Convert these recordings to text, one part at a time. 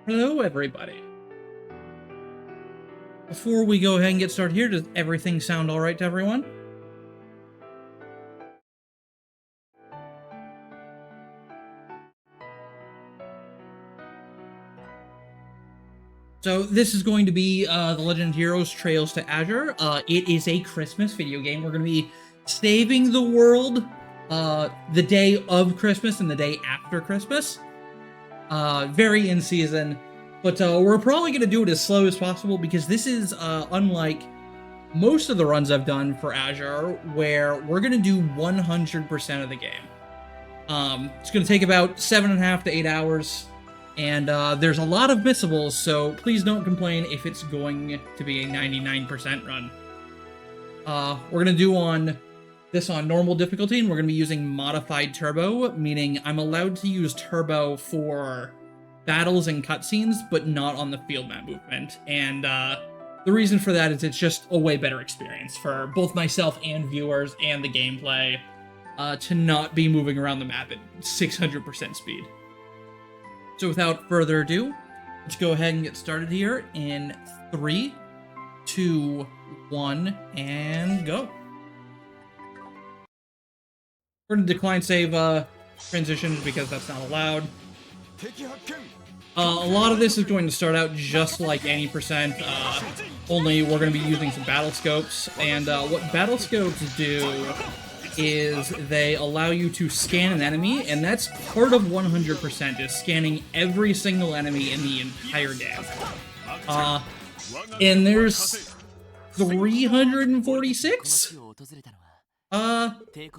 Hello, everybody. Before we go ahead and get started here, does everything sound all right to everyone? So this is going to be The Legend of Heroes Trails to Azure. It is a Christmas video game. We're going to be saving the world the day of Christmas and the day after Christmas. Very in season. But we're probably going to do it as slow as possible because this is unlike most of the runs I've done for Azure, where we're going to do 100% of the game. It's going to take about 7.5 to 8 hours, and there's a lot of missables, so please don't complain if it's going to be a 99% run. We're going to do this on normal difficulty, and we're going to be using modified turbo, meaning I'm allowed to use turbo for battles and cutscenes, but not on the field map movement. And the reason for that is it's just a way better experience for both myself and viewers and the gameplay to not be moving around the map at 600% speed. So without further ado, let's go ahead and get started here in 3, 2, 1, and go. We're going to decline save transitions because that's not allowed. A lot of this is going to start out just like any percent, only we're going to be using some battle scopes, and what battle scopes do is they allow you to scan an enemy, and that's part of 100%, is scanning every single enemy in the entire game. And there's 346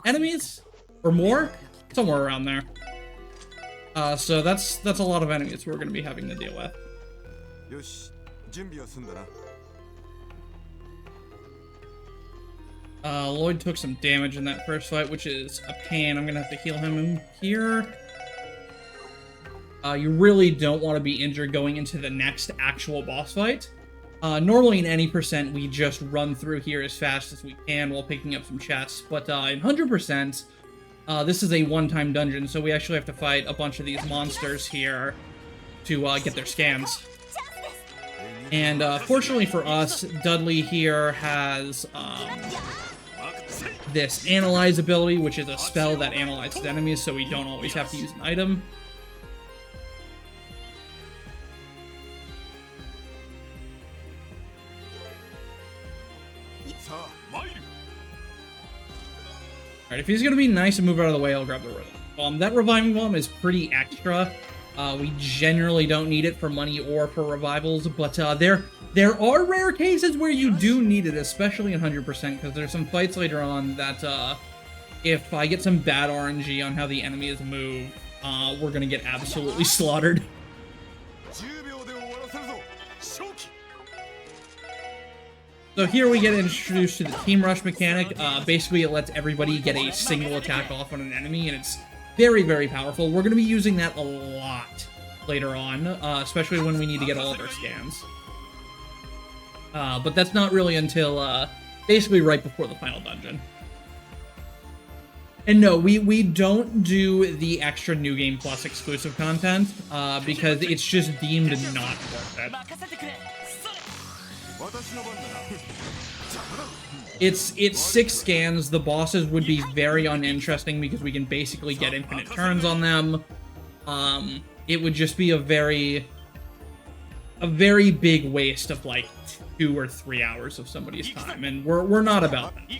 enemies, or more, somewhere around there. So that's a lot of enemies we're going to be having to deal with. Lloyd took some damage in that first fight, which is a pain. I'm going to have to heal him in here. You really don't want to be injured going into the next actual boss fight. Normally in any percent, we just run through here as fast as we can while picking up some chests. But in 100%, this is a one-time dungeon, so we actually have to fight a bunch of these monsters here to get their scans. And fortunately for us, Dudley here has this Analyze ability, which is a spell that analyzes enemies, so we don't always have to use an item. Alright, if he's gonna be nice and move out of the way, I'll grab the Rhythm Bomb. That Reviving Bomb is pretty extra. We generally don't need it for money or for revivals, but there are rare cases where you do need it, especially in 100%, because there's some fights later on that if I get some bad RNG on how the enemy is moved, we're gonna get absolutely slaughtered. So here we get introduced to the Team Rush mechanic. Basically, it lets everybody get a single attack off on an enemy, and it's very, very powerful. We're going to be using that a lot later on, especially when we need to get all of our scans. But that's not really until basically right before the final dungeon. And no, we don't do the extra New Game Plus exclusive content because it's just deemed not worth it. It's 6 scans. The bosses would be very uninteresting because we can basically get infinite turns on them. It would just be a very big waste of like 2 or 3 hours of somebody's time, and we're not about that.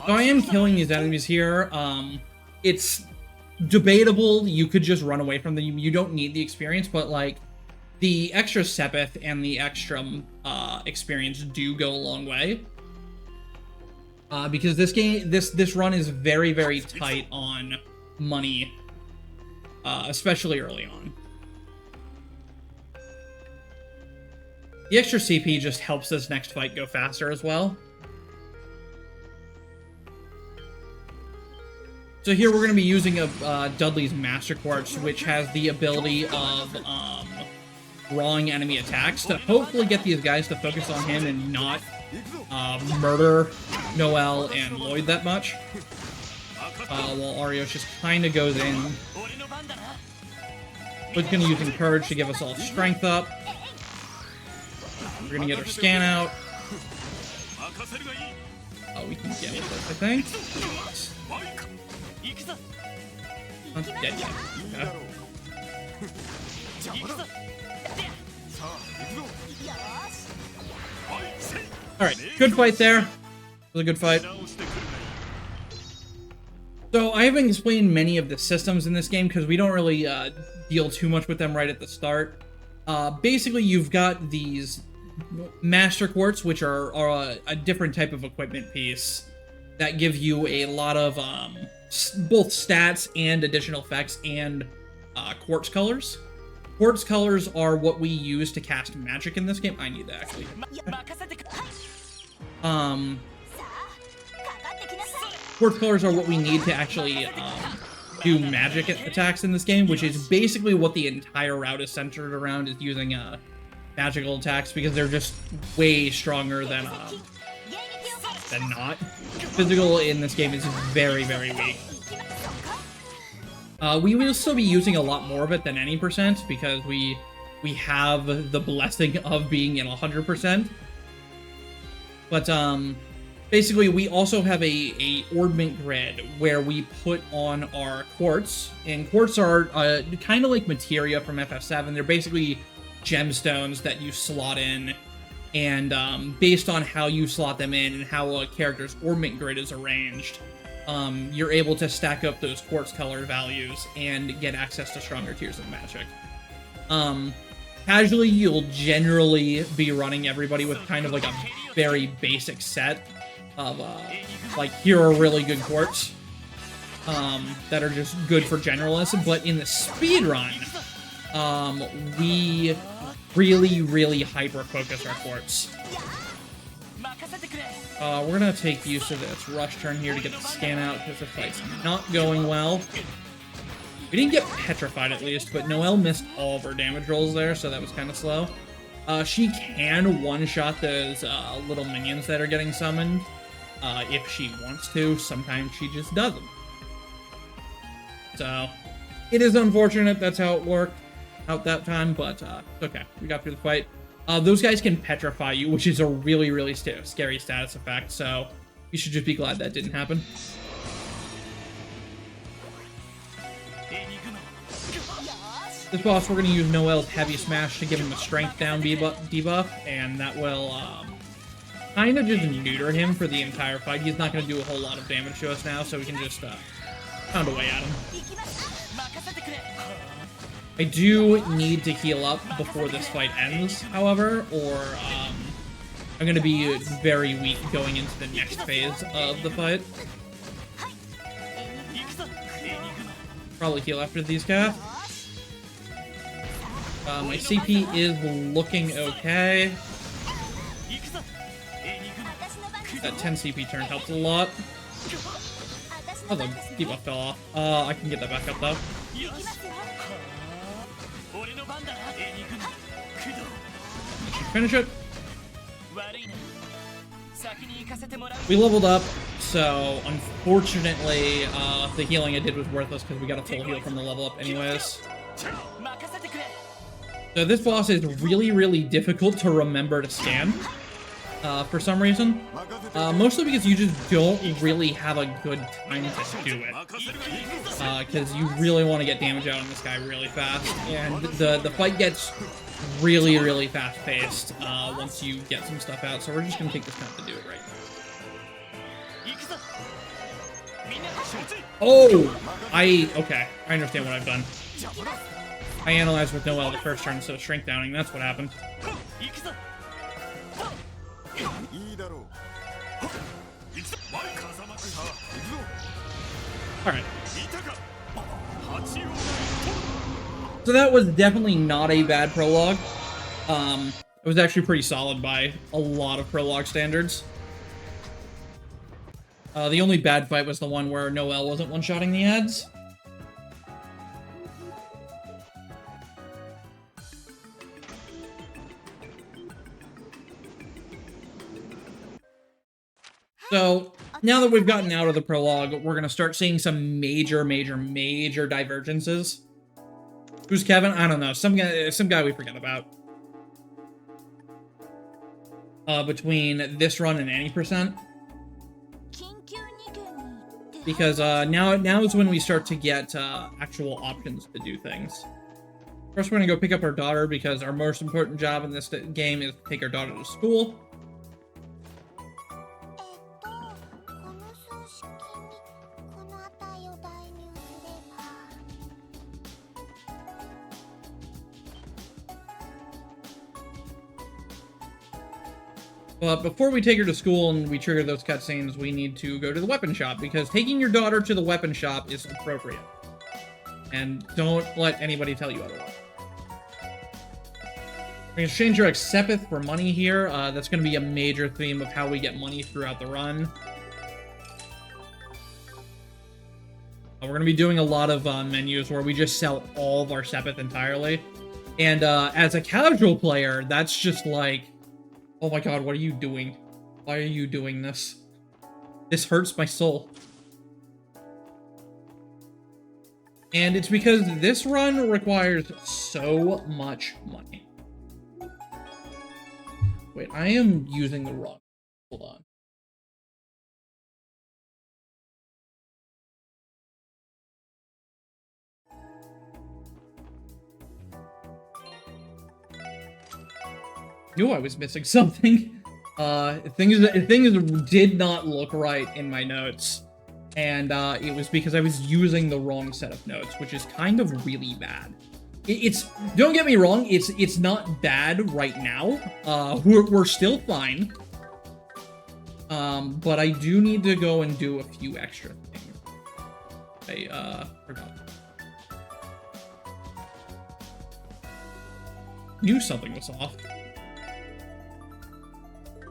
So I am killing these enemies here. It's debatable. You could just run away from them. You don't need the experience, but like the extra Sepith and the extra experience do go a long way. Because this run is very, very tight on money, especially early on. The extra CP just helps this next fight go faster as well. So here we're going to be using Dudley's Master Quartz, which has the ability of drawing enemy attacks to hopefully get these guys to focus on him and not murder Noelle and Lloyd that much. While Arios just kind of goes in. Lloyd's going to use Encourage to give us all strength up. We're going to get our scan out. We can get with this, I think. Not dead yet. Okay. Alright, good fight there. It was a good fight. So I haven't explained many of the systems in this game because we don't really deal too much with them right at the start. Basically, you've got these Master Quartz, which are a different type of equipment piece that give you a lot of both stats and additional effects and quartz colors. Quartz colors are what we use to cast magic in this game. I need that, actually. Quartz colors are what we need to actually do magic attacks in this game, which is basically what the entire route is centered around, is using magical attacks, because they're just way stronger than not. Physical in this game is very, very weak. We will still be using a lot more of it than any percent, because we have the blessing of being in 100%. But basically, we also have a orbment grid where we put on our quartz, and quartz are kind of like materia from FF7. They're basically gemstones that you slot in, and based on how you slot them in and how a character's orbment grid is arranged, you're able to stack up those quartz color values and get access to stronger tiers of magic. Casually, you'll generally be running everybody with kind of like a very basic set of like, here are really good quartz that are just good for generalists, but in the speedrun, we really hyper-focus our quartz. We're gonna take use of this rush turn here to get the scan out, because the fight's not going well. We didn't get petrified, at least, but Noelle missed all of her damage rolls there, so that was kind of slow. She can one-shot those little minions that are getting summoned if she wants to. Sometimes she just doesn't. So, it is unfortunate that's how it worked out that time, but it's okay. We got through the fight. Those guys can petrify you, which is a really scary status effect, so you should just be glad that didn't happen. This boss, we're going to use Noelle's Heavy Smash to give him a strength down debuff, and that will kind of just neuter him for the entire fight. He's not going to do a whole lot of damage to us now, so we can just pound away at him. I do need to heal up before this fight ends, however, or I'm going to be very weak going into the next phase of the fight. Probably heal after these guys. My CP is looking okay. That 10 CP turn helps a lot. Oh, the debuff fell off. I can get that back up, though. Finish it. We leveled up, so unfortunately, the healing I did was worthless because we got a full heal from the level up anyways. So this boss is really difficult to remember to scan for some reason. Mostly because you just don't really have a good time to do it. Because you really want to get damage out on this guy really fast. And the fight gets really fast-paced once you get some stuff out. So we're just going to take this time to do it right now. Oh! Okay. I understand what I've done. I analyzed with Noelle the first turn, so shrink downing. That's what happened. Alright. So that was definitely not a bad prologue. It was actually pretty solid by a lot of prologue standards. The only bad fight was the one where Noelle wasn't one-shotting the ads. So now that we've gotten out of the prologue, we're gonna start seeing some major divergences. Who's Kevin? I don't know. Some guy we forget about. Between this run and any percent. Because now is when we start to get actual options to do things. First, we're gonna go pick up our daughter because our most important job in this game is to take our daughter to school. But before we take her to school and we trigger those cutscenes, we need to go to the weapon shop, because taking your daughter to the weapon shop is appropriate. And don't let anybody tell you otherwise. We're going to exchange your Sepith for money here. That's going to be a major theme of how we get money throughout the run. We're going to be doing a lot of menus where we just sell all of our Sepith entirely. And as a casual player, that's just like... Oh my god, what are you doing? Why are you doing this? This hurts my soul. And it's because this run requires so much money. Wait, I am using the wrong... Hold on. Knew I was missing something. Things did not look right in my notes, and it was because I was using the wrong set of notes, which is kind of really bad. It's don't get me wrong, it's not bad right now. We're still fine. But I do need to go and do a few extra things. I forgot. Knew something was off.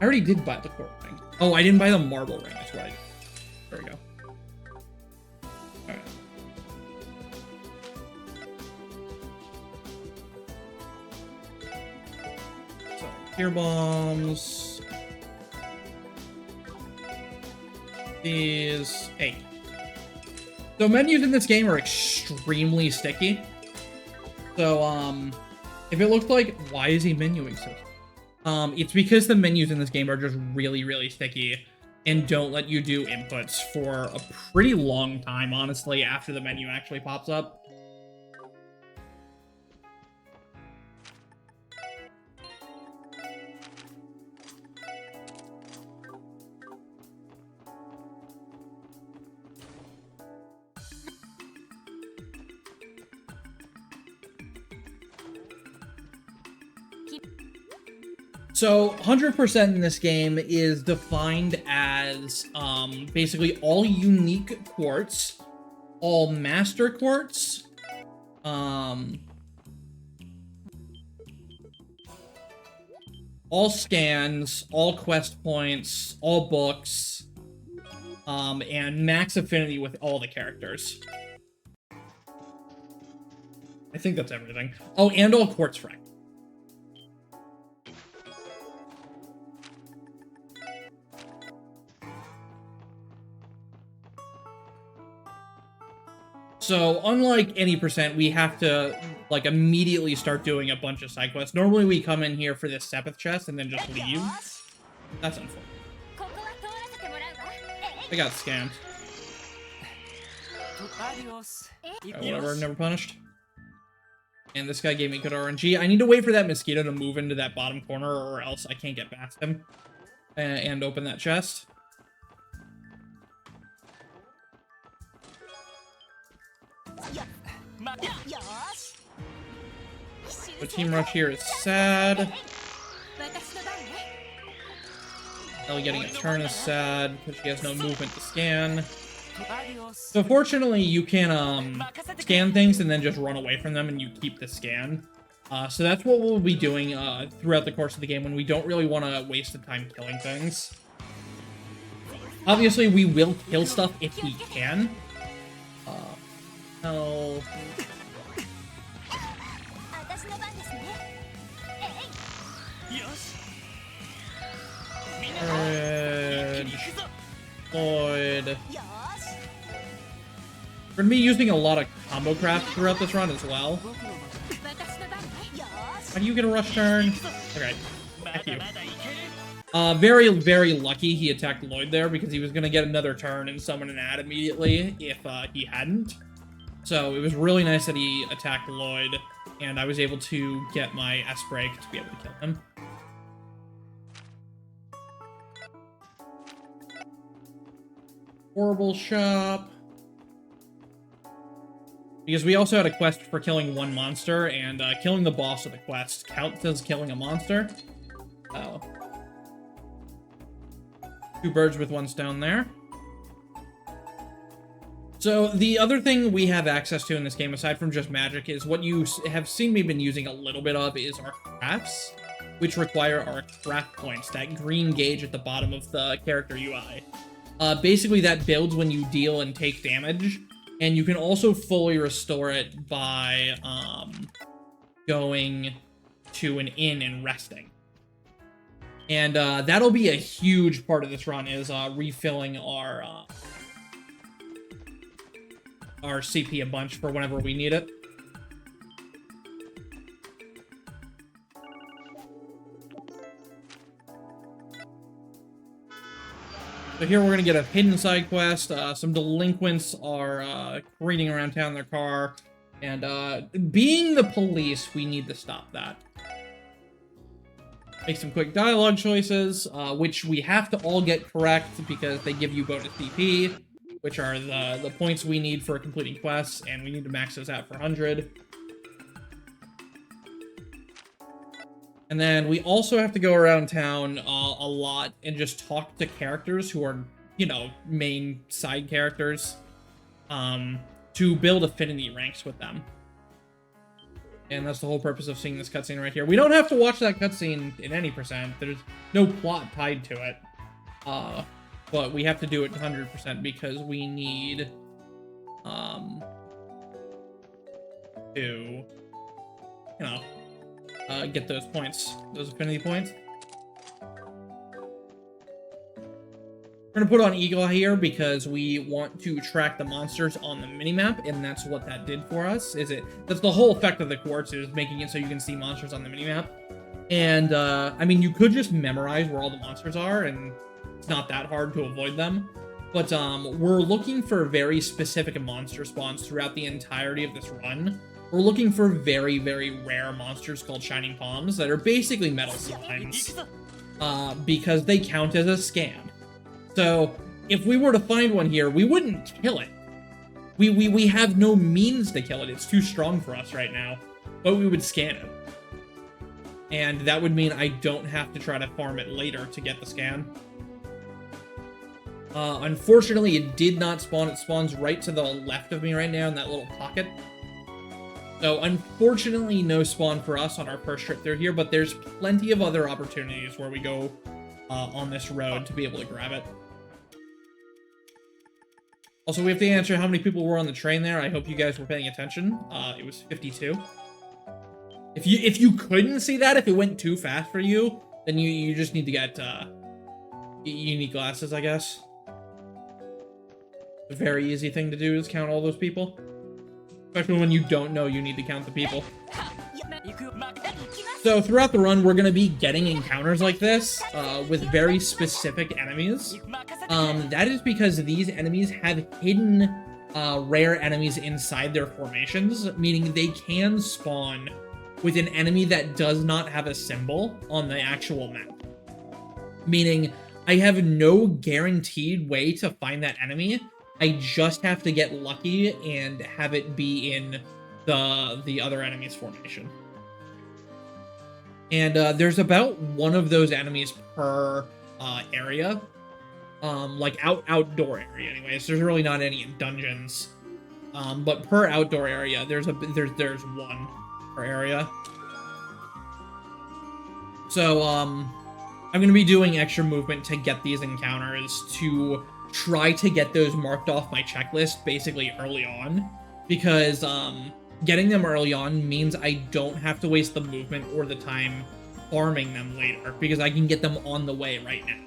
I already did buy the court ring. Oh, I didn't buy the marble ring. That's right. There we go. Alright. So, tear bombs. These 8. So menus in this game are extremely sticky. So, if it looked like, why is he menuing so? It's because the menus in this game are just really sticky and don't let you do inputs for a pretty long time, honestly, after the menu actually pops up. So 100% in this game is defined as basically all unique quartz, all master quartz, all scans, all quest points, all books, and max affinity with all the characters. I think that's everything. Oh, and all quartz frag. So, unlike any percent, we have to, like, immediately start doing a bunch of side quests. Normally, we come in here for this Sepith chest and then just leave. That's unfortunate. I got scammed. Whatever, never punished. And this guy gave me good RNG. I need to wait for that mosquito to move into that bottom corner, or else I can't get past him and open that chest. The team rush here is sad. Ellie getting a turn is sad because she has no movement to scan. So fortunately, you can scan things and then just run away from them and you keep the scan. So that's what we'll be doing throughout the course of the game when we don't really want to waste the time killing things. Obviously, we will kill stuff if we can. No. Lloyd. We're gonna be using a lot of combo craft throughout this run as well. How do you get a rush turn? Okay, thank you. Very, very lucky he attacked Lloyd there because he was gonna get another turn and summon an ad immediately if he hadn't. So it was really nice that he attacked Lloyd, and I was able to get my S-Break to be able to kill him. Horrible shop. Because we also had a quest for killing one monster, and killing the boss of the quest counts as killing a monster. Oh. 2 birds with 1 stone there. So the other thing we have access to in this game, aside from just magic, is what you have seen me been using a little bit of is our crafts, which require our craft points, that green gauge at the bottom of the character UI. Basically, that builds when you deal and take damage, and you can also fully restore it by going to an inn and resting. And that'll be a huge part of this run, is refilling our CP a bunch for whenever we need it. So here we're going to get a hidden side quest. Some delinquents are raiding around town in their car. And being the police, we need to stop that. Make some quick dialogue choices, which we have to all get correct because they give you bonus DP, which are the points we need for completing quests, and we need to max those out for 100. And then we also have to go around town a lot and just talk to characters who are, you know, main side characters, to build affinity ranks with them. And that's the whole purpose of seeing this cutscene right here. We don't have to watch that cutscene in any percent. There's no plot tied to it. But we have to do it 100% because we need to, you know, get those points, those affinity points. We're gonna put on Eagle Eye here because we want to track the monsters on the minimap, and that's what that did for us. That's the whole effect of the quartz, is making it so you can see monsters on the minimap. And I mean, you could just memorize where all the monsters are, and it's not that hard to avoid them. But we're looking for very specific monster spawns throughout the entirety of this run. We're looking for very, very rare monsters called Shining Palms that are basically metal slimes, because they count as a scan. So if we were to find one here, we wouldn't kill it. We have no means to kill it. It's too strong for us right now, but we would scan it. And that would mean I don't have to try to farm it later to get the scan. Unfortunately, it did not spawn. It spawns right to the left of me right now in that little pocket. So unfortunately, no spawn for us on our first trip through here, but there's plenty of other opportunities where we go on this road to be able to grab it. Also, we have to answer how many people were on the train there. I hope you guys were paying attention. It was 52. If you couldn't see that, if it went too fast for you, then you just need to get unique glasses, I guess. A very easy thing to do is count all those people. Especially when you don't know you need to count the people. So throughout the run, we're going to be getting encounters like this with very specific enemies. That is because these enemies have hidden rare enemies inside their formations, meaning they can spawn with an enemy that does not have a symbol on the actual map. Meaning, I have no guaranteed way to find that enemy. I just have to get lucky and have it be in the other enemy's formation. And there's about one of those enemies per area. Like outdoor area anyways. There's really not any in dungeons. But per outdoor area, there's one per area. So I'm gonna be doing extra movement to get these encounters, to try to get those marked off my checklist basically early on, because getting them early on means I don't have to waste the movement or the time farming them later, because I can get them on the way right now.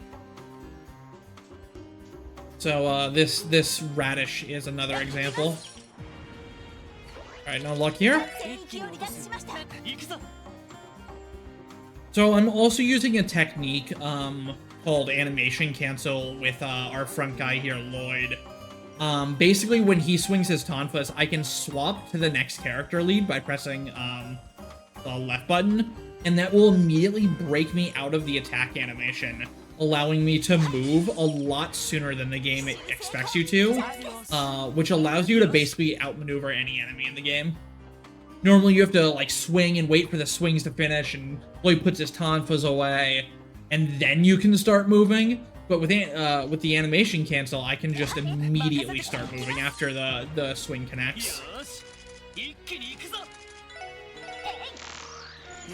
So this radish is another example. All right, no luck here. So I'm also using a technique called animation cancel with our front guy here, Lloyd. Basically, when he swings his tonfas, I can swap to the next character lead by pressing the left button, and that will immediately break me out of the attack animation, allowing me to move a lot sooner than the game expects you to, which allows you to basically outmaneuver any enemy in the game. Normally, you have to like swing and wait for the swings to finish, and Lloyd puts his tonfas away, and then you can start moving. But with the animation cancel, I can just immediately start moving after the swing connects.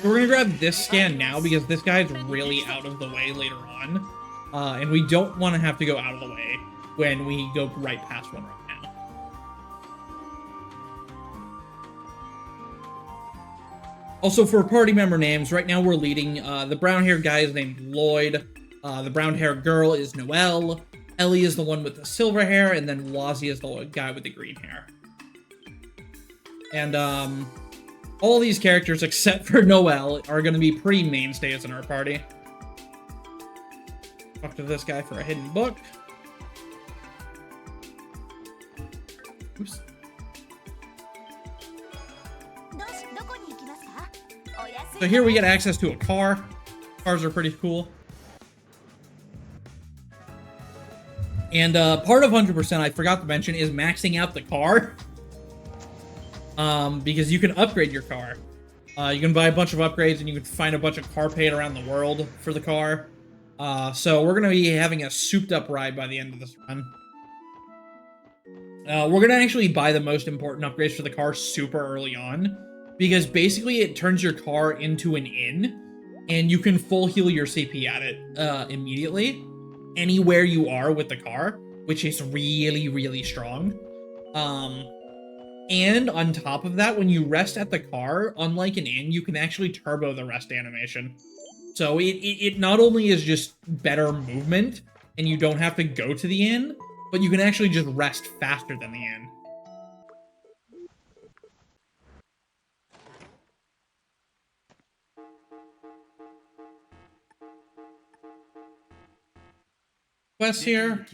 We're gonna grab this scan now because this guy's really out of the way later on, and we don't want to have to go out of the way when we go right past one right now. Also, for party member names, right now we're leading. The brown-haired guy is named Lloyd. The brown-haired girl is Noelle. Ellie is the one with the silver hair, and then Wazzy is the guy with the green hair. And all these characters, except for Noelle, are going to be pretty mainstays in our party. Talk to this guy for a hidden book. Oops. So here we get access to a car. Cars are pretty cool. And part of 100%, I forgot to mention, is maxing out the car. Because you can upgrade your car. You can buy a bunch of upgrades, and you can find a bunch of car paint around the world for the car. So we're going to be having a souped-up ride by the end of this run. We're going to actually buy the most important upgrades for the car super early on, because basically it turns your car into an inn, and you can full heal your CP at it immediately, anywhere you are with the car, which is really, really strong. And on top of that, when you rest at the car, unlike an inn, you can actually turbo the rest animation. So it not only is just better movement, and you don't have to go to the inn, but you can actually just rest faster than the inn. Quest here.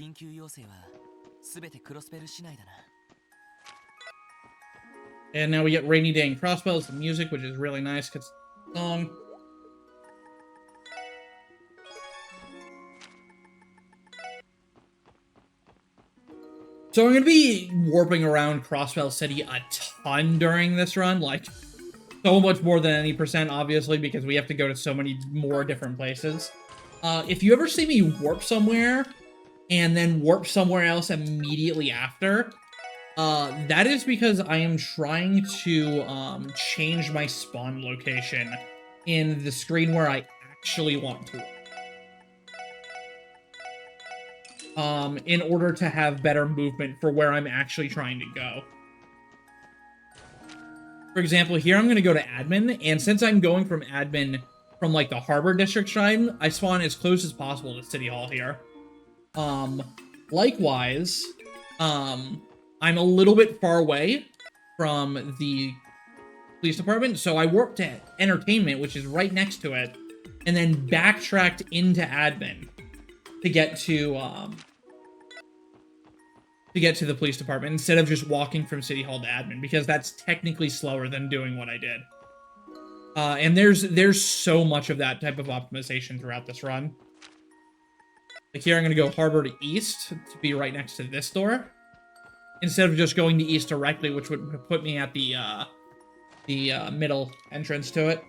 And now we get Rainy Day and Crossbows, the music, which is really nice because it's a song. So I'm going to be warping around Crossbell City a ton during this run, like so much more than any percent, obviously, because we have to go to so many more different places. If you ever see me warp somewhere and then warp somewhere else immediately after, that is because I am trying to change my spawn location in the screen where I actually want to. In order to have better movement for where I'm actually trying to go. For example, here I'm going to go to admin, and since I'm going from admin from like the Harbor District Shrine, I spawn as close as possible to City Hall here. Likewise, I'm a little bit far away from the police department, so I warped to entertainment, which is right next to it, and then backtracked into admin to get to the police department instead of just walking from City Hall to admin, because that's technically slower than doing what I did. And there's so much of that type of optimization throughout this run. Like here, I'm going to go Harbor to East to be right next to this door, instead of just going to East directly, which would put me at the middle entrance to it,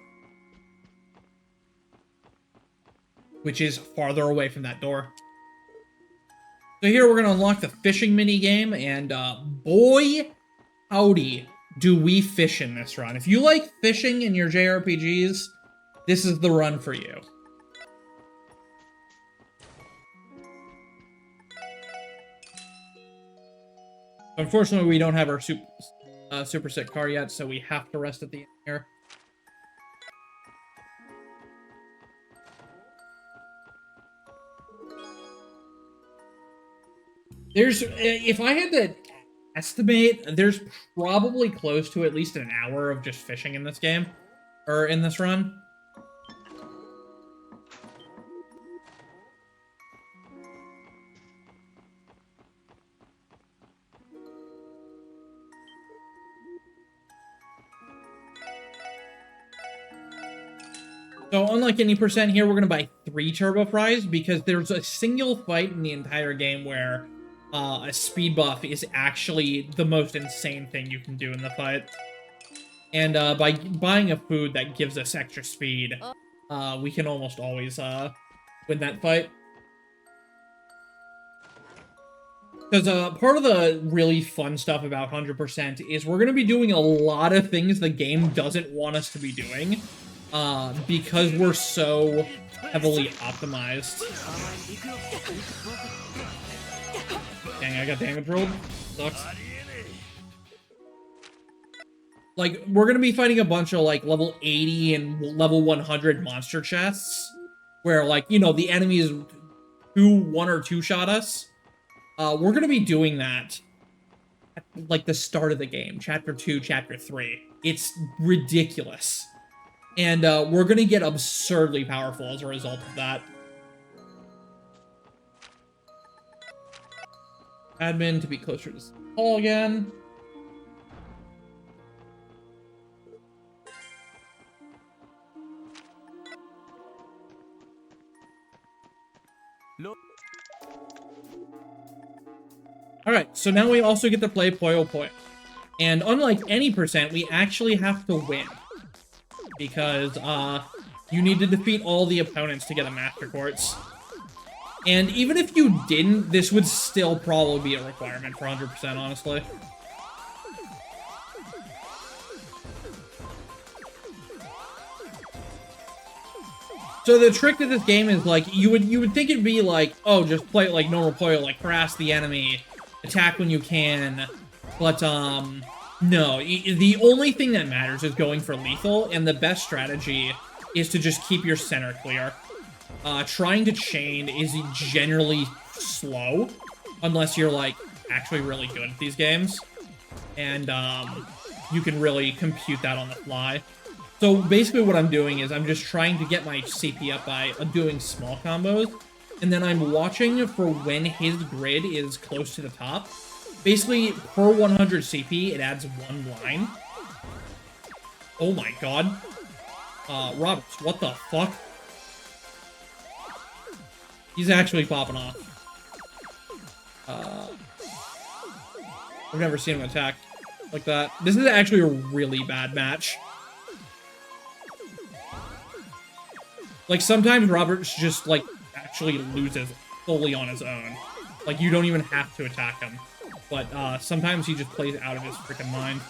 which is farther away from that door. So here we're going to unlock the fishing minigame, and boy, howdy, do we fish in this run. If you like fishing in your JRPGs, this is the run for you. Unfortunately, we don't have our super sick car yet, so we have to rest at the end here. There's, if I had to estimate, there's probably close to at least an hour of just fishing in this game, or in this run. So unlike any percent here, we're going to buy 3 turbo fries because there's a single fight in the entire game where a speed buff is actually the most insane thing you can do in the fight. And by buying a food that gives us extra speed, we can almost always win that fight. Because part of the really fun stuff about 100% is we're going to be doing a lot of things the game doesn't want us to be doing. Because we're so heavily optimized. Dang, I got damage rolled. Sucks. Like, we're gonna be fighting a bunch of, like, level 80 and level 100 monster chests. Where, like, you know, the enemies one or two shot us. We're gonna be doing that at, like, the start of the game. Chapter 2, Chapter 3. It's ridiculous. And we're going to get absurdly powerful as a result of that. Admin to be closer to this hall again. Alright, so now we also get to play Puyo Puyo. And unlike any percent, we actually have to win. Because, you need to defeat all the opponents to get a Master Quartz. And even if you didn't, this would still probably be a requirement for 100%, honestly. So the trick to this game is, like, you would think it'd be like, oh, just play it like normal Puyo, like, harass the enemy, attack when you can, but, no, the only thing that matters is going for lethal, and the best strategy is to just keep your center clear. Trying to chain is generally slow, unless you're, like, actually really good at these games. And, you can really compute that on the fly. So basically what I'm doing is I'm just trying to get my CP up by doing small combos, and then I'm watching for when his grid is close to the top. Basically, per 100 CP, it adds 1 line. Oh my god. Roberts, what the fuck? He's actually popping off. I've never seen him attack like that. This is actually a really bad match. Like, sometimes Roberts just, like, actually loses fully on his own. Like, you don't even have to attack him. But, sometimes he just plays out of his freaking mind.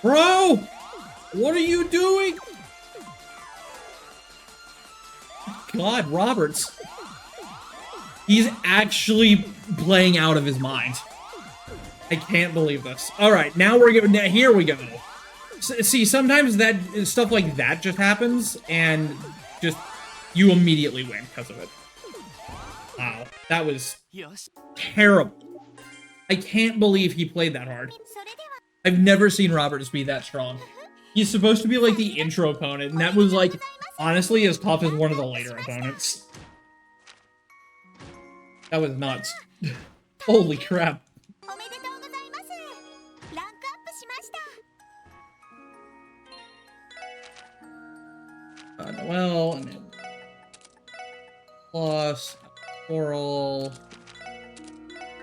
Bro! What are you doing? God, Roberts. He's actually playing out of his mind. I can't believe this. Alright, now we're gonna... Here we go. See, sometimes that stuff like that just happens, and just you immediately win because of it. Wow, that was terrible. I can't believe he played that hard. I've never seen Roberts be that strong. He's supposed to be like the intro opponent, and that was like, honestly, as tough as one of the later opponents. That was nuts. Holy crap. Noel, and then plus, Coral,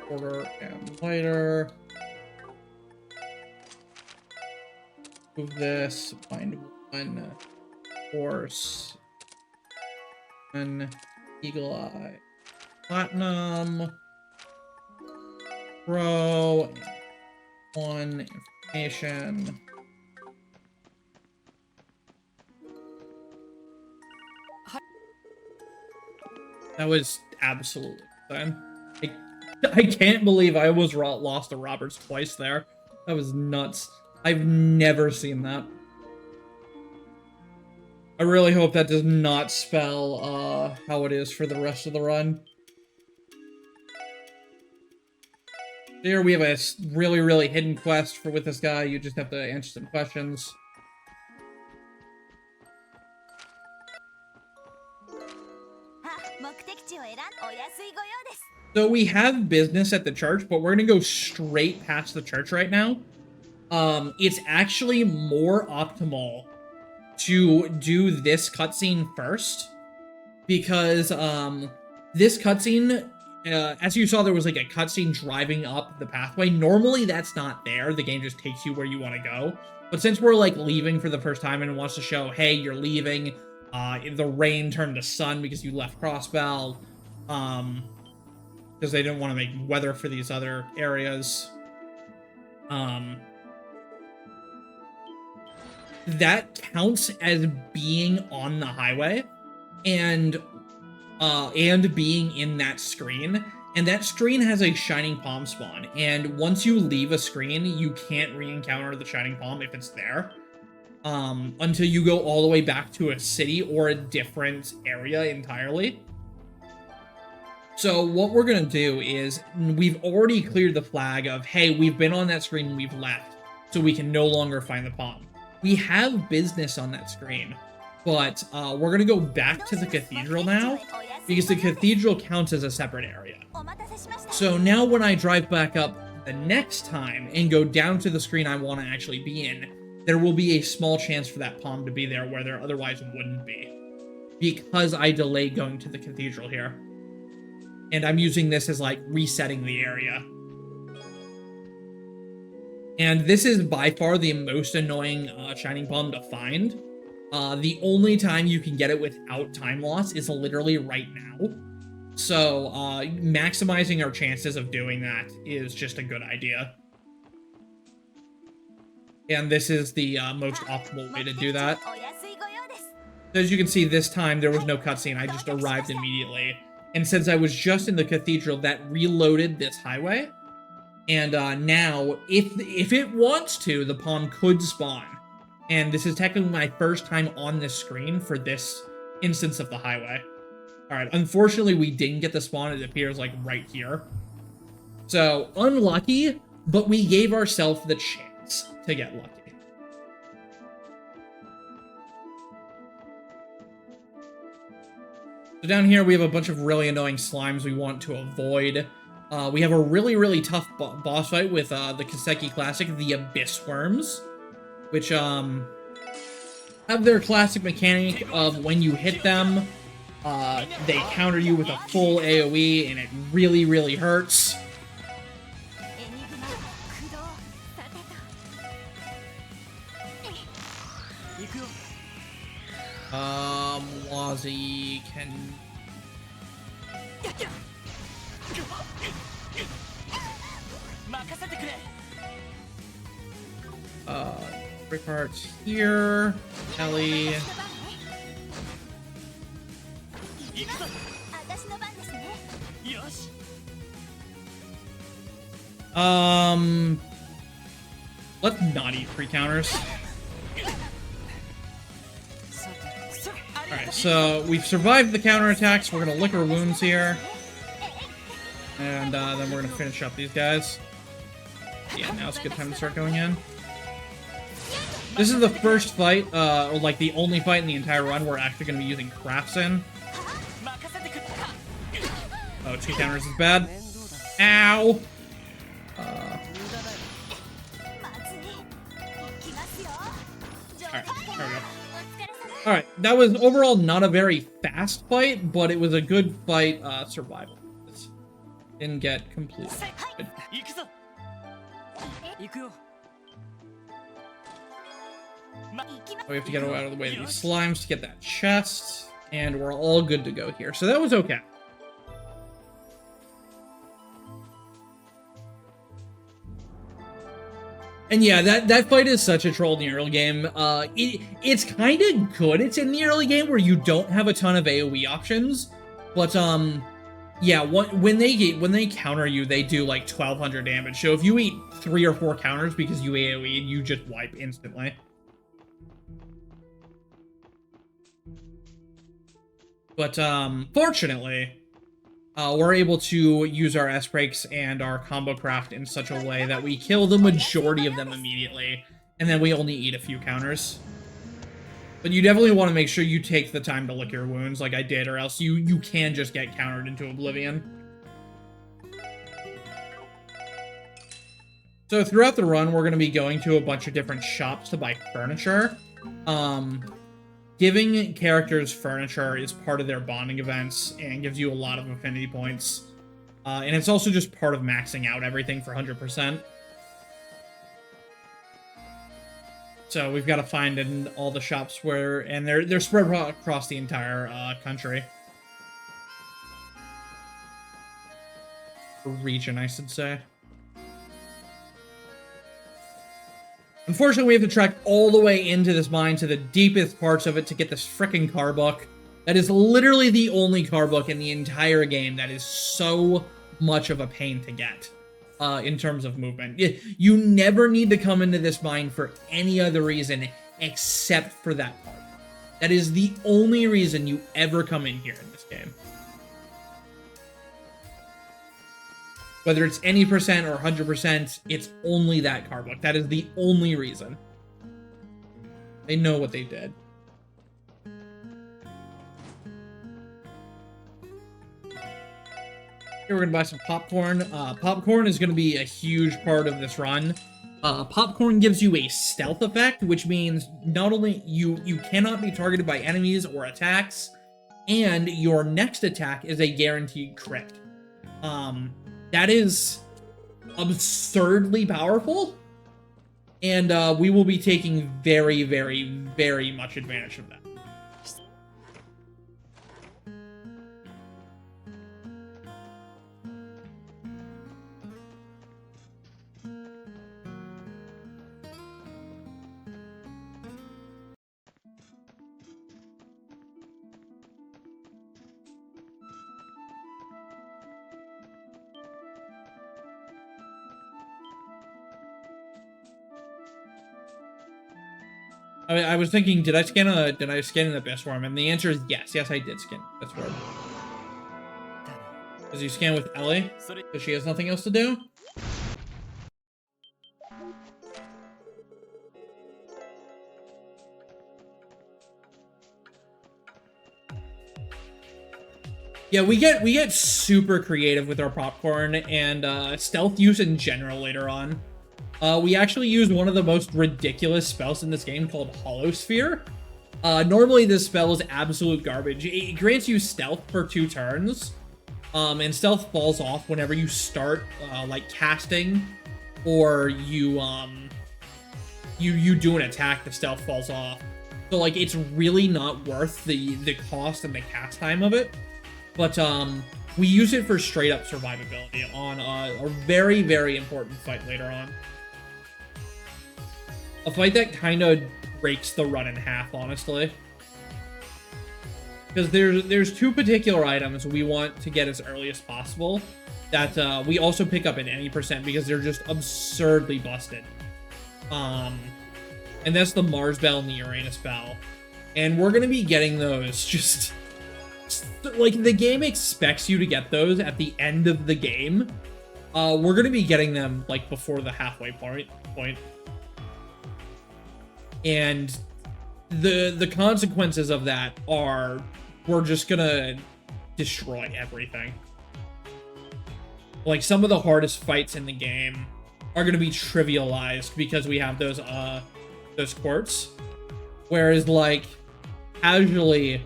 Quarter, and Lighter. Move this, find 1 horse, 1 Eagle Eye, Platinum, Pro, 1 information. That was absolutely insane. I can't believe I almost lost to Roberts twice there. That was nuts. I've never seen that. I really hope that does not spell how it is for the rest of the run. Here we have a really, really hidden quest for with this guy. You just have to answer some questions. So we have business at the church, but we're gonna go straight past the church right now. It's actually more optimal to do this cutscene first, because this cutscene, as you saw, there was like a cutscene driving up the pathway. Normally that's not there. The game just takes you where you want to go. But since we're like leaving for the first time and it wants to show, hey, you're leaving, the rain turned to sun because you left Crossbell, because they didn't want to make weather for these other areas. That counts as being on the highway and being in that screen. And that screen has a Shining Palm spawn. And once you leave a screen, you can't re-encounter the Shining Palm if it's there. Until you go all the way back to a city or a different area entirely. So what we're going to do is, we've already cleared the flag of, hey, we've been on that screen and we've left, so we can no longer find the palm. We have business on that screen, but we're going to go back to the cathedral now, because the cathedral counts as a separate area. So now when I drive back up the next time and go down to the screen I want to actually be in, there will be a small chance for that palm to be there where there otherwise wouldn't be, because I delayed going to the cathedral here. And I'm using this as, like, resetting the area. And this is by far the most annoying Shining Palm to find. The only time you can get it without time loss is literally right now. So, maximizing our chances of doing that is just a good idea. And this is the most optimal way to do that. As you can see, this time there was no cutscene. I just arrived immediately. And since I was just in the cathedral, that reloaded this highway. And now, if it wants to, the palm could spawn. And this is technically my first time on this screen for this instance of the highway. Alright, unfortunately we didn't get the spawn. It appears like right here. So, unlucky, but we gave ourselves the chance to get lucky. So down here we have a bunch of really annoying slimes we want to avoid. We have a really, really tough boss fight with the Kiseki Classic, the Abyss Worms, which have their classic mechanic of when you hit them, they counter you with a full AoE, and it really, really hurts. Wazzy can... Rickhart's here. Ellie. Let's not eat free counters. Alright, so we've survived the counterattacks. We're gonna lick our wounds here. And then we're gonna finish up these guys. Yeah, now it's a good time to start going in. This is the first fight, or like the only fight in the entire run we're actually gonna be using crafts in. Oh, 2 counters is bad. Ow! Alright, there we go. Alright, that was overall not a very fast fight, but it was a good fight, survival. Didn't get completely. We have to get out of the way of these slimes to get that chest, and we're all good to go here. So that was okay. And yeah, that fight is such a troll in the early game. It's kind of good. It's in the early game where you don't have a ton of AoE options, but Yeah, when they counter you, they do like 1,200 damage. So if you eat 3 or 4 counters because you AoE, you just wipe instantly. But fortunately, we're able to use our S-Breaks and our combo craft in such a way that we kill the majority of them immediately, and then we only eat a few counters. But you definitely want to make sure you take the time to lick your wounds like I did, or else you can just get countered into oblivion. So throughout the run, we're going to be going to a bunch of different shops to buy furniture. Giving characters furniture is part of their bonding events and gives you a lot of affinity points. And it's also just part of maxing out everything for 100%. So we've got to find in all the shops and they're spread across the entire country. Region, I should say. Unfortunately, we have to trek all the way into this mine to the deepest parts of it to get this frickin' car book. That is literally the only car book in the entire game that is so much of a pain to get. In terms of movement. You never need to come into this mine for any other reason except for that part. That is the only reason you ever come in here in this game. Whether it's any percent or 100%, it's only that car book. That is the only reason. They know what they did. Here we're gonna buy some popcorn. Popcorn is gonna be a huge part of this run. Popcorn gives you a stealth effect, which means not only you cannot be targeted by enemies or attacks, and your next attack is a guaranteed crit. That is absurdly powerful, and we will be taking very, very, very much advantage of that. I was thinking, did I scan an abyss worm? And the answer is yes. Yes, I did scan an abyss worm. Does you scan with Ellie? Because she has nothing else to do? Yeah, we get super creative with our popcorn and stealth use in general later on. We actually used one of the most ridiculous spells in this game called Hollow Sphere. Normally this spell is absolute garbage. It grants you stealth for 2 turns, and stealth falls off whenever you start like casting, or you do an attack. The stealth falls off, so like it's really not worth the cost and the cast time of it. But we use it for straight up survivability on a very, very important fight later on. A fight that kind of breaks the run in half, honestly. Because there's 2 particular items we want to get as early as possible that we also pick up in any percent because they're just absurdly busted. And that's the Mars Bell and the Uranus Bell. And we're going to be getting those just... like, the game expects you to get those at the end of the game. We're going to be getting them, like, before the halfway point. And the consequences of that are we're just gonna destroy everything. Like, some of the hardest fights in the game are gonna be trivialized because we have those quartz. Whereas, like, casually,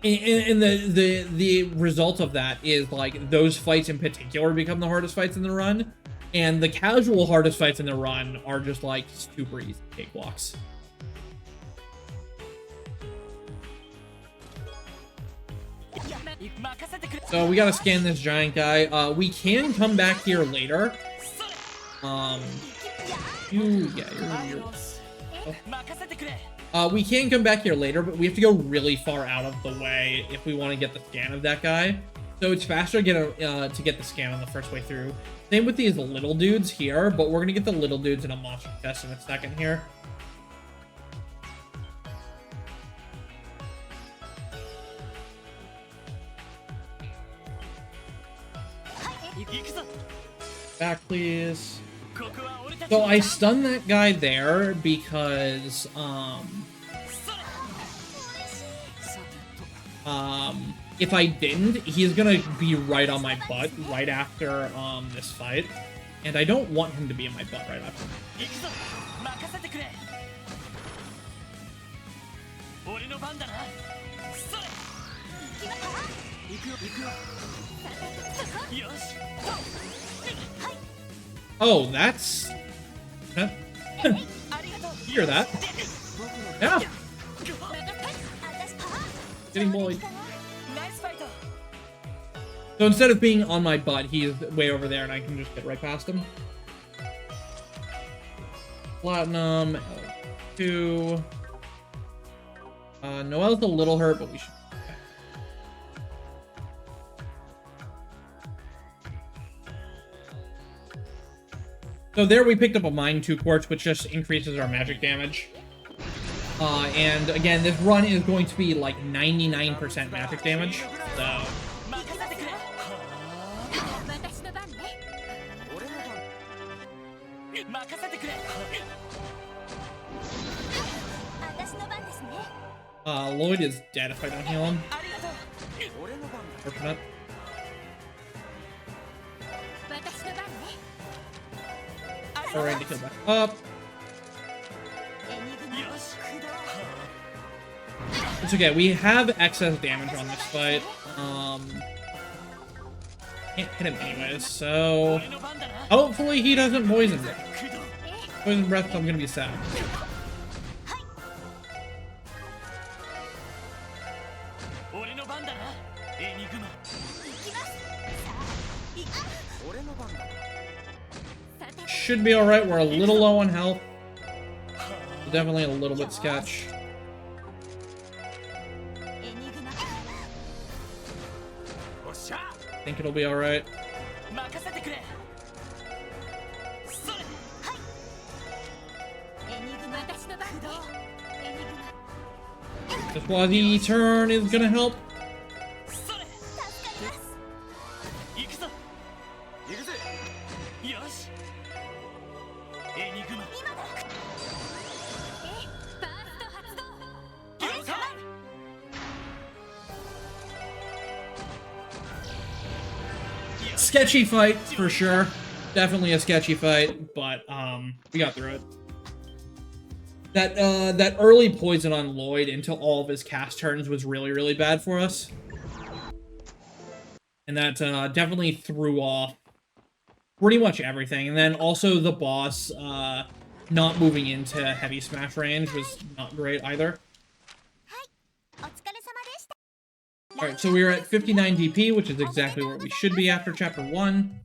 and the result of that is, like, those fights in particular become the hardest fights in the run. And the casual hardest fights in the run are just, like, super easy cakewalks. So we gotta scan this giant guy. We can come back here later. We can come back here later, but we have to go really far out of the way if we want to get the scan of that guy. So it's faster to get the scan on the first way through. Same with these little dudes here, but we're gonna get the little dudes in a monster chest in a second here. Back, please. So I stunned that guy there because, if I didn't, he's gonna be right on my butt right after, this fight. And I don't want him to be in my butt right after. Oh, that's... Hear that? Yeah! Getting bullied. So instead of being on my butt, he's way over there and I can just get right past him. Platinum, L2. Noelle's a little hurt, but we should... So there we picked up a Mine 2 Quartz, which just increases our magic damage. And again, this run is going to be like 99% magic damage, so... Lloyd is dead if I don't heal him. Working up. Alright, to kill back up. It's okay, we have excess damage on this fight. Can't hit him anyways, so... Hopefully he doesn't poison breath. Poison breath, I'm gonna be sad. Should be alright, we're a little low on health. Definitely a little bit sketch. I think it'll be alright. The Quasi turn is gonna help. Sketchy fight, for sure. Definitely a sketchy fight, but, we got through it. That early poison on Lloyd into all of his cast turns was really, really bad for us. And that, definitely threw off pretty much everything. And then also the boss, not moving into heavy smash range was not great either. Alright, so we are at 59 DP, which is exactly where we should be after Chapter 1.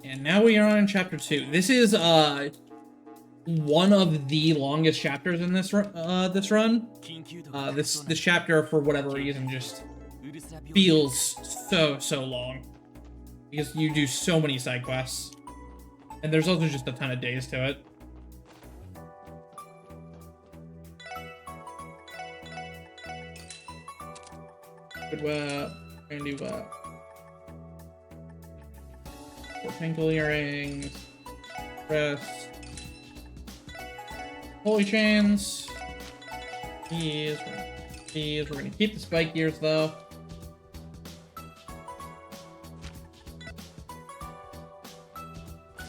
And now we are on Chapter 2. This is, one of the longest chapters in this run. This chapter, for whatever reason, just feels so long. Because you do so many side quests. And there's also just a ton of days to it. Good web, handy web. 4 ankle earrings. Rest. Holy chains. These. We're gonna keep the spike gears though.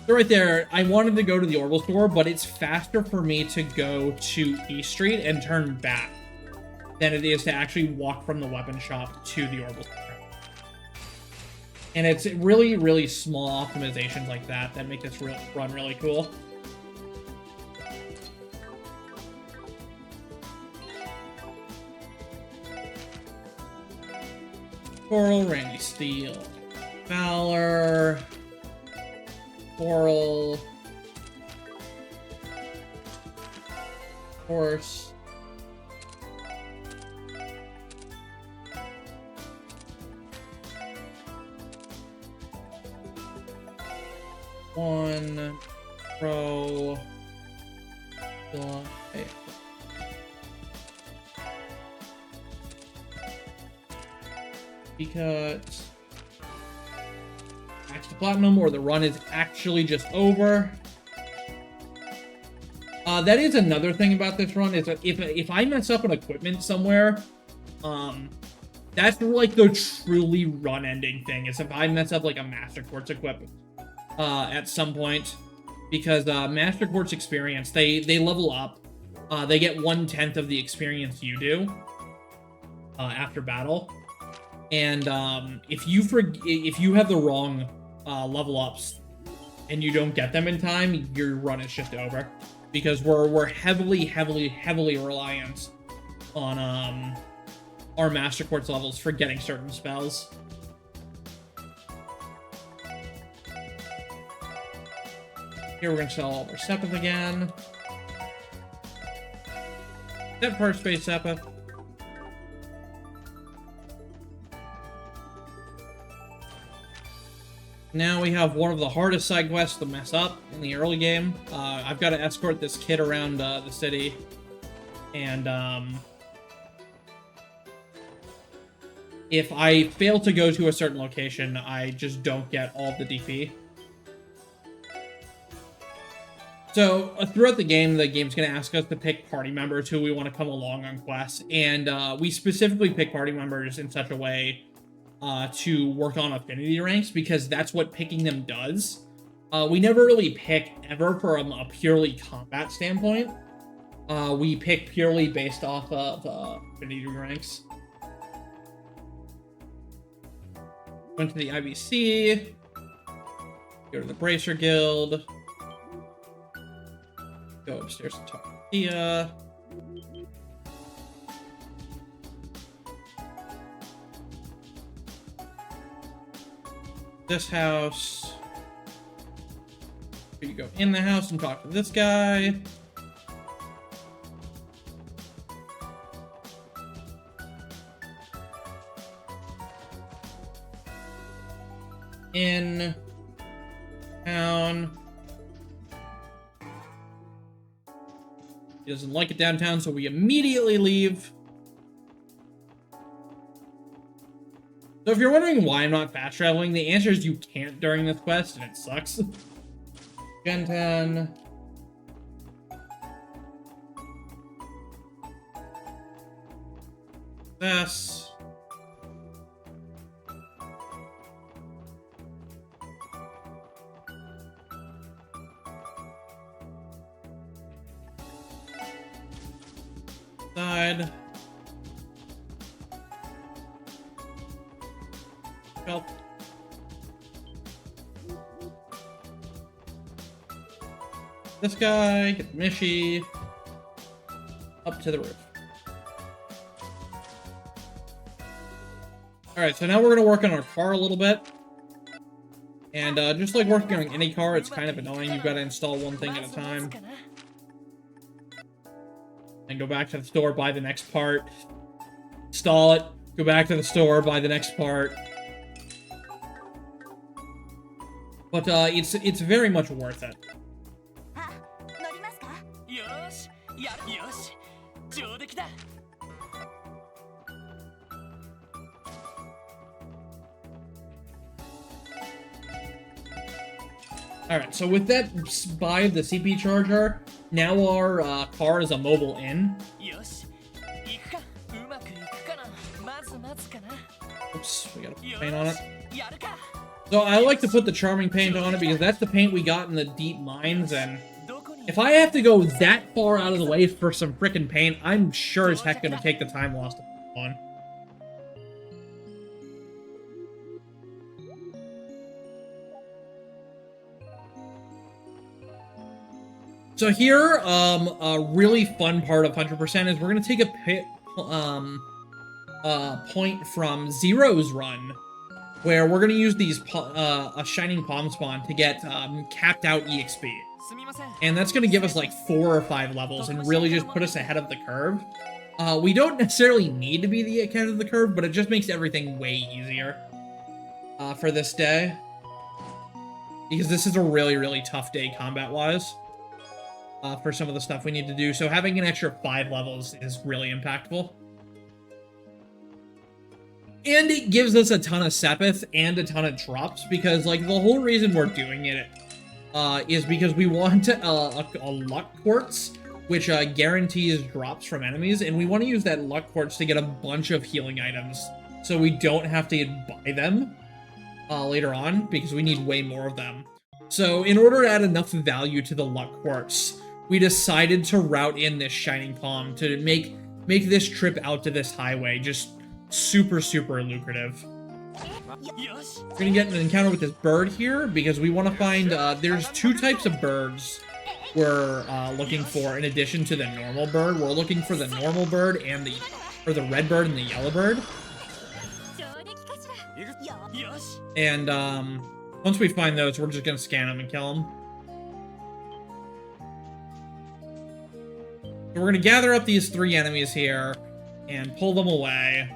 So right there, I wanted to go to the Orbital Store, but it's faster for me to go to East Street and turn back than it is to actually walk from the weapon shop to the Orbital Store. And it's really, really small optimizations like that that make this run really cool. Coral, Randy Steele, Valor, Coral, Horse, 1 pro because max to platinum, or the run is actually just over. That is another thing about this run, is that if I mess up an equipment somewhere, that's like the truly run-ending thing, is if I mess up like a Master Quartz equipment at some point, because Master Quartz experience, they level up. They get 1/10 of the experience you do after battle, and if you have the wrong level ups and you don't get them in time, your run is just over, because we're heavily reliant on our Master Quartz levels for getting certain spells. Here we're gonna sell all of our Sepith again. Step first base Sepith. Now we have one of the hardest side quests to mess up in the early game. I've got to escort this kid around the city, and if I fail to go to a certain location, I just don't get all of the DP. So throughout the game's going to ask us to pick party members who we want to come along on quests, and we specifically pick party members in such a way to work on affinity ranks, because that's what picking them does. We never really pick ever from a purely combat standpoint. We pick purely based off of affinity ranks. Went to the IBC, go to the Bracer Guild, go upstairs to talk to Tia. This house. Here you go in the house and talk to this guy. In town. He doesn't like it downtown, so we immediately leave. So if you're wondering why I'm not fast traveling, the answer is you can't during this quest, and it sucks. Gen 10. This. Side. Help. This guy, get Mishi. Up to the roof. Alright, so now we're going to work on our car a little bit. And just like working on any car, it's kind of annoying. You've got to install one thing at a time. And go back to the store, buy the next part. Install it. Go back to the store, buy the next part. But it's very much worth it. Alright, so with that buy of the CP charger, now our car is a mobile inn. Oops, we got a paint on it. So I like to put the charming paint on it because that's the paint we got in the deep mines, and if I have to go that far out of the way for some frickin' paint, I'm sure as heck gonna take the time lost to put on. So here, a really fun part of 100% is we're gonna take a point from Zero's run, where we're gonna use these a Shining Palm Spawn to get capped out EXP, and that's gonna give us like 4 or 5 levels and really just put us ahead of the curve. We don't necessarily need to be the ahead of the curve, but it just makes everything way easier for this day. because this is a really, really tough day combat-wise for some of the stuff we need to do. So having an extra 5 levels is really impactful. And it gives us a ton of Sepith and a ton of drops, because, like, the whole reason we're doing it is because we want a Luck Quartz, which guarantees drops from enemies, and we want to use that Luck Quartz to get a bunch of healing items, so we don't have to buy them later on, because we need way more of them. So in order to add enough value to the Luck Quartz, we decided to route in this Shining Palm to make this trip out to this highway just super, super lucrative. We're gonna get an encounter with this bird here, because we want to find, there's 2 types of birds we're looking for in addition to the normal bird. We're looking for the normal bird and the red bird and the yellow bird. And once we find those, we're just gonna scan them and kill them. So we're gonna gather up these 3 enemies here and pull them away.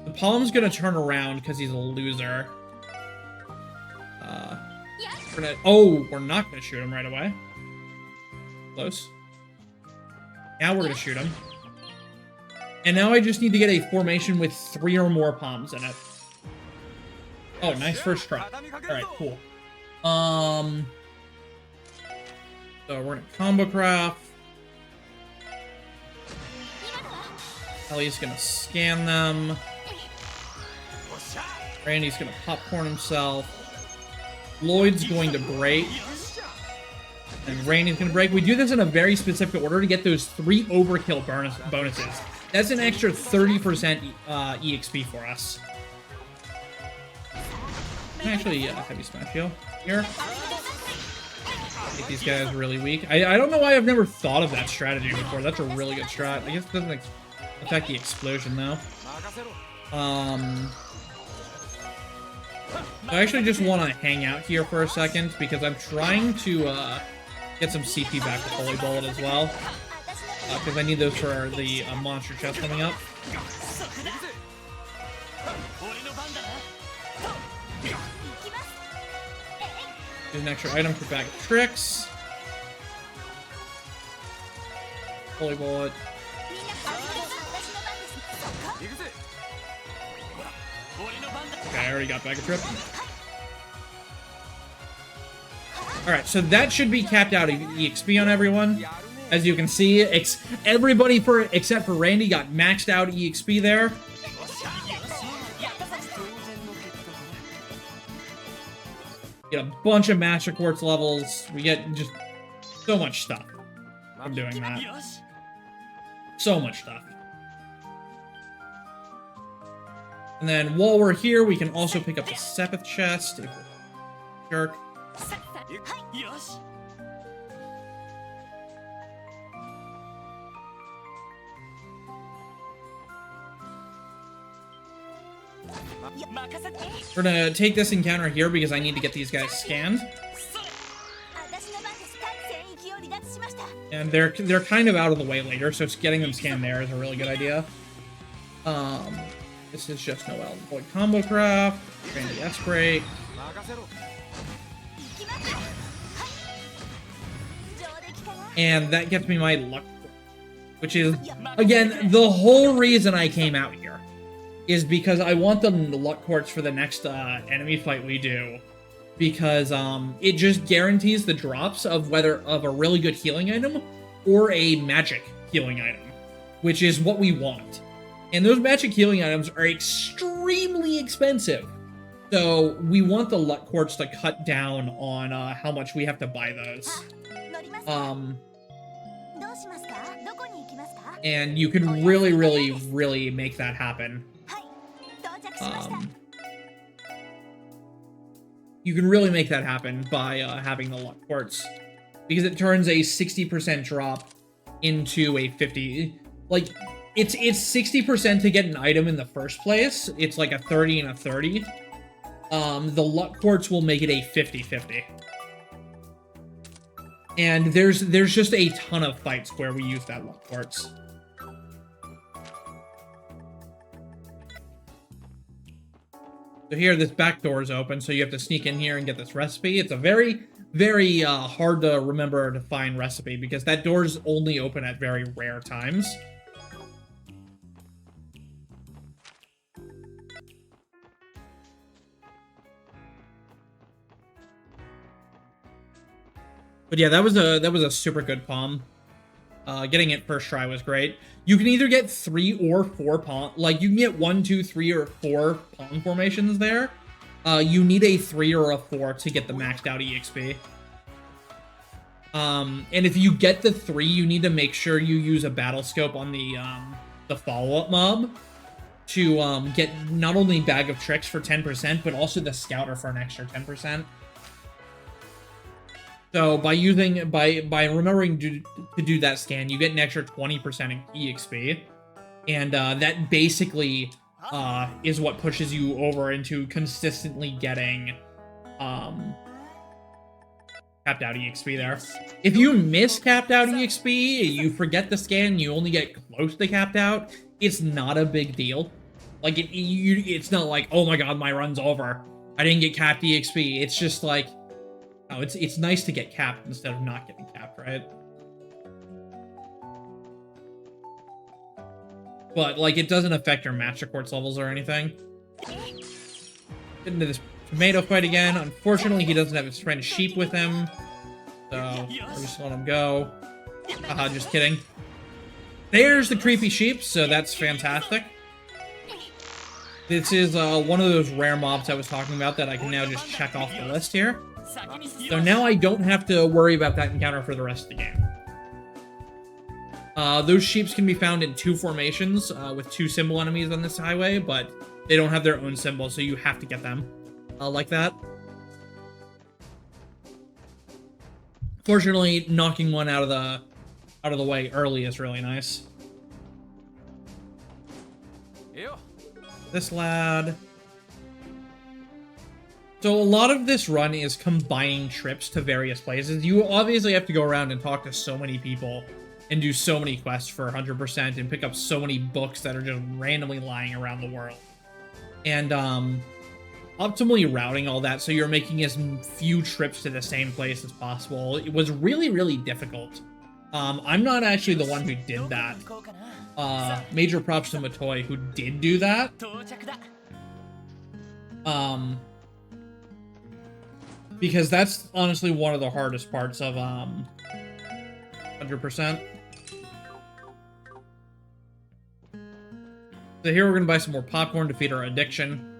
The Palm's gonna turn around because he's a loser. We're not gonna shoot him right away. Close. Now we're gonna shoot him. And now I just need to get a formation with 3 or more palms in it. Oh, nice first try. Alright, cool. So we're gonna combo craft. Ellie's gonna scan them. Randy's gonna popcorn himself. Lloyd's going to break. And Randy's gonna break. We do this in a very specific order to get those 3 overkill bonuses. That's an extra 30% EXP for us. Actually, heavy smash heal here. Make these guys really weak. I don't know why I've never thought of that strategy before. That's a really good strat. I guess it doesn't affect the explosion though. I actually just want to hang out here for a second because I'm trying to get some CP back with Holy Bullet as well. Because I need those for the monster chest coming up. There's an extra item for bag of tricks. Holy Bullet. Okay, I already got bag of trip. Alright, so that should be capped out EXP on everyone. As you can see, everybody except for Randy got maxed out EXP there. Get a bunch of Master Quartz levels. We get just so much stuff from doing that. So much stuff. And then while we're here, we can also pick up the Sepith chest. If we're jerk. We're gonna take this encounter here because I need to get these guys scanned. And they're kind of out of the way later, so getting them scanned there is a really good idea. This is just Noel. Void Combo Craft, Randy S-Break. And that gets me my luck, which is, again, the whole reason I came out here. Is because I want the luck quartz for the next enemy fight we do, because it just guarantees the drops of whether of a really good healing item or a magic healing item, which is what we want. And those magic healing items are extremely expensive, so we want the luck quartz to cut down on how much we have to buy those. And you can really, really, really make that happen. You can really make that happen by having the luck quartz, because it turns a 60% drop into a 50. Like, it's 60% to get an item in the first place. It's like a 30 and a 30. The luck quartz will make it a 50-50. And there's just a ton of fights where we use that luck quartz. So here, this back door is open, so you have to sneak in here and get this recipe. It's a very, very hard to remember to find recipe, because that door is only open at very rare times. But yeah, that was a super good palm. Getting it first try was great. You can either get 3 or 4 palm, like you can get 1, 2, 3, or 4 palm formations there. You need a 3 or a 4 to get the maxed out EXP. And if you get the 3, you need to make sure you use a battle scope on the follow-up mob to get not only Bag of Tricks for 10%, but also the Scouter for an extra 10%. So by remembering to do that scan, you get an extra 20% in EXP, and that basically is what pushes you over into consistently getting capped out EXP there. If you miss capped out EXP, you forget the scan, you only get close to capped out, it's not a big deal. Like it's not like, oh my god, my run's over, I didn't get capped EXP. It's just like, oh, it's nice to get capped instead of not getting capped, right? But, like, it doesn't affect your Master Quartz levels or anything. Get into this tomato fight again. Unfortunately, he doesn't have his friend Sheep with him. So, I'll just let him go. Haha, just kidding. There's the creepy sheep, so that's fantastic. This is one of those rare mobs I was talking about that I can now just check off the list here. So now I don't have to worry about that encounter for the rest of the game. Those sheeps can be found in 2 formations with 2 symbol enemies on this highway, but they don't have their own symbol, so you have to get them like that. Fortunately, knocking one out of the way early is really nice. This lad. So a lot of this run is combining trips to various places. You obviously have to go around and talk to so many people and do so many quests for 100% and pick up so many books that are just randomly lying around the world. And optimally routing all that so you're making as few trips to the same place as possible. It was really, really difficult. I'm not actually the one who did that. Major props to Matoy, who did do that. Because that's honestly one of the hardest parts of 100%. So here we're gonna buy some more popcorn to feed our addiction.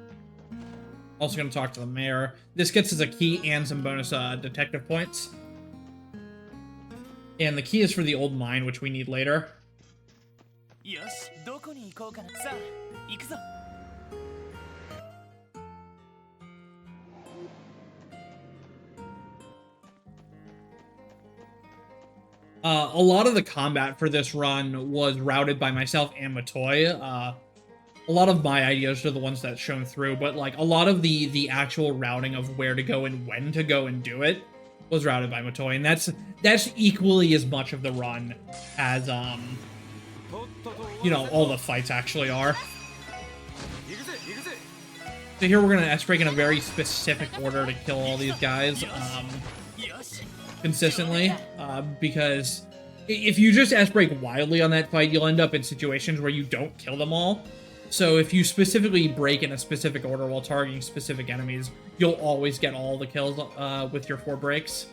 Also gonna talk to the mayor. This gets us a key and some bonus detective points. And the key is for the old mine, which we need later. A lot of the combat for this run was routed by myself and Matoy. A lot of my ideas are the ones that shone through, but like a lot of the actual routing of where to go and when to go and do it was routed by Matoy, and that's equally as much of the run as you know, all the fights actually are. So here we're gonna S-break in a very specific order to kill all these guys consistently, because if you just S-break wildly on that fight, you'll end up in situations where you don't kill them all. So if you specifically break in a specific order while targeting specific enemies, you'll always get all the kills with your 4 breaks.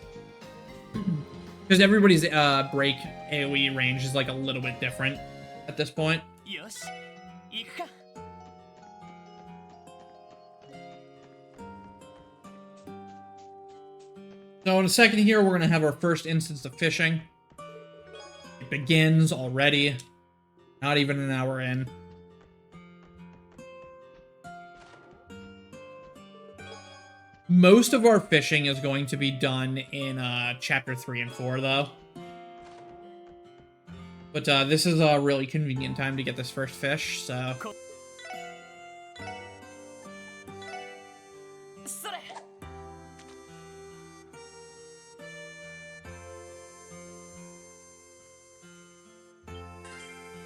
Because everybody's break AoE range is like a little bit different at this point. So in a second here, we're going to have our first instance of fishing. It begins already. Not even an hour in. Most of our fishing is going to be done in Chapter 3 and 4, though. But this is a really convenient time to get this first fish, so...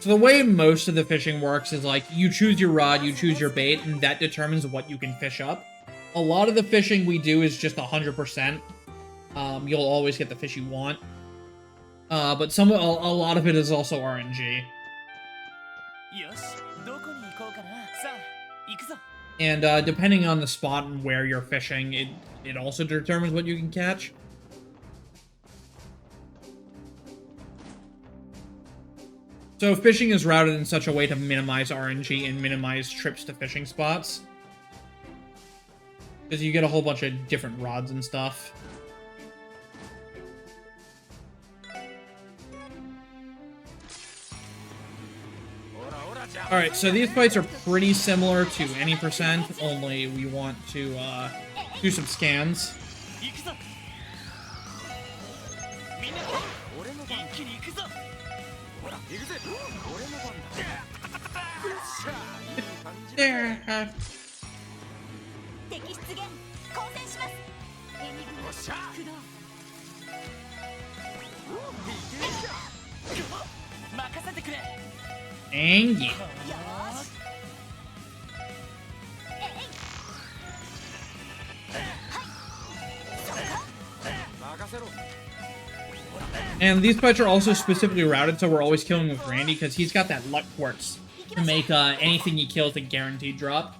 So the way most of the fishing works is like you choose your rod, you choose your bait, and that determines what you can fish up. A lot of the fishing we do is just 100%. You'll always get the fish you want. But a lot of it is also RNG. And depending on the spot and where you're fishing, it also determines what you can catch. So fishing is routed in such a way to minimize RNG and minimize trips to fishing spots. Because you get a whole bunch of different rods and stuff. Alright, so these fights are pretty similar to any percent, only we want to do some scans. There. Dang it. And these fights are also specifically routed so we're always killing with Randy because he's got that luck quartz to make anything he kills a guaranteed drop.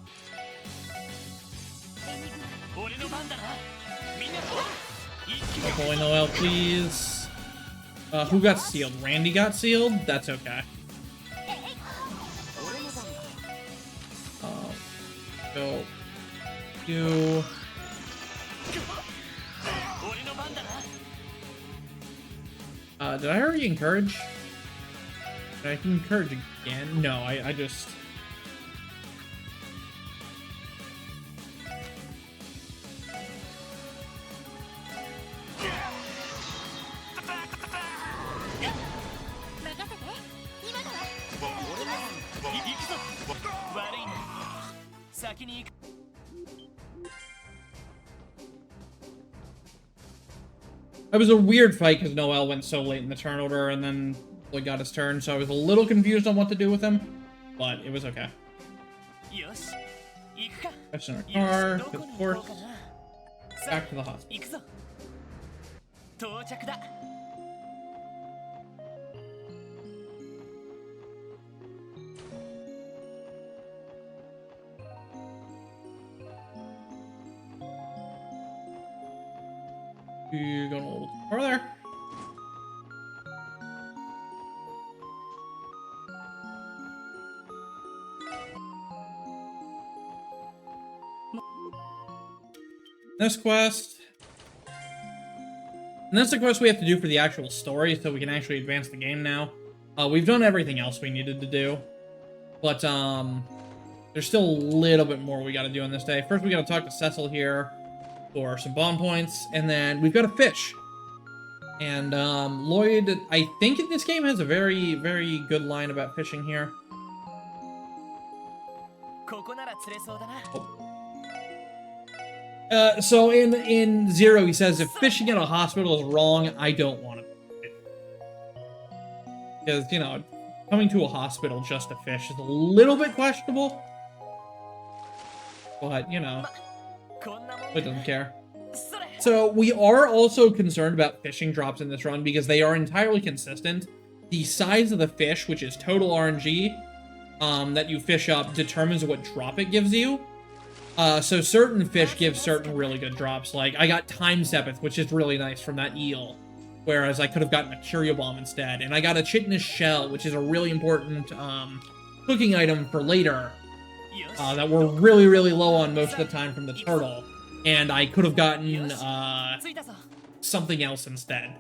Holy Noel, please. Who got sealed? Randy got sealed? That's okay. Go. You. Did I already encourage? Did I encourage again? No, I just... It was a weird fight because Noel went so late in the turn order and then Lloyd got his turn, so I was a little confused on what to do with him, but it was okay. That's in our car, good horse. Back to the hospital. You're going a little farther. This quest. And that's the quest we have to do for the actual story, so we can actually advance the game now. We've done everything else we needed to do. But, there's still a little bit more we gotta do on this day. First, we gotta talk to Cecil here for some bond points, and then we've got to fish. And Lloyd, I think in this game has a very, very good line about fishing here. So in Zero, he says, if fishing at a hospital is wrong, I don't want to fish. Because, you know, coming to a hospital just to fish is a little bit questionable. But, you know, it doesn't care. So we are also concerned about fishing drops in this run because they are entirely consistent. The size of the fish, which is total RNG, that you fish up, determines what drop it gives you. So certain fish give certain really good drops. Like, I got Time Sepith, which is really nice from that eel, whereas I could have gotten a Curio Bomb instead. And I got a Chitinous Shell, which is a really important cooking item for later, that we're really, really low on most of the time from the turtle. And I could have gotten something else instead.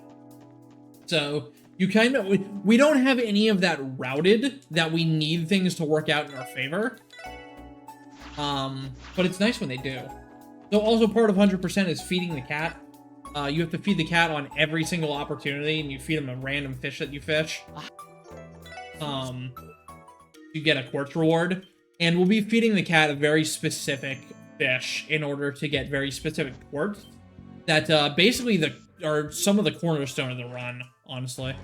So you kind of, we don't have any of that routed that we need things to work out in our favor. But it's nice when they do. So also part of 100% is feeding the cat. You have to feed the cat on every single opportunity, and you feed him a random fish that you fish. You get a quartz reward. And we'll be feeding the cat a very specific fish in order to get very specific quartz that basically are some of the cornerstone of the run, honestly.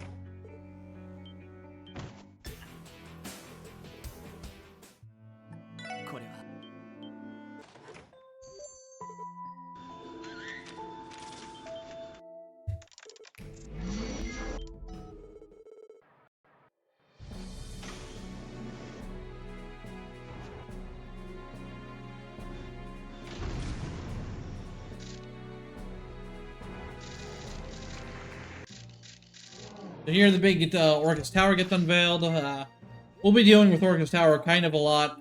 So here the big Orcus Tower gets unveiled. We'll be dealing with Orcus Tower kind of a lot.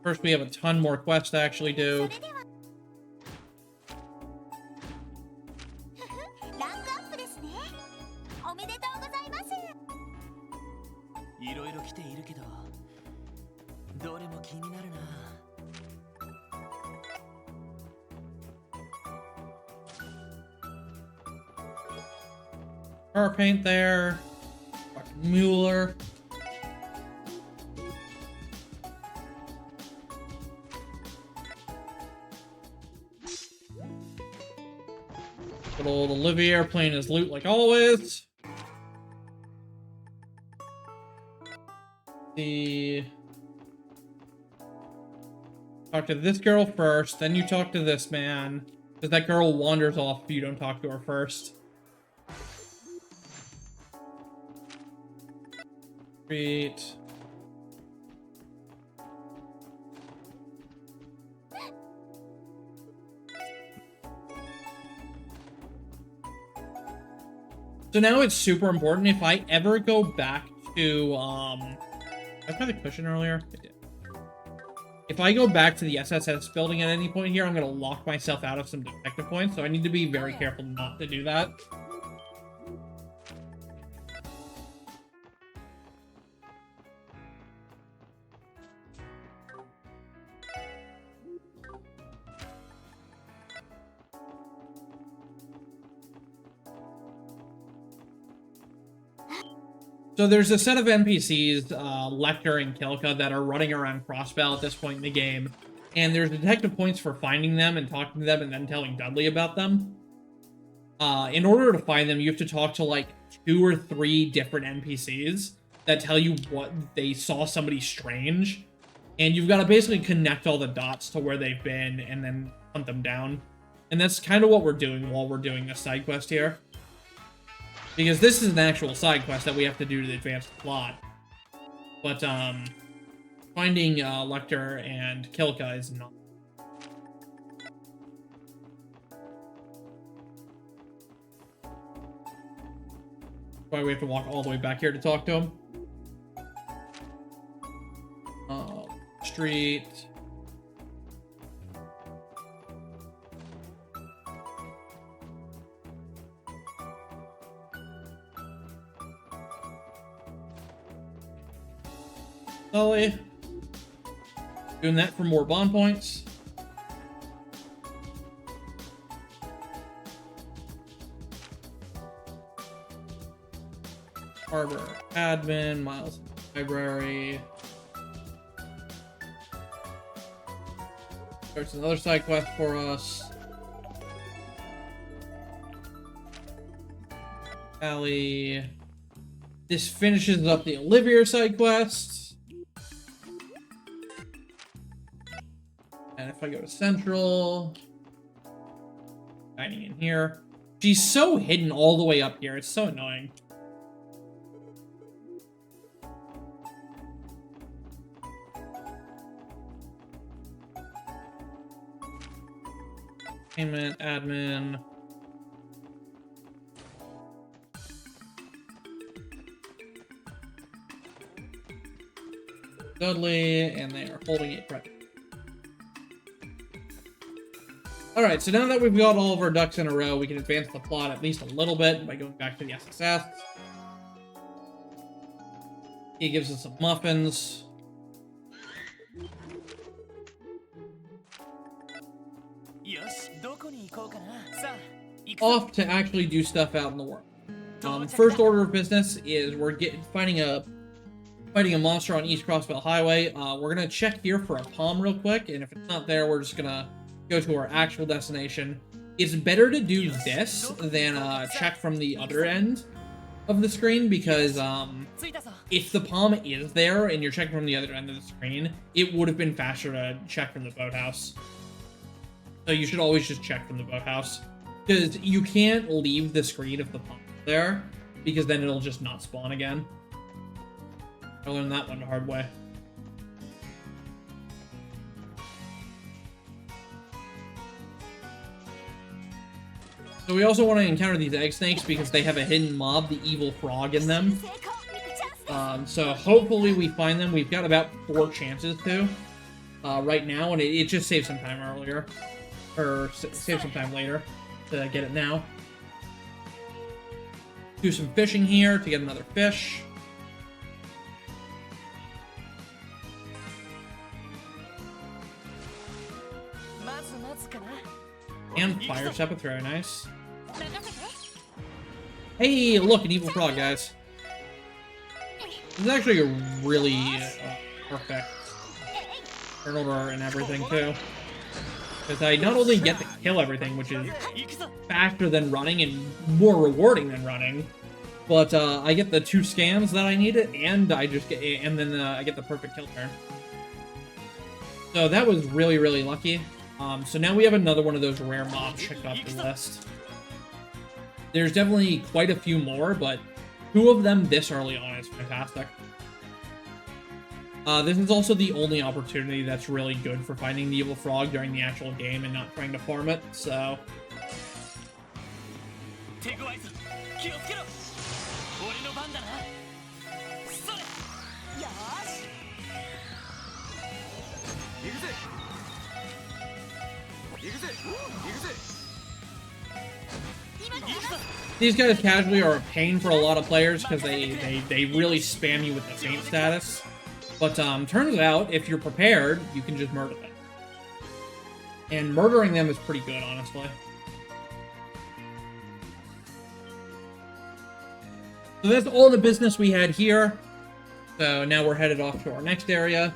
First, we have a ton more quests to actually do. Car paint there. Fucking Mueller. Good old Olivier playing his loot like always. Talk to this girl first, then you talk to this man. Because that girl wanders off if you don't talk to her first. Great. So now it's super important if I ever go back to, I tried the cushion earlier. I did. If I go back to the SSS building at any point here, I'm going to lock myself out of some detective points, so I need to be very careful not to do that. So there's a set of NPCs, Lecter and Kilka, that are running around Crossbell at this point in the game. And there's detective points for finding them and talking to them and then telling Dudley about them. In order to find them, you have to talk to like 2 or 3 different NPCs that tell you what they saw somebody strange. And you've got to basically connect all the dots to where they've been and then hunt them down. And that's kind of what we're doing while we're doing this side quest here. Because this is an actual side quest that we have to do to advance the plot. But, finding, Lecter and Kilka is not. Why we have to walk all the way back here to talk to him. Street. Sully. Doing that for more bond points. Harbor admin, Miles library. Starts another side quest for us. Allie. This finishes up the Olivier side quest. And if I go to Central, dining in here. She's so hidden all the way up here. It's so annoying. Payment, admin. Dudley, and they are holding it right. Alright, so now that we've got all of our ducks in a row, we can advance the plot at least a little bit by going back to the SSS. He gives us some muffins. Off to actually do stuff out in the world. First order of business is we're fighting a monster on East Crossbell Highway. We're gonna check here for a palm real quick, and if it's not there, we're just gonna go to our actual destination. It's better to do this than check from the other end of the screen, because if the palm is there and you're checking from the other end of the screen, it would have been faster to check from the boathouse. So you should always just check from the boathouse, because you can't leave the screen if the palm is there, because then it'll just not spawn again. I learned that one the hard way. So we also want to encounter these egg snakes because they have a hidden mob, the evil frog, in them. So hopefully we find them. We've got about 4 chances to right now, and it just saves some time earlier. Or save some time later to get it now. Do some fishing here to get another fish. And fire step with very nice. Hey, look, an evil frog, guys. This is actually a really perfect turn order and everything, too. Because I not only get to kill everything, which is faster than running and more rewarding than running, but I get the 2 scams that I needed, and I just get, and then I get the perfect kill turn. So that was really, really lucky. So now we have another one of those rare mobs checked off the list. There's definitely quite a few more, but 2 of them this early on is fantastic. This is also the only opportunity that's really good for finding the evil frog during the actual game and not trying to farm it, so... These guys casually are a pain for a lot of players because they really spam you with the saint status. But turns out, if you're prepared, you can just murder them. And murdering them is pretty good, honestly. So that's all the business we had here. So now we're headed off to our next area,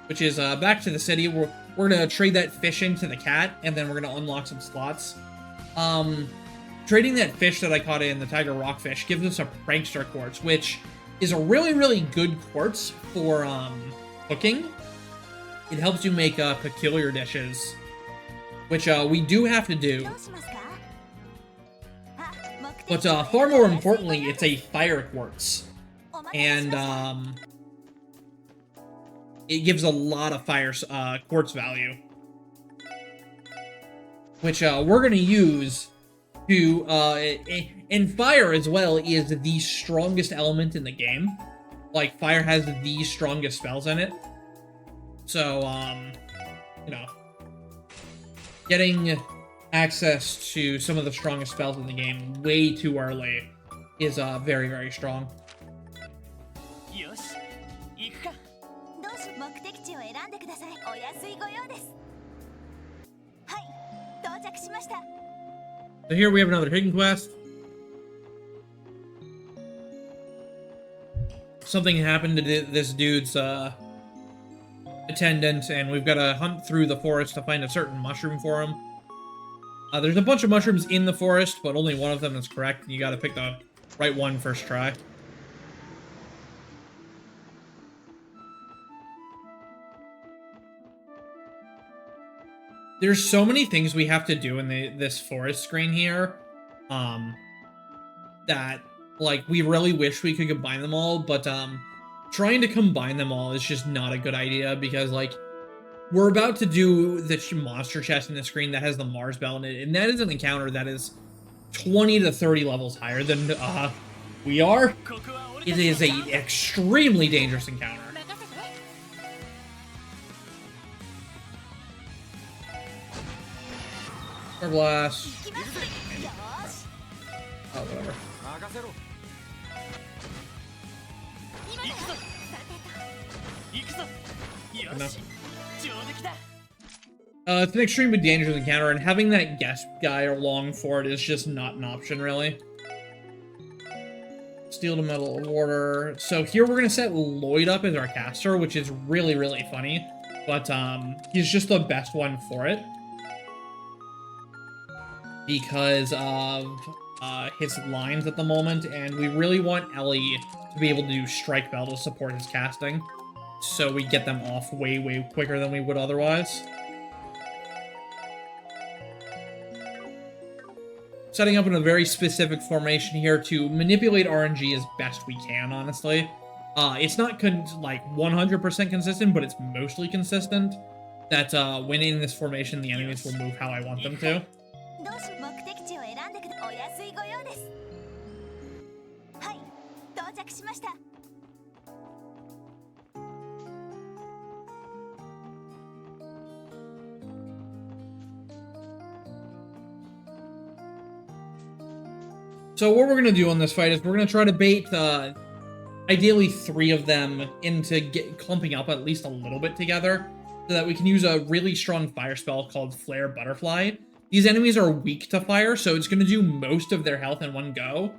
which is back to the city. We're going to trade that fish into the cat, and then we're going to unlock some slots. Trading that fish that I caught in the Tiger Rockfish gives us a Prankster Quartz, which is a really, really good quartz for cooking. It helps you make peculiar dishes, which we do have to do. But far more importantly, it's a fire quartz. And it gives a lot of fire quartz value, which we're going to use to... and fire as well is the strongest element in the game. Like, fire has the strongest spells in it. So, you know, getting access to some of the strongest spells in the game way too early is very, very strong. So here we have another hidden quest. Something happened to this dude's attendant, and we've got to hunt through the forest to find a certain mushroom for him. There's a bunch of mushrooms in the forest, but only one of them is correct. You got to pick the right one first try. There's so many things we have to do in this forest screen here, that, like, we really wish we could combine them all, but, trying to combine them all is just not a good idea, because, like, we're about to do the monster chest in the screen that has the Mars Bell in it, and that is an encounter that is 20 to 30 levels higher than, we are. It is an extremely dangerous encounter. Or blast. Oh, whatever. Enough. It's an extremely dangerous encounter, and having that guest guy along for it is just not an option, really. Steel to metal order. So here we're gonna set Lloyd up as our caster, which is really, really funny. But he's just the best one for it, because of his lines at the moment, and we really want Ellie to be able to do Strike Bell to support his casting, so we get them off way, way quicker than we would otherwise. Setting up in a very specific formation here to manipulate RNG as best we can, honestly. It's not, like, 100% consistent, but it's mostly consistent. That when in this formation, the enemies will move how I want them to. So what we're going to do on this fight is we're going to try to bait ideally 3 of them into clumping up at least a little bit together so that we can use a really strong fire spell called Flare Butterfly. These enemies are weak to fire, so it's going to do most of their health in one go.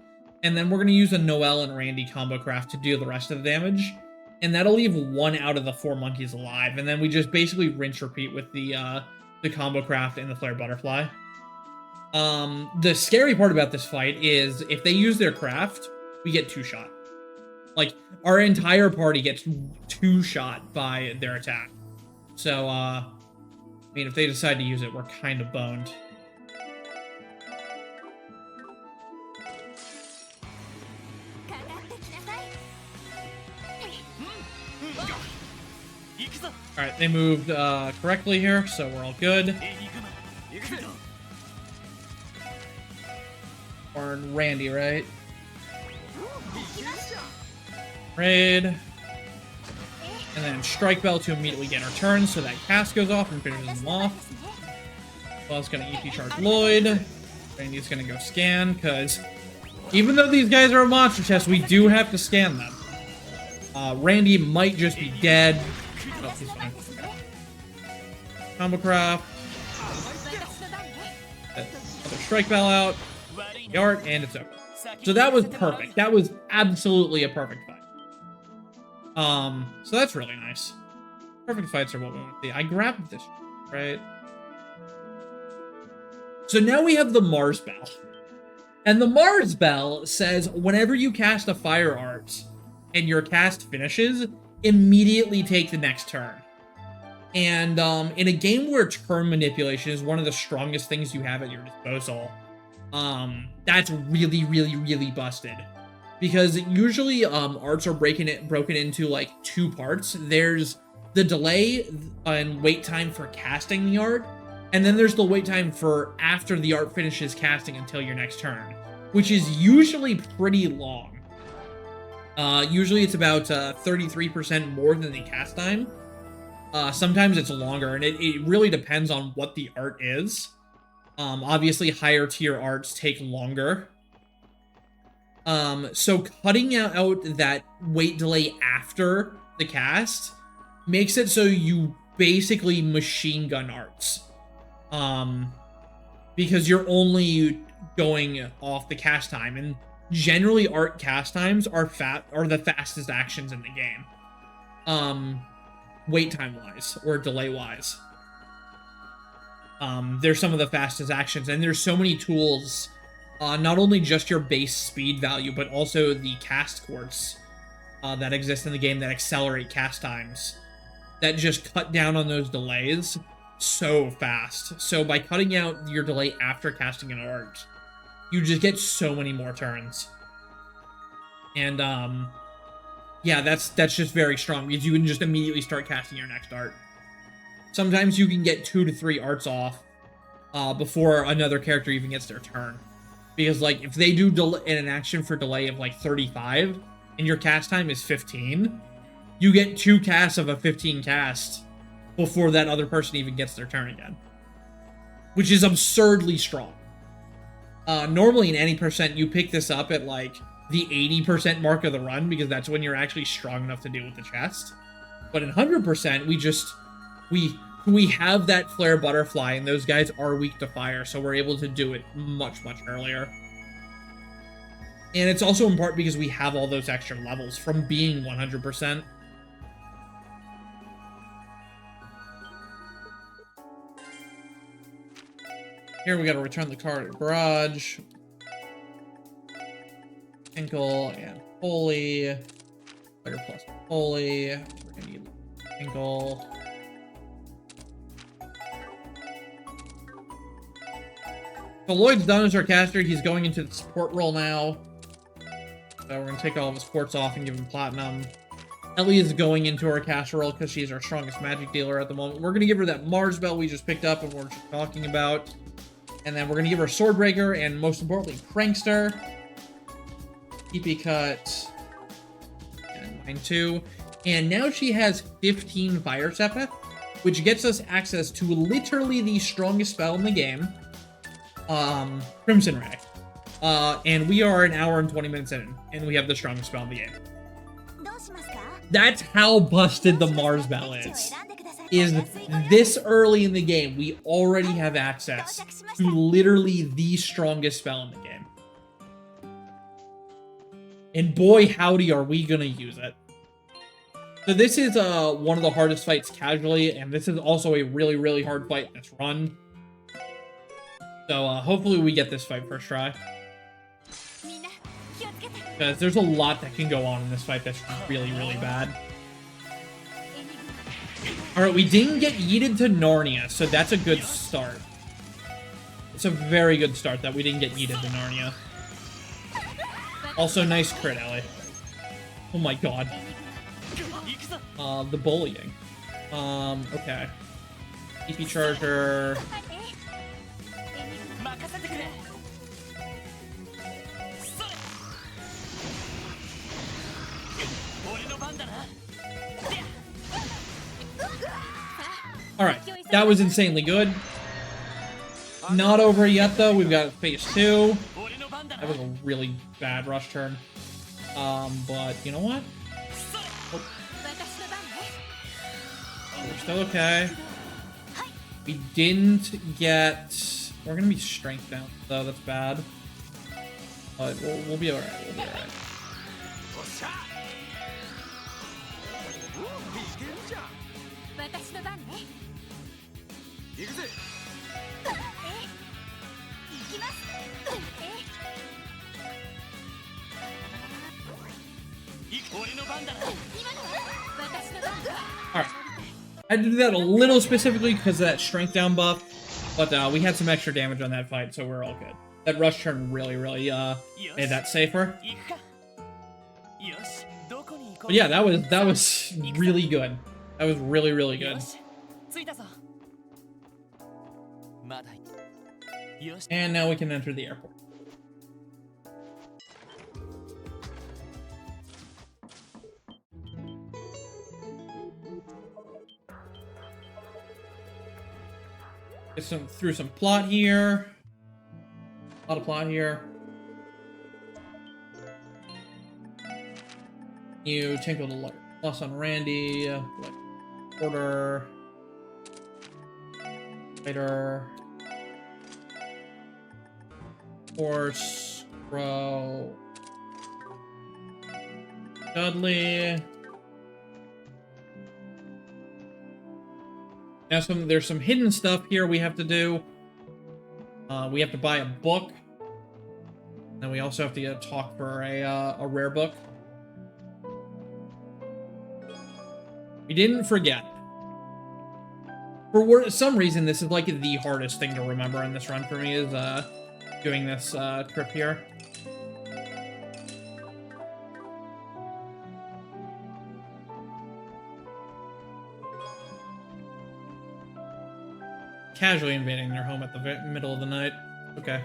And then we're going to use a Noelle and Randy combo craft to do the rest of the damage. And that'll leave 1 out of the 4 monkeys alive. And then we just basically rinse repeat with the combo craft and the Flare Butterfly. The scary part about this fight is if they use their craft, we get 2-shot. Like, our entire party gets 2-shot by their attack. So, I mean, if they decide to use it, we're kind of boned. Alright, they moved correctly here, so we're all good. Or Randy, right? Raid. And then Strike Bell to immediately get our turn, so that cast goes off and finishes them off. Bell's gonna EP charge Lloyd. Randy's gonna go scan, because even though these guys are a monster test, we do have to scan them. Randy might just be dead. Oh, he's fine. Combo craft. Other Strike Bell out. Yard, and it's over. So that was perfect. That was absolutely a perfect fight. So that's really nice. Perfect fights are what we want to see. I grabbed this, right? So now we have the Mars Bell. And the Mars Bell says whenever you cast a fire art and your cast finishes, immediately take the next turn. And in a game where turn manipulation is one of the strongest things you have at your disposal, that's really, really, really busted. Because usually arts are broken into like 2 parts. There's the delay and wait time for casting the art, and then there's the wait time for after the art finishes casting until your next turn, which is usually pretty long. Usually it's about 33% more than the cast time. Sometimes it's longer, and it really depends on what the art is. Obviously, higher tier arts take longer. So cutting out that wait delay after the cast makes it so you basically machine gun arts. Because you're only going off the cast time, and generally art cast times are the fastest actions in the game. Wait time wise or delay wise. They're some of the fastest actions, and there's so many tools, not only just your base speed value, but also the cast quartz that exist in the game that accelerate cast times, that just cut down on those delays so fast. So by cutting out your delay after casting an art, you just get so many more turns. And yeah, that's just very strong, because you can just immediately start casting your next art. Sometimes you can get 2 to 3 arts off before another character even gets their turn. Because, like, if they do an action for delay of, like, 35, and your cast time is 15, you get 2 casts of a 15 cast before that other person even gets their turn again. Which is absurdly strong. Normally in any percent, you pick this up at, like, the 80% mark of the run, because that's when you're actually strong enough to deal with the chest. But in 100%, we have that Flare Butterfly, and those guys are weak to fire, so we're able to do it much, much earlier. And it's also in part because we have all those extra levels from being 100%. Here we gotta return the car to the garage. Tinkle and Holy. Fire plus Holy. We're gonna need Tinkle. So Lloyd's done as our caster. He's going into the support role now. So we're going to take all of his quartz off and give him platinum. Ellie is going into her caster role because she's our strongest magic dealer at the moment. We're going to give her that Mars Bell we just picked up and we're just talking about. And then we're going to give her Swordbreaker and, most importantly, Prankster. EP cut. 2. And now she has 15 Fire Sepith, which gets us access to literally the strongest spell in the game, Crimson Ray. And we are an hour and 20 minutes in, and we have the strongest spell in the game. That's how busted the Mars Bell is this early in the game, we already have access to literally the strongest spell in the game. And boy, howdy, are we gonna use it. So this is one of the hardest fights casually, and this is also a really, really hard fight that's run. So hopefully we get this fight first try. Because there's a lot that can go on in this fight that's really, really bad. Alright, we didn't get yeeted to Narnia, so that's a good start. It's a very good start that we didn't get yeeted to Narnia. Also, nice crit, Ellie. Oh my god. The bullying. Okay. EP Charger. Alright, that was insanely good. Not over yet, though. We've got phase 2. That was a really bad rush turn. But you know what? Oh. We're still okay. We didn't get... We're gonna be strength down, though. That's bad. But we'll be alright. We'll be alright. Alright. I had to do that a little specifically because of that strength down buff, but we had some extra damage on that fight, so we're all good. That rush turn really, really made that safer. But yeah, that was really good. That was really, really good. And now we can enter the airport. Get through some plot here. A lot of plot here. You tinkle the loss on Randy. Order. Later. Horse. Bro. Dudley. Now there's some hidden stuff here we have to do. We have to buy a book. And we also have to talk for a rare book. We didn't forget. For some reason, this is like the hardest thing to remember in this run for me is doing this trip here. Casually invading their home at the middle of the night. Okay.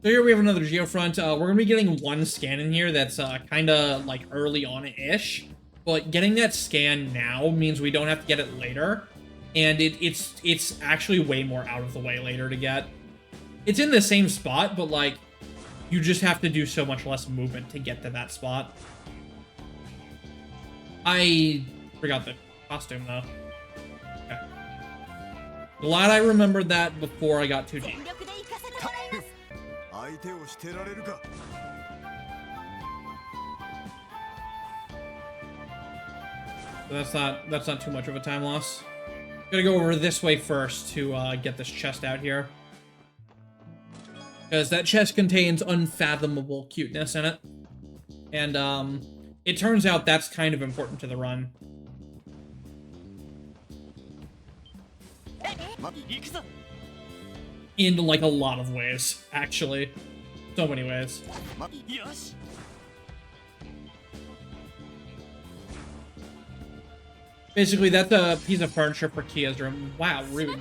So here we have another Geofront. We're going to be getting one scan in here that's kind of like early on-ish. But getting that scan now means we don't have to get it later. And it's actually way more out of the way later to get. It's in the same spot, but like, you just have to do so much less movement to get to that spot. I forgot the costume, though. Okay. Glad I remembered that before I got too deep. So that's not too much of a time loss. Gotta go over this way first to get this chest out here. Because that chest contains unfathomable cuteness in it. And, it turns out that's kind of important to the run. In, like, a lot of ways, actually. So many ways. Basically, that's a piece of furniture for Kia's room. Wow, rude.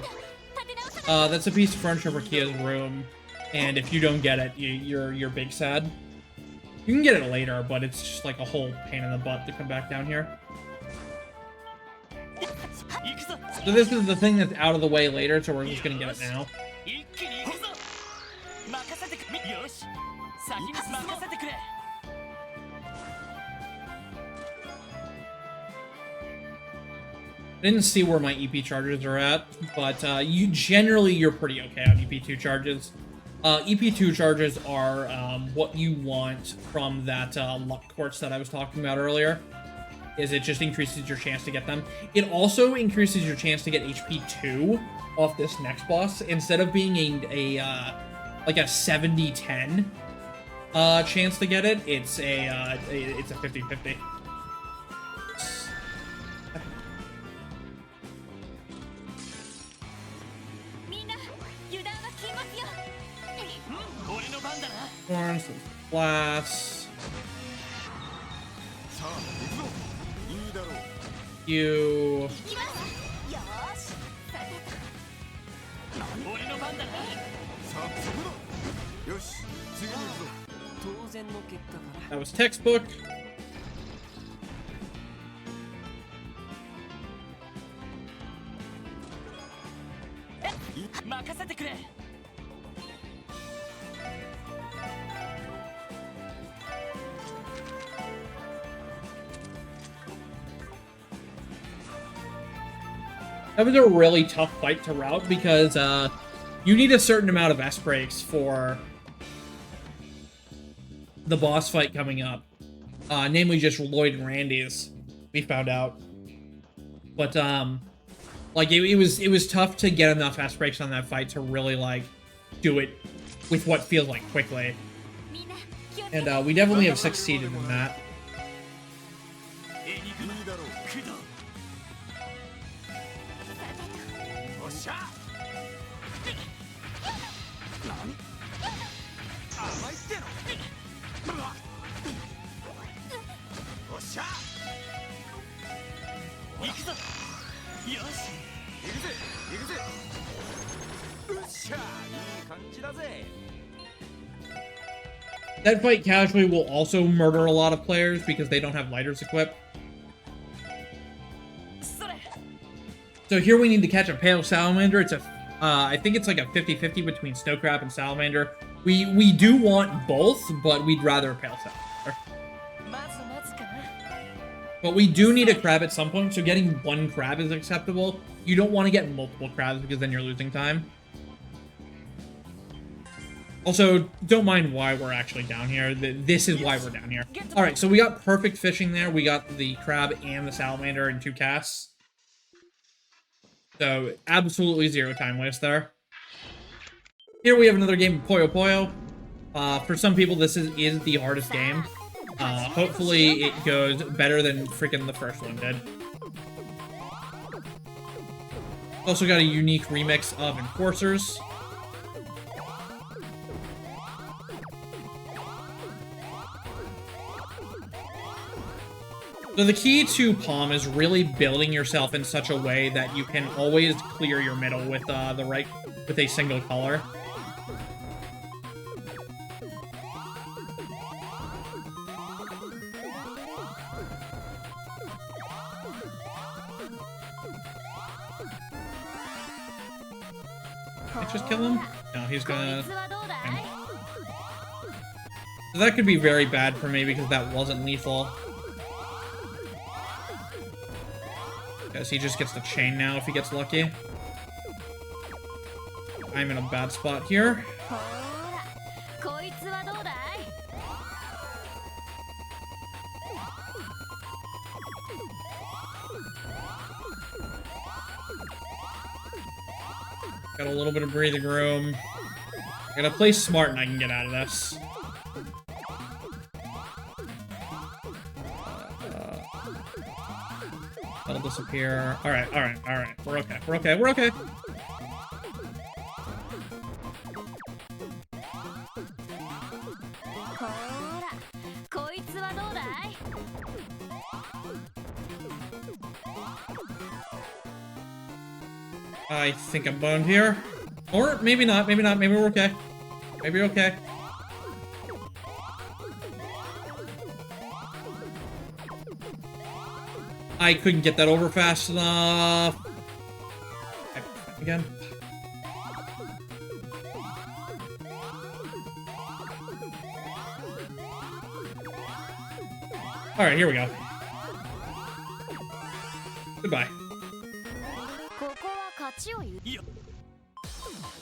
That's a piece of furniture for Kia's room, and if you don't get it, you're big sad. You can get it later, but it's just like a whole pain in the butt to come back down here. So this is the thing that's out of the way later, so we're just gonna get it now. I didn't see where my EP charges are at, but you're pretty okay on EP2 charges. EP2 charges are what you want from that luck quartz that I was talking about earlier. Is it just increases your chance to get them. It also increases your chance to get HP 2 off this next boss. Instead of being like a 70-10 chance to get it, it's a 50-50. Horns, glass. You. That was textbook. That was a really tough fight to route because you need a certain amount of S breaks for the boss fight coming up. Namely just Lloyd and Randy's, we found out. But like it was tough to get enough S breaks on that fight to really like do it with what feels like quickly. And we definitely have succeeded in that. That fight casually will also murder a lot of players because they don't have lighters equipped. So here we need to catch a pale salamander. It's I think it's like a 50-50 between snow crab and salamander. We do want both, but we'd rather a pale salamander. But we do need a crab at some point, so getting one crab is acceptable. You don't want to get multiple crabs because then you're losing time. Also, don't mind why we're actually down here. This is why we're down here. Alright, so we got perfect fishing there. We got the crab and the salamander in 2 casts. So, absolutely 0 time waste there. Here we have another game of Puyo Puyo. For some people, this is the hardest game. Hopefully, it goes better than freaking the first one did. Also got a unique remix of Enforcers. So the key to Palm is really building yourself in such a way that you can always clear your middle with with a single color. Let's just kill him? No, he's gonna... Okay. So that could be very bad for me because that wasn't lethal. Guess he just gets the chain now if he gets lucky. I'm in a bad spot here. Got a little bit of breathing room. I gotta play smart and I can get out of this. That'll disappear. Alright, alright, alright. We're okay, we're okay, we're okay. I think I'm boned here. Or maybe not, maybe not, maybe we're okay. Maybe we're okay. I couldn't get that over fast enough. Again. Alright, here we go. Goodbye.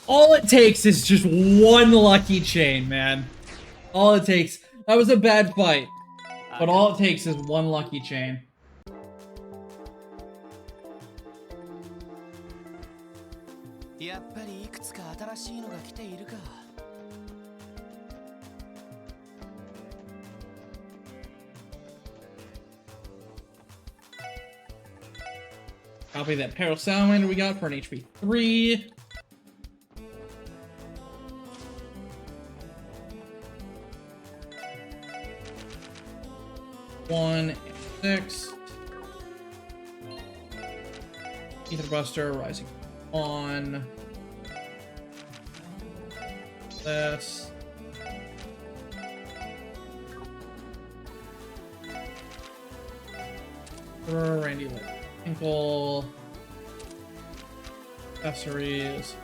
All it takes is just one lucky chain, man. All it takes. That was a bad fight. But all it takes is one lucky chain. Copy that Peril Salamander we got for an HP 3. One and 6. Ether Buster rising on. That's Randy Tinkle. Accessories.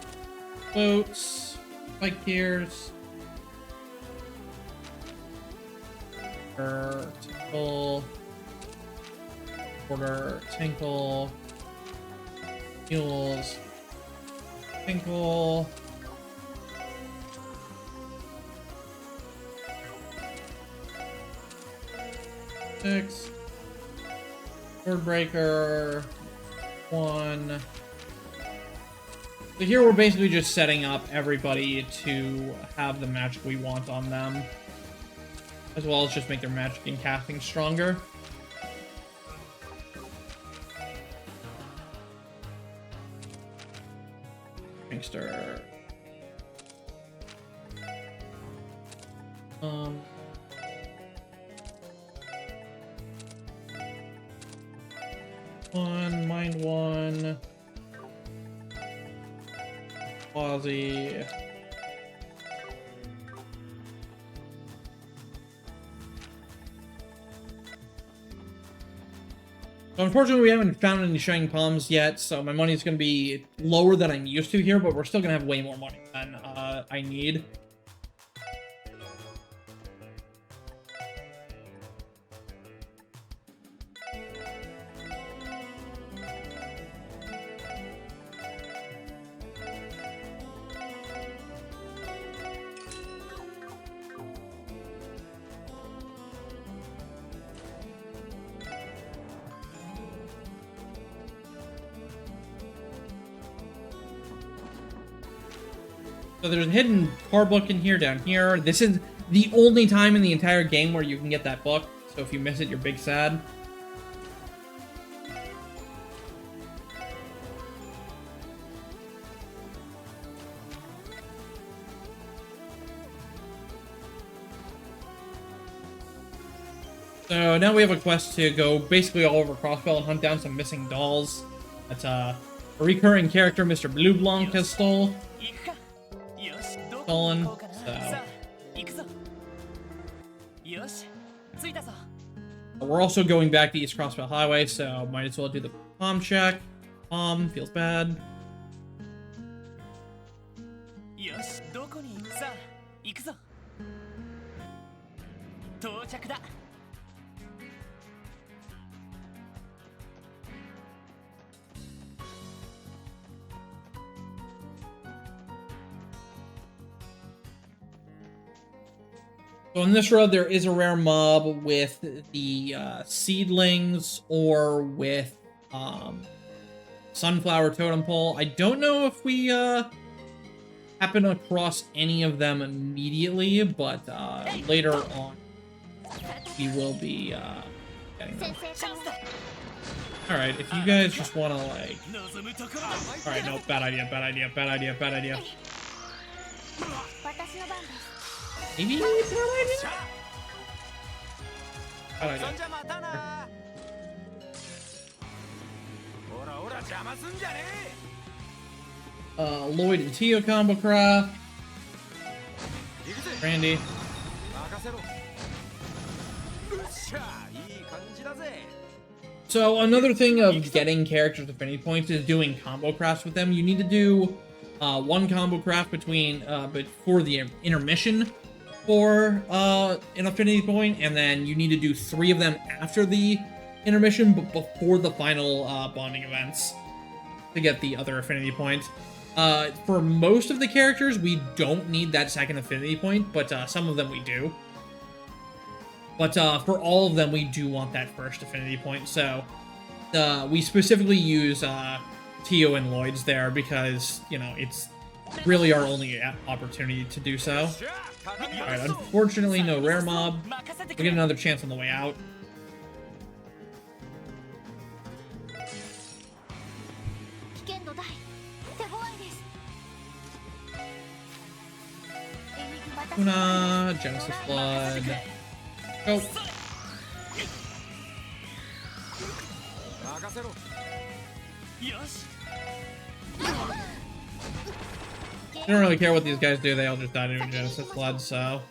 Boats. Bike gears. Tinkle. Border. Tinkle. Mules. Tinkle. Six. Sword Breaker. 1. So here we're basically just setting up everybody to have the magic we want on them. As well as just make their magic and casting stronger. Gangster. One, mind one. Quasi. So unfortunately, we haven't found any Shining Palms yet, so my money's going to be lower than I'm used to here, but we're still going to have way more money than I need. So there's a hidden card book in here, down here. This is the only time in the entire game where you can get that book. So if you miss it, you're big sad. So now we have a quest to go basically all over Crossbell and hunt down some missing dolls. That's a recurring character Mr. Blue Blanc has stolen. So we're also going back to East Crossbell Highway, so might as well do the palm check. Palm feels bad. So on this road, there is a rare mob with the seedlings or with sunflower totem pole. I don't know if we happen across any of them immediately, but later on we will be getting them. Alright, if you guys just want to like... Alright, no, bad idea, bad idea, bad idea, bad idea. Maybe it's not idea? Bad idea. Lloyd and Tio combo craft. Randy. So another thing of getting characters affinity points is doing combo crafts with them. You need to do one combo craft between before the intermission for an affinity point, and then you need to do 3 of them after the intermission, but before the final bonding events to get the other affinity points. For most of the characters, we don't need that second affinity point, but some of them we do. But for all of them, we do want that first affinity point. So we specifically use Tio and Lloyd's there because, you know, it's really our only opportunity to do so. Alright, unfortunately, no rare mob. We'll get another chance on the way out. Una, Genesis Blood. Go. I don't really care what these guys do, they all just die to Genesis Blood, so.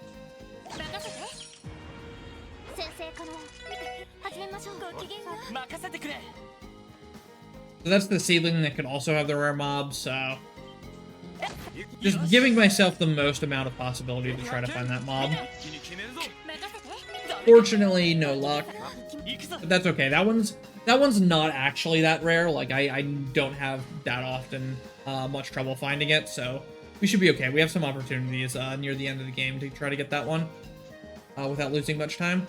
So that's the seedling that could also have the rare mobs, so. Just giving myself the most amount of possibility to try to find that mob. Fortunately, no luck. But that's okay. That one's not actually that rare. Like, I don't have that often much trouble finding it, so we should be okay. We have some opportunities near the end of the game to try to get that one without losing much time.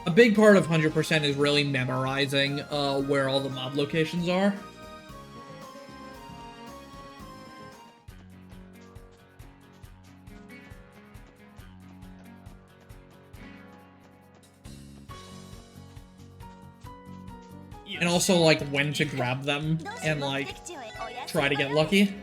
A big part of 100% is really memorizing where all the mob locations are. And also, like, when to grab them and, like, try to get lucky.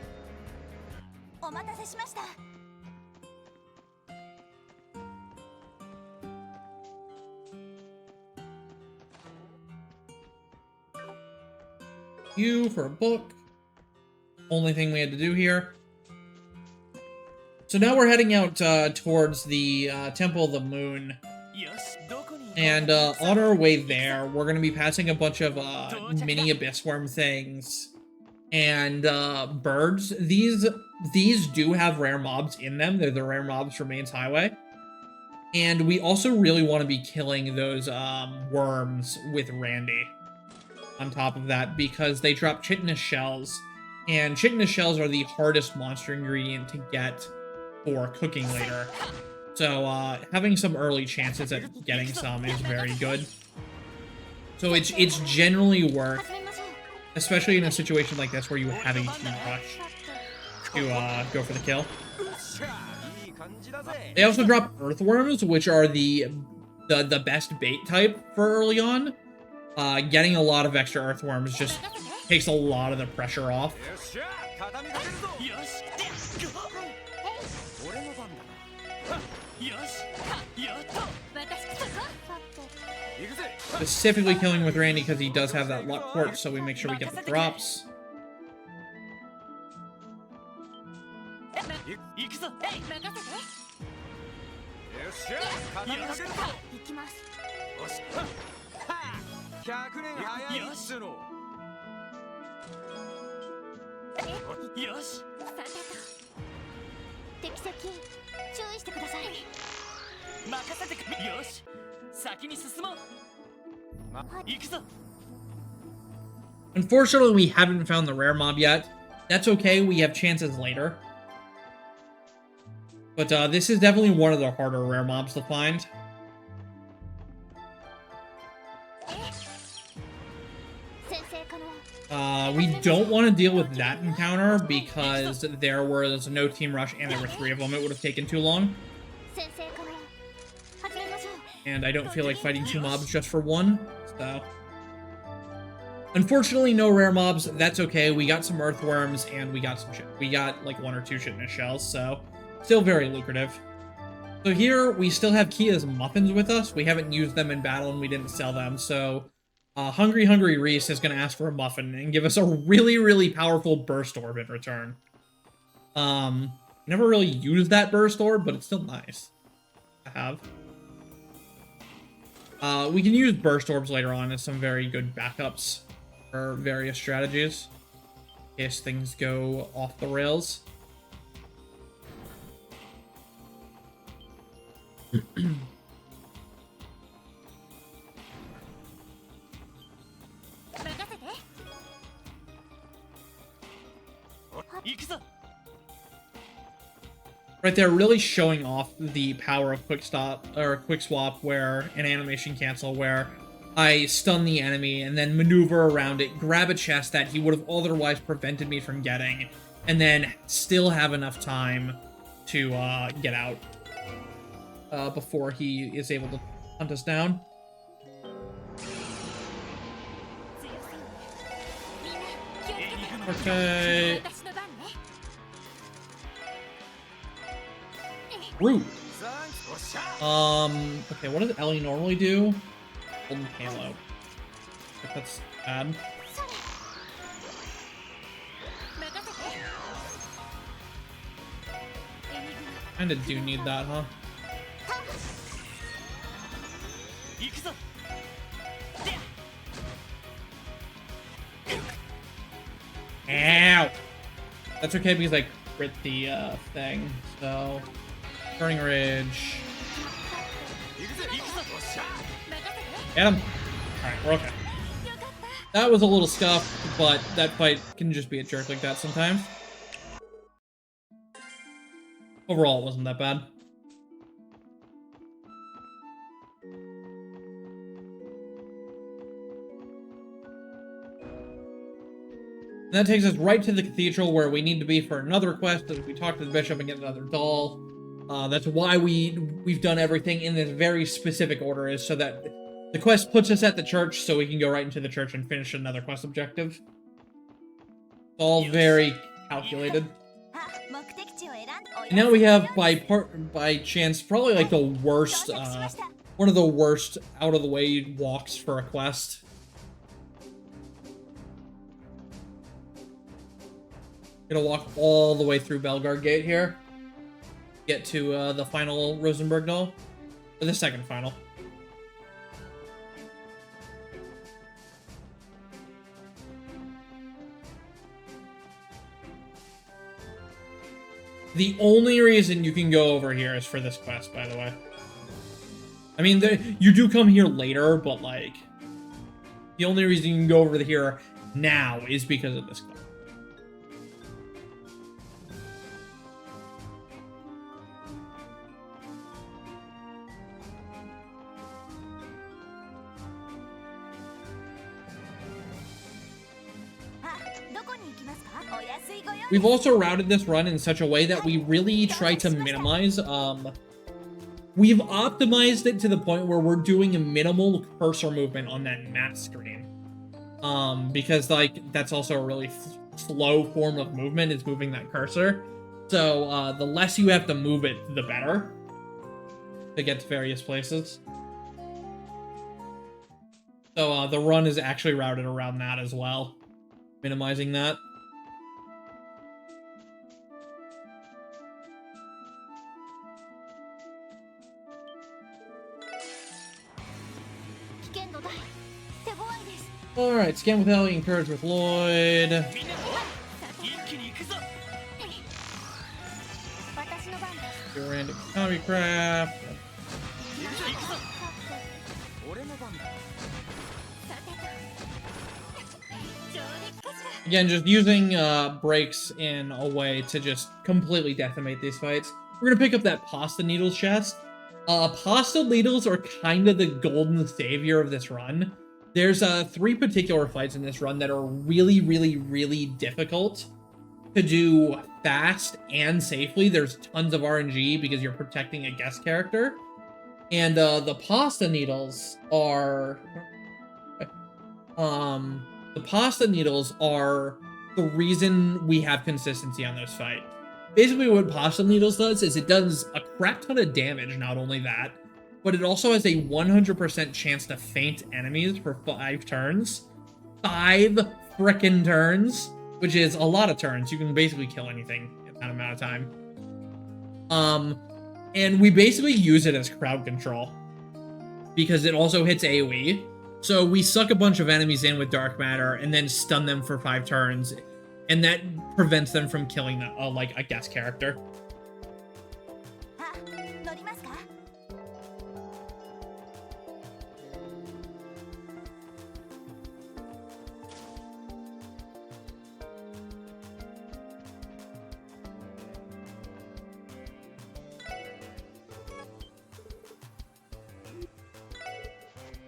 You for a book. Only thing we had to do here. So now we're heading out towards the Temple of the Moon. And on our way there, we're going to be passing a bunch of mini abyss worm things and birds. These do have rare mobs in them. They're the rare mobs for Main's Highway. And we also really want to be killing those worms with Randy on top of that, because they drop chitinous shells, and chitinous shells are the hardest monster ingredient to get for cooking later. So having some early chances at getting some is very good. So it's generally worth, especially in a situation like this where you have a team rush, to go for the kill. They also drop earthworms, which are the best bait type for early on. Getting a lot of extra earthworms just takes a lot of the pressure off. Specifically killing with Randy because he does have that luck port, so we make sure we get the drops. Unfortunately, we haven't found the rare mob yet. That's okay, we have chances later. But this is definitely one of the harder rare mobs to find. We don't want to deal with that encounter because there was no team rush and there were 3 of them. It would have taken too long. And I don't feel like fighting 2 mobs just for 1, so... Unfortunately, no rare mobs. That's okay. We got some earthworms and we got some shit. We got like 1 or 2 chitinous shells, so still very lucrative. So here, we still have Kia's muffins with us. We haven't used them in battle and we didn't sell them, so Hungry Reese is going to ask for a muffin and give us a really, really powerful burst orb in return. Never really used that burst orb, but it's still nice to have. We can use burst orbs later on as some very good backups for various strategies in case things go off the rails. Right there, really showing off the power of quick swap, where an animation cancel, where I stun the enemy and then maneuver around it, grab a chest that he would have otherwise prevented me from getting, and then still have enough time to get out before he is able to hunt us down. Okay. Root. Okay, what does Ellie normally do? Golden Halo. If that's bad. Kinda do need that, huh? Ow! That's okay because I crit the thing, so... Burning Ridge. Get him! Alright, we're okay. That was a little scuffed, but that fight can just be a jerk like that sometimes. Overall, it wasn't that bad. And that takes us right to the Cathedral, where we need to be for another quest, as we talk to the Bishop and get another doll. That's why we've done everything in this very specific order, is so that the quest puts us at the church, so we can go right into the church and finish another quest objective. It's all very calculated. And now we have, by chance, probably like the worst, one of the worst out-of-the-way walks for a quest. Gonna walk all the way through Belgard Gate here. Get to the final Rosenberg doll. Or the second final. The only reason you can go over here is for this quest, by the way. I mean, you do come here later, but, like, the only reason you can go over here now is because of this quest. We've also routed this run in such a way that we really try to minimize, we've optimized it to the point where we're doing a minimal cursor movement on that map screen. Because, like, that's also a really slow form of movement, is moving that cursor. So, the less you have to move it, the better, to get to various places. So, the run is actually routed around that as well, minimizing that. Alright, scan with Ellie, encourage with Lloyd. Random Comedy Craft. Again, just using breaks in a way to just completely decimate these fights. We're gonna pick up that Pasta Needles chest. Pasta Needles are kind of the golden savior of this run. There's 3 particular fights in this run that are really, really, really difficult to do fast and safely. There's tons of RNG because you're protecting a guest character. And the Pasta Needles are... the Pasta Needles are the reason we have consistency on this fight. basically what Pasta Needles does is it does a crap ton of damage, not only that, but it also has a 100% chance to feint enemies for 5 turns. 5 frickin' turns, which is a lot of turns. You can basically kill anything in that amount of time. And we basically use it as crowd control because it also hits AoE. So we suck a bunch of enemies in with dark matter and then stun them for 5 turns, and that prevents them from killing like a guest character.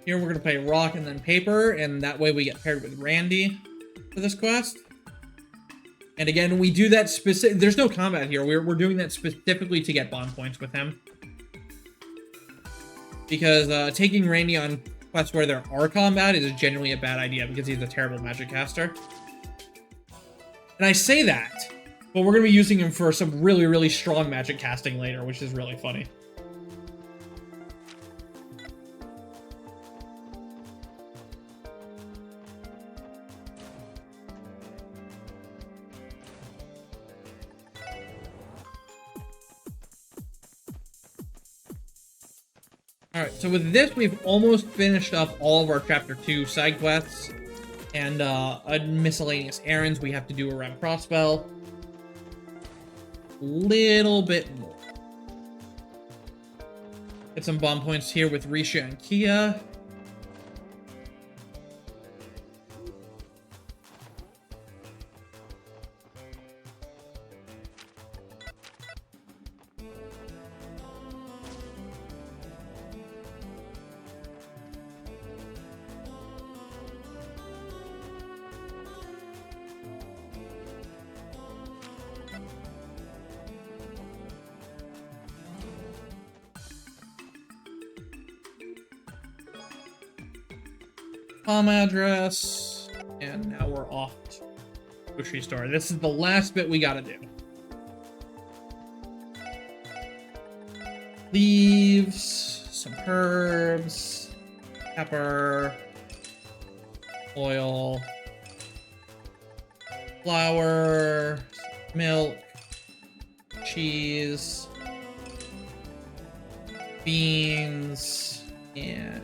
Here we're going to play rock and then paper, and that way we get paired with Randy for this quest. And again, we do that specific. There's no combat here. We're doing that specifically to get bond points with him. Because taking Randy on quests where there are combat is generally a bad idea because he's a terrible magic caster. And I say that, but we're going to be using him for some really, really strong magic casting later, which is really funny. Alright, so with this, we've almost finished up all of our Chapter 2 side quests and miscellaneous errands. We have to do around Crossbell. Little bit more. Get some bomb points here with Risha and Kia. Address, and now we're off to the grocery store. This is the last bit we gotta do. Leaves, some herbs, pepper, oil, flour, milk, cheese, beans, and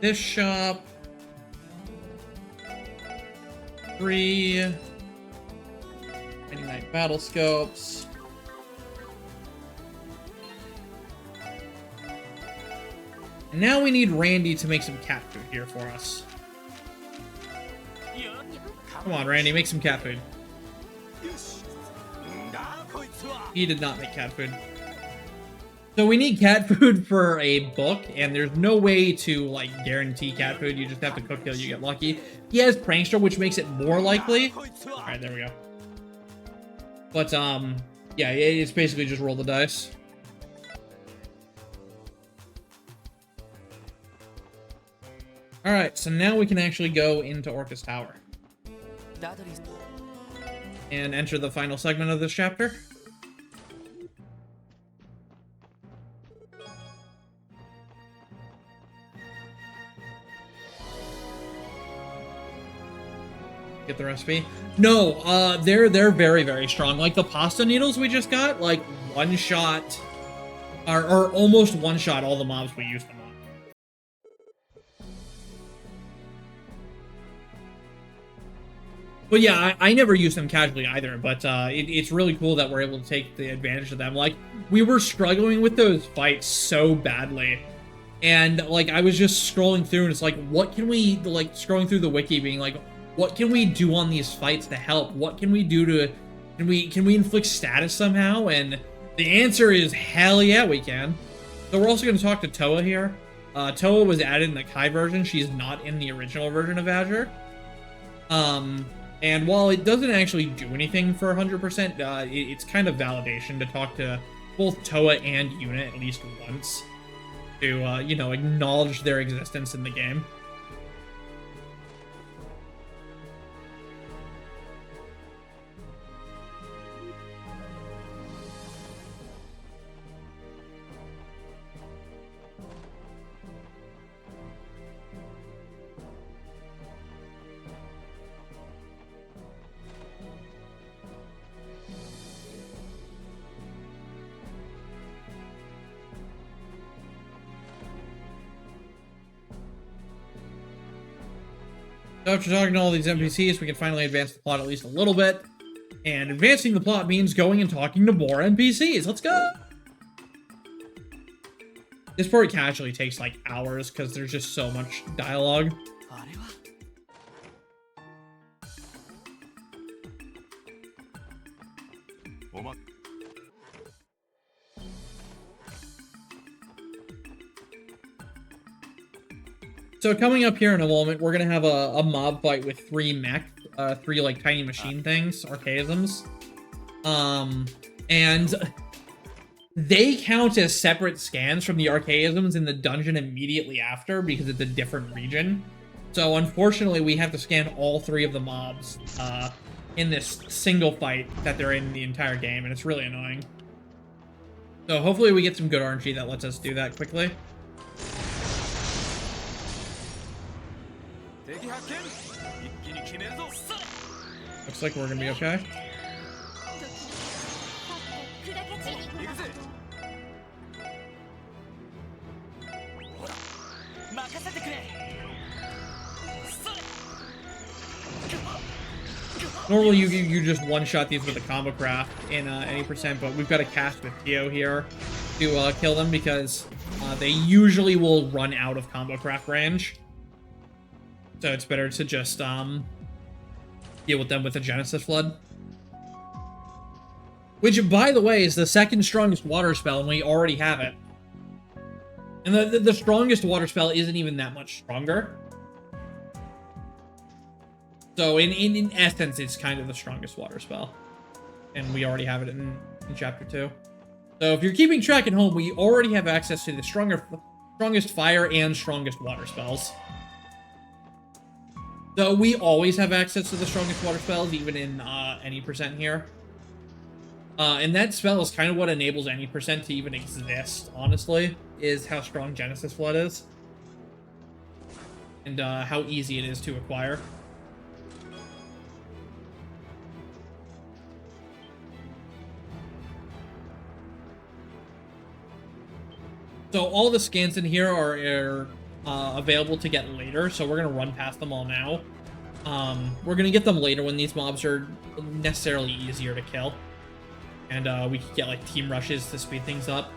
this shop, 3 99 battle scopes, and now we need Randy to make some cat food here for us. Come on, Randy, make some cat food. He did not make cat food. So we need cat food for a book, and there's no way to, like, guarantee cat food. You just have to cook till you get lucky. He has Prankster, which makes it more likely. Alright, there we go. But, yeah, it's basically just roll the dice. Alright, so now we can actually go into Orcus Tower. And enter the final segment of this chapter. Get the recipe. No, they're very, very strong. Like the pasta needles we just got, like one shot, or almost one shot all the mobs we used them on. But yeah, I never use them casually either, but it's really cool that we're able to take the advantage of them. Like, we were struggling with those fights so badly. And, like, I was just scrolling through and it's like, what can we, like, scrolling through the wiki being like, what can we do on these fights to help? What can we do to, can we inflict status somehow? And the answer is hell yeah, we can. So we're also going to talk to Toa here. Toa was added in the Kai version. She's not in the original version of Azure. And while it doesn't actually do anything for 100%, it's kind of validation to talk to both Toa and Yuna at least once to, you know, acknowledge their existence in the game. So after talking to all these NPCs, we can finally advance the plot at least a little bit. And advancing the plot means going and talking to more NPCs. Let's go! This part casually takes like hours because there's just so much dialogue. So coming up here in a moment, we're gonna have a mob fight with three like tiny machine things, archaisms. And they count as separate scans from the archaisms in the dungeon immediately after because it's a different region. So unfortunately, we have to scan all three of the mobs in this single fight that they're in the entire game, and it's really annoying. So hopefully we get some good RNG that lets us do that quickly. Looks like we're gonna be okay. Normally you just one-shot these with a combo craft in any percent, but we've got to cast with Theo here to kill them because they usually will run out of combo craft range. So it's better to just deal with them with a Genesis Flood. Which, by the way, is the second strongest water spell, and we already have it. And the strongest water spell isn't even that much stronger. So in essence, it's kind of the strongest water spell. And we already have it in Chapter 2. So if you're keeping track at home, we already have access to the strongest fire and strongest water spells. So we always have access to the strongest water spells, even in any percent here. And that spell is kind of what enables any percent to even exist, honestly, is how strong Genesis Flood is. And how easy it is to acquire. So all the scans in here are available to get later, so we're going to run past them all now. We're going to get them later when these mobs are necessarily easier to kill. And we can get like team rushes to speed things up.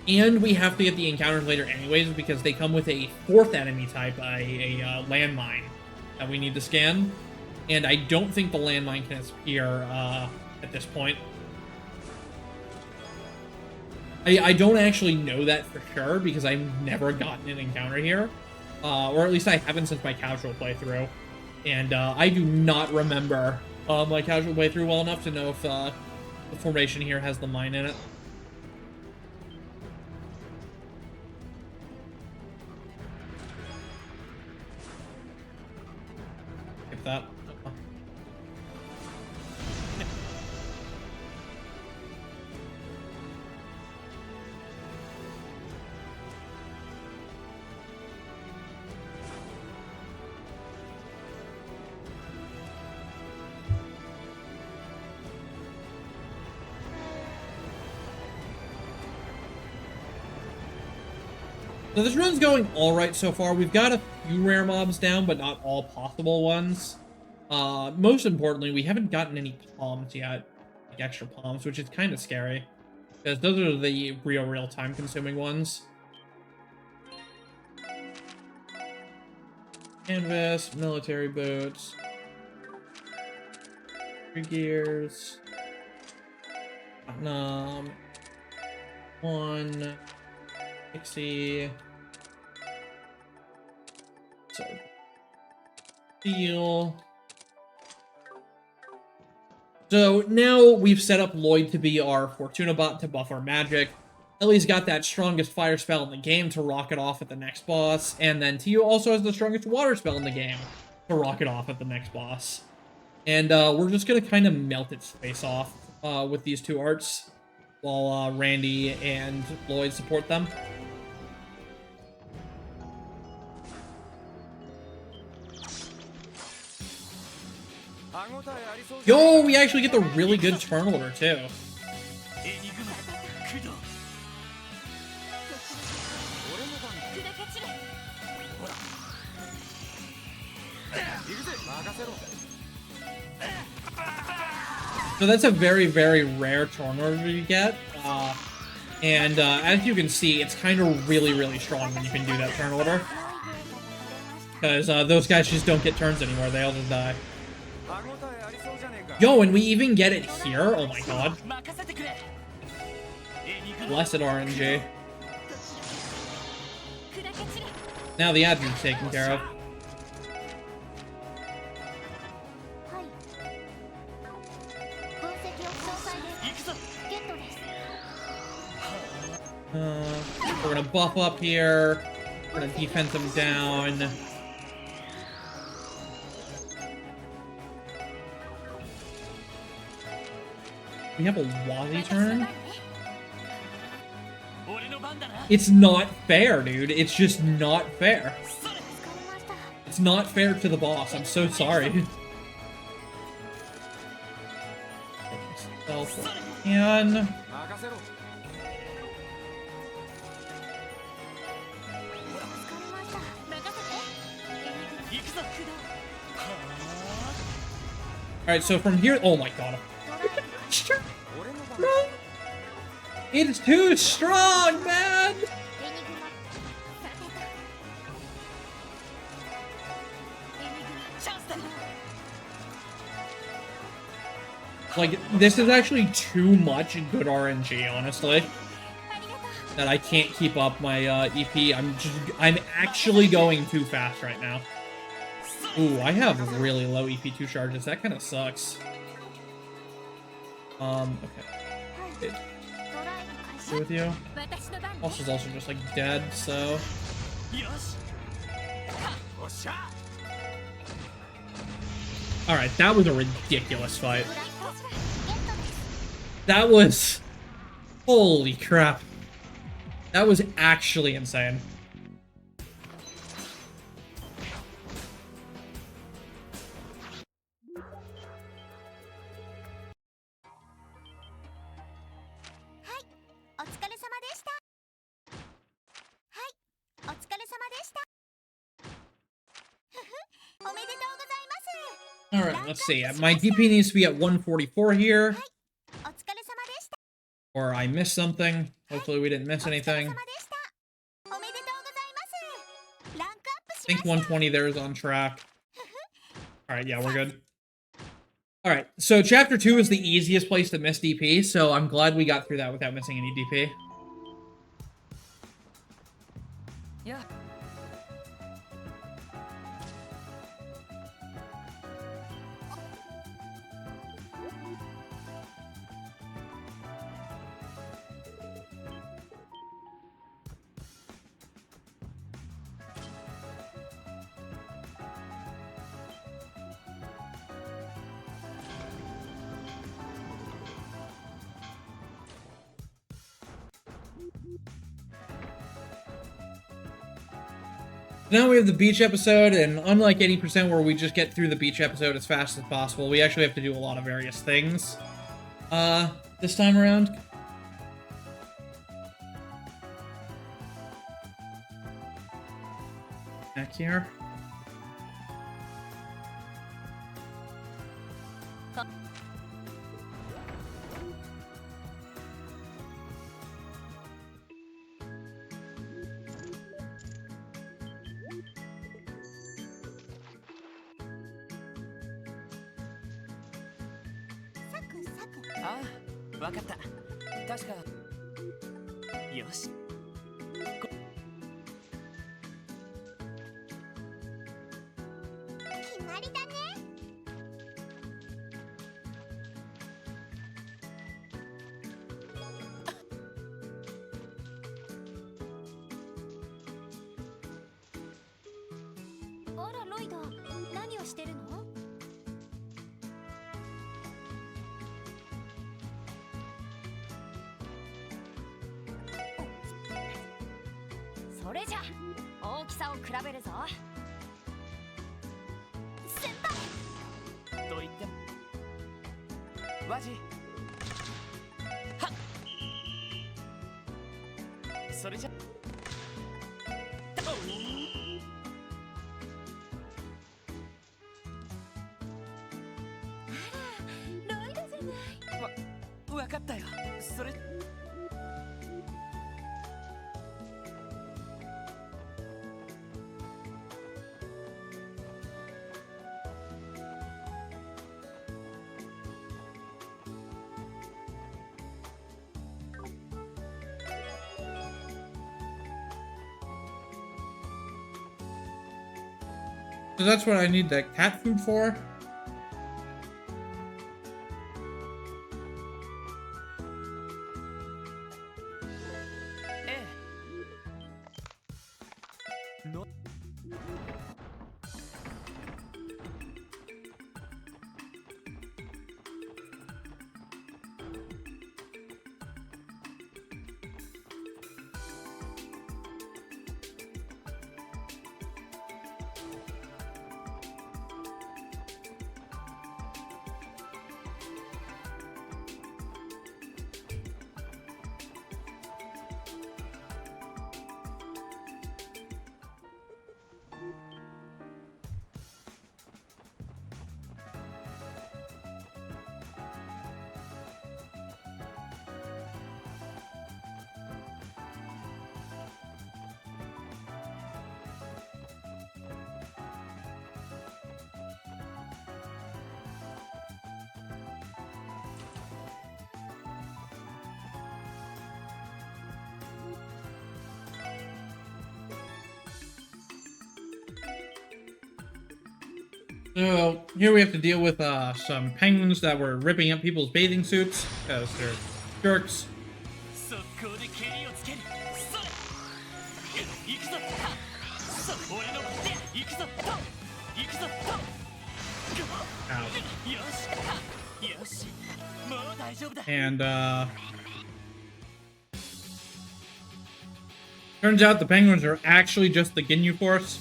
And we have to get the encounters later anyways because they come with a fourth enemy type, a landmine that we need to scan. And I don't think the landmine can appear at this point. I don't actually know that for sure because I've never gotten an encounter here. Or at least I haven't since my casual playthrough. And I do not remember my casual playthrough well enough to know if the formation here has the mine in it. Skip that. So this run's going alright so far. We've got a few rare mobs down, but not all possible ones. Most importantly, we haven't gotten any palms yet. Like extra palms, which is kind of scary. Because those are the real time consuming ones. Canvas, military boots. 3 gears. Platinum. 1. Pixie. So, steel. So now we've set up Lloyd to be our Fortuna bot to buff our magic. Ellie's got that strongest fire spell in the game to rocket off at the next boss, and then Tio also has the strongest water spell in the game to rocket off at the next boss. And we're just gonna kind of melt its face off with these two arts, while Randy and Lloyd support them. Yo, we actually get the really good turn order, too. So that's a very, very rare turn order you get. And as you can see, it's kind of really, really strong when you can do that turn order. Because those guys just don't get turns anymore. They all just die. Yo, and we even get it here? Oh my god. Blessed RNG. Now the admin's taken care of. We're gonna buff up here. We're gonna defense them down. We have a Wally turn? It's not fair, dude. It's just not fair. It's not fair to the boss. I'm so sorry. And alright, so from here, oh my god. It's too strong, man! Like, this is actually too much good RNG, honestly. That I can't keep up my EP. I'm actually going too fast right now. Ooh, I have really low EP2 charges. That kind of sucks. Okay. Good with you. Boss is also just like dead, so. Alright, that was a ridiculous fight. That was... Holy crap. That was actually insane. Alright, let's see. My DP needs to be at 144 here. Or I missed something. Hopefully we didn't miss anything. I think 120 there is on track. Alright, yeah, we're good. Alright, so Chapter 2 is the easiest place to miss DP, so I'm glad we got through that without missing any DP. Yeah. Now we have the beach episode, and unlike 80% where we just get through the beach episode as fast as possible, we actually have to do a lot of various things this time around. Back here. わかったよ。それ So that's what I need that cat food for. No. So here we have to deal with some penguins that were ripping up people's bathing suits because they're jerks. 速攻で蹴りをつける。それ。行くぞ。そう、俺の行くぞ。行くぞ。よし。よし。もう大丈夫だ。 And turns out the penguins are actually just the Ginyu Force.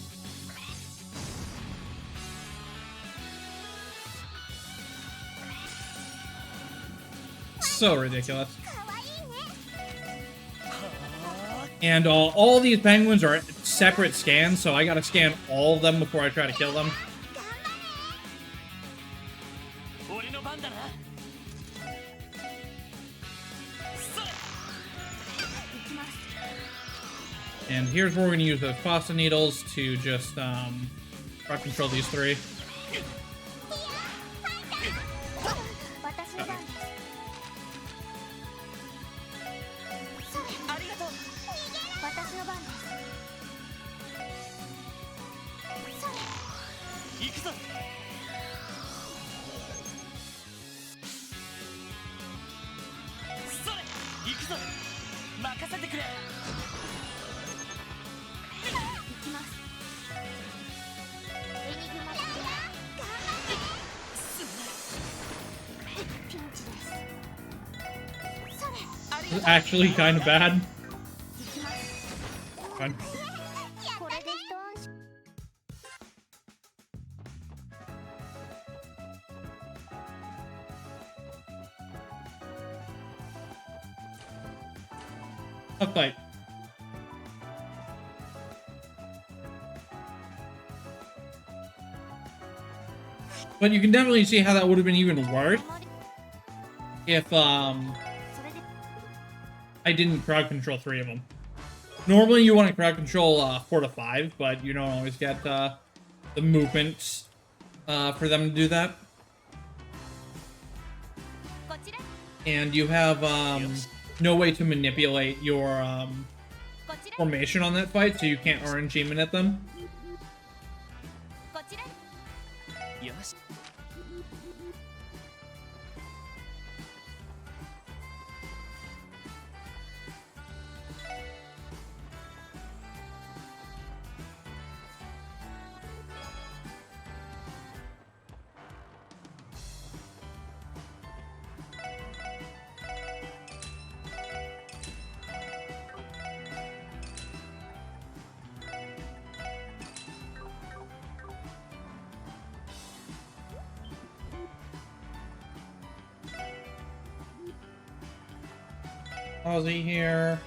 So ridiculous. And all these penguins are separate scans, so I gotta scan all of them before I try to kill them. And here's where we're gonna use those pasta needles to just rock control these three. It's actually kind of bad. Fine. A fight. But you can definitely see how that would have been even worse if I didn't crowd control 3 of them. Normally you want to crowd control 4 to 5, but you don't always get the movements for them to do that. And you have no way to manipulate your formation on that fight, so you can't earn achievement at them. Yes. Aussie here.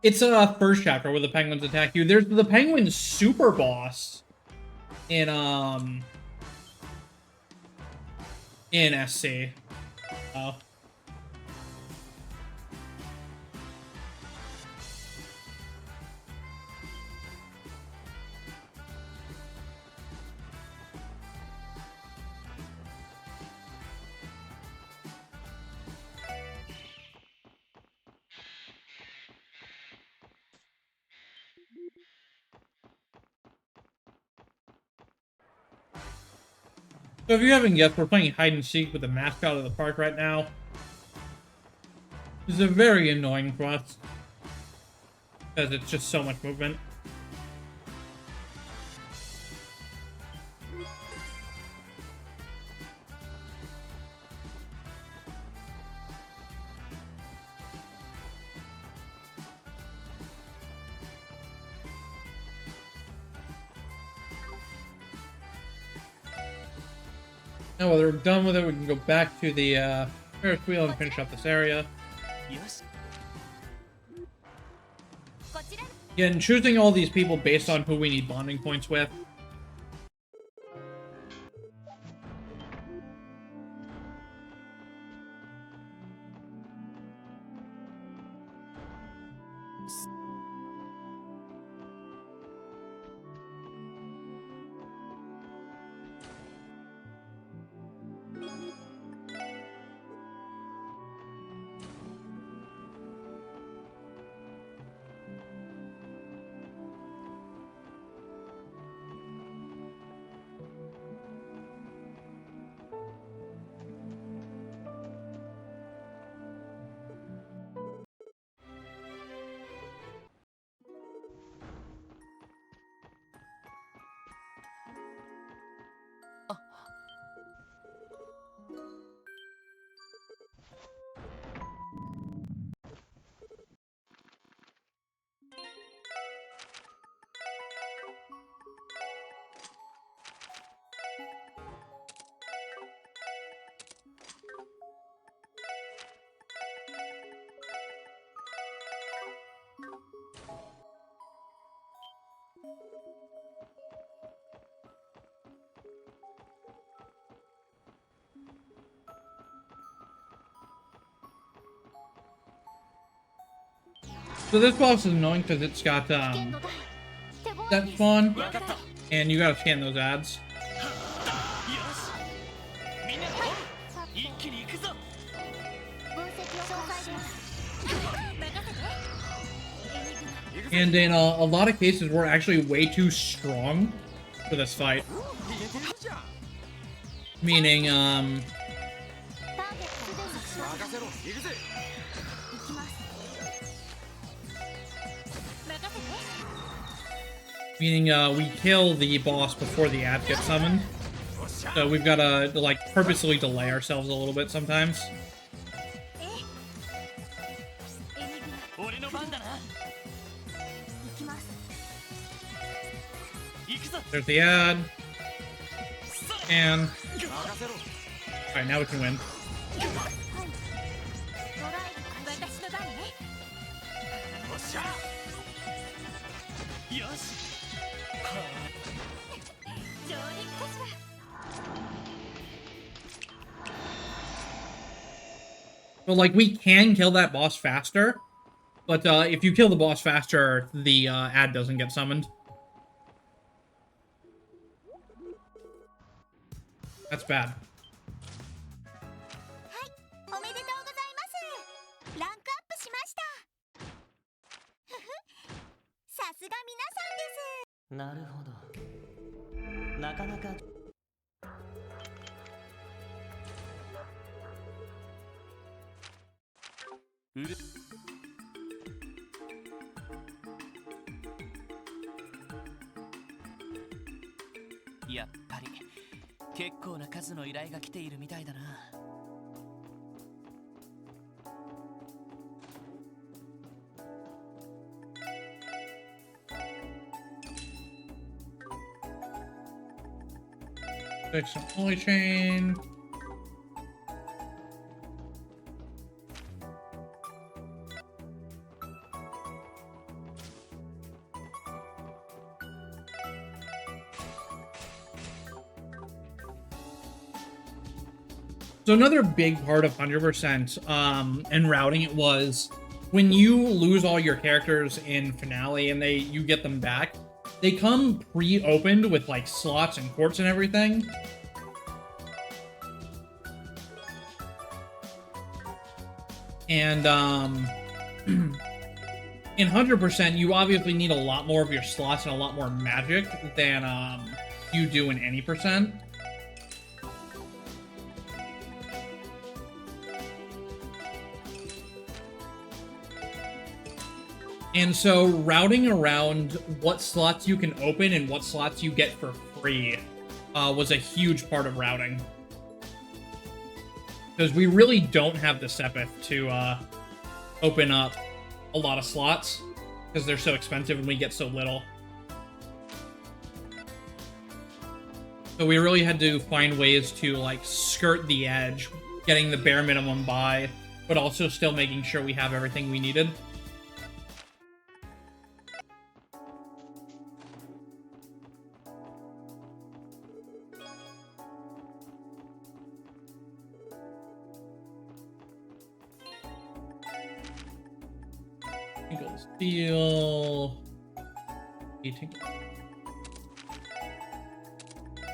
It's first chapter where the penguins attack you. There's the penguin super boss in SC. Oh. So if you haven't guessed, we're playing hide and seek with the mascot of the park right now. This is a very annoying quest because it's just so much movement. Now, while we're done with it, we can go back to the Ferris wheel and finish up this area. Yes. Again, choosing all these people based on who we need bonding points with. So this boss is annoying because it's got that spawn, and you gotta scan those ads. And in a lot of cases, we're actually way too strong for this fight. Meaning, we kill the boss before the ad gets summoned. So we've got to, like, purposely delay ourselves a little bit sometimes. There's the ad. And... Alright, now we can win. So, like, we can kill that boss faster, but if you kill the boss faster, the ad doesn't get summoned. That's bad.やっぱり結構な数の依頼が来ているみたいだな。Fix some holy chain. So another big part of 100% and routing it was when you lose all your characters in Finale and you get them back, they come pre-opened with like slots and quartz and everything. And in 100%, you obviously need a lot more of your slots and a lot more magic than you do in any percent. And so routing around what slots you can open and what slots you get for free was a huge part of routing. Because we really don't have the Sepith to open up a lot of slots because they're so expensive and we get so little. So we really had to find ways to like skirt the edge, getting the bare minimum buy, but also still making sure we have everything we needed. Steel. Eating.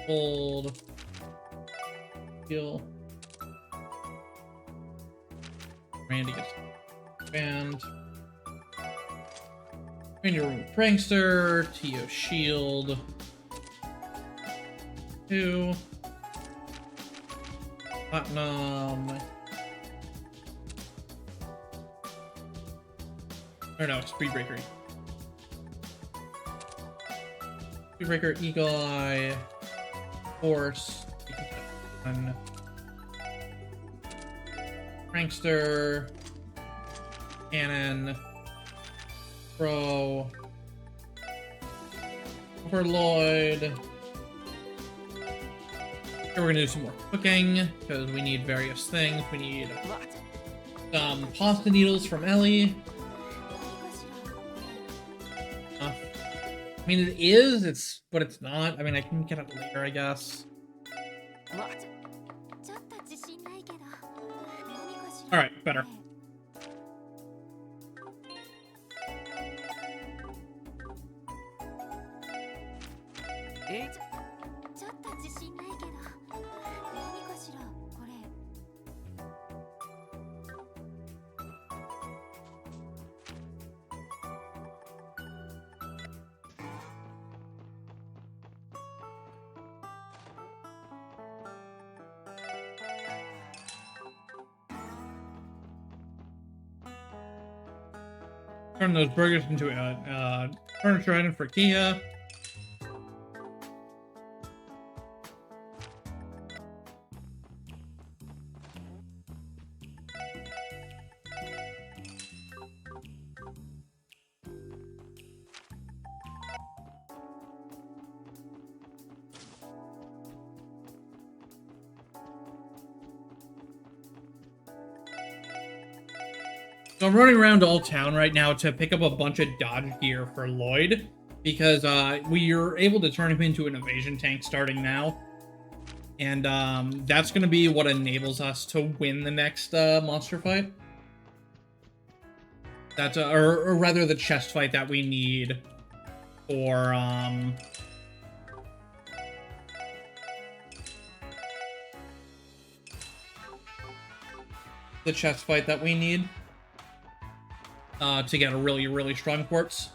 Gold. Steel. Randy gets banned. Ranger Room Prankster. Tio Shield. 2. Platinum. Or no, it's Speedbreaker. Speedbreaker, Eagle Eye, Force, Prankster, Cannon, Pro, Overlord. Here we're gonna do some more cooking because we need various things. We need some pasta needles from Ellie. I mean, but it's not. I mean, I can get it later, I guess. Alright, better. Turn those burgers into a furniture item for Kia. So I'm running around all town right now to pick up a bunch of dodge gear for Lloyd, because we are able to turn him into an evasion tank starting now. And that's going to be what enables us to win the next monster fight. That's or rather the chest fight that we need for the chest fight that we need to get a really, really strong quartz.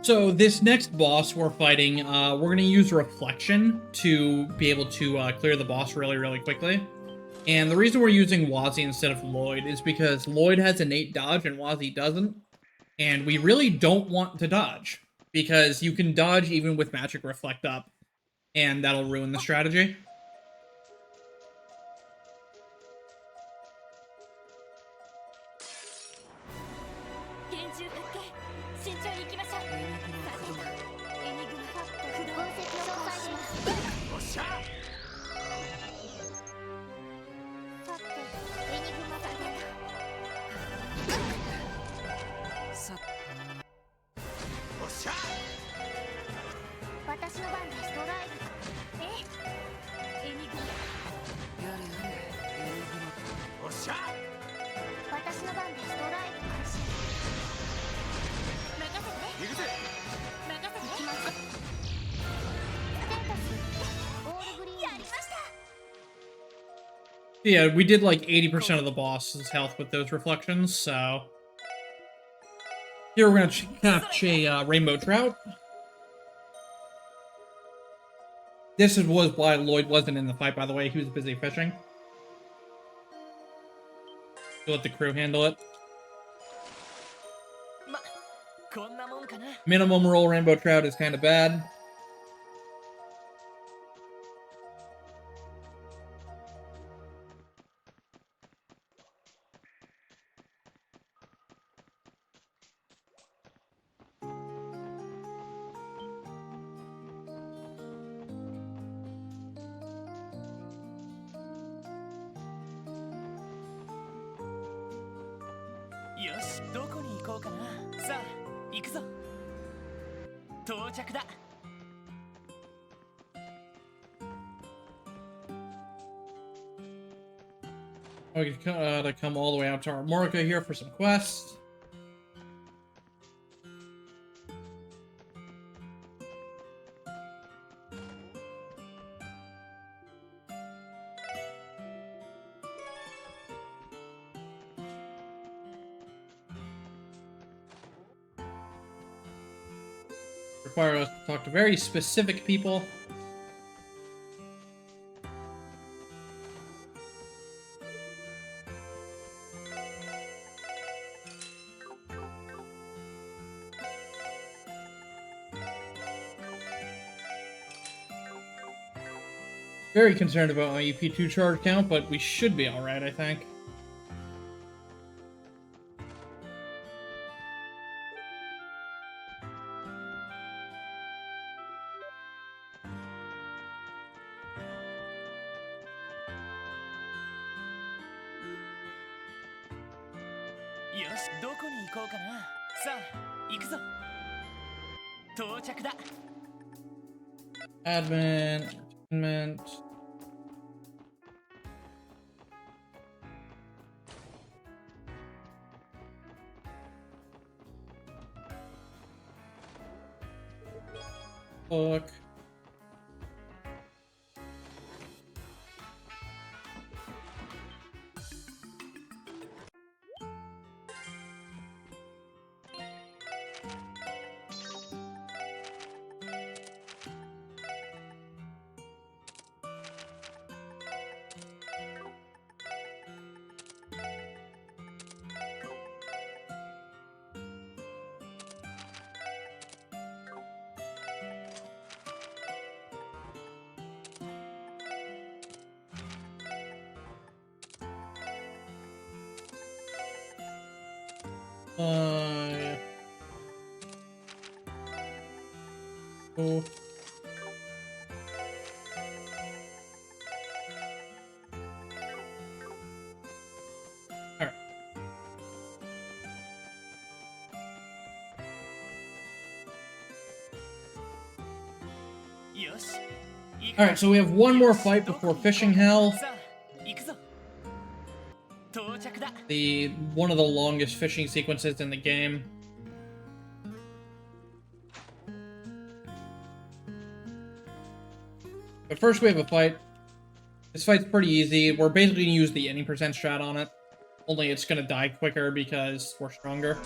So this next boss we're fighting, we're going to use Reflection to be able to clear the boss really, really quickly. And the reason we're using Wazzy instead of Lloyd is because Lloyd has innate dodge and Wazzy doesn't. And we really don't want to dodge. because you can dodge even with magic reflect up, and that'll ruin the strategy. Yeah, we did like 80% of the boss's health with those reflections, so... Here we're gonna catch a rainbow trout. This was why Lloyd wasn't in the fight, by the way. He was busy fishing. We'll let the crew handle it. Minimum roll rainbow trout is kind of bad. We gotta come all the way out to Armorica here for some quests. Require us to talk to very specific people. Very concerned about my EP2 charge count, but we should be alright, I think. Admin, entertainment. Book. Yeah. Cool. Alright. Alright, so we have one more fight before Fishing Hell. One of the longest fishing sequences in the game. But first we have a fight. This fight's pretty easy. We're basically gonna use the any percent strat on it. Only it's gonna die quicker because we're stronger.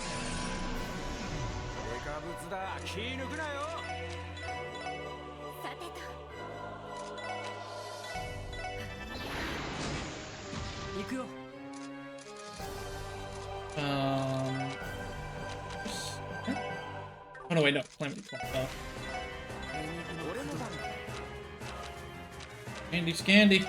Oh no, wait, no. Calamity Claw. Candy Scandy.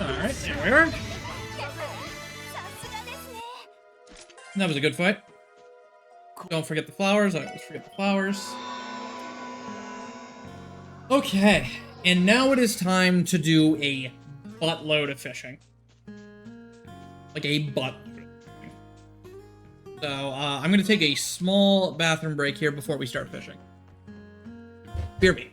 Alright, there we are. That was a good fight. Don't forget the flowers. I always forget the flowers. Okay, and now it is time to do a buttload of fishing. Like a buttload. So, I'm gonna take a small bathroom break here before we start fishing. Beer me.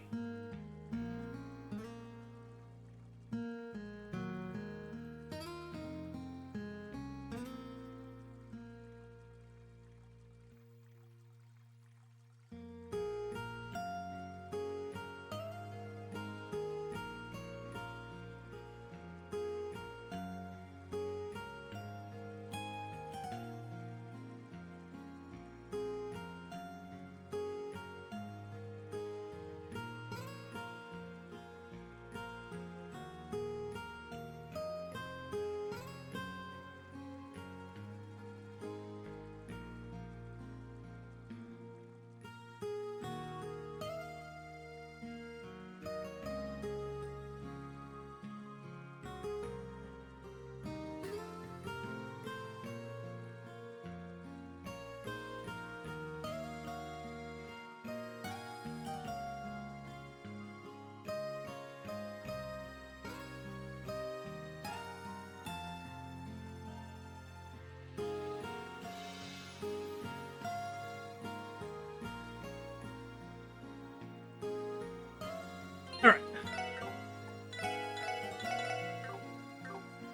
Alright.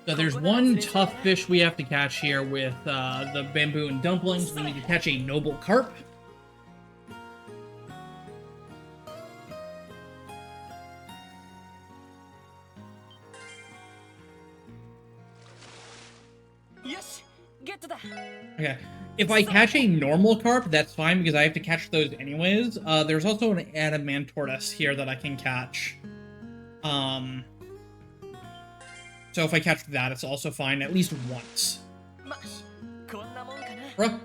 So there's one tough fish we have to catch here with the bamboo and dumplings. We need to catch a noble carp. Okay. If I catch a normal carp, that's fine because I have to catch those anyways. There's also an adamantortus here that I can catch. So if I catch that, it's also fine at least once. Bruh.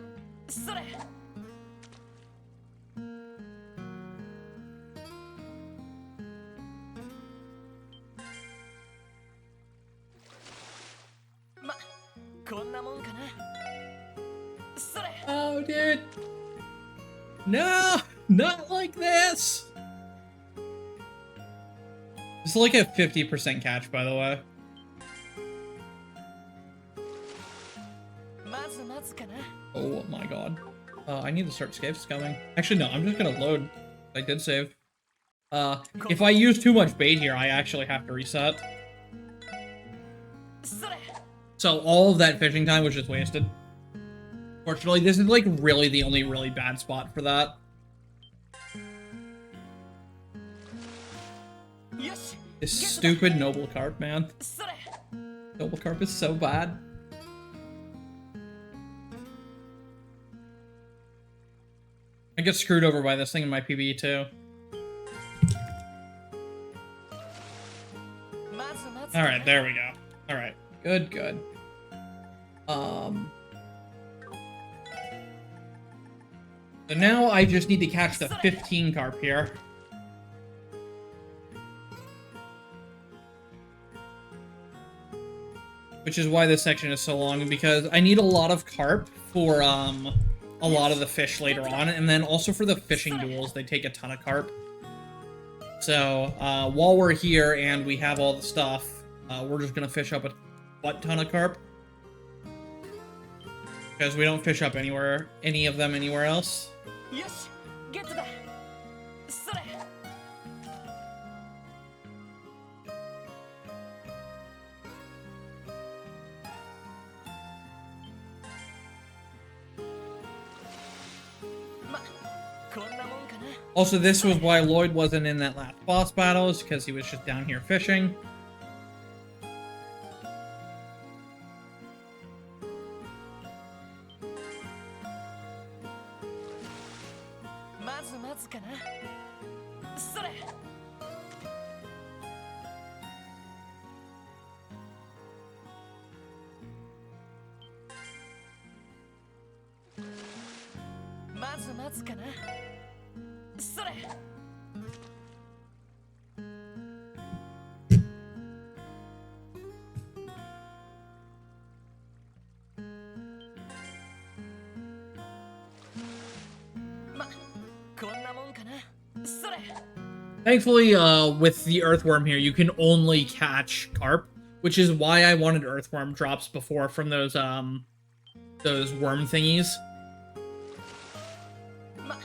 Oh, dude. No, not like this. It's like a 50% catch, by the way. Oh my god. I need to start scaves coming. Actually, no, I'm just gonna load. I did save. If I use too much bait here, I actually have to reset. So all of that fishing time was just wasted. Fortunately, this is like really the only really bad spot for that. This stupid noble carp, man. Noble carp is so bad. I get screwed over by this thing in my PB too. Alright, there we go. Alright, good, good. So now I just need to catch the 15 carp here. Which is why this section is so long, because I need a lot of carp for a lot of the fish later on, and then also for the fishing duels, they take a ton of carp. So while we're here and we have all the stuff, we're just gonna fish up a butt ton of carp. Because we don't fish up any of them anywhere else. よしゲットだそれまこんなもんかな Also, this was why Lloyd wasn't in that last boss battle, is because he was just down here fishing. まずまずかなそれまずまずかなそれまこんなもんかなそれ Thankfully, with the earthworm here, you can only catch carp, which is why I wanted earthworm drops before from those worm thingies ま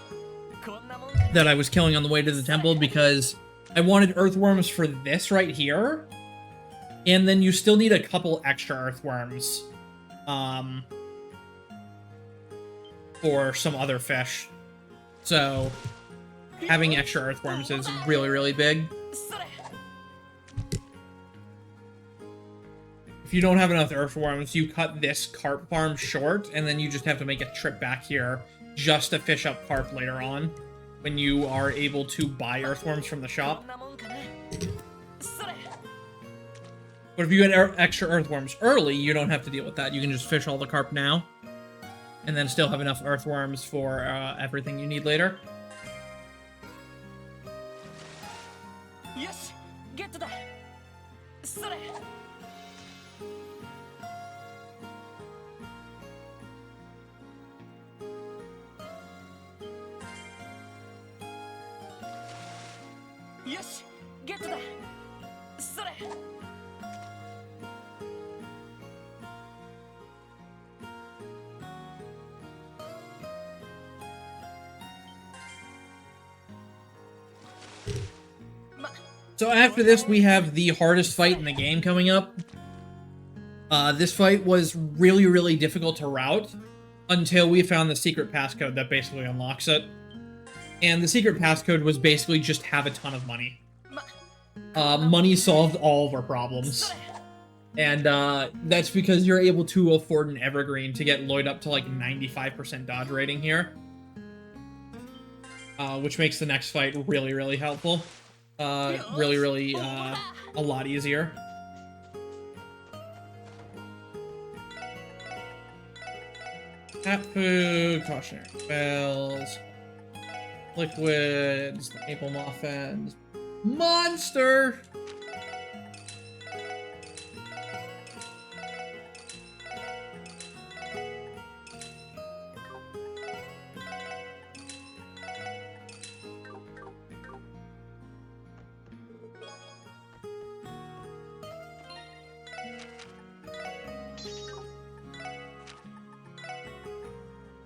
こんなもんかな that I was killing on the way to the temple, because I wanted earthworms for this right here, and then you still need a couple extra earthworms, for some other fish. So having extra earthworms is really, really big. それ If you don't have enough earthworms, you cut this carp farm short, and then you just have to make a trip back here just to fish up carp later on, when you are able to buy earthworms from the こ shop. んなもんかなそれ But if you get extra earthworms early, you don't have to deal with that. You can just fish all the carp now, and then still have enough earthworms for everything you need later. よしゲットだそれよしゲットだそれ ま So after this, we have the hardest fight in the game coming up. This fight was really, really difficult to route until we found the secret passcode that basically unlocks it. And the secret passcode was basically just have a ton of money. ま Money solved all of our problems. それ And that's because you're able to afford an evergreen to get Lloyd up to like 95% dodge rating here. Which makes the next fight really, really helpful. Really, a lot easier. Cat food, cautionary spells, liquids, maple muffins, monster!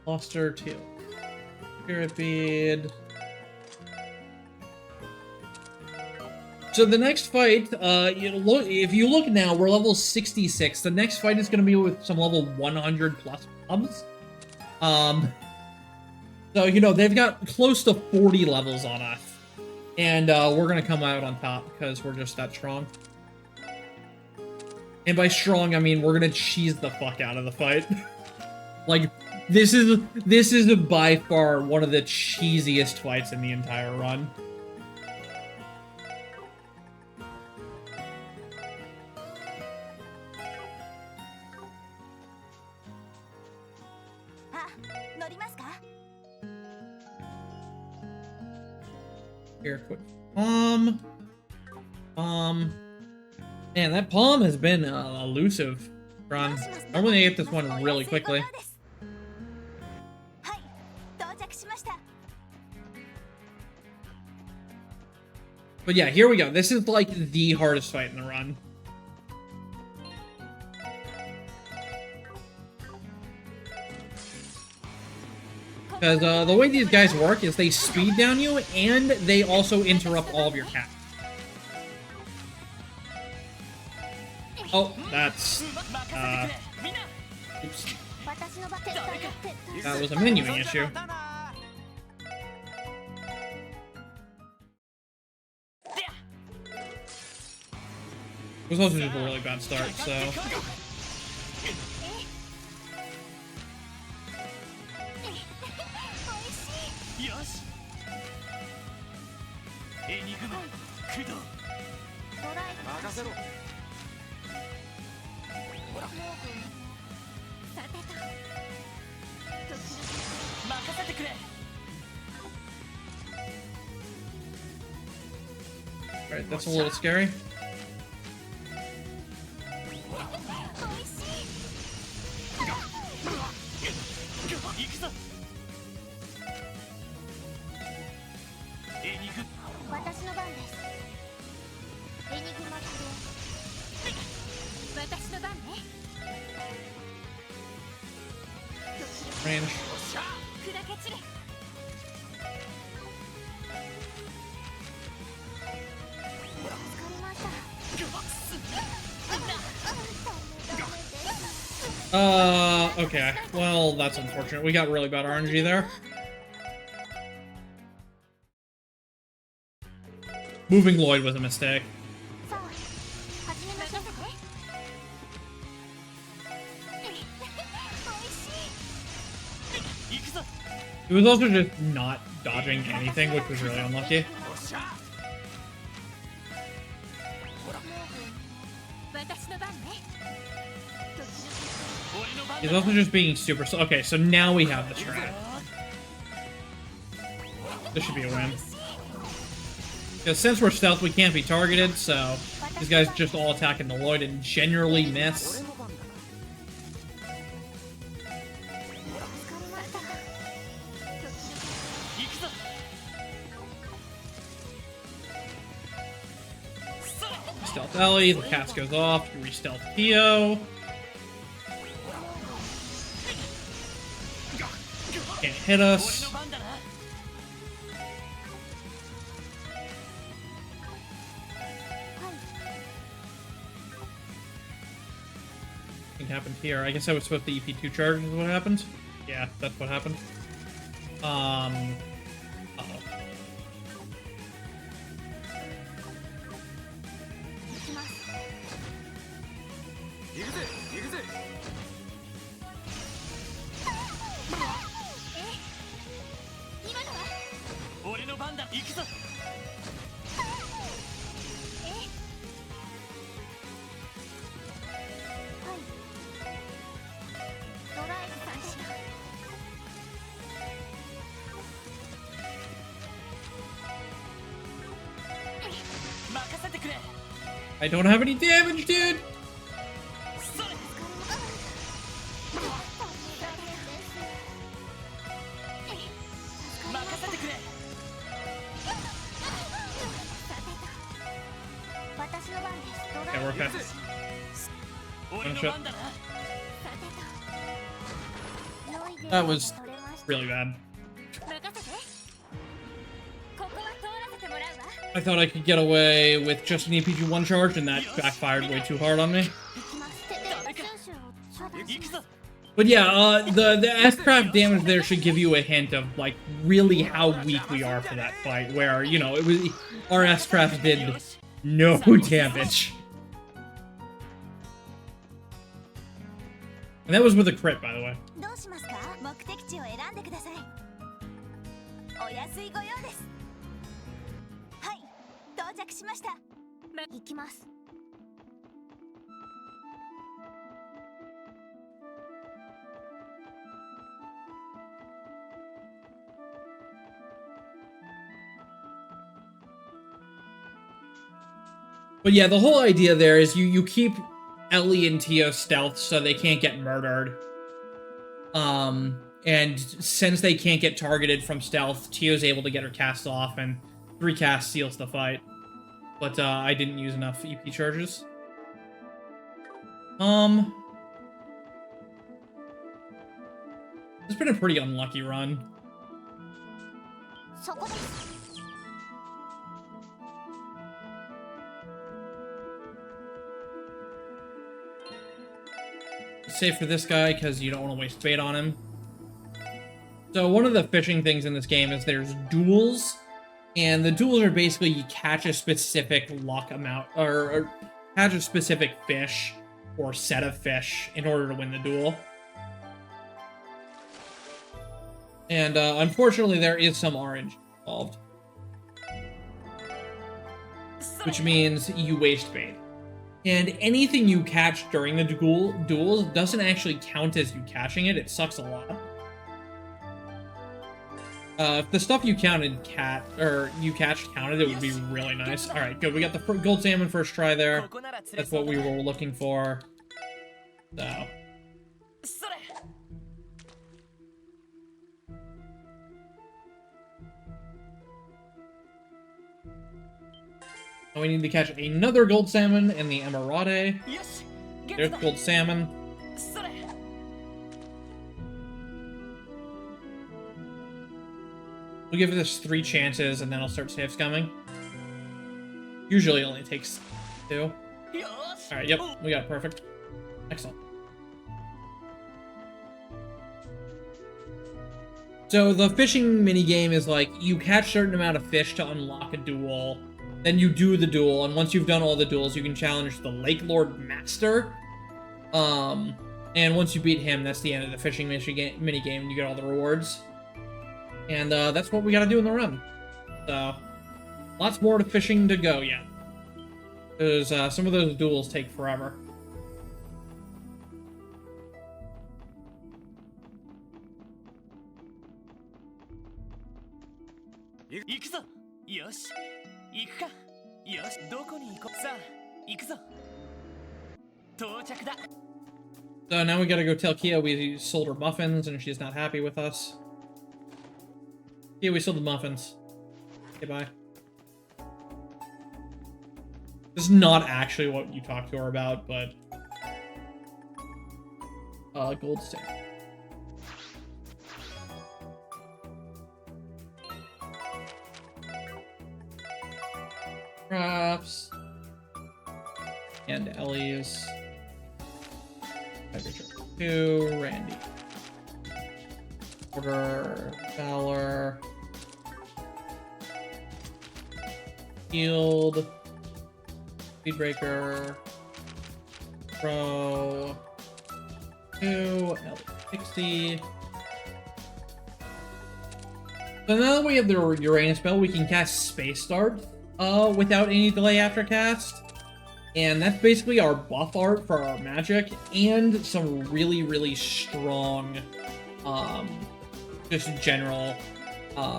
Luster Teal. Spirit Bead. So the next fight, if you look now, we're level 66. The next fight is going to be with some level 100 plus pubs. So, they've got close to 40 levels on us. And we're going to come out on top because we're just that strong. And by strong, I mean we're going to cheese the fuck out of the fight. Like, this is by far one of the cheesiest fights in the entire run. Here, quick palm. Man, that palm has been elusive run. Normally I get this one really quickly. But yeah, here we go. This is like the hardest fight in the run. Because the way these guys work is they speed down you, and they also interrupt all of your casts. Oh, that's... oops. That was a menuing issue. It was also just a really bad start, so... Alright, that's a little scary. Range. Okay. Well, that's unfortunate. We got really bad RNG there. Moving Lloyd was a mistake. It was also just not dodging anything, which was really unlucky. He's also just being super slow. Okay, so now we have the strat. This should be a win. Because since we're stealth, we can't be targeted, so these guys just all attack in the Lloyd and generally miss. Stealth Ellie, the cast goes off, you re-stealth Theo. Can't hit us. Nothing happened here. I guess I was supposed to EP2 charge is what happened. Yeah, that's what happened. Uh-oh. I don't have any damage, dude! Okay, we're okay. One shot. That was really bad. I thought I could get away with just an EPG1 charge, and that backfired way too hard on me. But yeah, the S-Craft damage there should give you a hint of, like, really how weak we are for that fight, where, you know, it was our S-Craft did no damage. And that was with a crit, by the way. But yeah, the whole idea there is you keep Ellie and Tio stealth so they can't get murdered. And since they can't get targeted from stealth, Tio's able to get her cast off, and 3 casts seals the fight. But I didn't use enough EP charges. It's been a pretty unlucky run. そこです。 Save for this guy because you don't want to waste bait on him. So one of the fishing things in this game is there's duels, and the duels are basically you catch a specific luck amount or catch a specific fish or set of fish in order to win the duel. And unfortunately, there is some orange involved, which means you waste bait. And anything you catch during the duels doesn't actually count as you catching it. It sucks a lot. If the stuff you catched counted, it would be really nice. All right, good. We got the gold salmon first try there. That's what we were looking for. So. And we need to catch another gold salmon in the Emeraude. There's gold salmon. We'll give this 3 chances and then I'll start saves coming. Usually it only takes 2. Alright, yep, we got it perfect. Excellent. So the fishing minigame is like, you catch a certain amount of fish to unlock a duel. Then you do the duel, and once you've done all the duels, you can challenge the Lake Lord Master. And once you beat him, that's the end of the fishing minigame, and you get all the rewards. And that's what we gotta do in the run. So, lots more to fishing to go yet. Because some of those duels take forever. So now we gotta go tell Kia we sold her muffins and she's not happy with us. Kia, we sold the muffins. Okay, bye. This is not actually what you talked to her about, but... gold stamp. Crafts. And Ellie's. 2, Randy. Order, Valor. Field. Speedbreaker. Pro. 2, Ellie 60. So now that we have the Uranus spell, we can cast Space Start without any delay after cast. And that's basically our buff art for our magic, and some really, really strong, just general,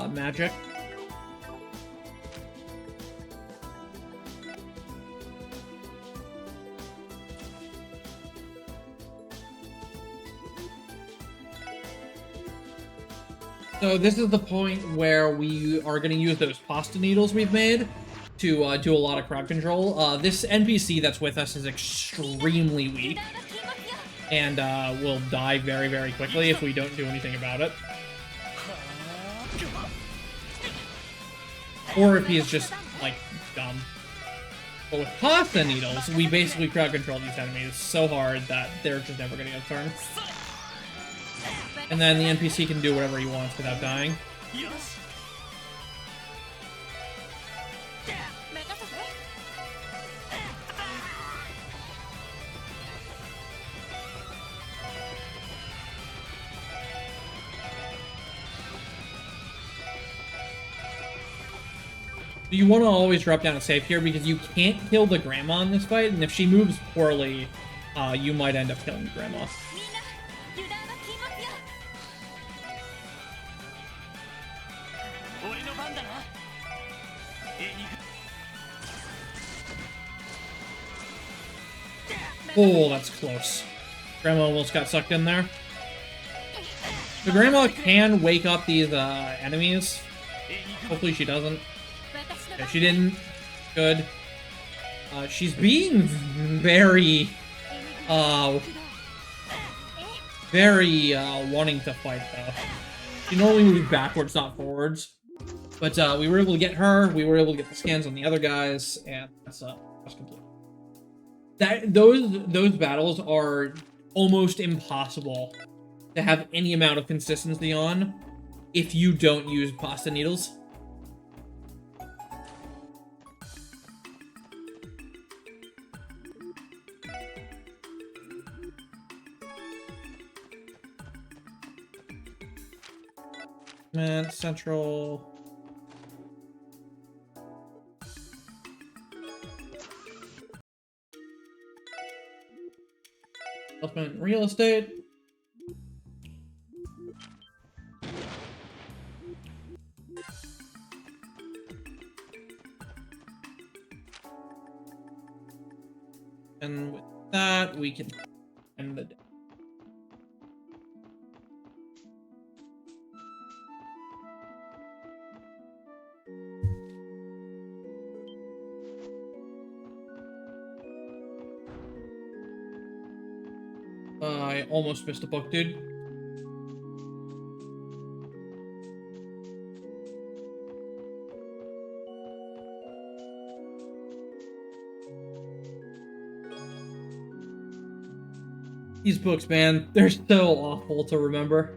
magic. So this is the point where we are going to use those pasta needles we've made to do a lot of crowd control. This NPC that's with us is extremely weak and will die very, very quickly if we don't do anything about it. Or if he is just, like, dumb. But with pasta needles, we basically crowd control these enemies so hard that they're just never going to get a turn. And then the NPC can do whatever he wants without dying. So you want to always drop down and save here because you can't kill the grandma in this fight, and if she moves poorly, you might end up killing the grandma. Oh, that's close. Grandma almost got sucked in there. The grandma can wake up these enemies. Hopefully she doesn't. Okay, she didn't. Good. She's being very, wanting to fight, though. She normally moves backwards, not forwards. But we were able to get her. We were able to get the scans on the other guys, and that's complete. Those battles are almost impossible to have any amount of consistency on if you don't use pasta needles. Man, Central. Development in real estate. And with that, we can end the day. I almost missed a book, dude. These books, man, they're so awful to remember.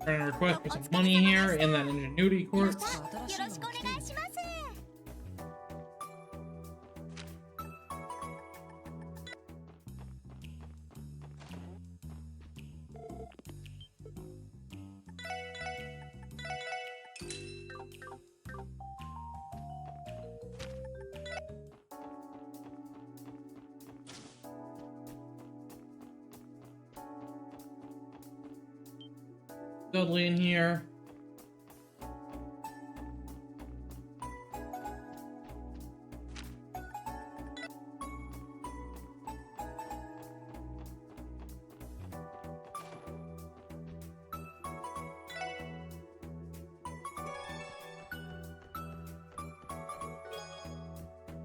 Trying to request for some money here in that ingenuity court. Dudley in here.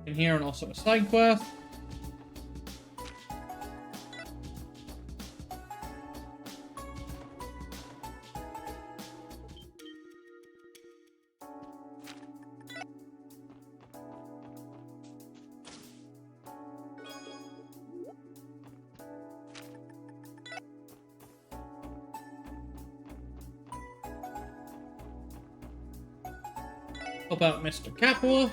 In here, and also a side quest. Help out Mr. Capua.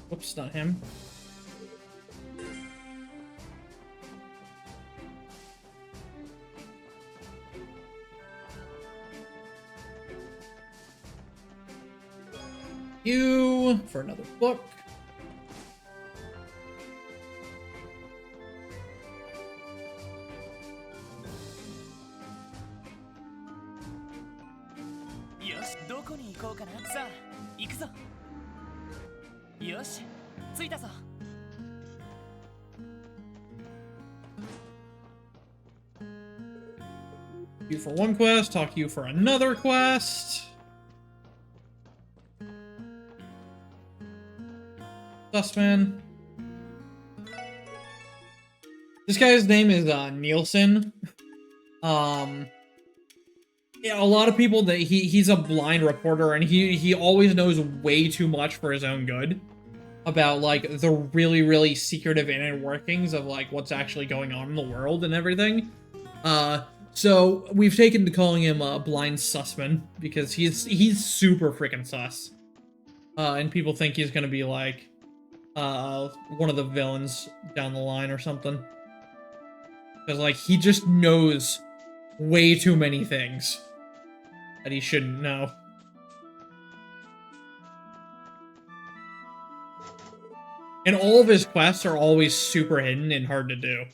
Whoops, not him. You for another book. You for one quest, talk to you for another quest. Dustman. This guy's name is Nielsen. Yeah, a lot of people that he's a blind reporter, and he always knows way too much for his own good. about like the really, really secretive inner workings of like what's actually going on in the world and everything. So we've taken to calling him Blind Sussman because he's super freaking sus. And people think he's gonna be like one of the villains down the line or something. Because like he just knows way too many things that he shouldn't know. And all of his quests are always super hidden and hard to do.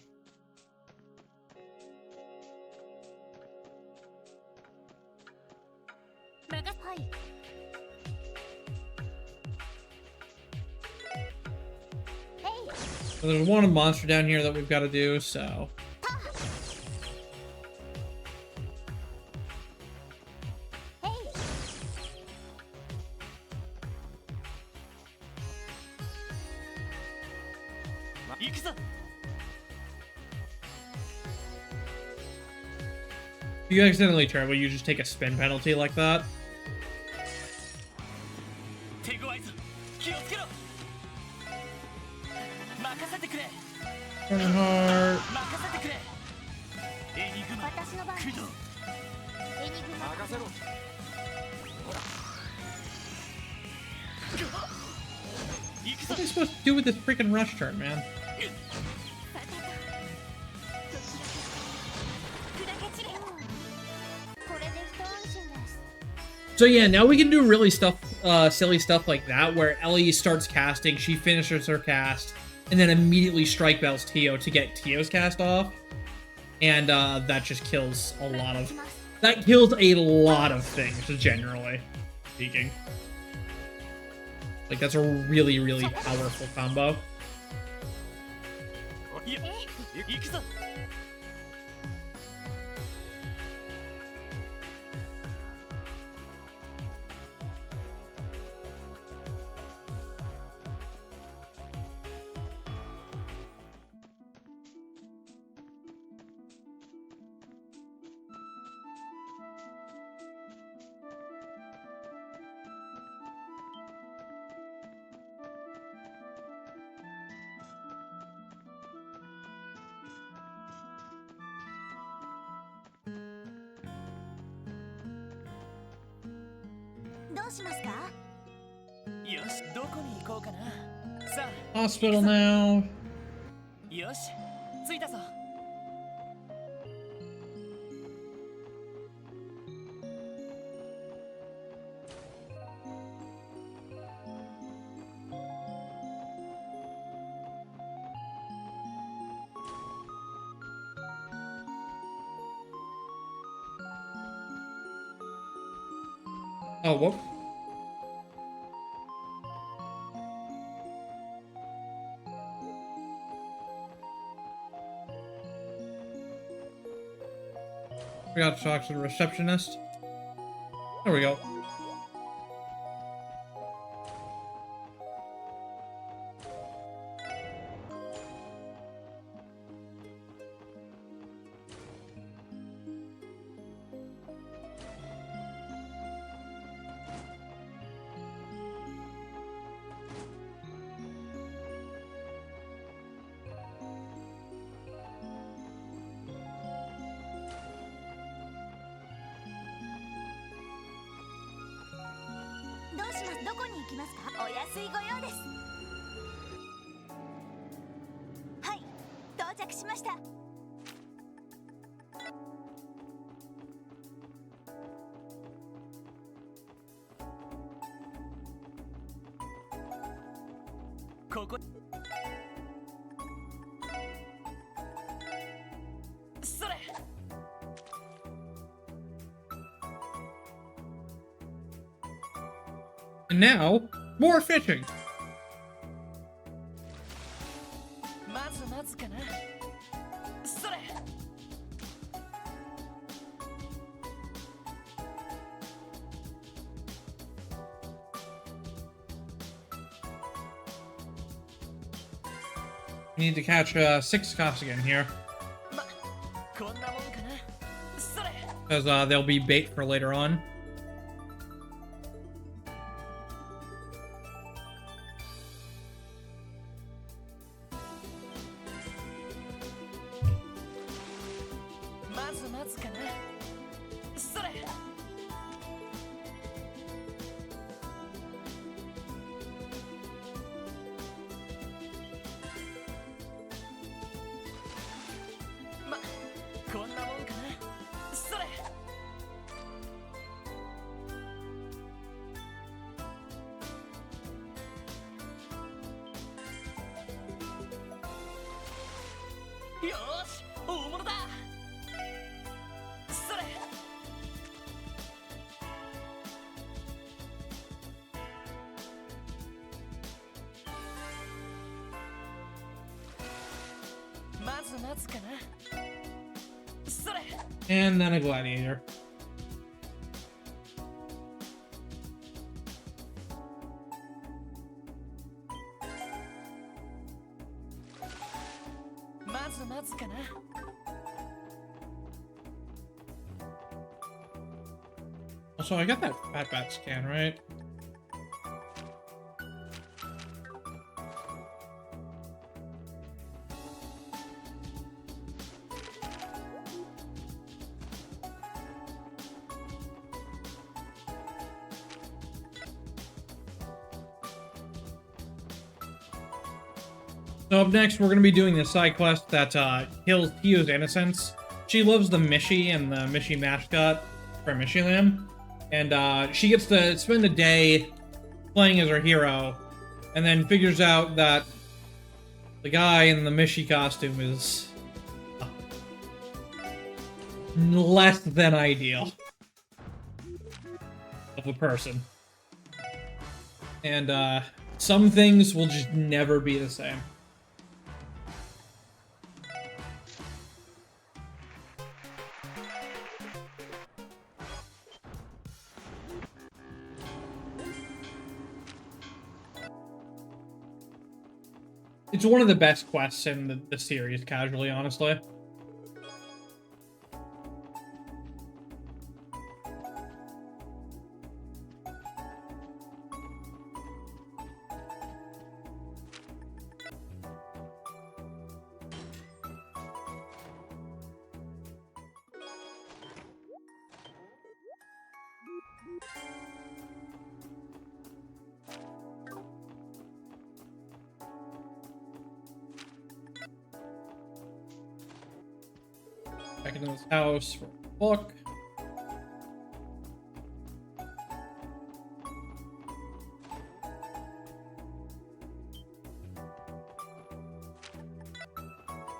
So there's one monster down here that we've got to do, so... If you accidentally turn, will you just take a spin penalty like that? Heart. What are they supposed to do with this freaking rush turn, man? So yeah, now we can do really silly stuff like that, where Ellie starts casting, she finishes her cast, and then immediately strike bells Tio to get Tio's cast off. And that just kills a lot of... That kills a lot of things, generally speaking. Like, that's a really, really powerful combo. Hospital now. Oh, whoop. Forgot to talk to the receptionist. There we go. And now, more fishing. We need to catch 6 cops again here. Because they'll be bait for later on. 待つかな。それ。ま、こんなもんかな。それ。よーし、大物だ。それ。まず待つかな。それ。 And then a gladiator. まず待つかな。 So I got that Fat Bat scan, right? So up next, we're going to be doing the side quest that kills Tio's innocence. She loves the Mishi and the Mishi mascot for Mishi Lamb. And she gets to spend a day playing as her hero, and then figures out that the guy in the Mishi costume is less than ideal of a person. And some things will just never be the same. It's one of the best quests in the series, casually, honestly. Back into this house for a book.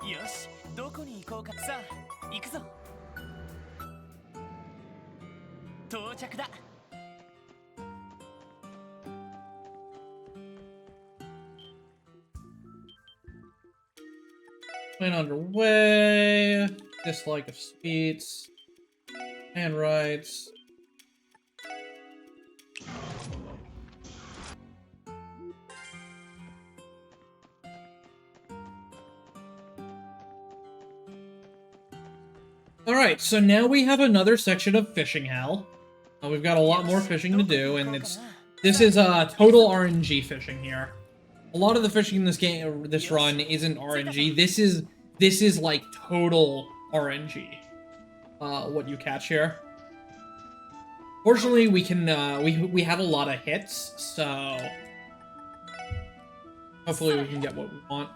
Yosh, どこに行こうか。さあ、行くぞ。到着だ。 Plan underway. Dislike of speeds. Handwrites. Alright, so now we have another section of fishing hell. We've got a lot more fishing to do, and this is total RNG fishing here. A lot of the fishing in this game, this run, isn't RNG. This is like total RNG. What you catch here. Fortunately, we can we have a lot of hits, so hopefully we can get what we want.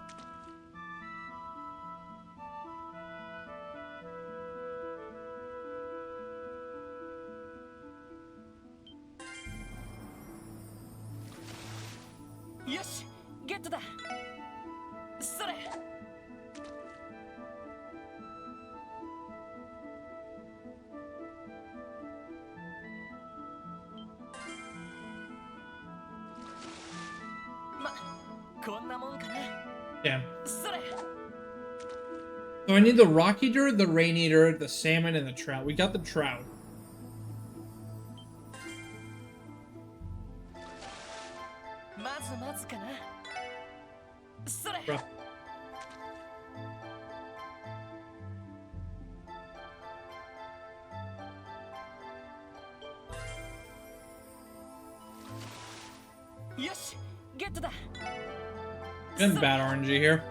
Yosh, get da. それ。 Damn. So I need the rock eater, the rain eater, the salmon, and the trout. We got the trout. Bruh. Yosh, get to that. Been bad RNG here.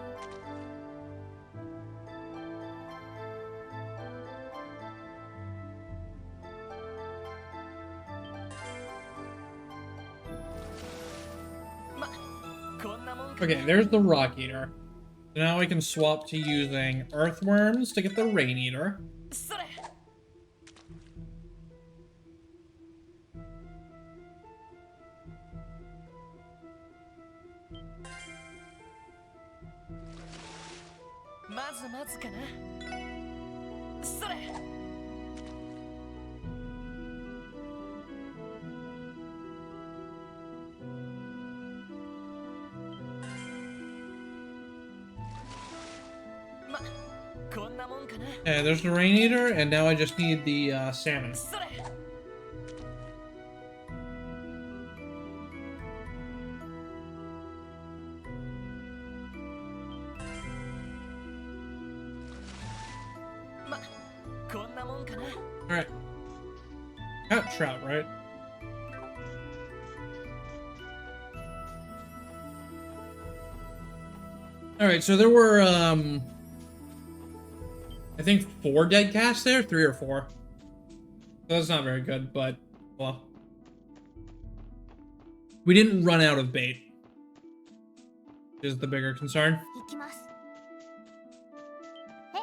Okay, there's the Rock Eater. So now I can swap to using Earthworms to get the Rain Eater. それ まずまずかなそれ ま、こんなもんかな Okay, there's the Rain Eater, and now I just need the salmon. それ ま、こんなもんかな Alright. Cat trout, right? Alright, so there were, I think 4 dead cats there? 3 or 4. So that's not very good, but, well. We didn't run out of bait. Is the bigger concern. 行きます。へい。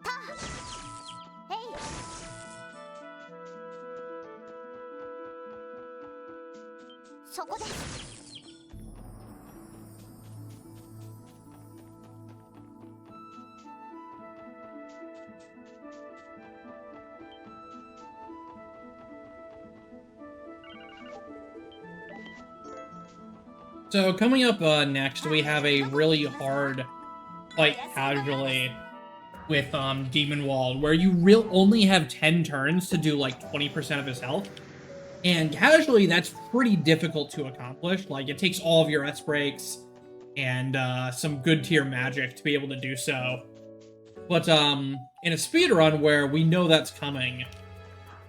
た。へい。そこです。 So coming up next, we have a really hard fight casually with Demon Wall, where you only have 10 turns to do like 20% of his health. And casually, that's pretty difficult to accomplish. Like, it takes all of your S breaks and some good tier magic to be able to do so. But in a speedrun where we know that's coming,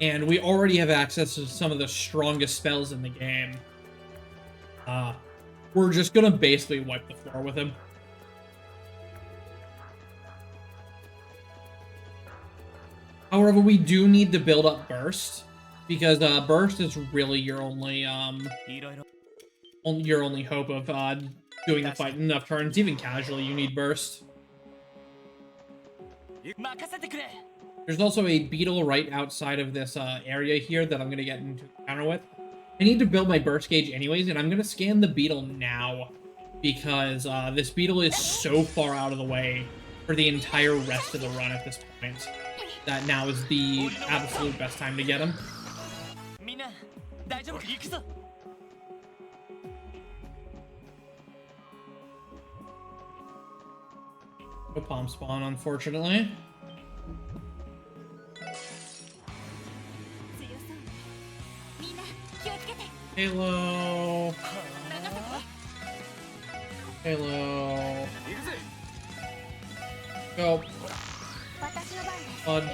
and we already have access to some of the strongest spells in the game, we're just gonna basically wipe the floor with him. However, we do need to build up Burst, because Burst is really your only hope of doing the fight in enough turns. Even casually, you need Burst. There's also a beetle right outside of this area here that I'm gonna get into encounter with. I need to build my burst gauge anyways, and I'm gonna scan the beetle now because this beetle is so far out of the way for the entire rest of the run at this point that now is the absolute best time to get him. No palm spawn, unfortunately. Halo. Halo. Go. Bud.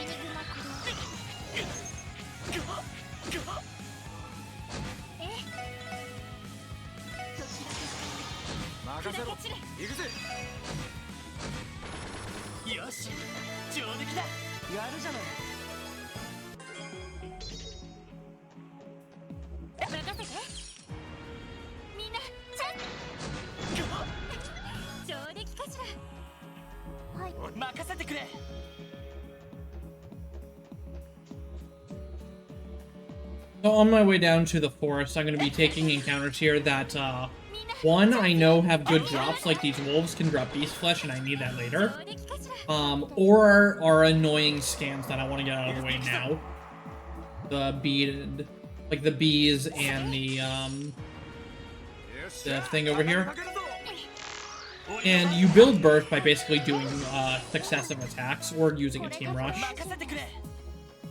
So on my way down to the forest, I'm going to be taking encounters here that, one, I know have good drops, like these wolves can drop beast flesh, and I need that later. or our annoying scams that I want to get out of the way now. The bead, like the bees and the thing over here. And you build burst by basically doing successive attacks or using a team rush.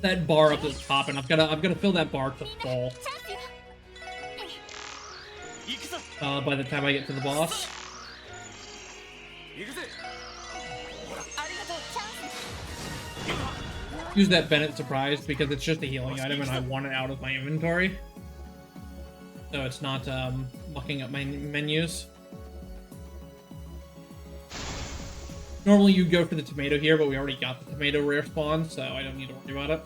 That bar up at the top, and I've got to fill that bar to full. By the time I get to the boss. Use that Bennett Surprise because it's just a healing item and I want it out of my inventory. So it's not mucking up my menus. Normally you go for the tomato here, but we already got the tomato rare spawn, so I don't need to worry about it.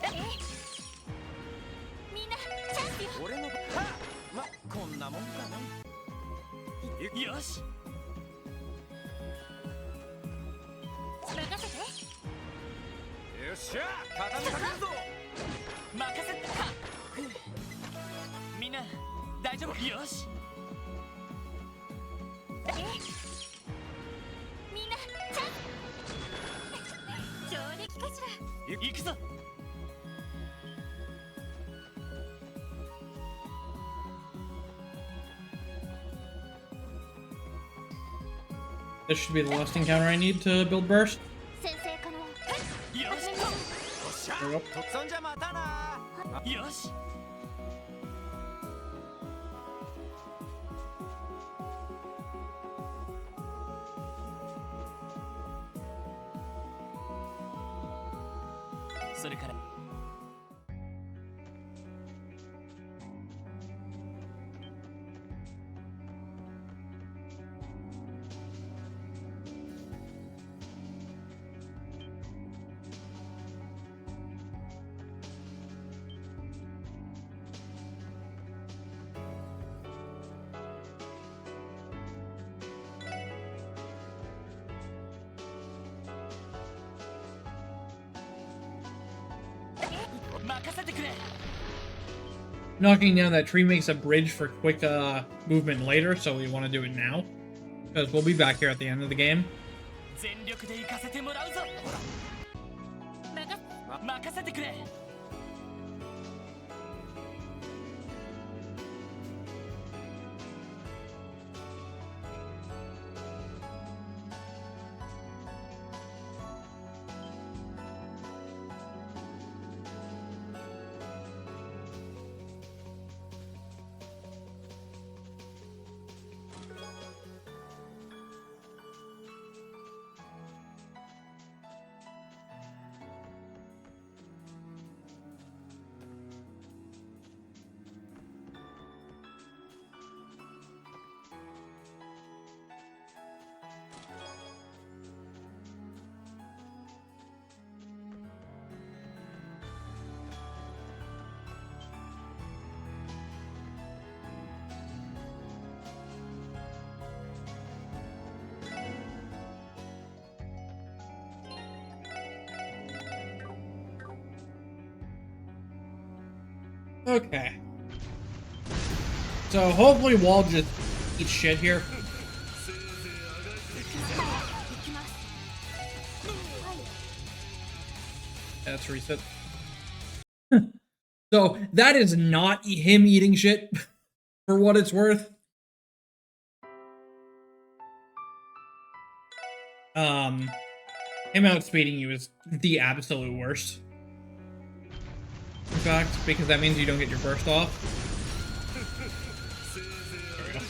This should be the last encounter I need to build burst. There we go. Knocking down that tree makes a bridge for quick movement later, so we want to do it now. Because we'll be back here at the end of the game. Okay. So hopefully Wall just eats shit here. Yeah, that's reset. So that is not him eating shit for what it's worth. Him outspeeding you is the absolute worst. In fact, because that means you don't get your burst off. There we go.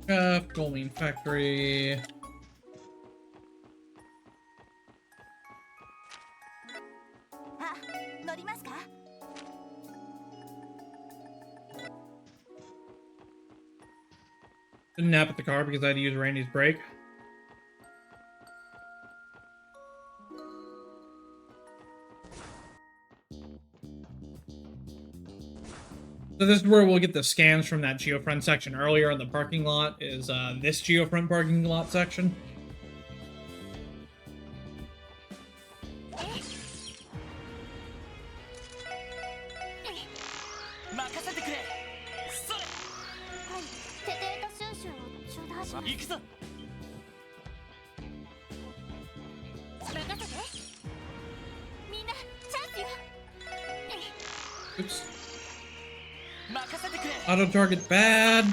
Goldmine Factory. Didn't nap at the car because I had to use Randy's brake. So this is where we'll get the scans from that geofront section earlier in the parking lot, is this geofront parking lot section. Oops. Auto target bad.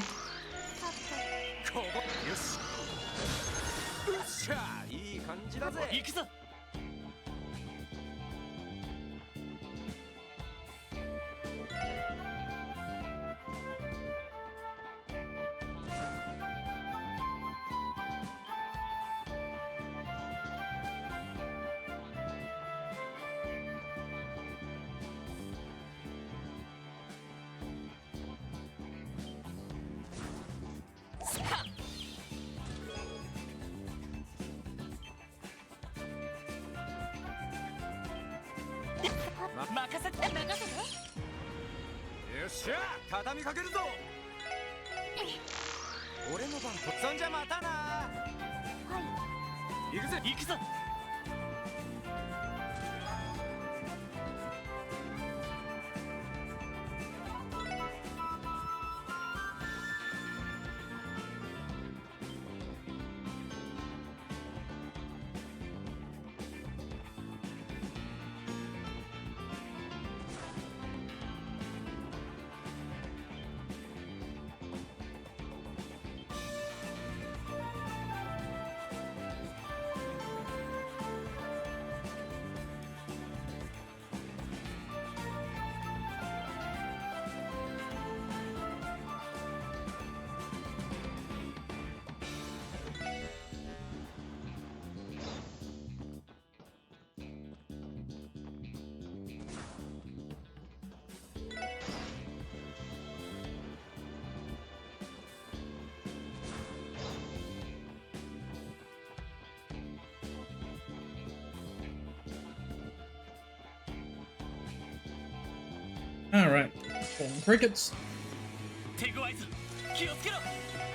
Alright. Golden crickets.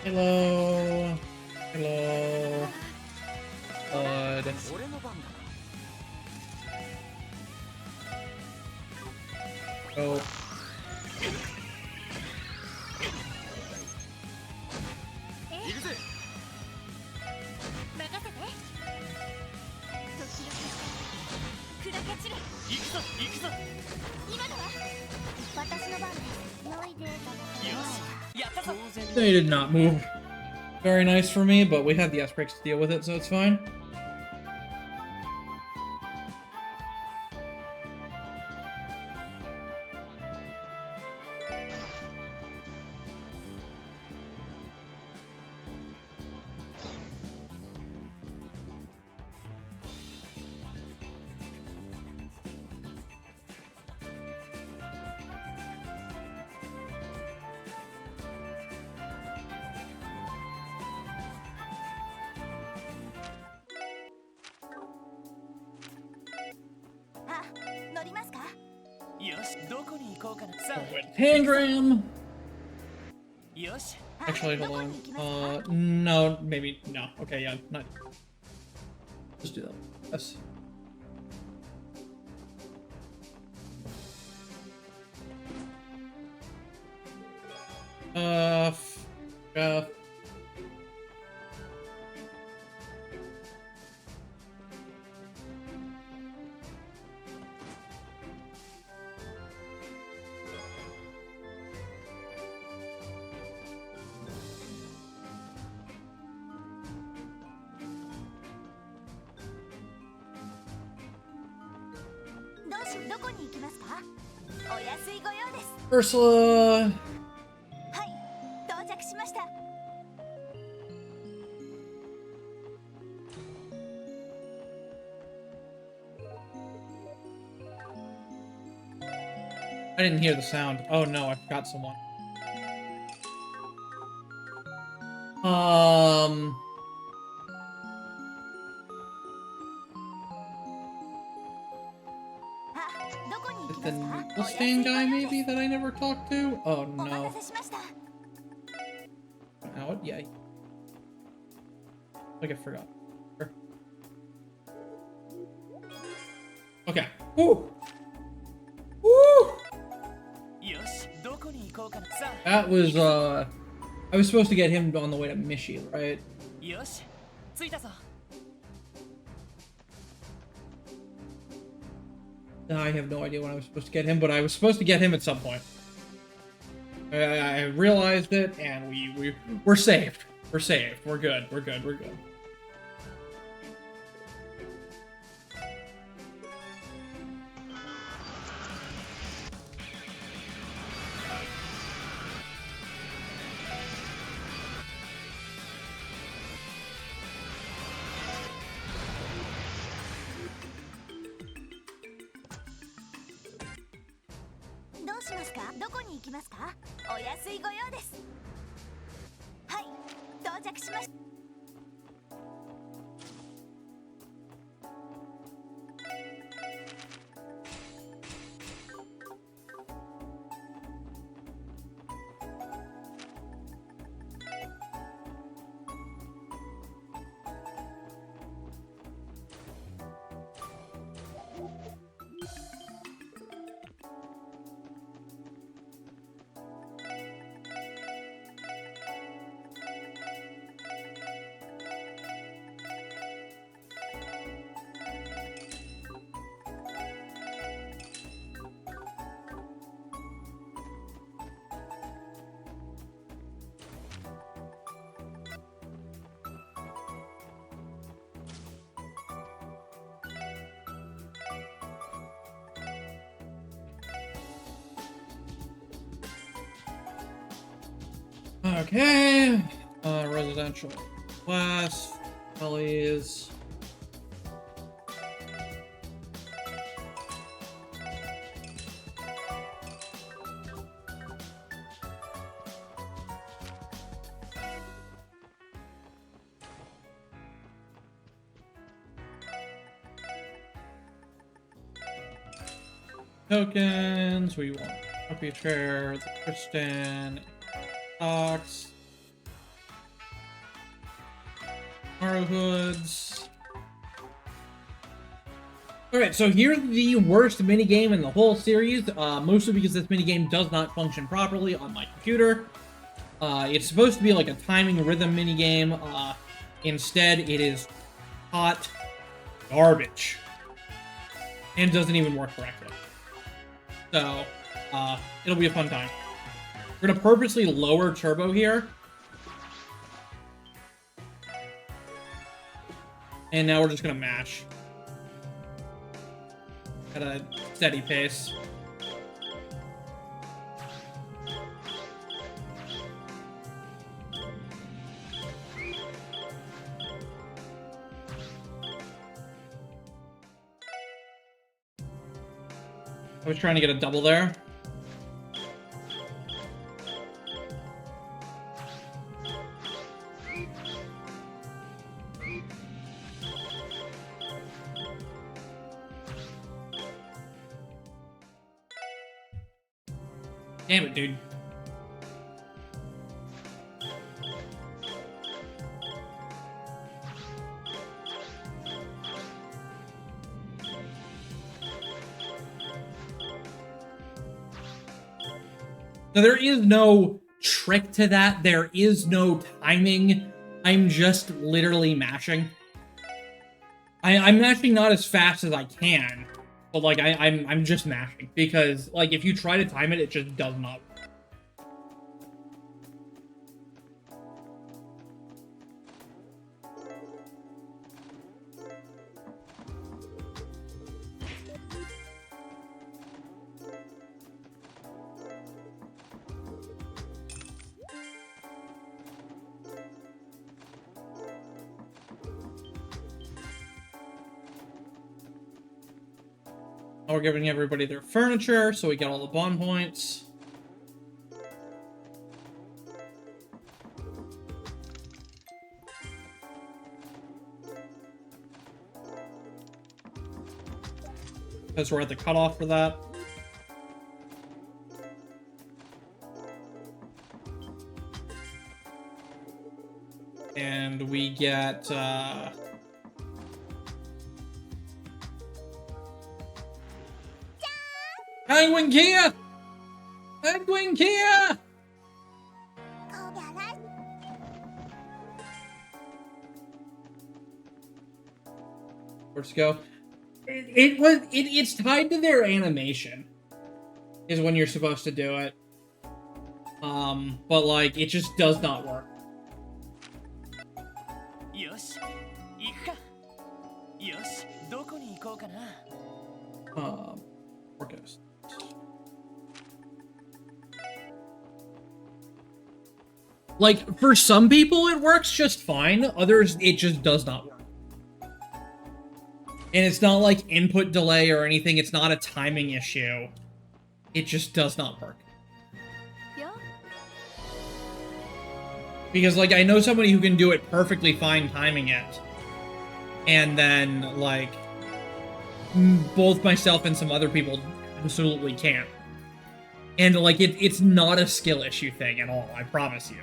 Hello. Hello. Bud. Oh. They did not move very nice for me, but we had the S-brakes to deal with it, so it's fine. Tangram. Actually, hold on. No, maybe no. Okay, yeah, not. Just do that. Yes. Ursula. I didn't hear the sound. Oh no, I forgot someone. Is the needle stand guy maybe that I never talked to? Oh no. Out? Yeah. Like I forgot. Sure. Okay. Woo! Woo! That was, I was supposed to get him on the way to Mishi, right? I have no idea when I was supposed to get him, but I was supposed to get him at some point. I realized it, and we're saved. We're saved. We're good. We're good. We're good. Okay, residential class, Ellie's. Tokens, we want copy chair, the Kristen, Ox, Maru Hoods. Alright, so here's the worst minigame in the whole series, mostly because this minigame does not function properly on my computer. It's supposed to be like a timing rhythm minigame. Instead, it is hot garbage. And doesn't even work correctly. So, it'll be a fun time. We're gonna purposely lower turbo here. And now we're just gonna mash. At a steady pace. I was trying to get a double there. Damn it, dude. So there is no trick to that. There is no timing. I'm just literally mashing. I'm mashing not as fast as I can, but like I'm just mashing because like if you try to time it, it just does not work. We're giving everybody their furniture, so we get all the bond points. Because we're at the cutoff for that. And we get, Penguin Kia! Penguin Kia! Let's go. It's tied to their animation. Is when you're supposed to do it. But like, it just does not work. よし行くかよしどこに行こうかな Orcas. Like, for some people it works just fine, others it just does not work. And it's not like input delay or anything, it's not a timing issue. It just does not work. Because, like, I know somebody who can do it perfectly fine timing it. And then, like, both myself and some other people absolutely can't. And, like, it's not a skill issue thing at all, I promise you.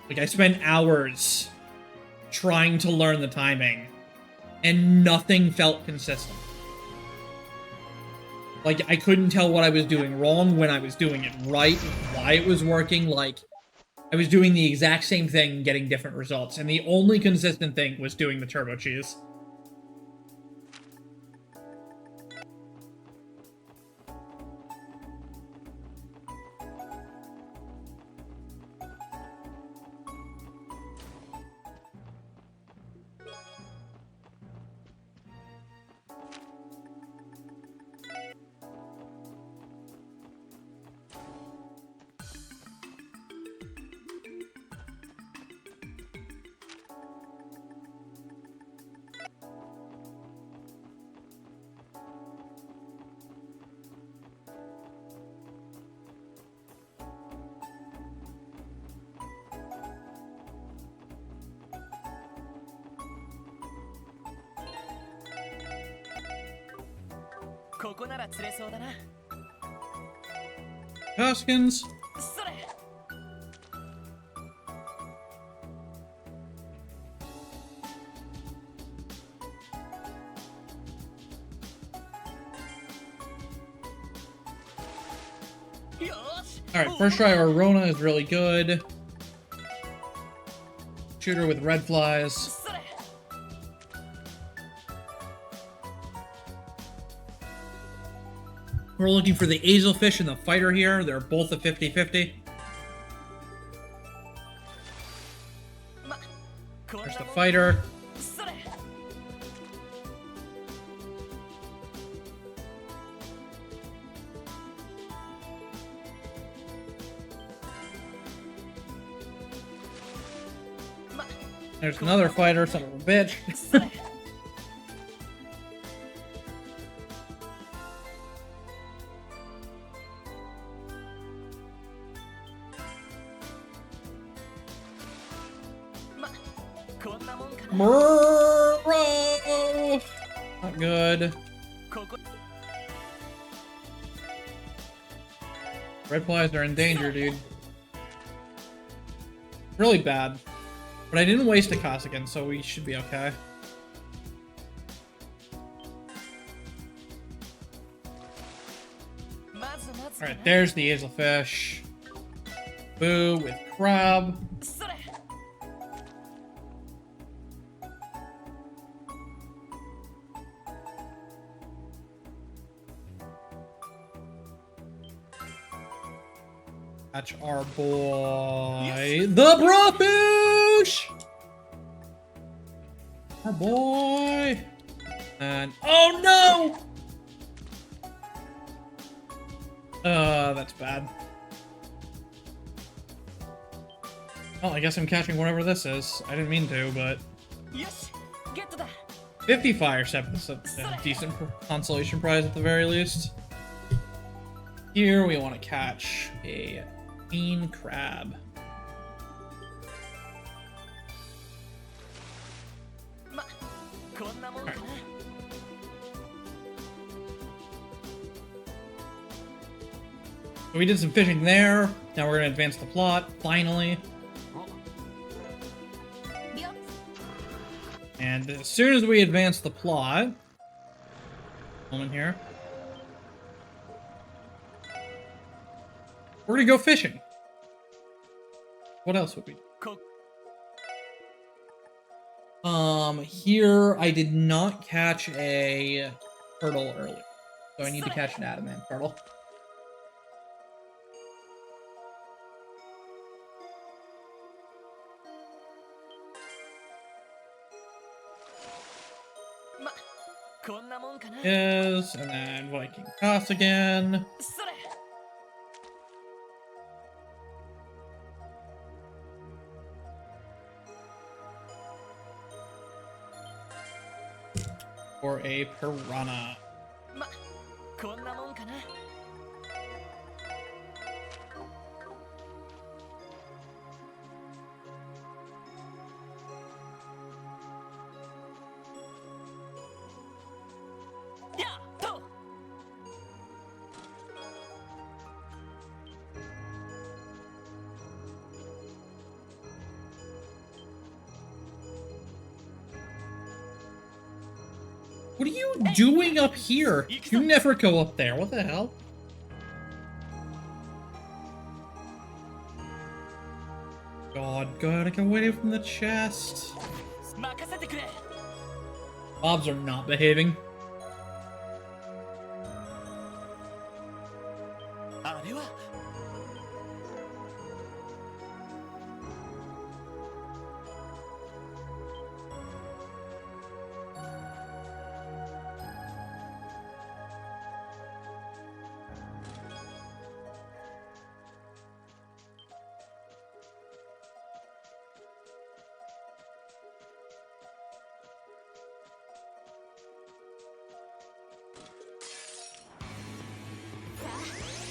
Like, I spent hours trying to learn the timing, and nothing felt consistent. Like, I couldn't tell what I was doing wrong, when I was doing it right, why it was working. Like, I was doing the exact same thing and getting different results, and the only consistent thing was doing the turbo cheese. Hoskins. Alright, first try Aurora is really good. Shooter with red flies. We're looking for the Azelfish and the Fighter here. They're both a 50-50. There's the Fighter. There's another Fighter, son of a bitch. Murrow! Not good. Red flies are in danger, dude. Really bad. But I didn't waste a Costigan, so we should be okay. Alright, there's the Azelfish. Boo with Crab. Catch our boy, the Brofoosh! Our boy! And, oh no! That's bad. Well, I guess I'm catching whatever this is. I didn't mean to, but... 50 fire steps, that's a decent consolation prize at the very least. Here we want to catch a queen crab. まこんなもんかな So we did some fishing there. Now we're going to advance the plot, finally. And as soon as we advance the plot... Moment here. We're going to go fishing. What else would we do? こ Here I did not catch a turtle earlier. So I need to catch an adamant turtle. まこんなもんかな Is, and then Viking toss again. それ For a piranha. まこんなもんかな やっと What are you doing up here? You never go up there. What the hell? God, gotta get away from the chest. 任せてくれ Mobs are not behaving. あれは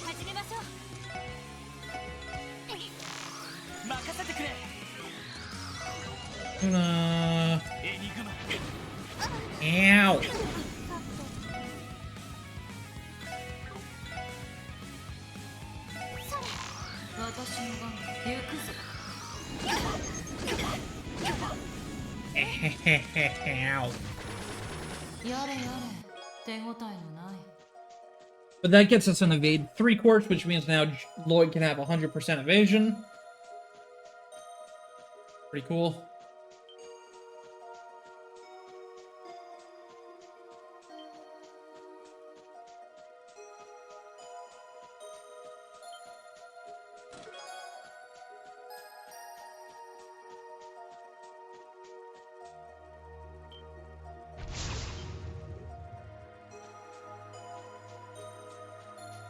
始めましょう。任せてくれ Gonna... エニグマ Ow! 私の番行くぞ。 Ow. やれやれ、手応えのない。 But that gets us an evade 3 quarts, which means now Lloyd can have 100% evasion. Pretty cool.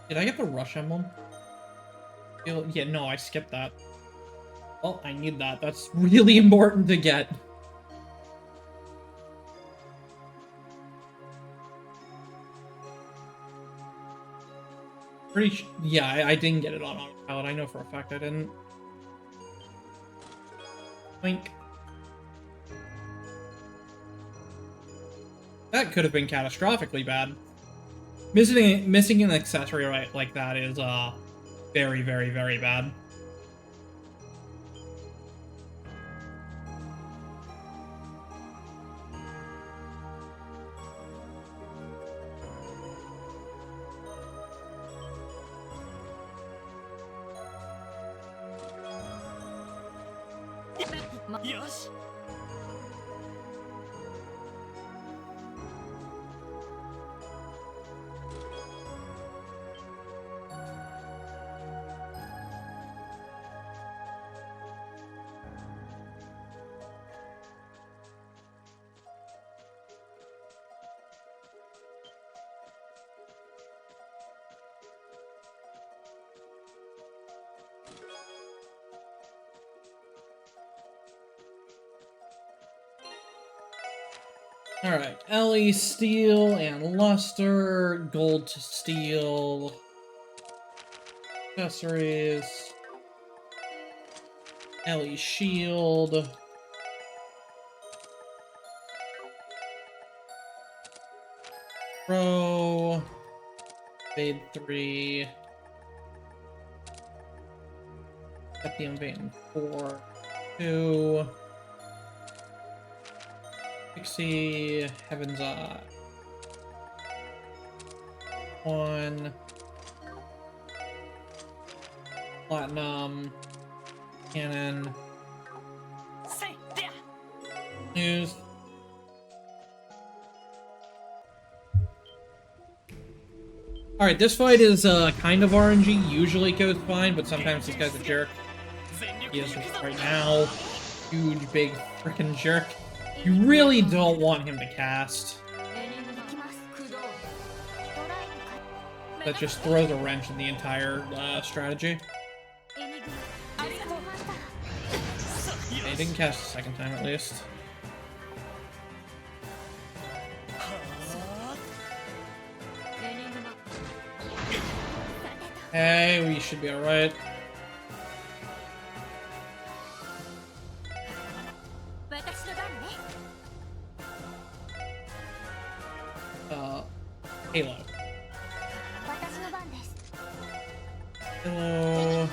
Did I get the rush emblem? Yeah, no, I skipped that. Well, I need that. That's really important to get. Yeah, I didn't get it on autopilot. I know for a fact I didn't. Blink. That could have been catastrophically bad. Missing an accessory right like that is very, very, very bad. Ma よし Alright, Ellie, steel, and luster, gold to steel, accessories, Ellie shield, Pro, Fade 3, Lithium Vein 4, 2, Pixie, Heaven's Eye, 1, Platinum, Cannon, Say, there. News. Alright, this fight is kind of RNG. Usually goes fine, but sometimes this guy's a jerk. He is right now. Huge, big, freaking jerk. You really don't want him to cast. That just throws a wrench in the entire strategy. He didn't cast a second time at least. Hey, we should be alright. Halo. Hello.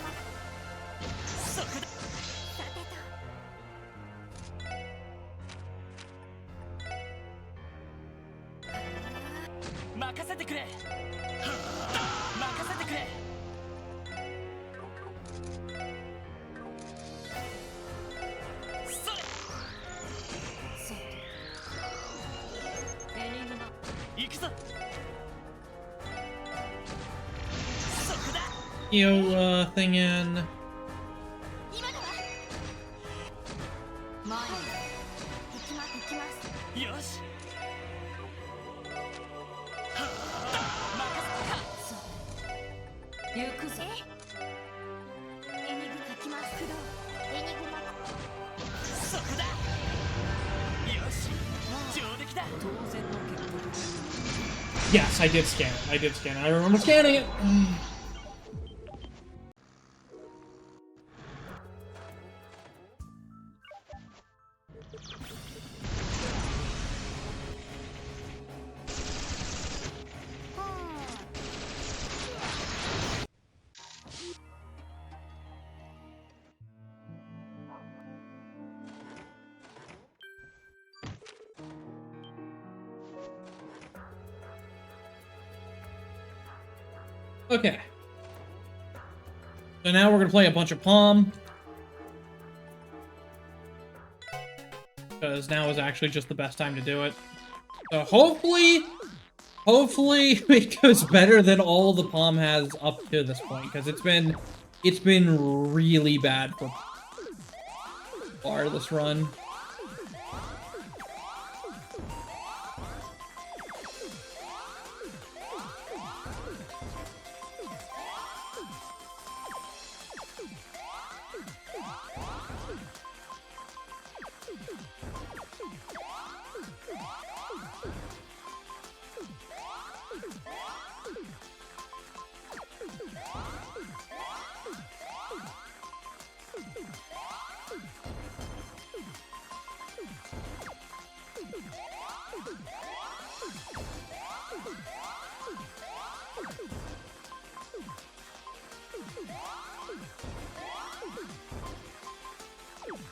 Thing in. Yes, I did scan it. I did scan it. I remember scanning it. Okay. So now we're gonna play a bunch of Palm. Because now is actually just the best time to do it. So hopefully it goes better than all the Palm has up to this point. Because it's been really bad for far this run.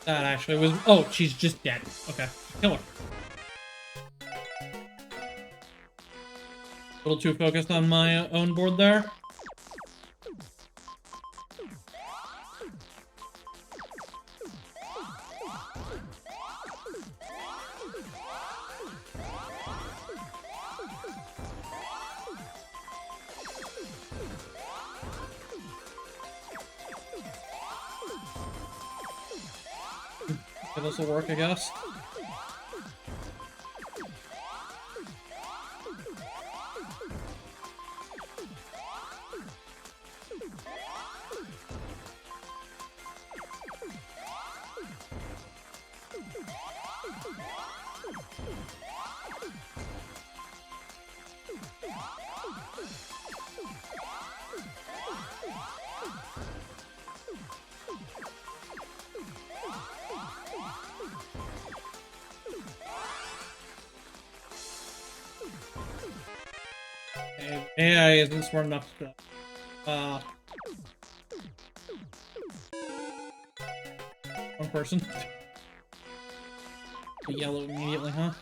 That actually was... Oh, she's just dead. Okay. Kill her. A little too focused on my own board there. This will work, I guess. AI isn't smart enough to, one person. Yellow immediately, huh?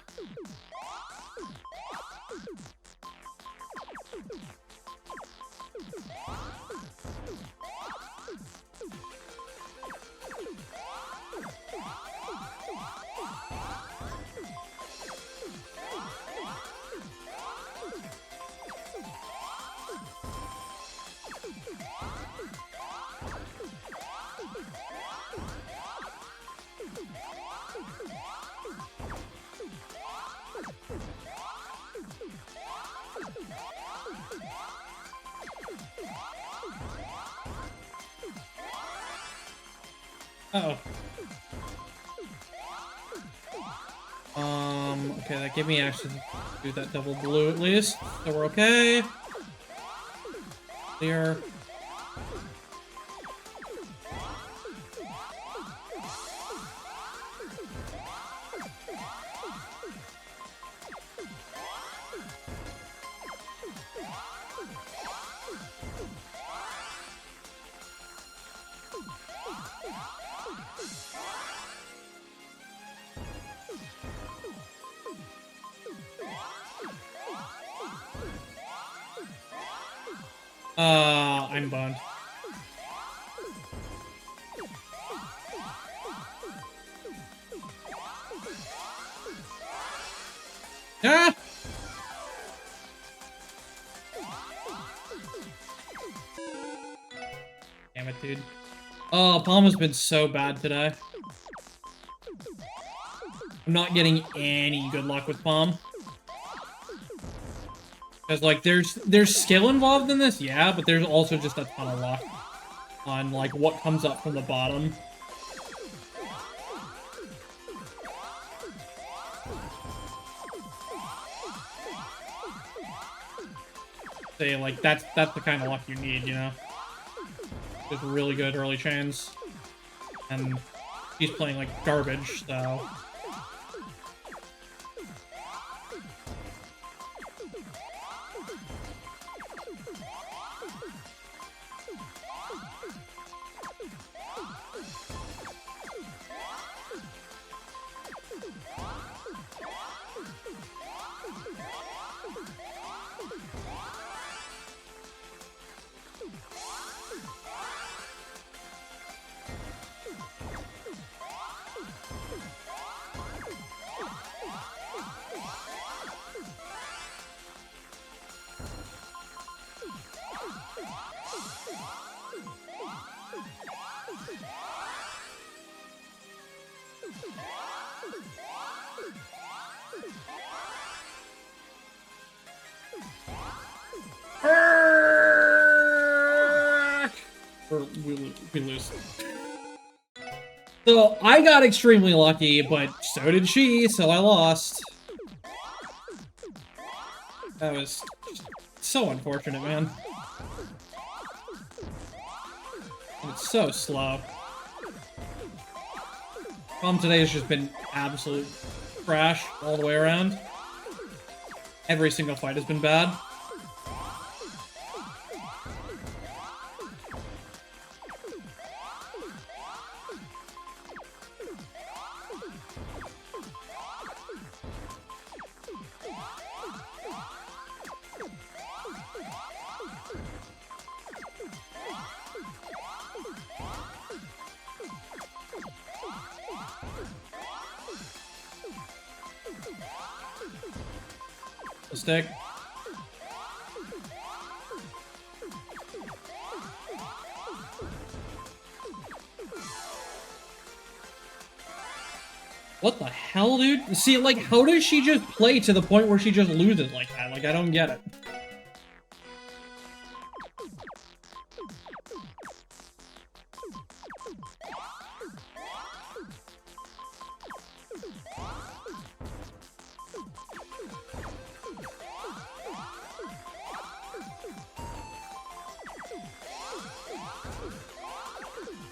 Uh-oh. Okay, that gave me access to do that double blue at least. So we're okay. Clear. I'm bummed. Ah! Damn it, dude. Oh, Palm has been so bad today. I'm not getting any good luck with Palm. Because, like, there's skill involved in this, yeah, but there's also just a ton of luck on, like, what comes up from the bottom. Say, like, that's the kind of luck you need, you know? Just really good early chains. And he's playing, like, garbage, so... We lose. So, I got extremely lucky, but so did she, so I lost. That was so unfortunate, man. And it's so slow. Palm today has just been absolute trash all the way around. Every single fight has been bad. Stick. What the hell, dude? See, like, how does she just play to the point where she just loses like that? Like, I don't get it.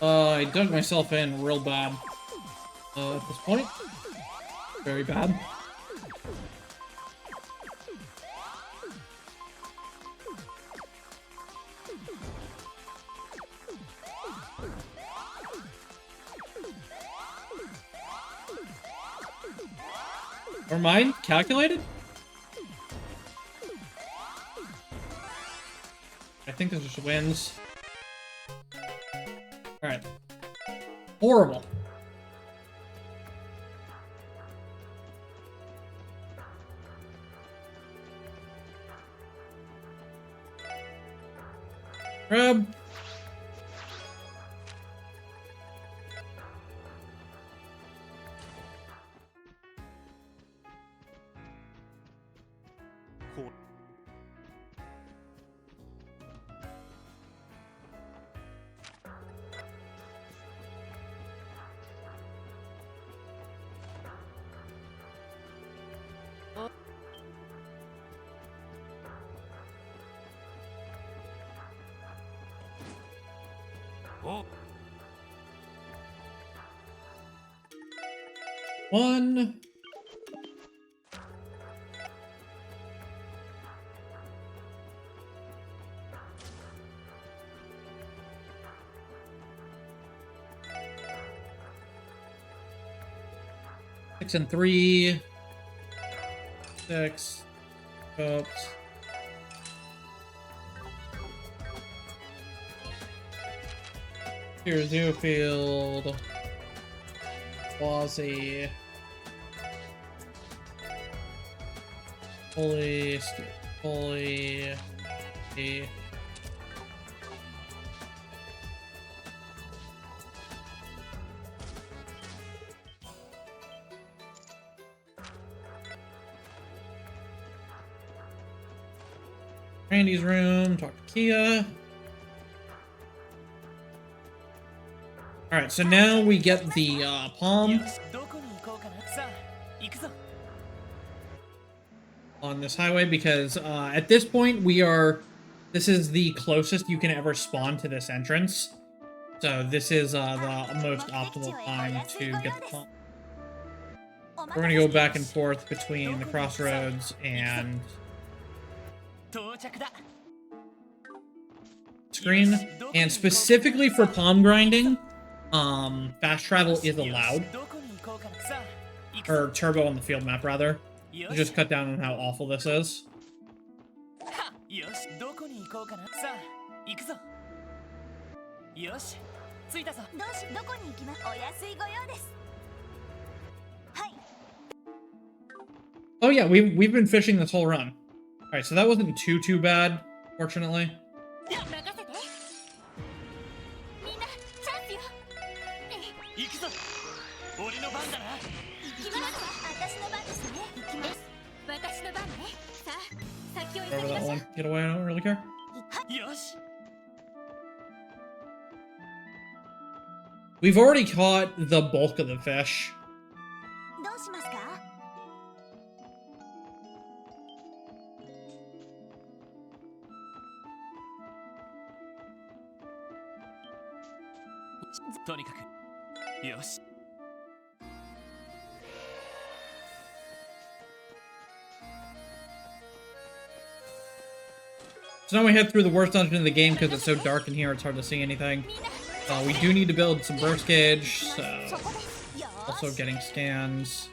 I dug myself in real bad. At this point. Very bad. Or mine? Calculated? I think this just wins. Alright. Horrible. Grab. One. Six and three. 6. Oops. Here's Zoofield. Wazzy. Holy. Randy's room, talk to Kia. Alright, so now we get the palm on this highway because at this point this is the closest you can ever spawn to this entrance. So this is the most optimal time to get the palm. We're gonna go back and forth between the crossroads and screen, and specifically for palm grinding, fast travel is allowed, or turbo on the field map rather. To just cut down on how awful this is. Oh yeah, we've been fishing this whole run. All right, so that wasn't too bad, fortunately. Over that one. Get away, I don't really care. We've already caught the bulk of the fish. So now we head through the worst dungeon in the game because it's so dark in here, it's hard to see anything. We do need to build some burst gauge, so also getting scans.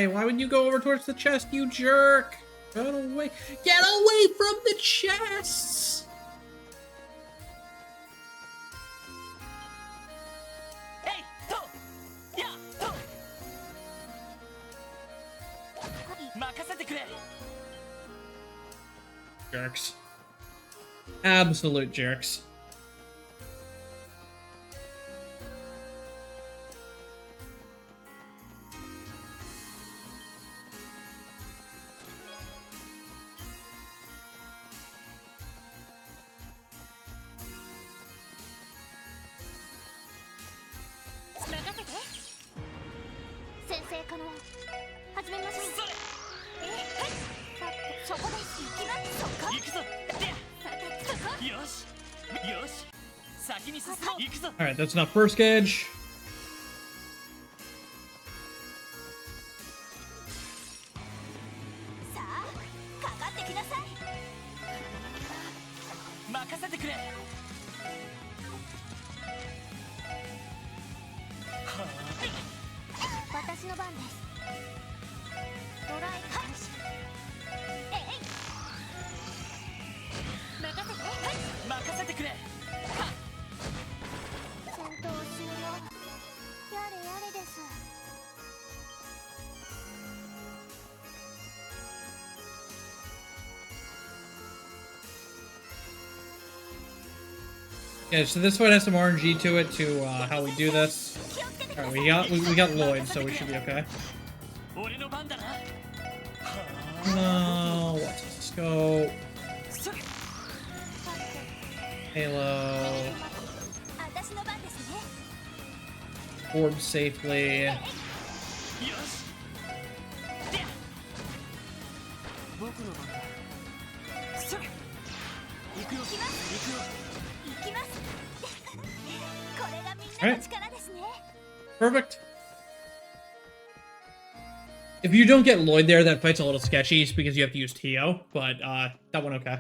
Why would you go over towards the chest, you jerk? Get away! Get away from the chests! Jerks. Absolute jerks. 可能始めましょう。それさてそこです行きますそこ行くぞでさてそこよしよし先に進もう行くぞ Alright, that's enough burst gauge. さあかかってきなさい。任せてくれは私の番です。ドライブ開始。えい任せて。あ任せてくれは戦闘終了。やれやれです。 Okay, so this fight has some RNG to it to how we do this. Alright, we got Lloyd, so we should be okay. 俺の番だな No, let's go. それ Halo. 私の番ですね。 Orb safely. よしで僕の番だそれ行くよ行くよ行きます。これがみんなの力ですね。 Perfect. If you don't get Lloyd there, that fight's a little sketchy because you have to use Tio, but that went okay.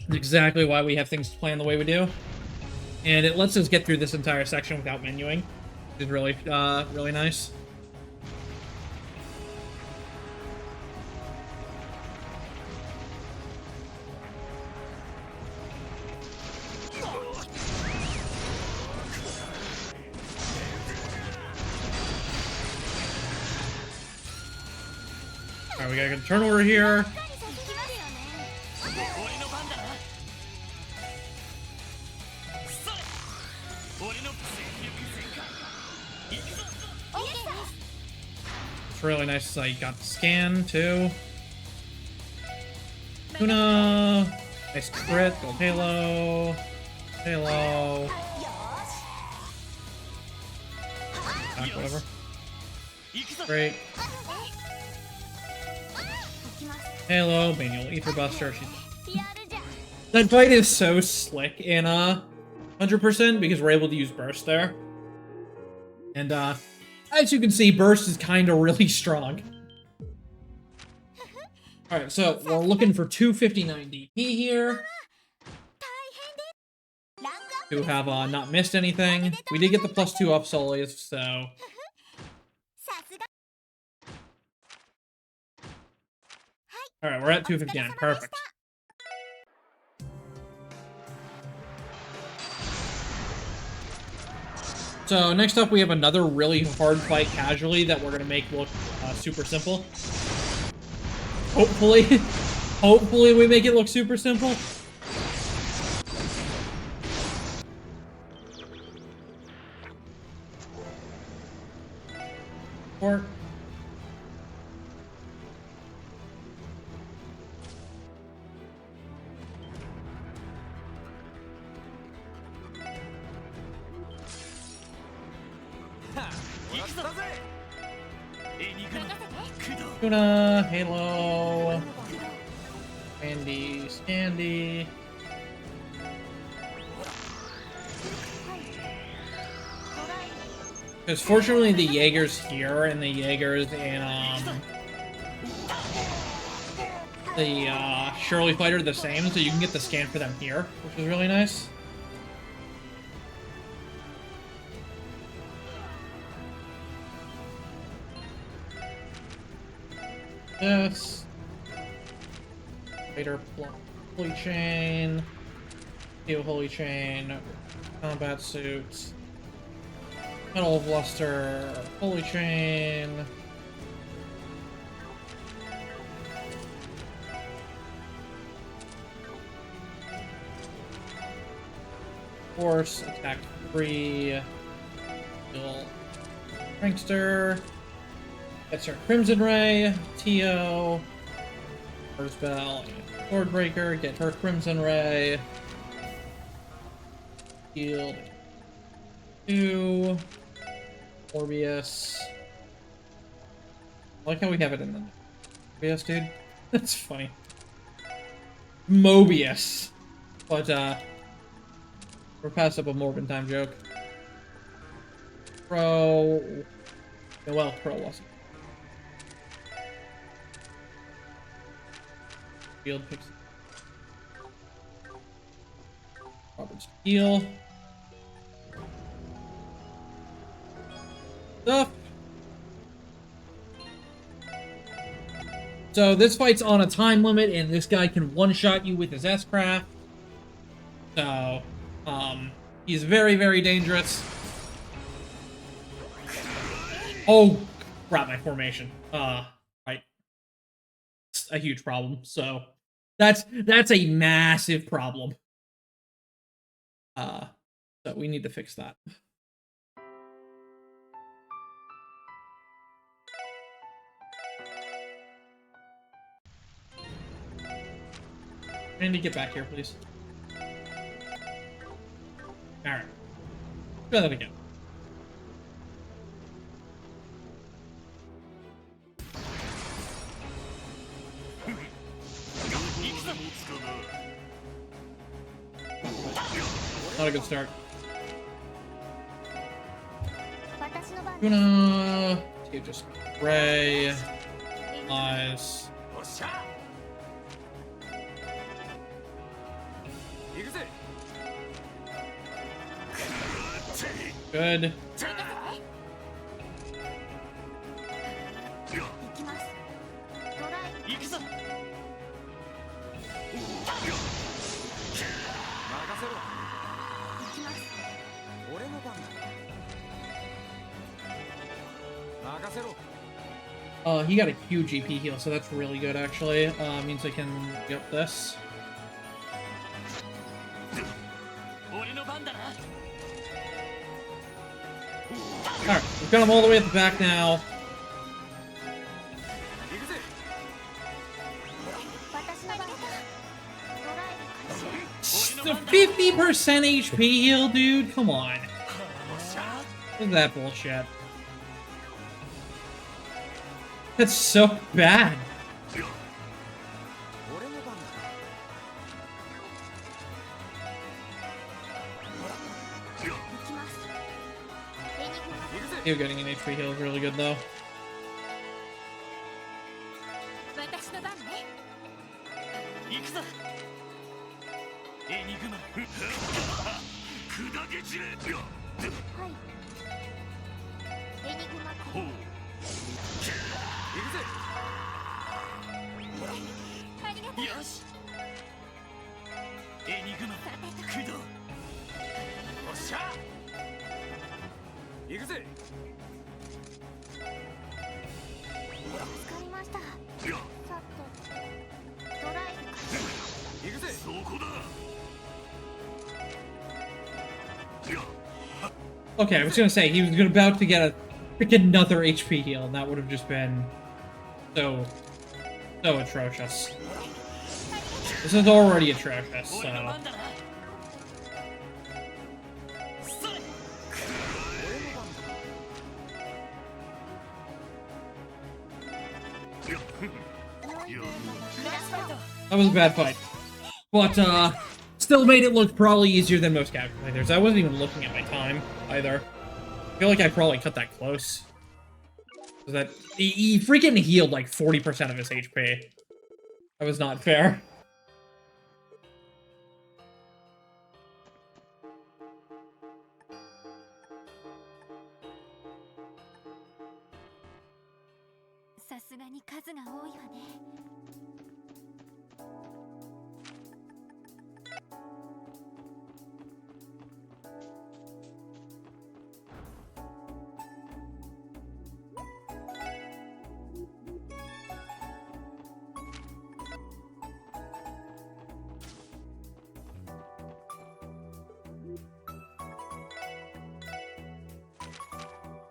That's exactly why we have things playing the way we do. And it lets us get through this entire section without menuing, which is really, really nice. Alright, we gotta get a turn order here. 行きますよね。俺の番だなそれ俺の全力全開行くぞ OK です。 It's really nice that you got the scan, too. Tuna! Nice crit, gold halo. Halo. よーし。 Whatever. 行くぞ Great. 行きます。 Halo, manual ether buster.やるじゃん。 That fight is so slick in 100% because we're able to use burst there. And as you can see, burst is kind of really strong. Alright, so we're looking for 259 DP here 大変です。ランクアップ to have not missed anything. We did get the +2 up solis, so さすが。 alright, we're at 259. Perfect. So next up, we have another really hard fight casually that we're gonna make look super simple. Hopefully, hopefully we make it look super simple. Or Tuna, Halo, Andy, Scandy. Because fortunately the Jaeger's here and the Jaeger's in the Shirley fighter the same, so you can get the scan for them here, which is really nice. This later holy chain, steel holy chain, combat suits, metal of luster, holy chain, force attack 3, steel prankster. Gets her Crimson Ray, Tio, First Bell, and Swordbreaker, get her Crimson Ray. Shield 2. Morbius. I like how we have it in the Morbius, dude. That's funny. Mobius. But, we're past up a Morbin time joke. Pro... Well, Pro wasn't. Field picks... Robert Steele. Stuff. So this fight's on a time limit, and this guy can one-shot you with his S-Craft. So, he's very, very dangerous. Oh, crap, my formation. Right. It's a huge problem, so that's a massive problem. So we need to fix that. Randy, get back here, please. Alright. Try that again. Not a good start. Gonna just Ray. Nice. Good. He got a huge EP heal, so that's really good, actually. Means I can get this. Alright, we've got him all the way at the back now. The 50% HP heal, dude? Come on. What is that bullshit? That's so bad. You getting an HP heal is really good, though. Okay, I was gonna say, he was about to get a freaking another HP heal, and that would have just been so atrocious. This is already atrocious, so... That was a bad fight. But, still made it look probably easier than most calculators. I wasn't even looking at my time, either. I feel like I probably cut that close. That he freaking healed like 40% of his HP. That was not fair.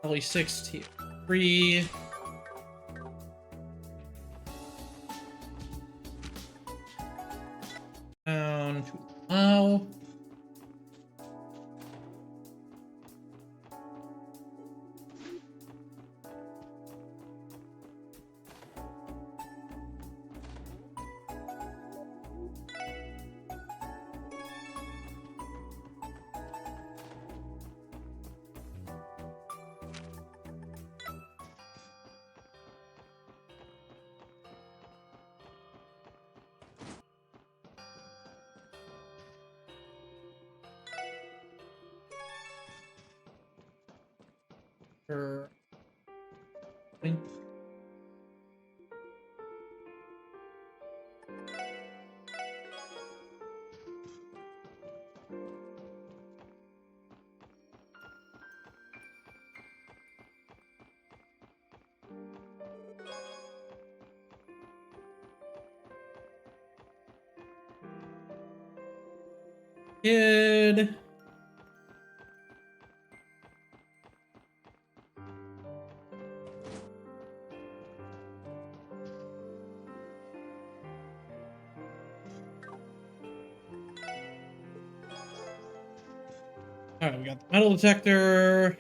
Only 63. Down to now. For kid. All right, we got the metal detector.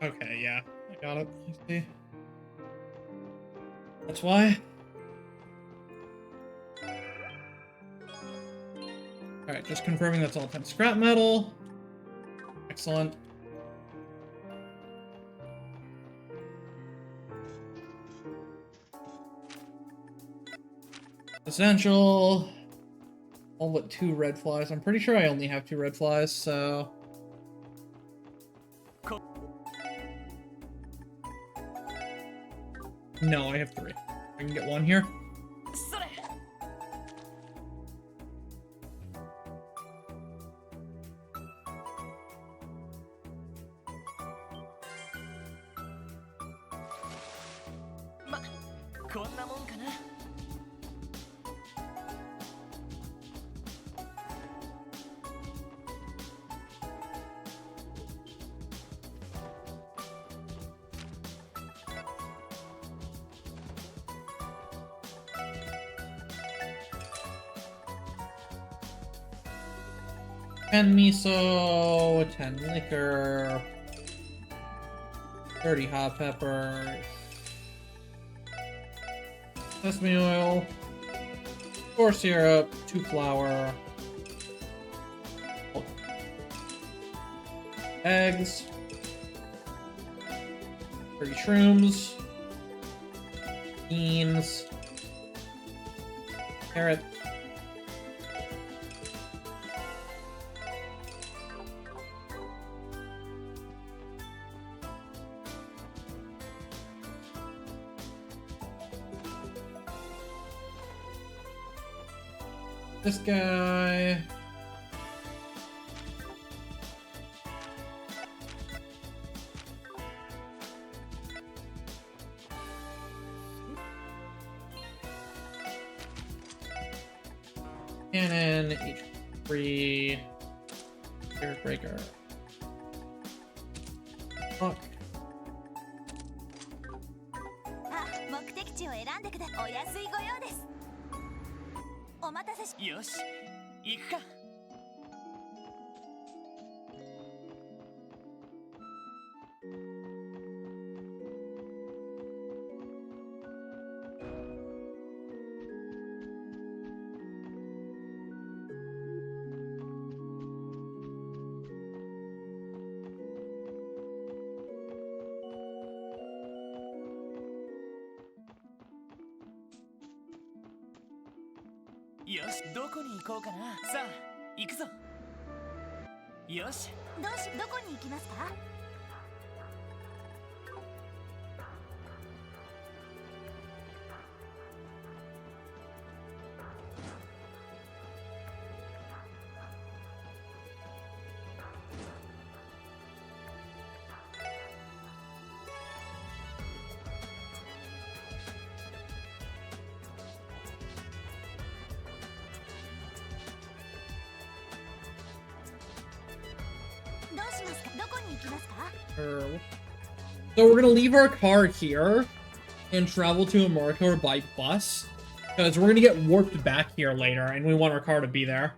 Okay, yeah, I got it. You see? That's why. All right, just confirming that's all 10 scrap metal. Excellent. Essential. All but 2 red flies. I'm pretty sure I only have 2 red flies, so. No, I have 3. I can get 1 here. それ ま、こんなもんかな。10 miso, 10 liquor, 30 hot peppers, sesame oil, 4 syrup, 2 flour, eggs, 30 shrooms, beans, carrot, this guy. Cannon, H3, Spirit Breaker. Fuck. あ、目的地を選んでください。お安いご用です。お待たせし。よし、行くか。よし、どこに行こうかな。さあ、行くぞ。よし。どこに行きますか。うしますか？どこに行きますか？ So we're gonna leave our car here and travel to America by bus, because we're gonna get warped back here later, and we want our car to be there.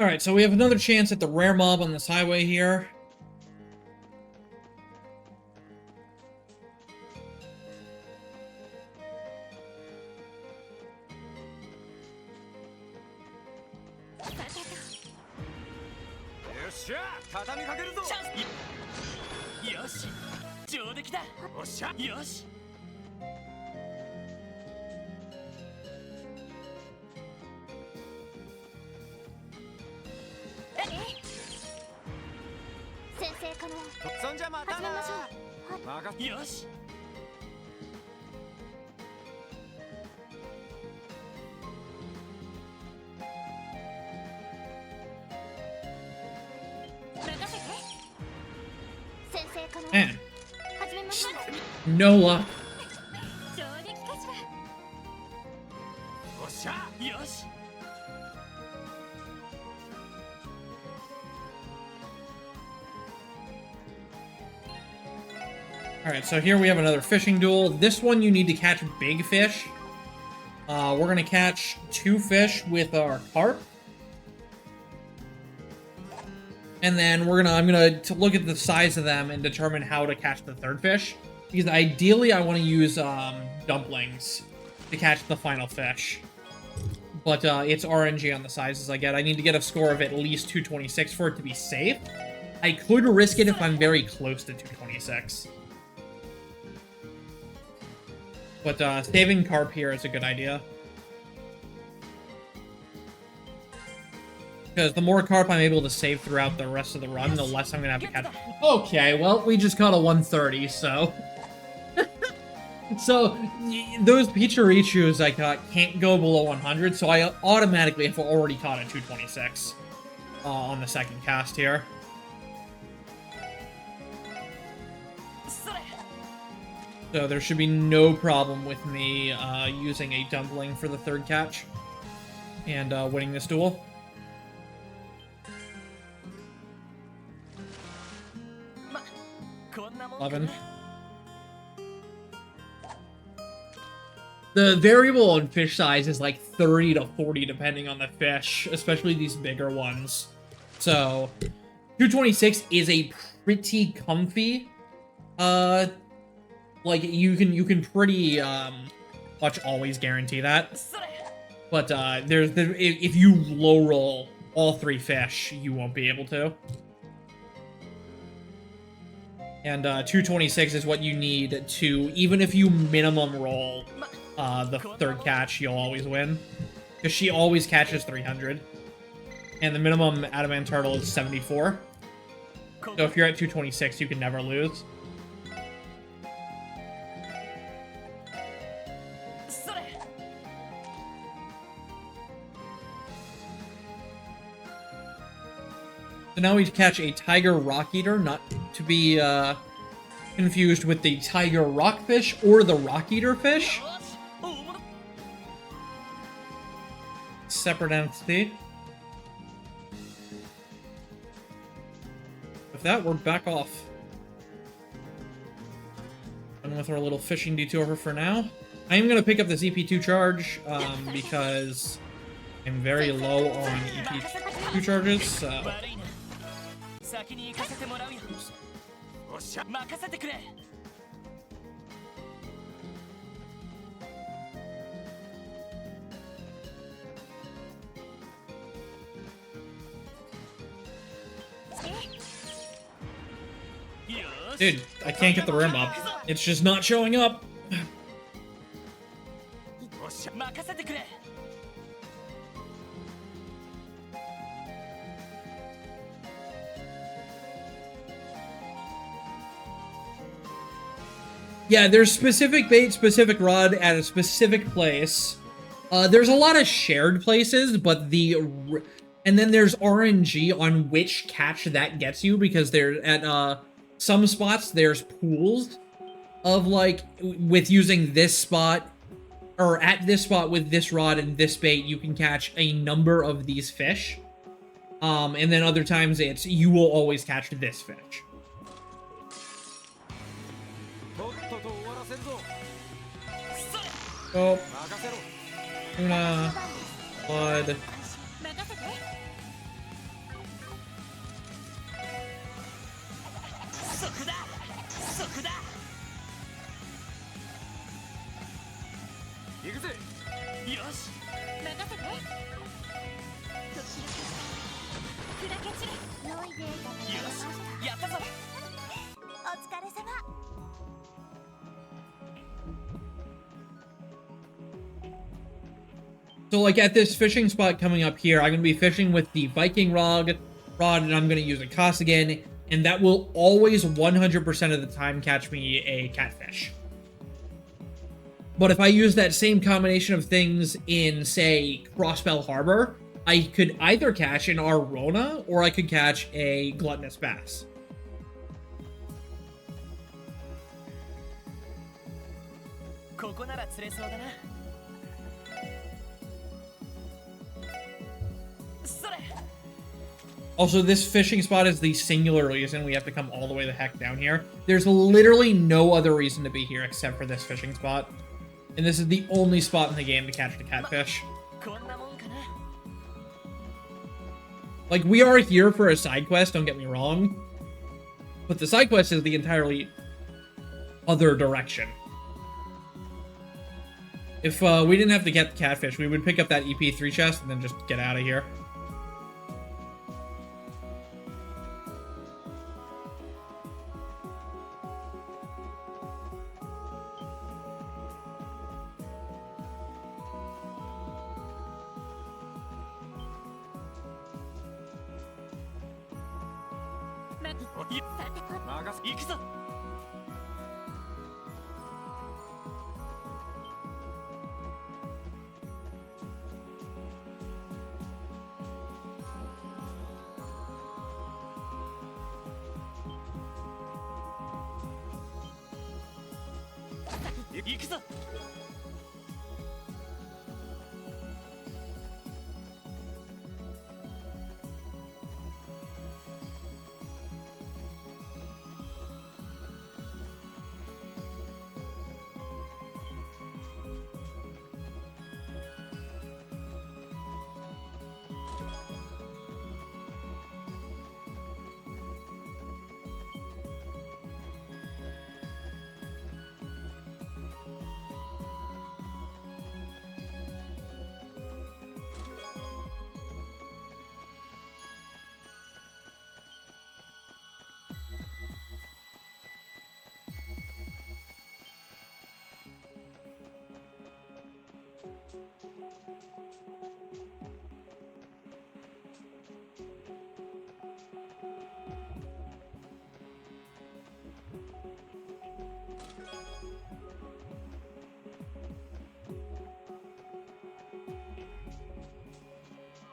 Alright, so we have another chance at the rare mob on this highway here. Man. No luck. Alright, so here we have another fishing duel. This one you need to catch big fish. We're gonna catch 2 fish with our carp. And then I'm gonna look at the size of them and determine how to catch the 3rd fish. Because ideally I want to use dumplings to catch the final fish. But it's RNG on the sizes I get. I need to get a score of at least 226 for it to be safe. I could risk it if I'm very close to 226. But saving carp here is a good idea. Because the more carp I'm able to save throughout the rest of the run, the less I'm going to have to catch. Okay, well, we just caught a 130, so... So, those Picharichus I caught can't go below 100, so I automatically have already caught a 226 on the second cast here. So there should be no problem with me using a dumpling for the 3rd catch and winning this duel. $11. The variable on fish size is like 30 to 40 depending on the fish, especially these bigger ones. So 226 is a pretty comfy like you can pretty much always guarantee that. But if you low roll all 3 fish, you won't be able to. And 226 is what you need to, even if you minimum roll the 3rd catch, you'll always win. Because she always catches 300. And the minimum adamant turtle is 74. So if you're at 226, you can never lose. So now we catch a tiger rock eater, not to be confused with the tiger rockfish or the rock eater fish. Separate entity. With that, we're back off. Done with our little fishing detour for now. I am going to pick up this EP2 charge because I'm very low on EP2 charges, so... Dude, I can't get the rim up. It's just not showing up. 任せてくれ Yeah, there's specific bait, specific rod at a specific place. There's a lot of shared places, but and then there's RNG on which catch that gets you, because there at some spots there's pools of like with using this spot or at this spot with this rod and this bait you can catch a number of these fish. And then other times it's you will always catch this fish. Oh, tuna, blood. 任せて そこだそこだ行くぜよし任せて砕け散れ良いデータが取れました やったぞ お疲れ様 So like at this fishing spot coming up here, I'm going to be fishing with the Viking rod, and I'm going to use a Costigan, and that will always 100% of the time catch me a catfish. But if I use that same combination of things in, say, Crossbell Harbor, I could either catch an Arrona, or I could catch a gluttonous bass. Also, this fishing spot is the singular reason we have to come all the way the heck down here. There's literally no other reason to be here except for this fishing spot. And this is the only spot in the game to catch the catfish. Like, we are here for a side quest, don't get me wrong. But the side quest is the entirely other direction. If we didn't have to get the catfish, we would pick up that EP3 chest and then just get out of here.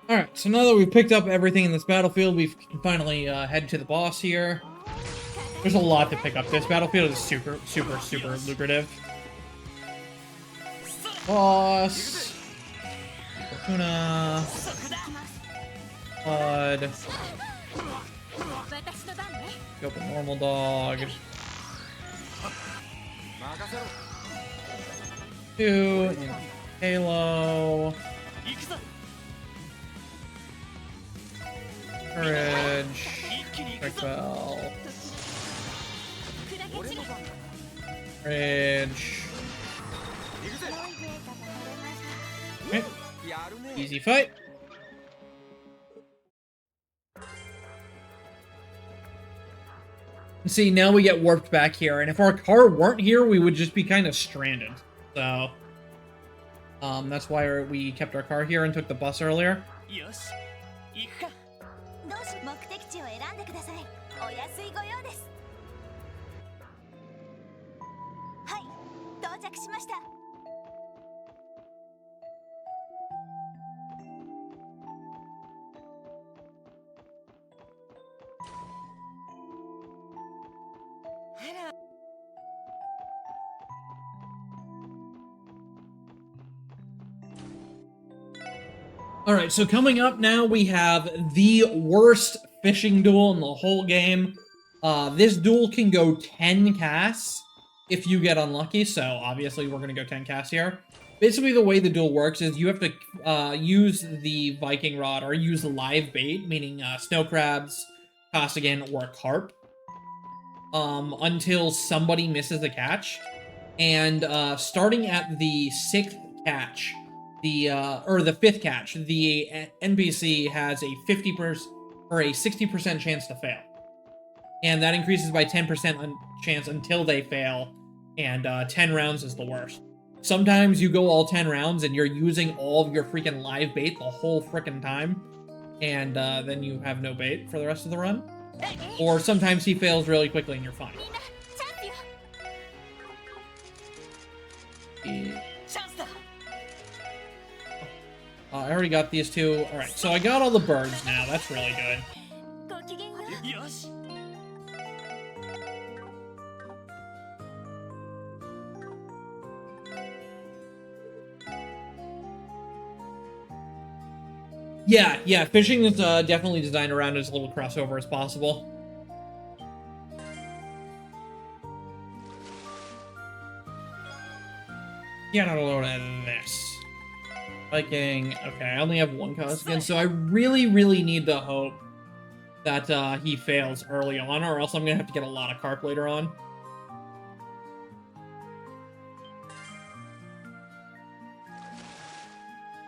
Alright, so now that we've picked up everything in this battlefield, we can finally head to the boss here. There's a lot to pick up. This battlefield is super, super, super lucrative. Boss. Tuna. Blood. Go up a normal dog. 2 and Halo. Courage. Quick bell. Courage. Okay. Easy fight. See, now we get warped back here, and if our car weren't here, we would just be kind of stranded. So, that's why we kept our car here and took the bus earlier. よし行くか。どうし目的地を選んでください。お安いご用です。はい、到着しました。Alright, so coming up now, we have the worst fishing duel in the whole game. This duel can go 10 casts if you get unlucky, so obviously we're going to go 10 casts here. Basically, the way the duel works is you have to use the Viking rod or use live bait, meaning snow crabs, costigan, or carp, until somebody misses a catch. And starting at the 6th catch, or the 5th catch, the NPC has a 50% or a 60% chance to fail. And that increases by 10% chance until they fail, and 10 rounds is the worst. Sometimes you go all 10 rounds and you're using all of your freaking live bait the whole freaking time, and then you have no bait for the rest of the run. Or sometimes he fails really quickly and you're fine. チャンスだ。 I already got these two. Alright, so I got all the birds now. That's really good. ごきげんよう。よし。 Yeah, fishing is definitely designed around as little crossover as possible. Yeah, not a load of this. Viking. Okay, I only have one costigan, so I really need to hope that he fails early on, or else I'm gonna have to get a lot of carp later on.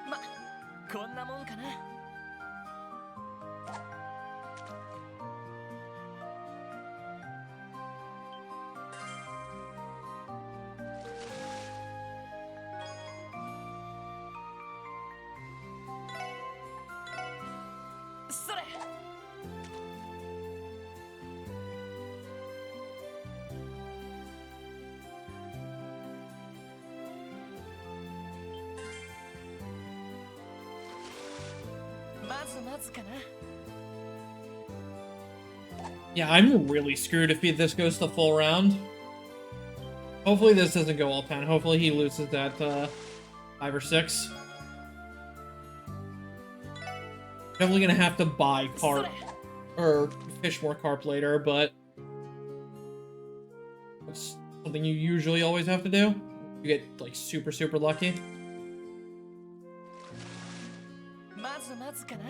Ma, こんなもんかな。 それ。 まずかな。 Yeah, I'm really screwed if this goes the full round. Hopefully this doesn't go all 10. Hopefully he loses that 5 or 6. Definitely gonna have to buy carp or fish more carp later, but that's something you usually always have to do. You get like super lucky. まずかな。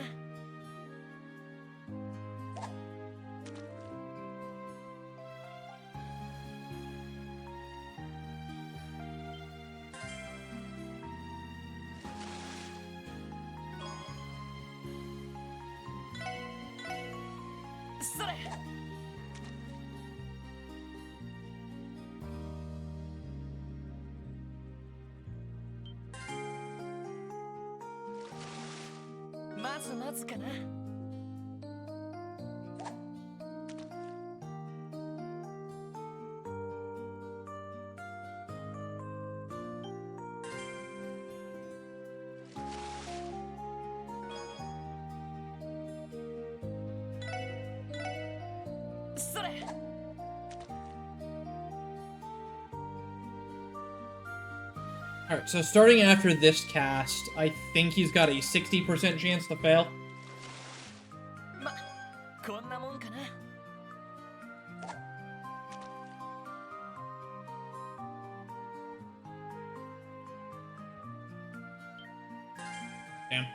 それ。 まずかな。 それ。 Alright, so starting after this cast, I think he's got a 60% chance to fail. ま、こんなもんかな。 Damn.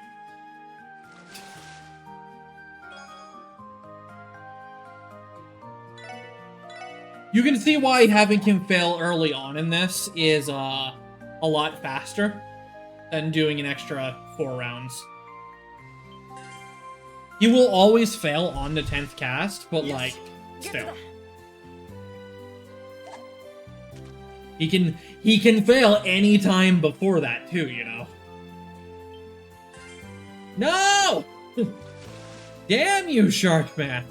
You can see why having him fail early on in this is a lot faster than doing an extra 4 rounds. He will always fail on the 10th cast, but like, still. He can fail any time before that too, you know. No! Damn you, Sharkman!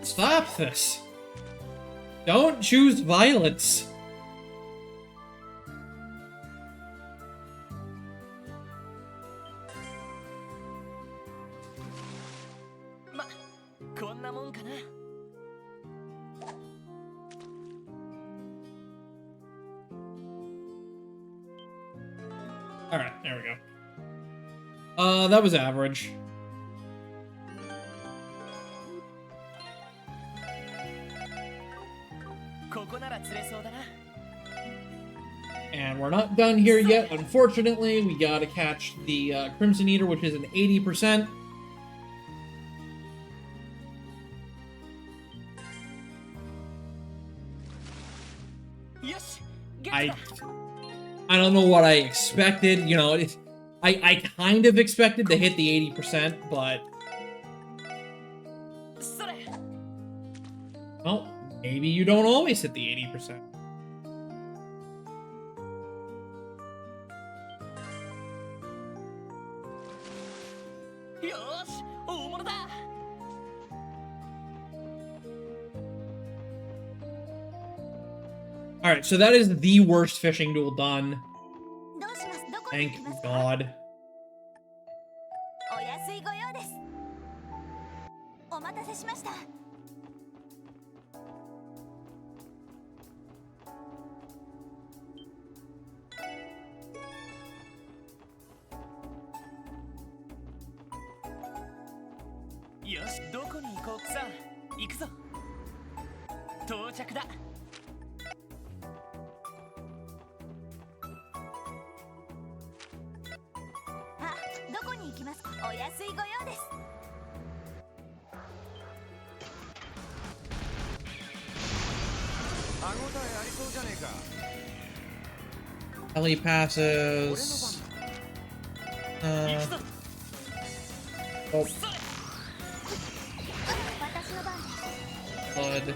Stop this. Don't choose violence. Ma, こんなもんかな。Alright, there we go. That was average. And we're not done here yet, unfortunately. We gotta catch the Crimson Eater, which is an 80%. I don't know what I expected, you know, I kind of expected to hit the 80%, but... Well, maybe you don't always hit the 80%. Alright, so that is the worst fishing duel done. Thank God. Ellie passes. Oh. Blood.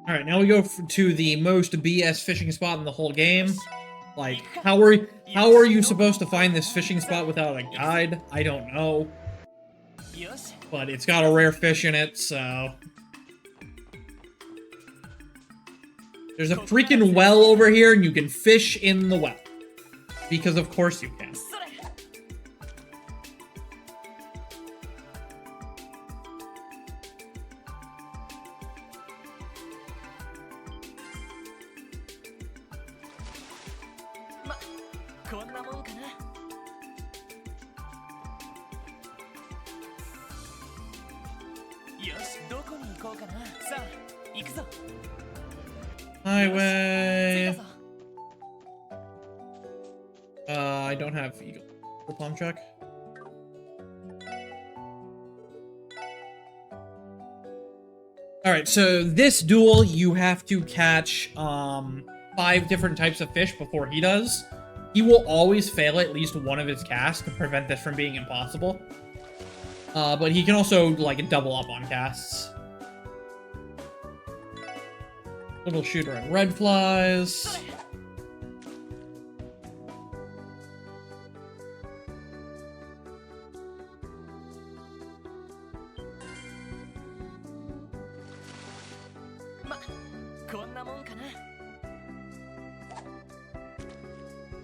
Alright, now we go to the most BS fishing spot in the whole game. Like, how are you supposed to find this fishing spot without a guide? I don't know. But it's got a rare fish in it, so... There's a freaking well over here, and you can fish in the well. Because of course you can. Highway. I don't have Eagle Palm Truck. Alright, so this duel, you have to catch 5 different types of fish before he does. He will always fail at least one of his casts to prevent this from being impossible. But he can also, like, double up on casts. Little shooter and red flies.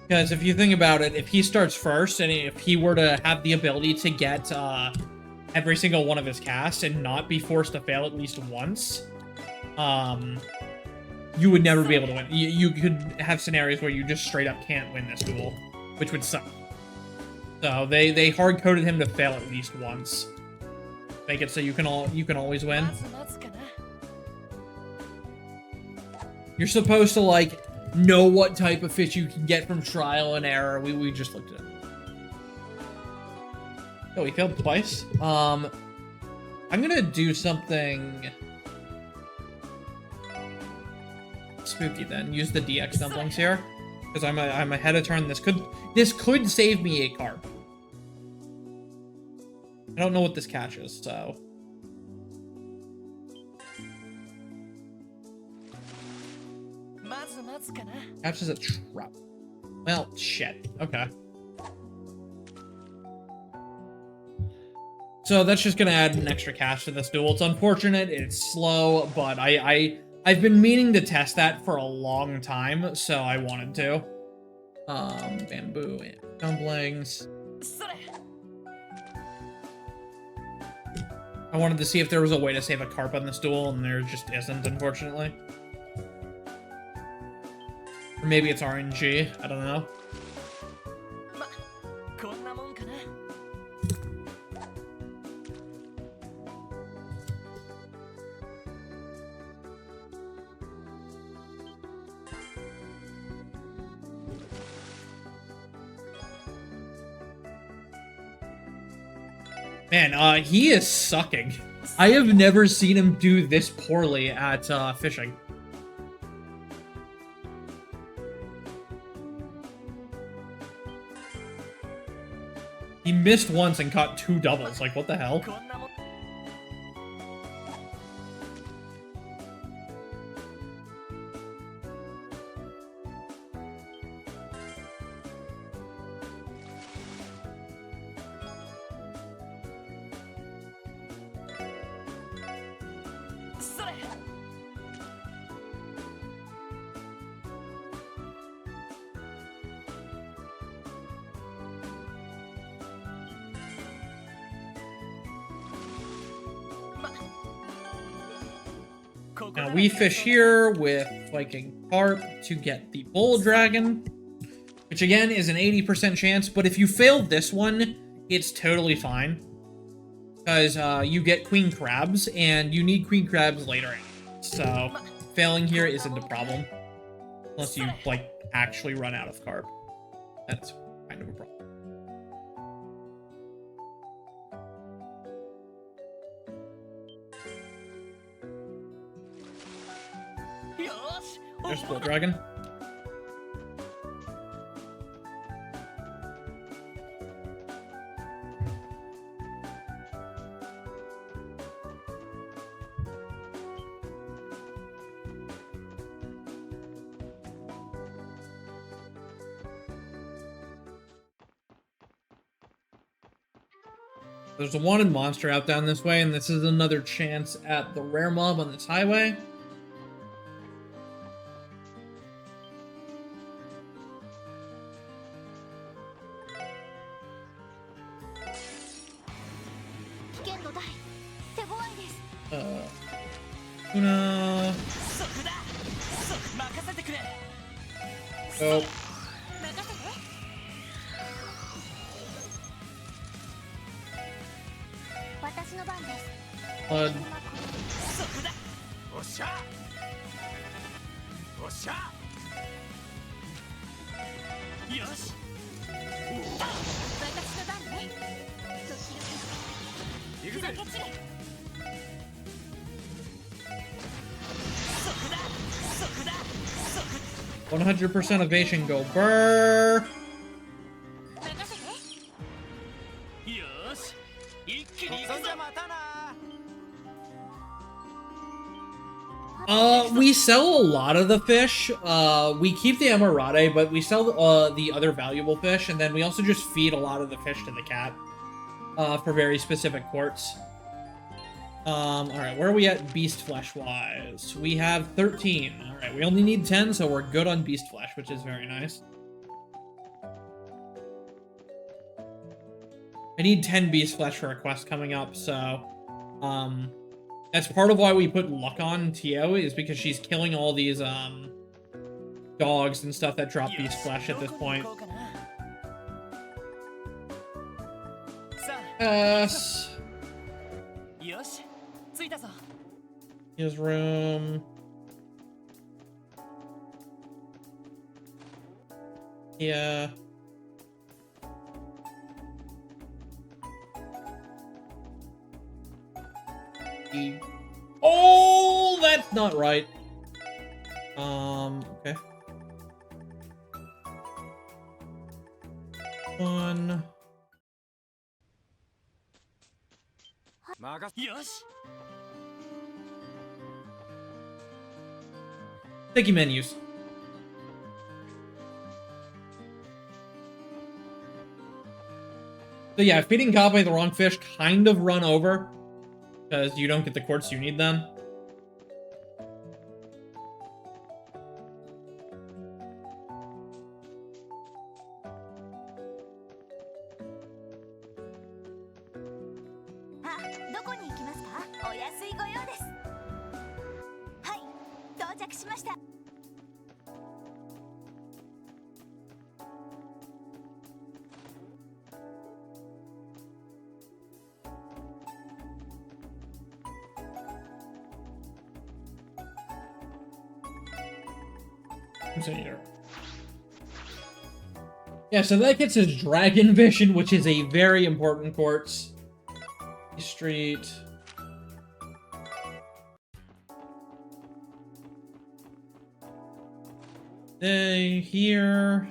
Because if you think about it, if he starts first, and if he were to have the ability to get every single one of his casts and not be forced to fail at least once, you would never be able to win. You could have scenarios where you just straight up can't win this duel, which would suck. So they hard-coded him to fail at least once. Make it so you can always win. You're supposed to, like, know what type of fish you can get from trial and error. We just looked at it. Oh, we failed twice? I'm gonna do something spooky then. Use the DX dumplings here. Because I'm ahead of turn. This could save me a carp. I don't know what this catch is, so. Catches a trout. Well, shit. Okay. So that's just gonna add an extra cast to this duel. It's unfortunate, it's slow, but I've been meaning to test that for a long time, so I wanted to. Bamboo and dumplings. I wanted to see if there was a way to save a carp on this duel, and there just isn't, unfortunately. Or maybe it's RNG, I don't know. Man, he is sucking. I have never seen him do this poorly at fishing. He missed once and caught 2 doubles. Like, what the hell? Now we fish here with Viking Carp to get the Bull Dragon, which again is an 80% chance, but if you fail this one, it's totally fine. Because you get Queen Crabs, and you need Queen Crabs later. So failing here isn't a problem. Unless you, like, actually run out of Carp. That's kind of a problem. There's Bull Dragon. There's a wanted monster out down this way, and this is another chance at the rare mob on this highway. Tuna. Oh. Blood. One 100% evasion, go burr. We sell a lot of the fish. We keep the Emirate, but we sell the other valuable fish, and then we also just feed a lot of the fish to the cat for very specific quartz. Alright, where are we at beast flesh-wise? We have 13. Alright, we only need 10, so we're good on beast flesh, which is very nice. I need 10 beast flesh for a quest coming up, so... that's part of why we put luck on Tio, is because she's killing all these, dogs and stuff that drop beast flesh at this point. Yes. His room. Yeah. Oh, that's not right. Okay. One. よし Sticky menus. So yeah, feeding Gabe the wrong fish kind of run over, because you don't get the quartz you need then. Ah, どこに行きますか？お安いご用です。はい、到着しました。 Yeah, so that gets his dragon vision, which is a very important quartz. Street. Day here.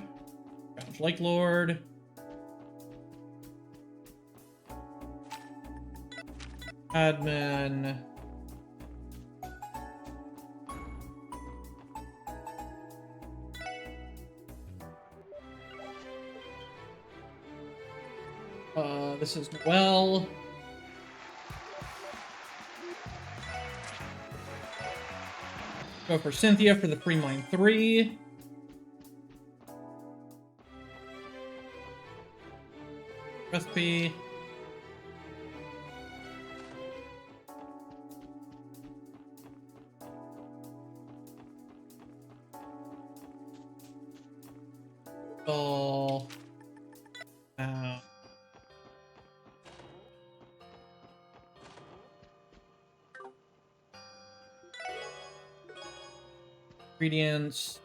Lake Lord. Admin. This is Noel. Go for Cynthia for the free mine 3. Recipe. Oh. Ingredients.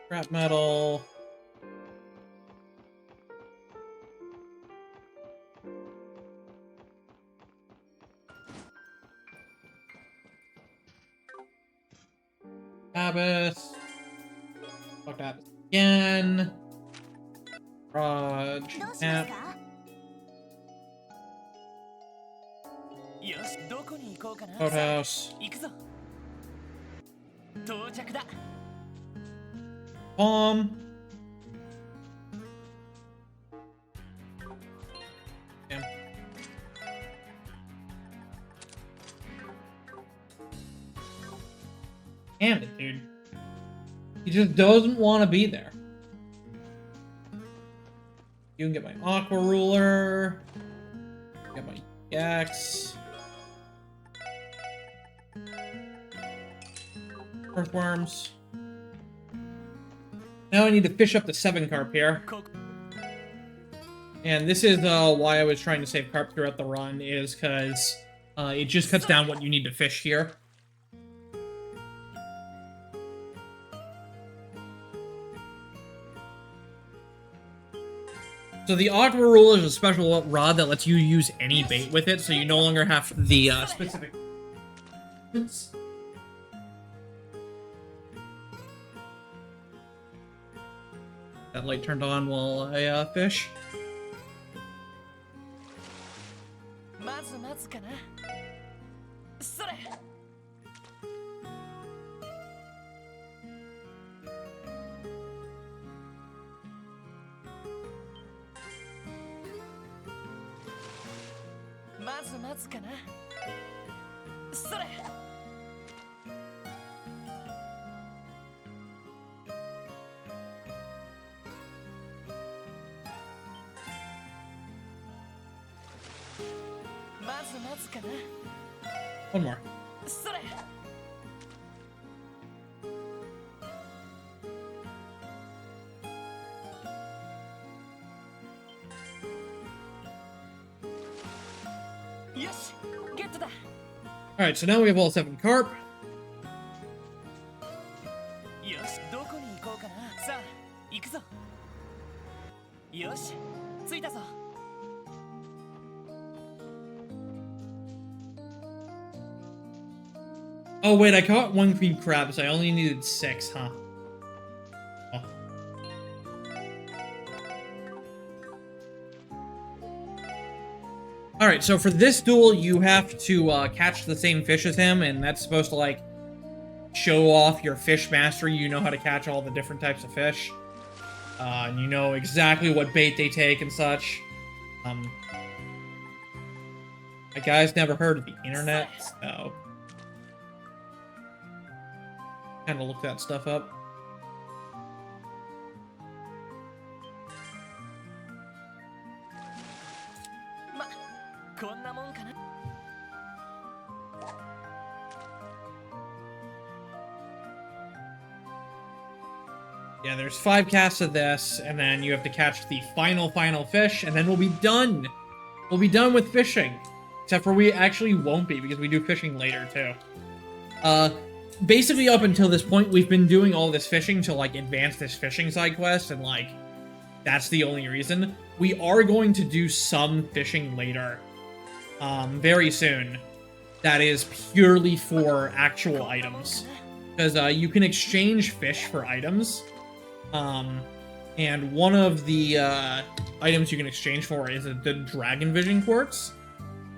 Scrap metal. Abbas. Fuck Abbas again. Raj. どうします Nap. か？ よしどこに行こうかな Boathouse. 行くぞ到着だ Palm. Damn. Damn it, dude. He just doesn't want to be there. You can get my Aqua Ruler. Get my Axe. Earthworms. Now I need to fish up the 7 carp here. And this is why I was trying to save carp throughout the run, is because it just cuts down what you need to fish here. So the Aqua Rule is a special rod that lets you use any bait with it, so you no longer have the specific... That light turned on while I fish. まず待つかなそれまず待つかなそれまず待つかな One more. それよしゲットだ Alright, so now we have all 7 carp. よしどこに行こうかなさあ行くぞよし着いたぞ Oh wait, I caught 1 cream crab, so I only needed 6, huh? Oh. Alright, so for this duel, you have to catch the same fish as him, and that's supposed to, like, show off your fish mastery. You know how to catch all the different types of fish. And you know exactly what bait they take and such. My guy's never heard of the internet, so... kind of look that stuff up. Ma, こんなもんかな Yeah, there's 5 casts of this, and then you have to catch the final fish, and then we'll be done. We'll be done with fishing. Except for we actually won't be, because we do fishing later, too. Basically up until this point, we've been doing all this fishing to, like, advance this fishing side quest, and, like, that's the only reason. We are going to do some fishing later, very soon. That is purely for actual items. Because, you can exchange fish for items. And one of the, items you can exchange for is the Dragon Vision Quartz.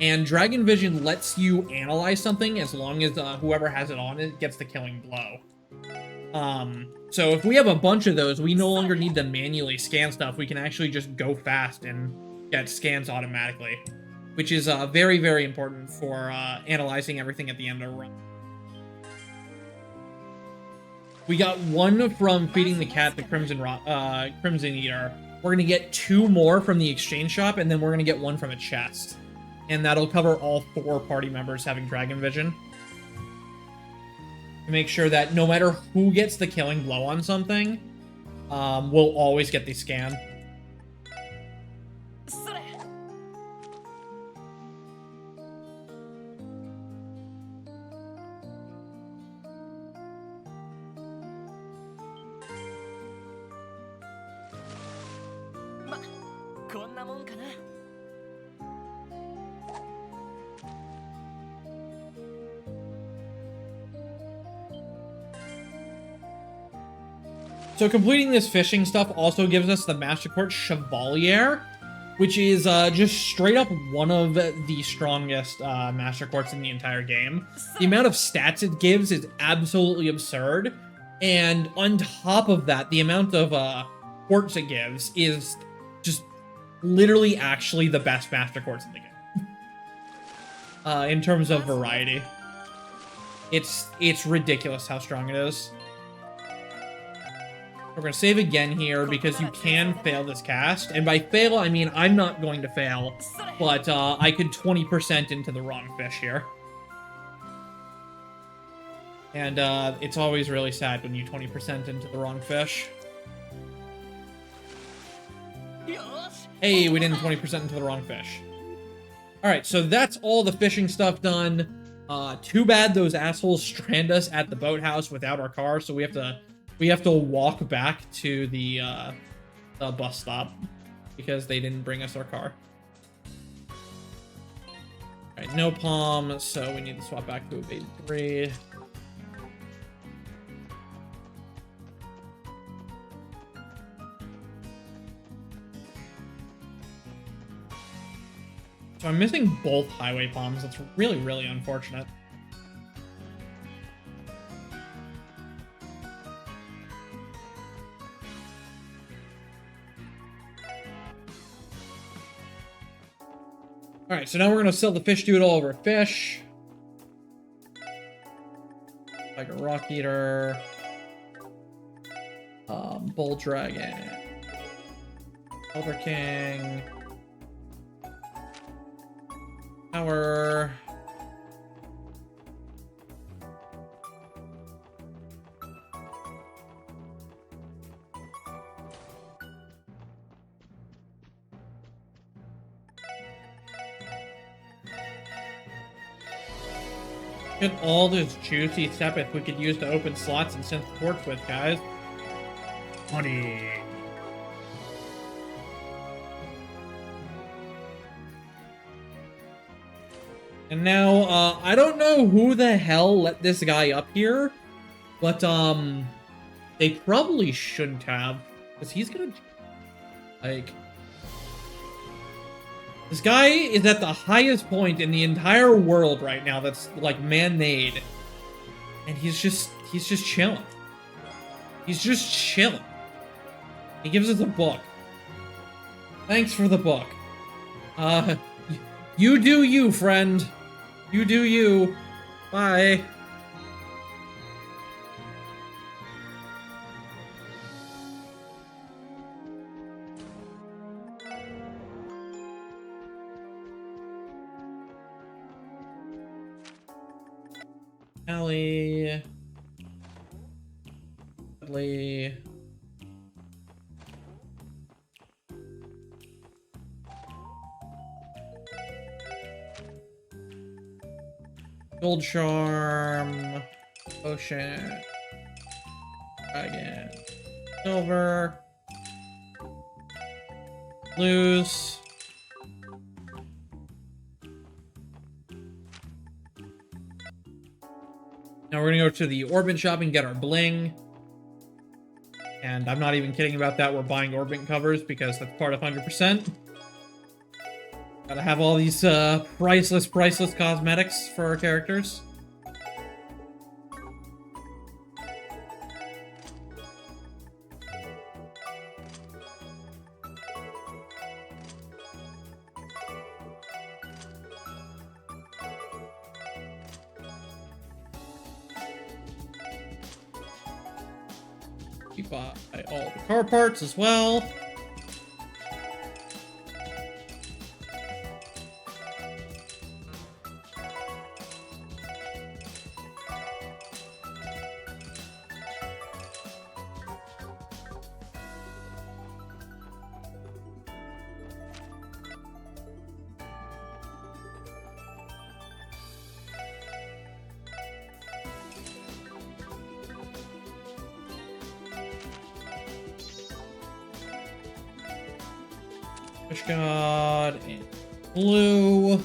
And Dragon Vision lets you analyze something as long as whoever has it on it gets the killing blow. So if we have a bunch of those, we no longer need to manually scan stuff. We can actually just go fast and get scans automatically. Which is very, very important for analyzing everything at the end of a run. We got 1 from feeding the cat the Crimson Eater. We're going to get 2 more from the exchange shop, and then we're going to get 1 from a chest. And that'll cover all 4 party members having Dragon Vision. To make sure that no matter who gets the killing blow on something, we'll always get the scan. それ ま、こんなもんかな So completing this fishing stuff also gives us the Master Quartz Chevalier, which is just straight up one of the strongest Master Quartz in the entire game. The amount of stats it gives is absolutely absurd, and on top of that, the amount of quartz it gives is just literally actually the best Master Quartz in the game. In terms of variety. It's ridiculous how strong it is. We're going to save again here because you can fail this cast. And by fail, I mean I'm not going to fail, but I could 20% into the wrong fish here. And it's always really sad when you 20% into the wrong fish. Hey, we didn't 20% into the wrong fish. Alright, so that's all the fishing stuff done. Too bad those assholes strand us at the boathouse without our car, so we have to walk back to the bus stop because they didn't bring us our car. Alright, no palm, so we need to swap back to a bait 3. So I'm missing both highway palms. That's really, really unfortunate. Alright, so now we're going to sell the fish dude all over fish. Like a rock eater. Bull dragon. Elder King. Power. Look at all this juicy sepith we could use to open slots and synth ports with, guys. Money. And now, I don't know who the hell let this guy up here, but, they probably shouldn't have, because he's gonna, like, this guy is at the highest point in the entire world right now that's, like, man-made, and he's just chilling. He's just chilling. He gives us a book. Thanks for the book. You do you, friend. You do you. Bye. Ellie. Dudley. Gold charm, potion, dragon, silver, lose. Now we're gonna go to the Orbit shop and get our bling. And I'm not even kidding about that. We're buying Orbit covers because that's part of 100%. Gotta have all these priceless cosmetics for our characters. You buy all the car parts as well. Fish God and blue.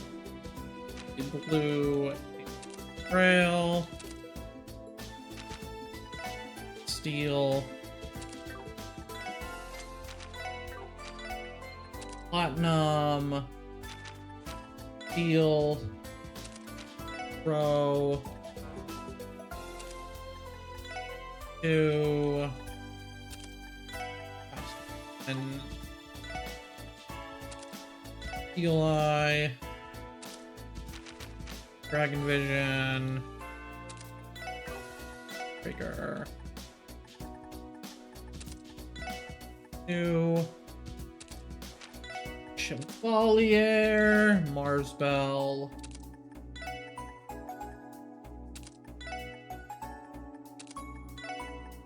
Blue trail. Steel. Platinum. Steel. Pro. 2. And Eagle Eye, Dragon Vision, Breaker, 2, Chevalier, Mars Bell,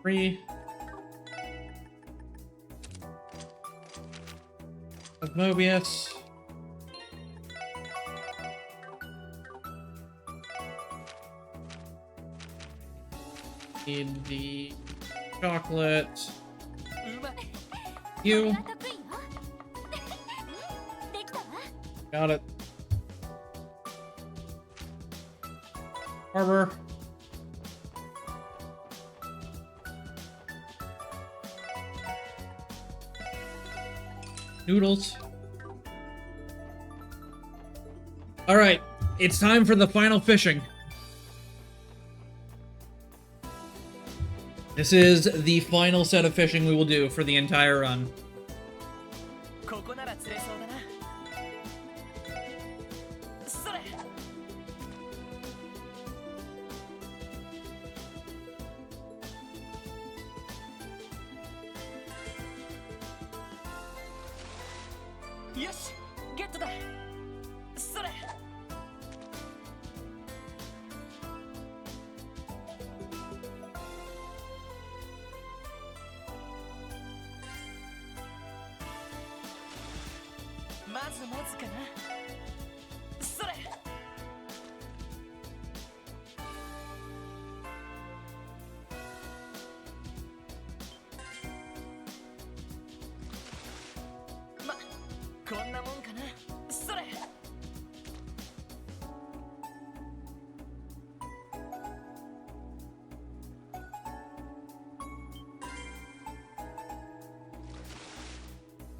Three, of Mobius. Need the chocolate. You. Got it. Harbor. Noodles. All right, it's time for the final fishing. This is the final set of fishing we will do for the entire run. こんなもんかな。それ。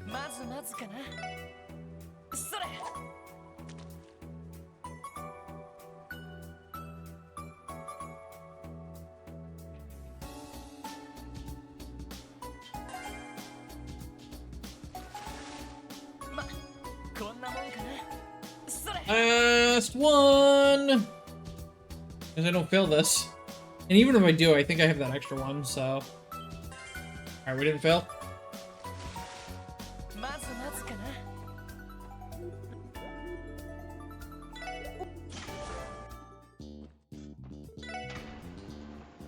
まずかな。それ。こんなもんかな。それ。Last one! Because I don't fail this. And even if I do, I think I have that extra one, so... Alright, we didn't fail. まずか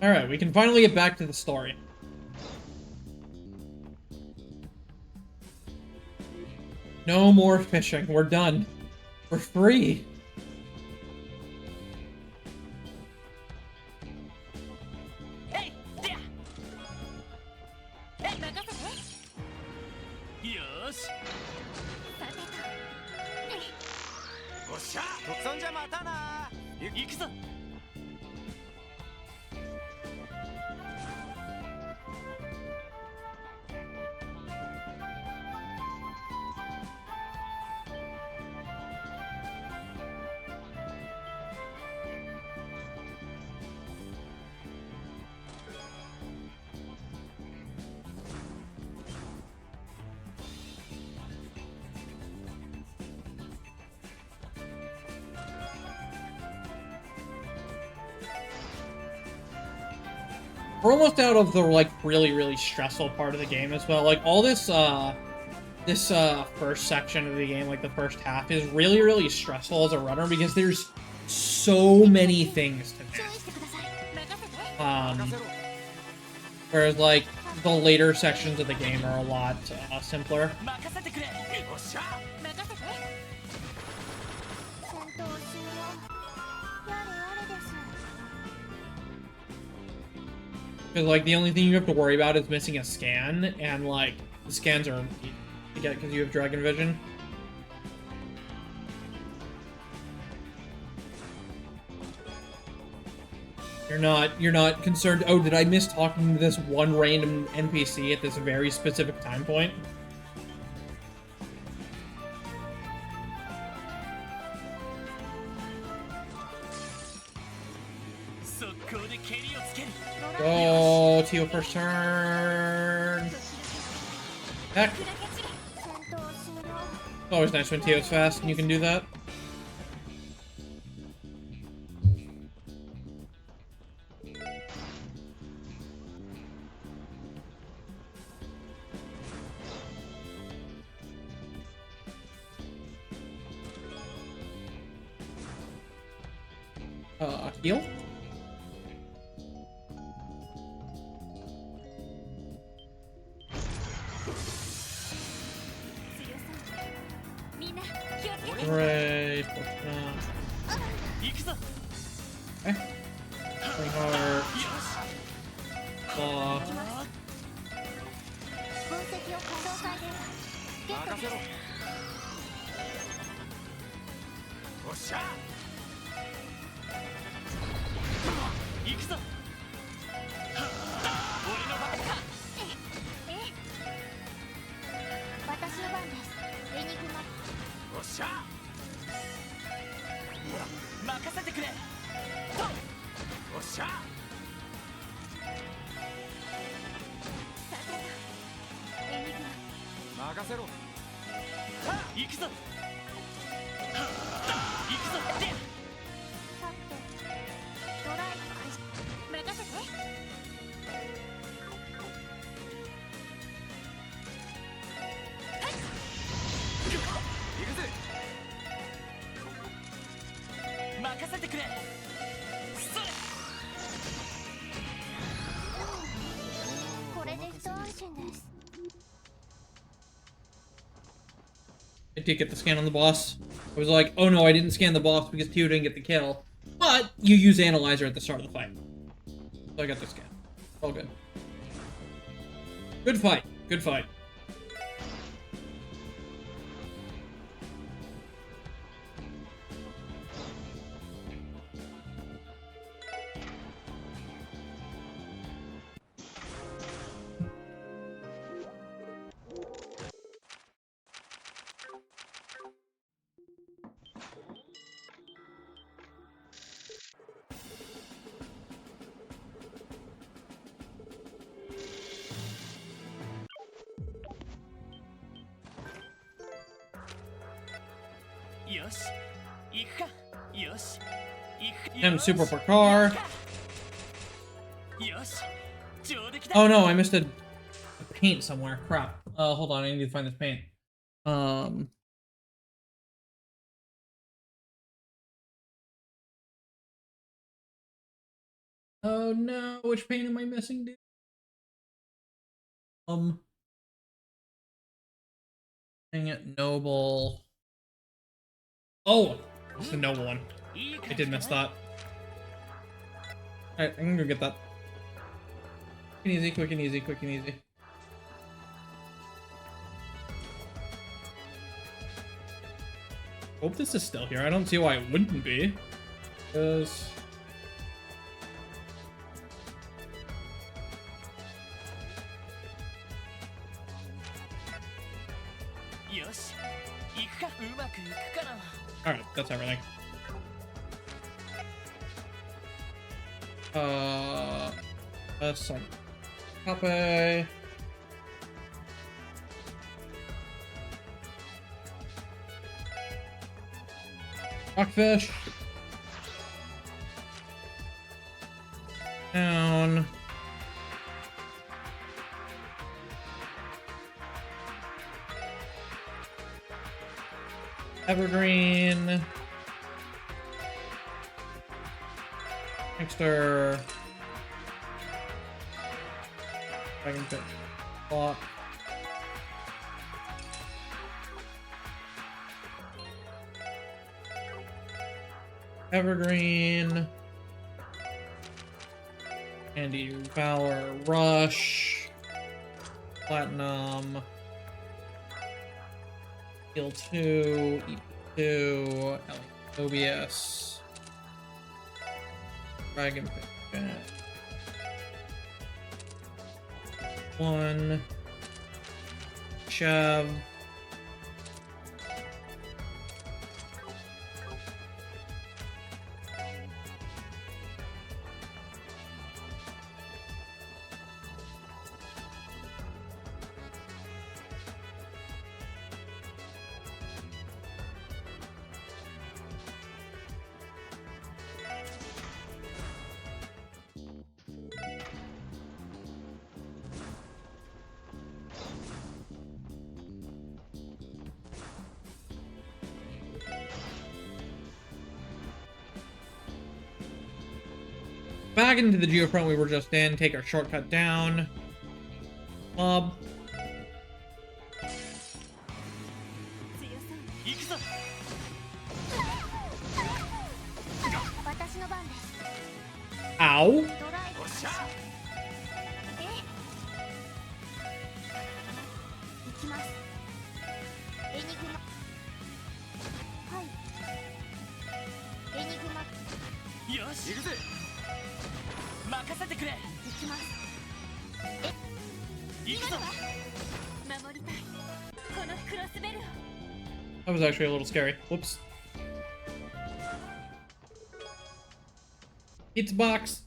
な。Alright, we can finally get back to the story. No more fishing. We're done. We're free. Hey, there. Hey, 任せて。よーし。さてと。おっしゃ。特産じゃまたな。行くぞ。We're almost out of the, like, really stressful part of the game as well. Like, all this, first section of the game, like, the first half, is really stressful as a runner because there's so many things to 注 do. 意してください。任せて。 Whereas, like, the later sections of the game are a lot, simpler. 任せてくれ。おっしゃ。任せて。戦闘終了。やれやれです。 Because, like, the only thing you have to worry about is missing a scan, and, like, the scans are easy to get because you have Dragon Vision. You're not concerned, oh, did I miss talking to this one random NPC at this very specific time point? Oh, Tio first turn. Heck. 戦闘終了。 It's always nice when Tio's fast and you can do that. Heal? Great. Okay. Bring heart. Claw. 分析を紹介です。ゲットです。おっしゃ。行くぞ。俺の番か。私の番です。エニグマ。おっしゃ。任せてくれ。おっしゃ。さてと。エニグマ。任せろ。行くぞ。行くぞ。で。さっと。ドライブ開始。任せて。行くぜ。任せてくれ。それ。これで一安心です。 I did get the scan on the boss. I was like, oh no, I didn't scan the boss because Tio didn't get the kill. But you use Analyzer at the start of the fight. So I got the scan. All good. Good fight. Good fight. よし行くかよし行く And super for car. よし上出来だ Oh no, I missed a paint somewhere. Crap. Hold on, I need to find this paint. Oh no, which paint am I missing, dude? Dang it, noble. Oh, it's the noble one. いい I 感 did じか miss な that. Alright, I can go get that. Quick and easy, quick and easy, quick and easy. Hope this is still here. I don't see why it wouldn't be. Because...よし行くかうまくいくかな Alright, that's everything. That's like... Copy. Rockfish. Down. Evergreen. Mixer. Dragon Pit. Block. Evergreen. Andy Valor. Rush. Platinum. Heal 2. EP2. OBS. Dragon Pit. 1. Shove. Back into the geofront we were just in, take our shortcut down. 行くぞ 私の番です Ow! ドライブ おっしゃ 行きますエニグマはいエニグマよし行くぜ任せてくれ行きます行くぞ守りたいこのクロスベルを That was actually a little scary. Whoops. It's box.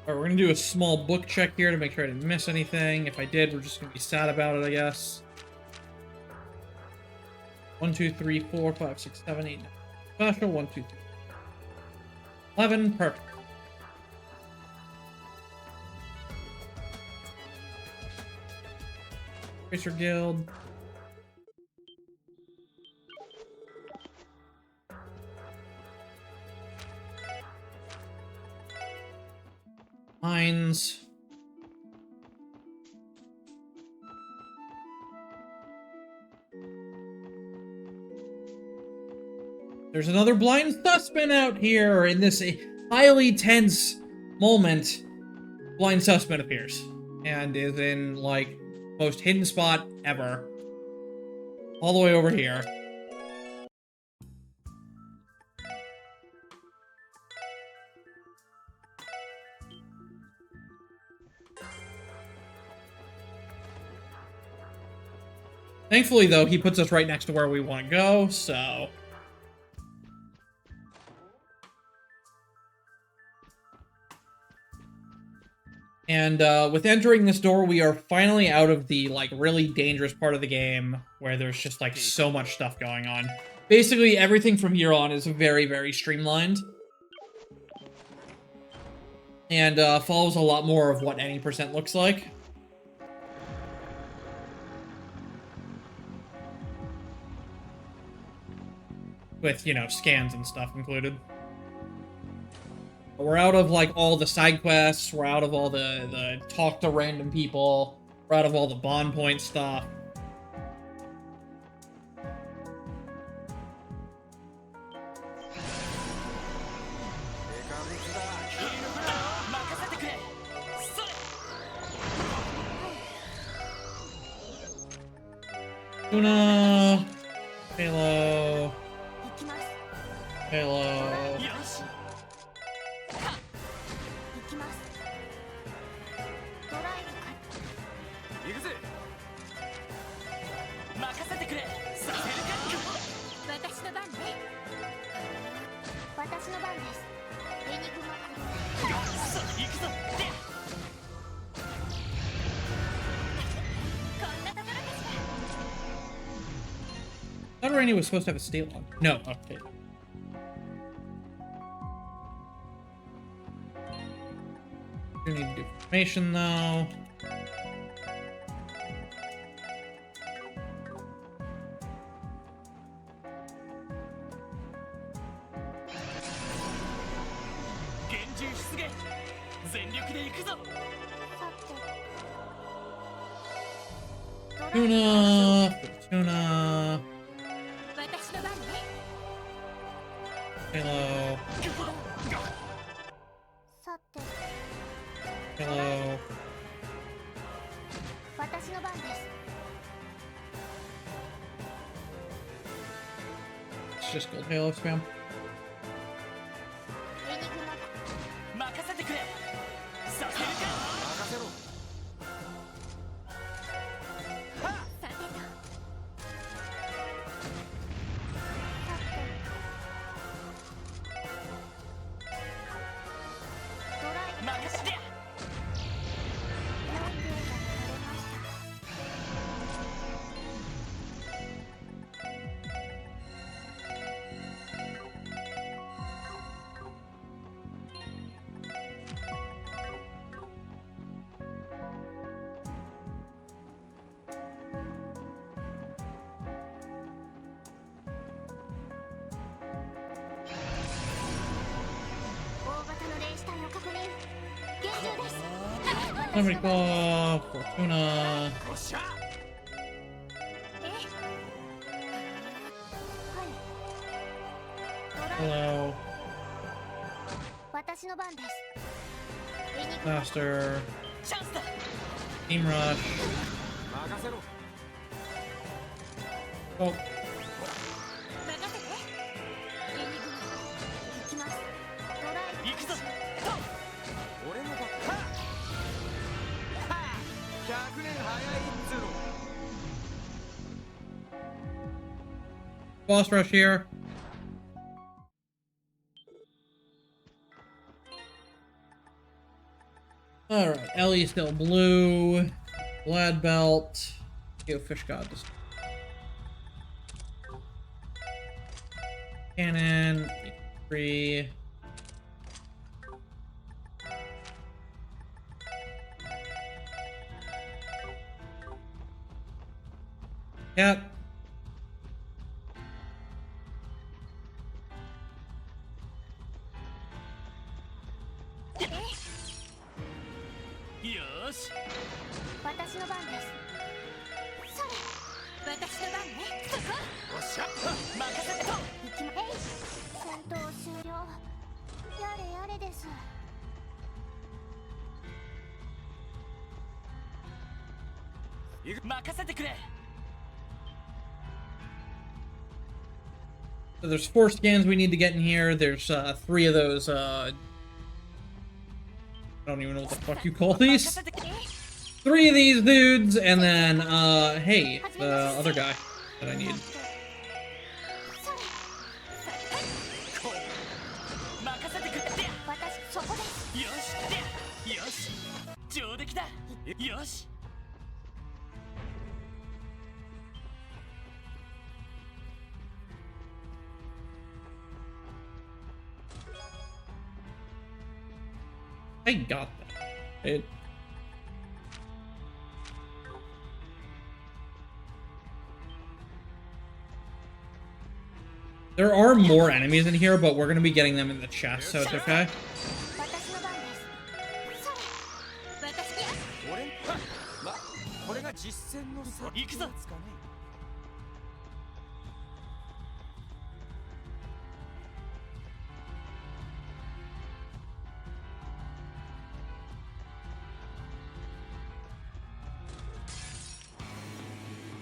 Alright, we're gonna do a small book check here to make sure I didn't miss anything. If I did, we're just gonna be sad about it, I guess. 1, 2, 3, 4, 5, 6, 7, 8, 9. Special 1, 2, 3. 11, perfect. Racer Guild. Mines. There's another blind suspect out here in this highly tense moment. Blind suspect appears and is in like most hidden spot ever. All the way over here. Thankfully, though, he puts us right next to where we want to go, so... And with entering this door, we are finally out of the, like, really dangerous part of the game where there's just, like, so much stuff going on. Basically, everything from here on is very, very streamlined. And follows a lot more of what any percent looks like. With, you know, scans and stuff included. We're out of, like, all the side quests. We're out of all the talk to random people. We're out of all the bond point stuff. Tuna. Halo. Halo. 行きますドライブか行くぜ任せてくれさせるか私の番ね私の番ですエニグマクルさあ行くぞでこんなところかしら I thought Randy was supposed to have a stay log. No, okay. Do need to do information though. Tuna, Tuna. Hello. さて Hello. 私の番です It's just gold Halo spam. エニグマ任せてくれさせるか任せろさてとドライブ任せて良いデータが取れました大型の霊視体を確認厳重です Somebody call Fortuna. よっしゃえはいドライブ Hello. 私の番ですエニグマ Faster. チャンスだ Team Rush. 任せろ Oh, 任せてエニグマ行きますドライブ行くぞ俺のバッター100年早いっつうの boss rush here. Alright, Ellie's still blue. Glad belt. Yo, fish god. Cannon. 3. Cat.よーし私の番ですそれ私の番ねそこおっしゃ任せてと行きま戦闘終了やれやれです 任せてくれ So there's 4 scans we need to get in here. There's 3 of those, I don't even know what the fuck you call 任 these. せてくれ3 of these dudes, and then, hey, the other guy that I need. こう任せてくってや私そこです。よしってやよし上出来だよし I got that. There are more enemies in here, but we're gonna be getting them in the chest, so it's okay. 私の番です。それ。私や。俺まこれが実戦の差ってやつかね。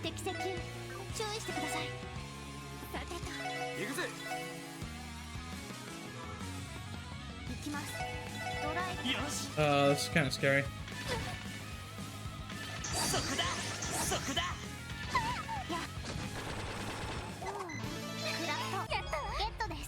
敵接近注意してください。さてと行くぜ。行きます。ドライブ。よし This is kind of scary. そこだそこだや。クラフトやったゲットです。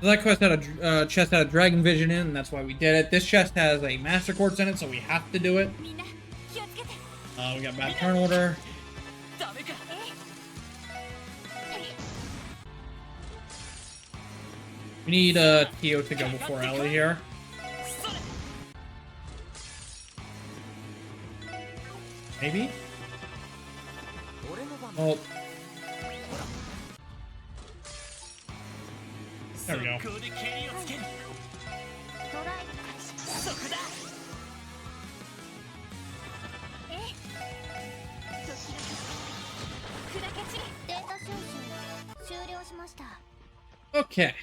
That quest had a chest had a dragon vision in, and that's why we did it. This chest has a master quartz in it, so we have to do it. みんな気をつけて。We got bad turn order. ダメか We need Tio to go before Ellie here. それ Maybe? 俺の番 Oh, there we go. 速攻で蹴りをつけるドライブ開始。そこだ時々砕け散り。データ収集終了しました。 Okay.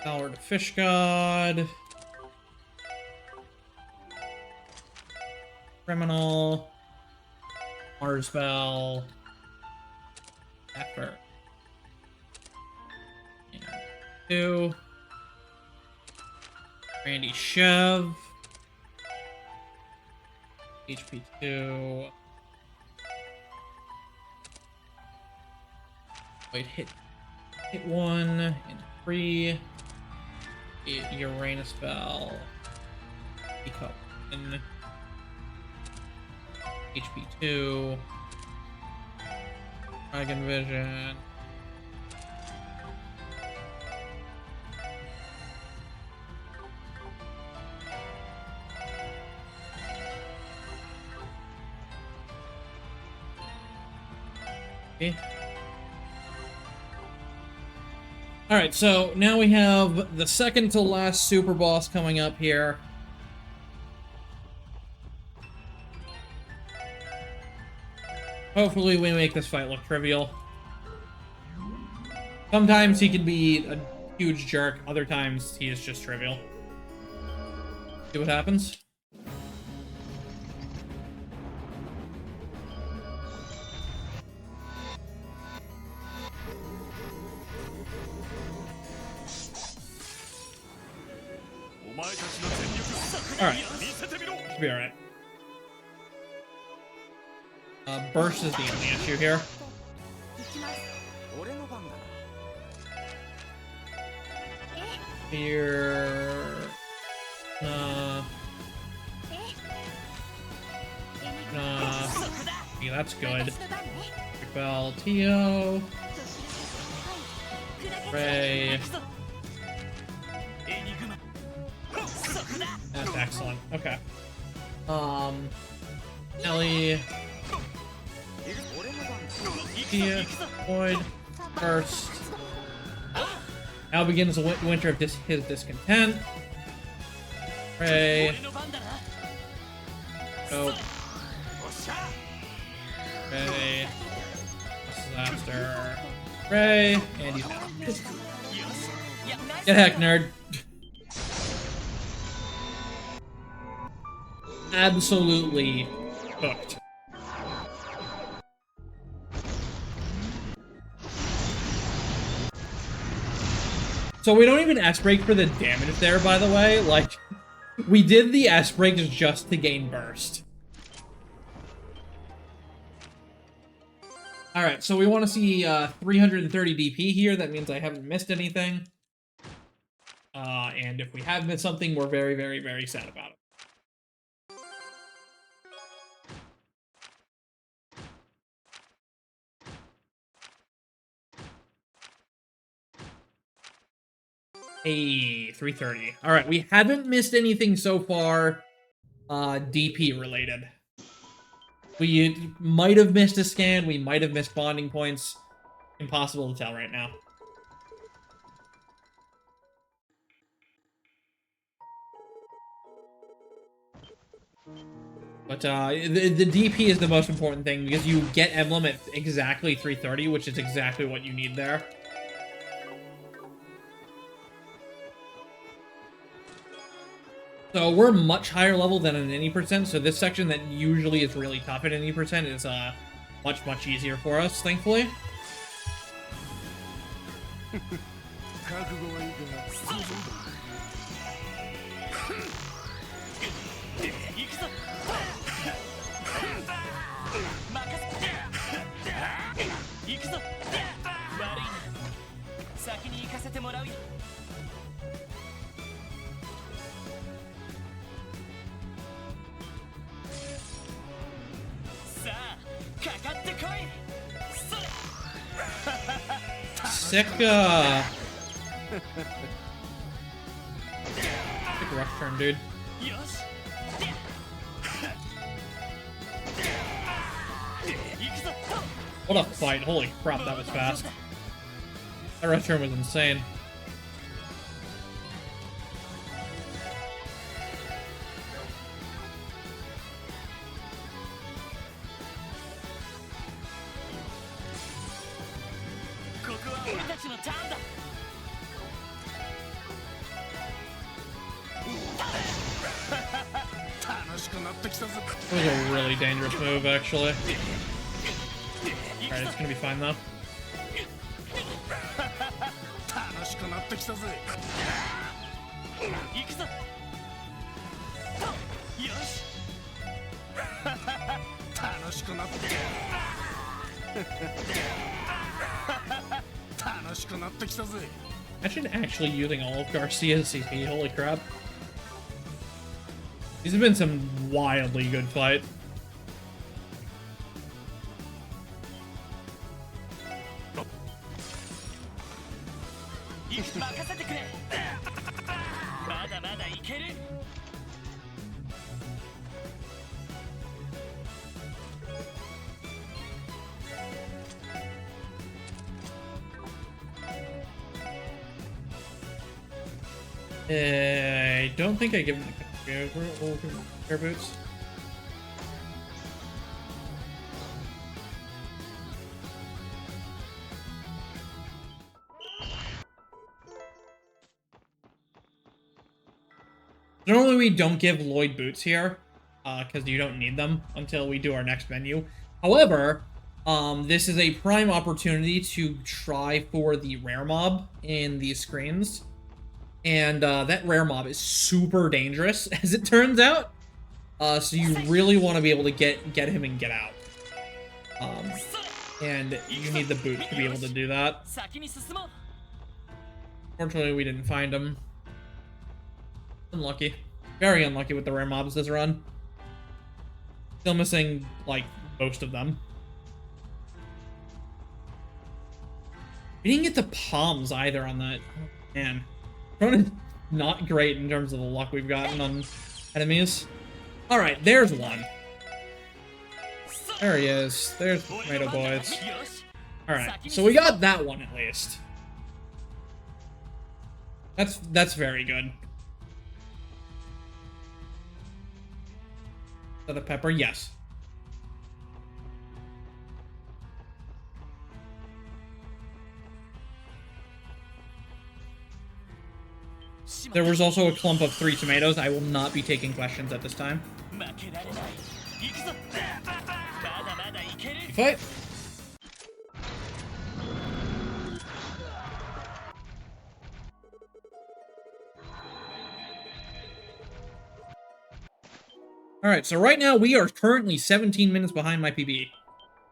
Power to Fish God. Criminal. Mars Bell. Effort. And 2. Randy Chev. HP 2. Wait, hit 1 and 3. Uranus Bell. Eco 1. HP 2. Dragon Vision. Okay. Alright, so now we have the second to last super boss coming up here. Hopefully we make this fight look trivial. Sometimes he can be a huge jerk, other times he is just trivial. See what happens? Alright. Should be alright. Burst is the only issue here. 行きます。俺の番だな。 Here. Yeah, that's good. 私の番ね。 Bell, Tio, Ray. That's excellent. Okay. Ellie, 俺の番だ。 Tia, Boyd, Burst. Now begins the winter of his discontent. Ray. Go. Ray. Disaster. Ray. And he's down. Get heck, nerd. absolutely hooked. So we don't even S-break for the damage there, by the way. Like, we did the S-breaks just to gain burst. Alright, so we want to see 330 DP here. That means I haven't missed anything. And if we have missed something, we're very, very, very sad about it. Hey, 330. All right, we haven't missed anything so far, DP related. We might have missed a scan, we might have missed bonding points. Impossible to tell right now. But the DP is the most important thing because you get emblem at exactly 330, which is exactly what you need there. So we're much higher level than an any percent, so this section that usually is really tough at any percent is much, much easier for us, thankfully. Sick, sick rush turn, dude. What a fight. Holy crap, that was fast. That rush turn was insane. That was a really dangerous move, actually. Alright, it's gonna be fine, though. Imagine actually using all of Garcia's CP, holy crap. These have been some wildly good fights. I don't think I give him the air boots. Normally we don't give Lloyd boots here, because you don't need them until we do our next menu. However, this is a prime opportunity to try for the rare mob in these screens. And that rare mob is super dangerous, as it turns out. So you really want to be able to get him and get out. And you need the boots to be able to do that. Fortunately, we didn't find him. Unlucky. Very unlucky with the rare mobs this run. Still missing, like, most of them. We didn't get the palms either on that. Oh, man. Is not great in terms of the luck we've gotten on enemies. Alright, there's one. There he is. There's the tomato boys. Alright, so we got that one at least. That's very good. Is that a pepper? Yes. There was also a clump of 3 tomatoes. I will not be taking questions at this time. 負けられない行くぞまだまだいける Fight. All right, so right now we are currently 17 minutes behind my PB,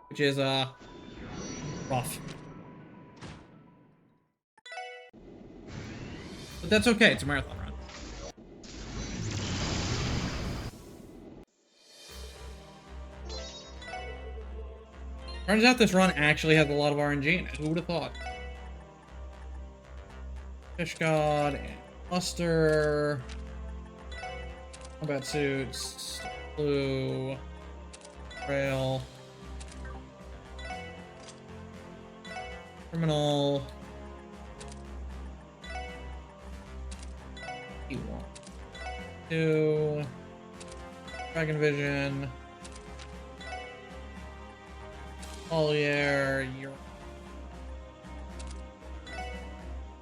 which is rough. But that's okay. It's a marathon run. Turns out this run actually has a lot of RNG in it. Who would have thought? Fish God and Cluster. Combat suits. Blue. Trail. Criminal. E1. 2. Dragon Vision. Collier.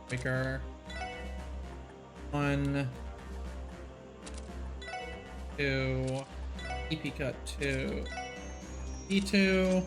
Breaker. 1. 2. EP cut 2. E2.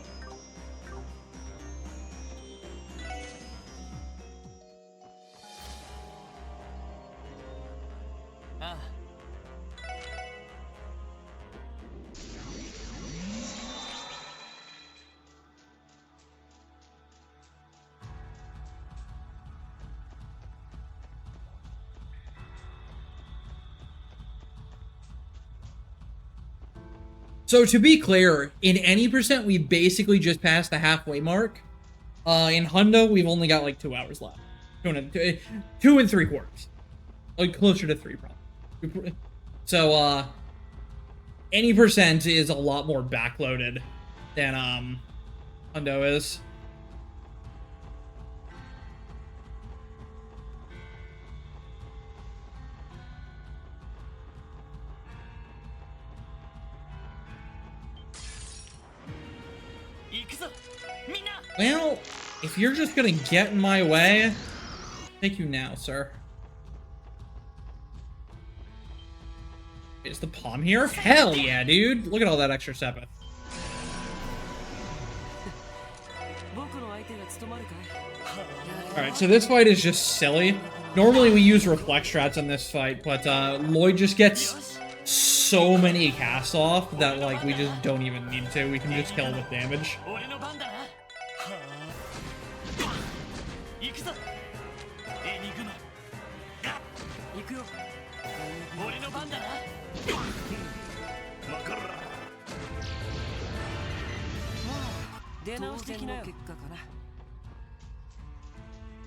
So to be clear, in any percent, we basically just passed the halfway mark. In Hundo, we've only got like 2 hours left. 2 and 3/4. Like closer to 3 probably. So any percent is a lot more backloaded than Hundo is. Well, if you're just gonna get in my way, take you now, sir. Is the palm here? Hell yeah, dude! Look at all that extra Sepith. Alright, so this fight is just silly. Normally we use reflect strats in this fight, but Lloyd just gets so many casts off that like we just don't even need to. We can just kill him with damage.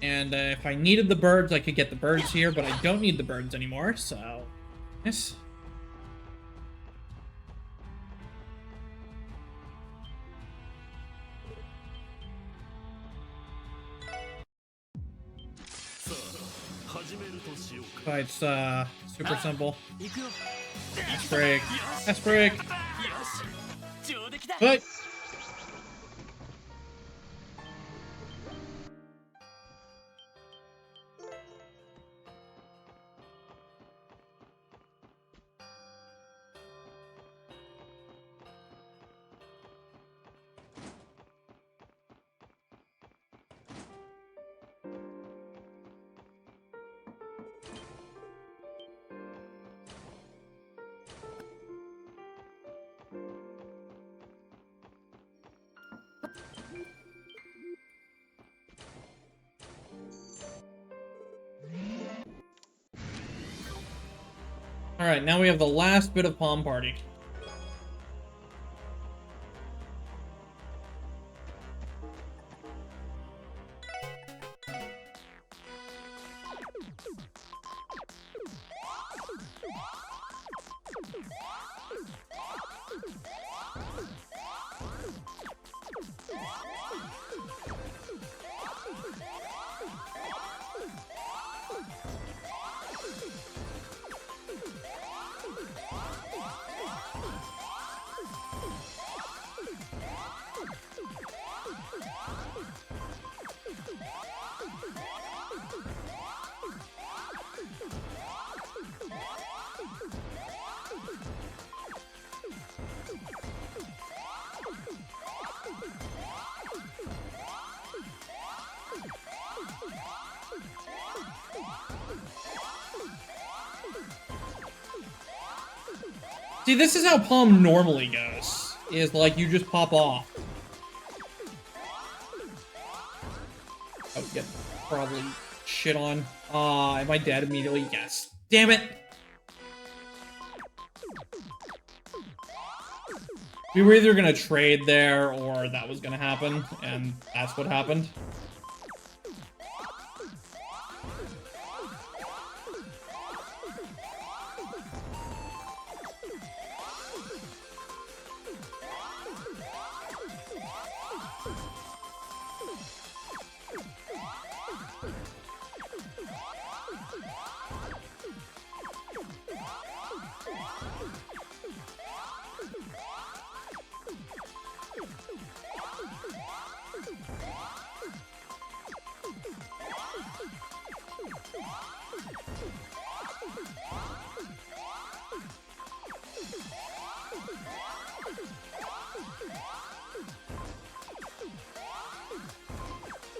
And if I needed the birds, I could get the birds here, but I don't need the birds anymore, so... Yes. Fight's super simple. S break. S break. Fight! Alright, now we have the last bit of Palm Party. See, this is how Palm normally goes. Is like you just pop off. Oh, get probably shit on. Am I dead immediately? Yes. Damn it! We were either gonna trade there, or that was gonna happen, and that's what happened.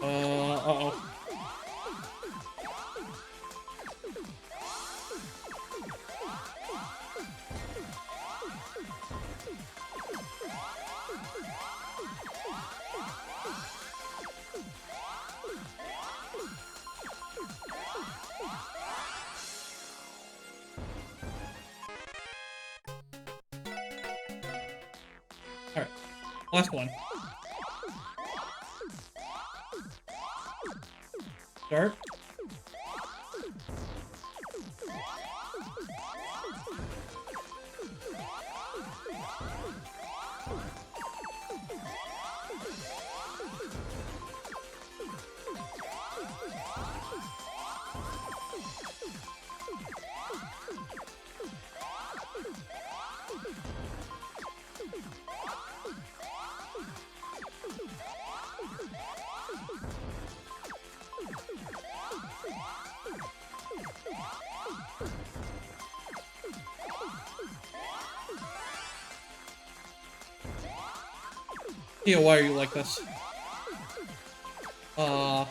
Uh-oh. Alright, last one. Start. Yeah, why are you like this? I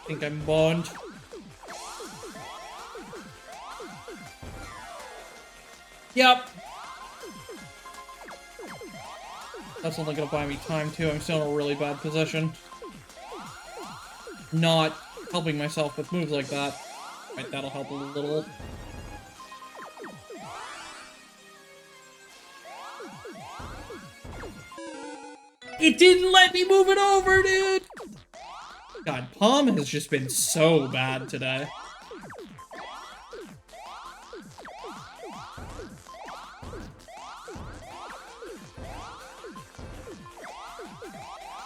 think I'm boned. Yep. That's only gonna buy me time too. I'm still in a really bad position. Not helping myself with moves like that. Right, that'll help a little. It didn't let me move it over, dude! God, Palm has just been so bad today.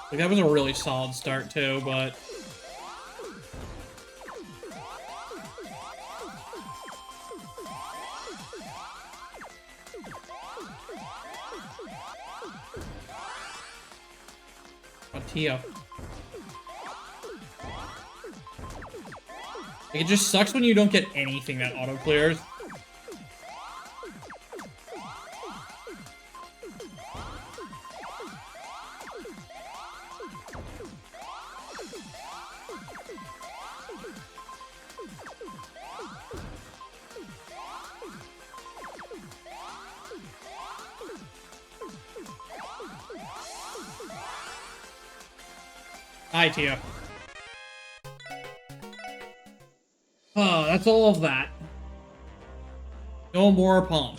Like, that was a really solid start, too, but... Tio. Like, it just sucks when you don't get anything that auto clears. Hi, Tio. Oh, that's all of that. No more Palm.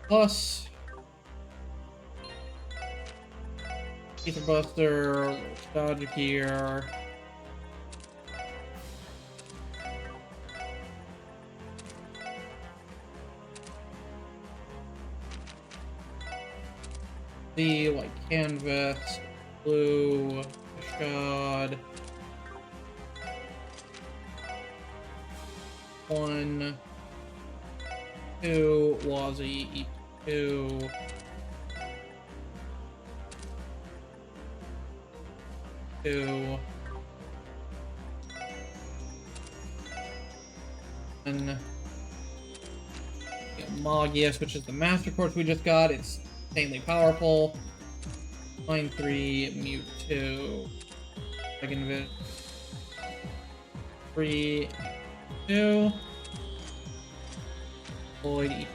Plus... Ether Buster, Nostalgia Gear... The like canvas, blue, shod. 1, 2, Wazzy, E2. And Magius, which is the Master Course we just got. It's insanely powerful. Line 3, Mewtwo. Dragon Vision. 3, 2. Lloyd EP.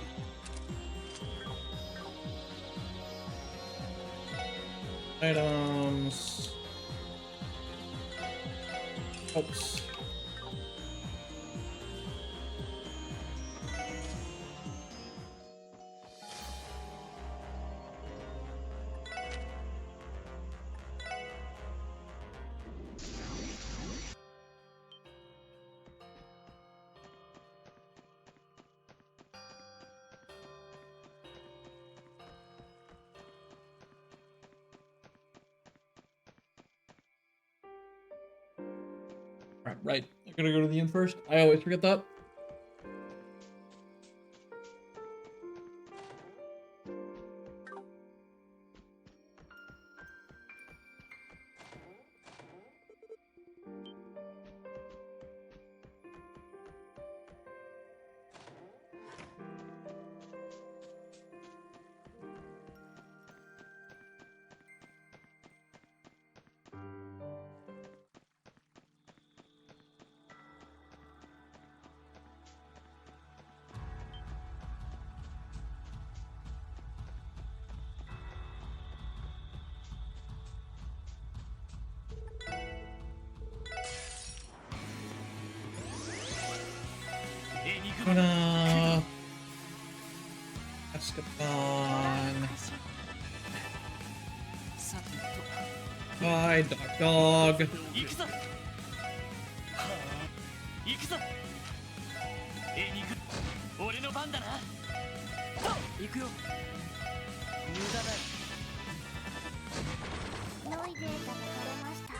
Items. Oops. Right. I'm gonna go to the inn first. I always forget that. Gonna Escapon. Bye, dog. 行くぞ行くぞエニグ俺の番だな行くよ無駄だよ良いデータが取れました。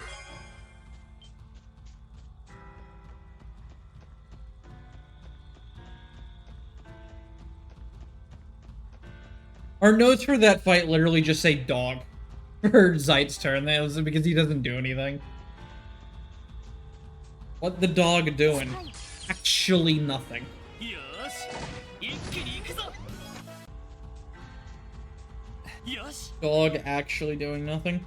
Our notes for that fight literally just say dog for Zeit's turn. That was because he doesn't do anything. What the dog doing? Actually nothing. よーし一気に行くぞよし Dog actually doing nothing.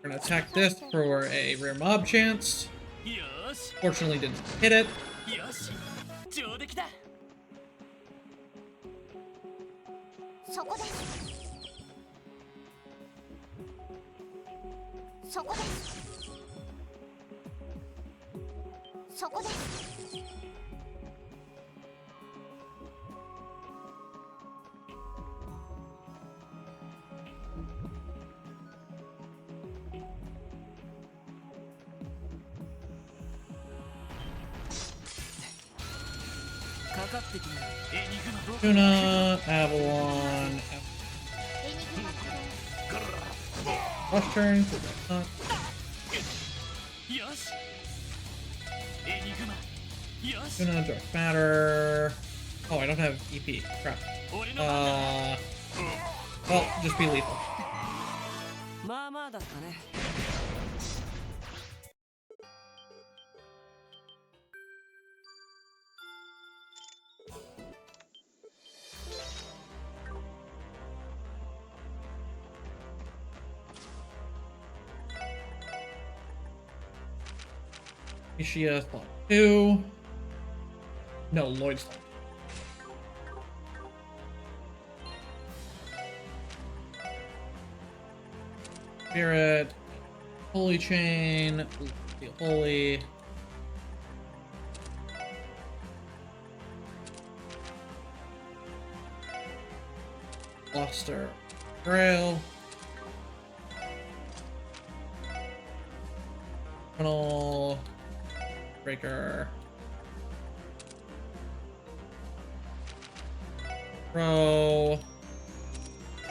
We're gonna attack this for a rare mob chance. よーし Fortunately didn't hit it. よし上出来だそこです。そこです。そこです。かかってきなエニグのどこ Tuna, Avalon, エニグマクロ Rush turn. よしエニグマよし Tuna, Dark Matter. Oh, I don't have EP. Crap. 俺の番だな Well, just be lethal. まあまあだったね Ishia, slot 2. No, Lloyd's slot. Spirit. Holy Chain. Holy. Luster. Grail. Funnel. Breaker. Pro.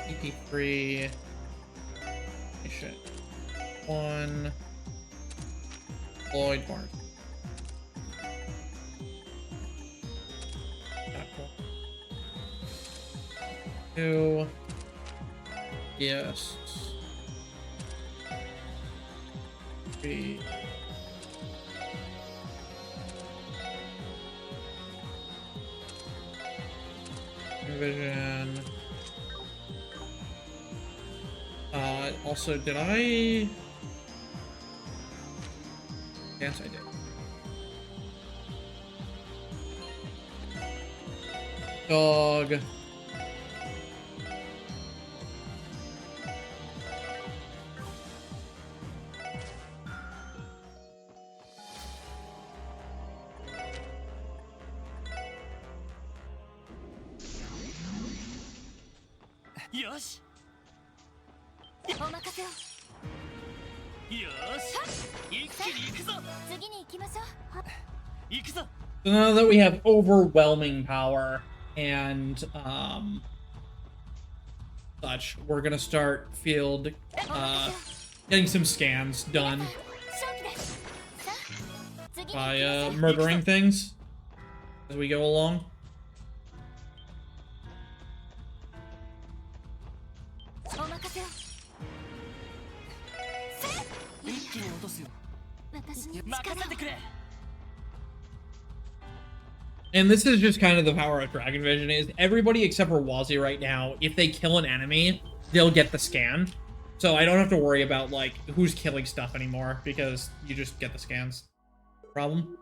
EP3. Shit. 1. Lloyd Mars. Cool. 2. Yes. 3. Vision. Also, did I? Yes, I did. Dog.よし お任せを。よし一気に行くぞ次に行きましょう。行くぞ So now that we have overwhelming power and such, we're gonna start getting some scans done 勝機です。さあ、次に行きま by しょう。 murdering things as we go along. お任せを。一気に落とすよ私に任力を。せてくれ And this is just kind of the power of Dragon Vision is everybody except for Wazzy right now, if they kill an enemy, they'll get the scan. So I don't have to worry about like who's killing stuff anymore because you just get the scans. Problem?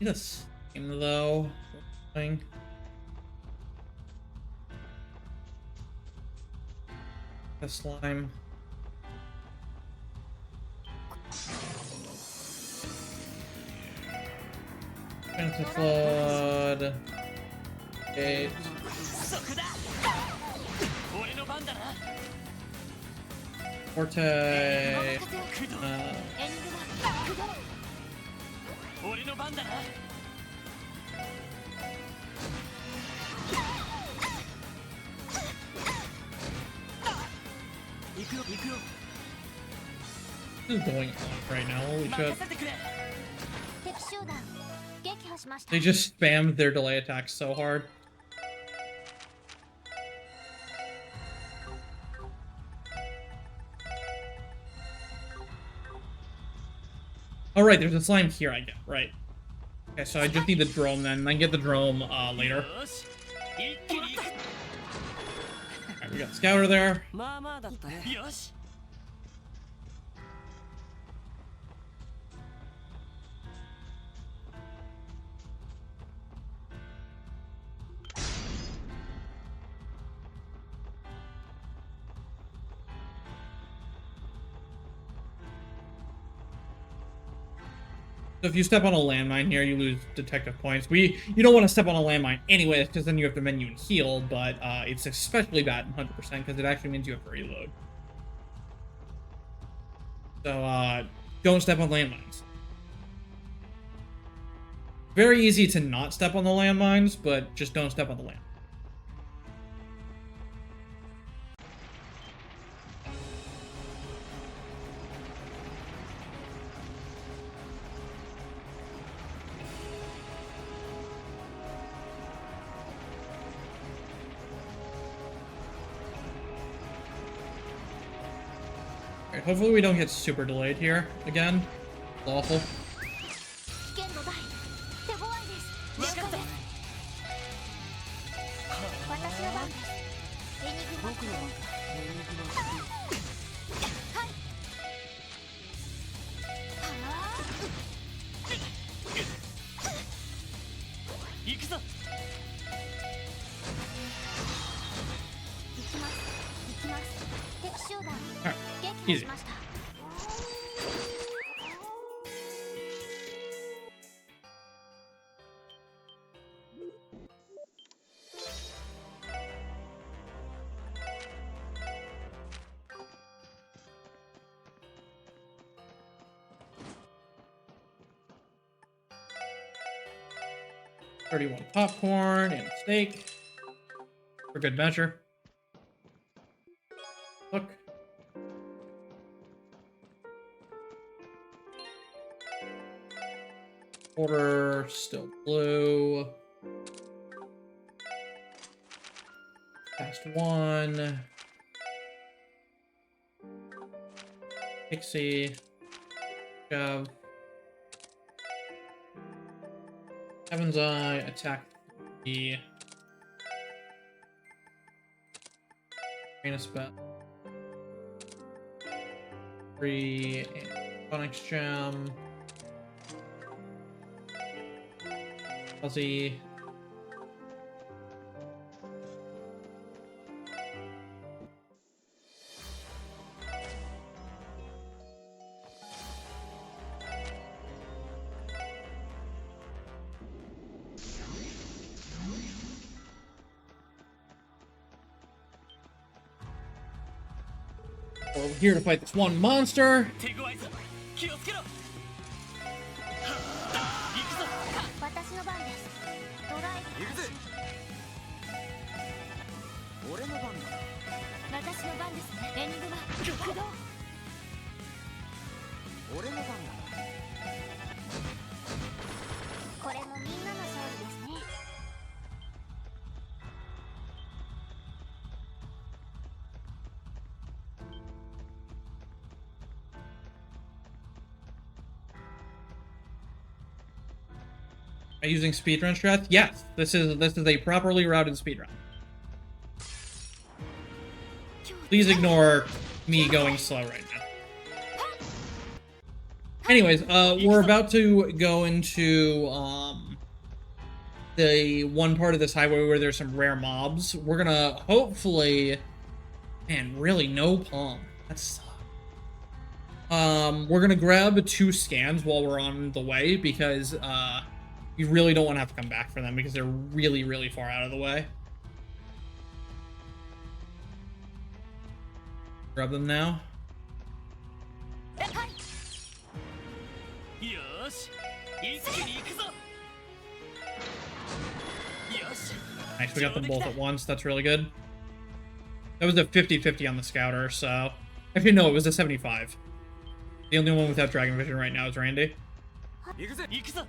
Need a slime though. Thing. A slime. Phantom Flood. Gate. そこだ俺の番だな Forte. お任せを。 駆動 エニグマ駆動。俺の番だな 行くよ行くよ What is going on right now? Holy 任 shit. せてくれ 敵集団撃破しました。 They just spammed their delay attacks so hard. Oh, right, there's a slime here, I get. Right. Okay, so I just need the drone then. I can get the drone later. よし一気に行く Alright, we got Scouter there. まあまあだったねよし So if you step on a landmine here, you lose detective points. You don't want to step on a landmine anyways, because then you have to menu and heal, but it's especially bad in 100% because it actually means you have to reload. So don't step on landmines. Very easy to not step on the landmines, but just don't step on the landmine. Alright, hopefully we don't get super delayed here again. It's awful. 危険度大手強いです。了解です。私の番です。エニグマ駆動。はい。はあ。行くぞ行きます行きます。敵集団 Alright, 撃破しました。 31 popcorn and steak. For good measure. Look. Order, still blue. Past one. Pixie. Shove. Heaven's Eye, attack the Rain of Spell. 3 and Phonics Gem. Fuzzy. We're here to fight this one monster. 手強いぞ気をつけろ行くぞ私の番ですドライブ行くぜ俺の番だ私の番ですねエニグマ駆動俺の番だこれもみんなの勝利ですね Am I using speedrun strat? Yes, this is a properly routed speedrun. Please ignore me going slow right now. Anyways, we're about to go into the one part of this highway where there's some rare mobs. We're gonna hopefully, man, really no palm. That sucks. We're gonna grab 2 scans while we're on the way because you really don't want to have to come back for them because they're really, really far out of the way. Grab them now. よーし一気に行くぞよし Nice, we got them both at once. That's really good. That was a 50-50 on the scouter, so... Actually, no, it was a 75. The only one without Dragon Vision right now is Randy. 行くぜ行くぞ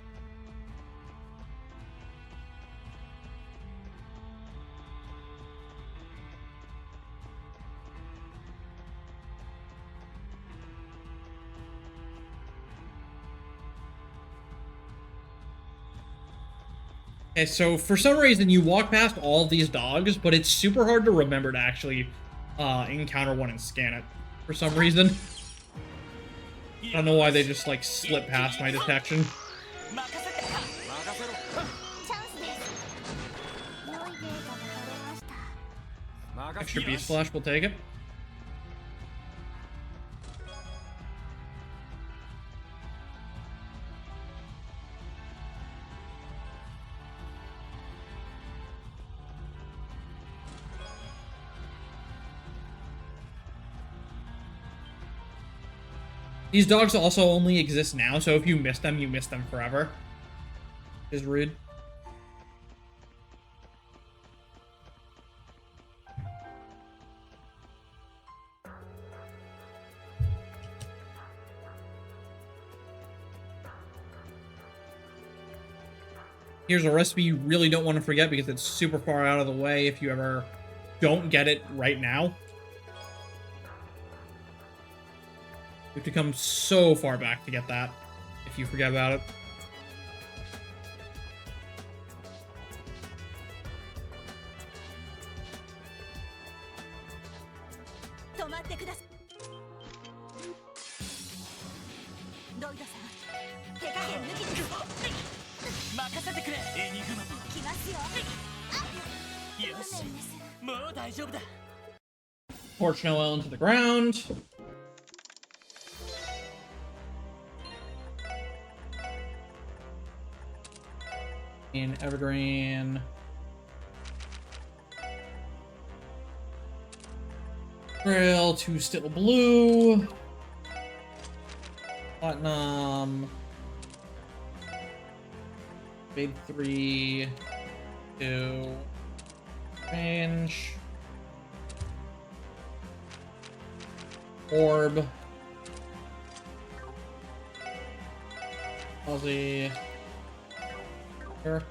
Okay, so for some reason you walk past all of these dogs, but it's super hard to remember to actually encounter one and scan it for some reason. I don't know why they just like slip past my detection. 任せて任せろチャンスです良いデータが取れました 任せ Extra Beast Flash, we'll take it. These dogs also only exist now, so if you miss them, you miss them forever. Is rude. Here's a recipe you really don't want to forget because it's super far out of the way if you ever don't get it right now. You have to come so far back to get that if you forget about it. 止まってくださいロイドさん手加減抜きです任せてくれエニグマ来ますよよしもう大丈夫だ Torch Noel into the ground. In Evergreen. Trail, 2 still blue. Platinum. Big 3. 2. Range. Orb. Aussie. Sure.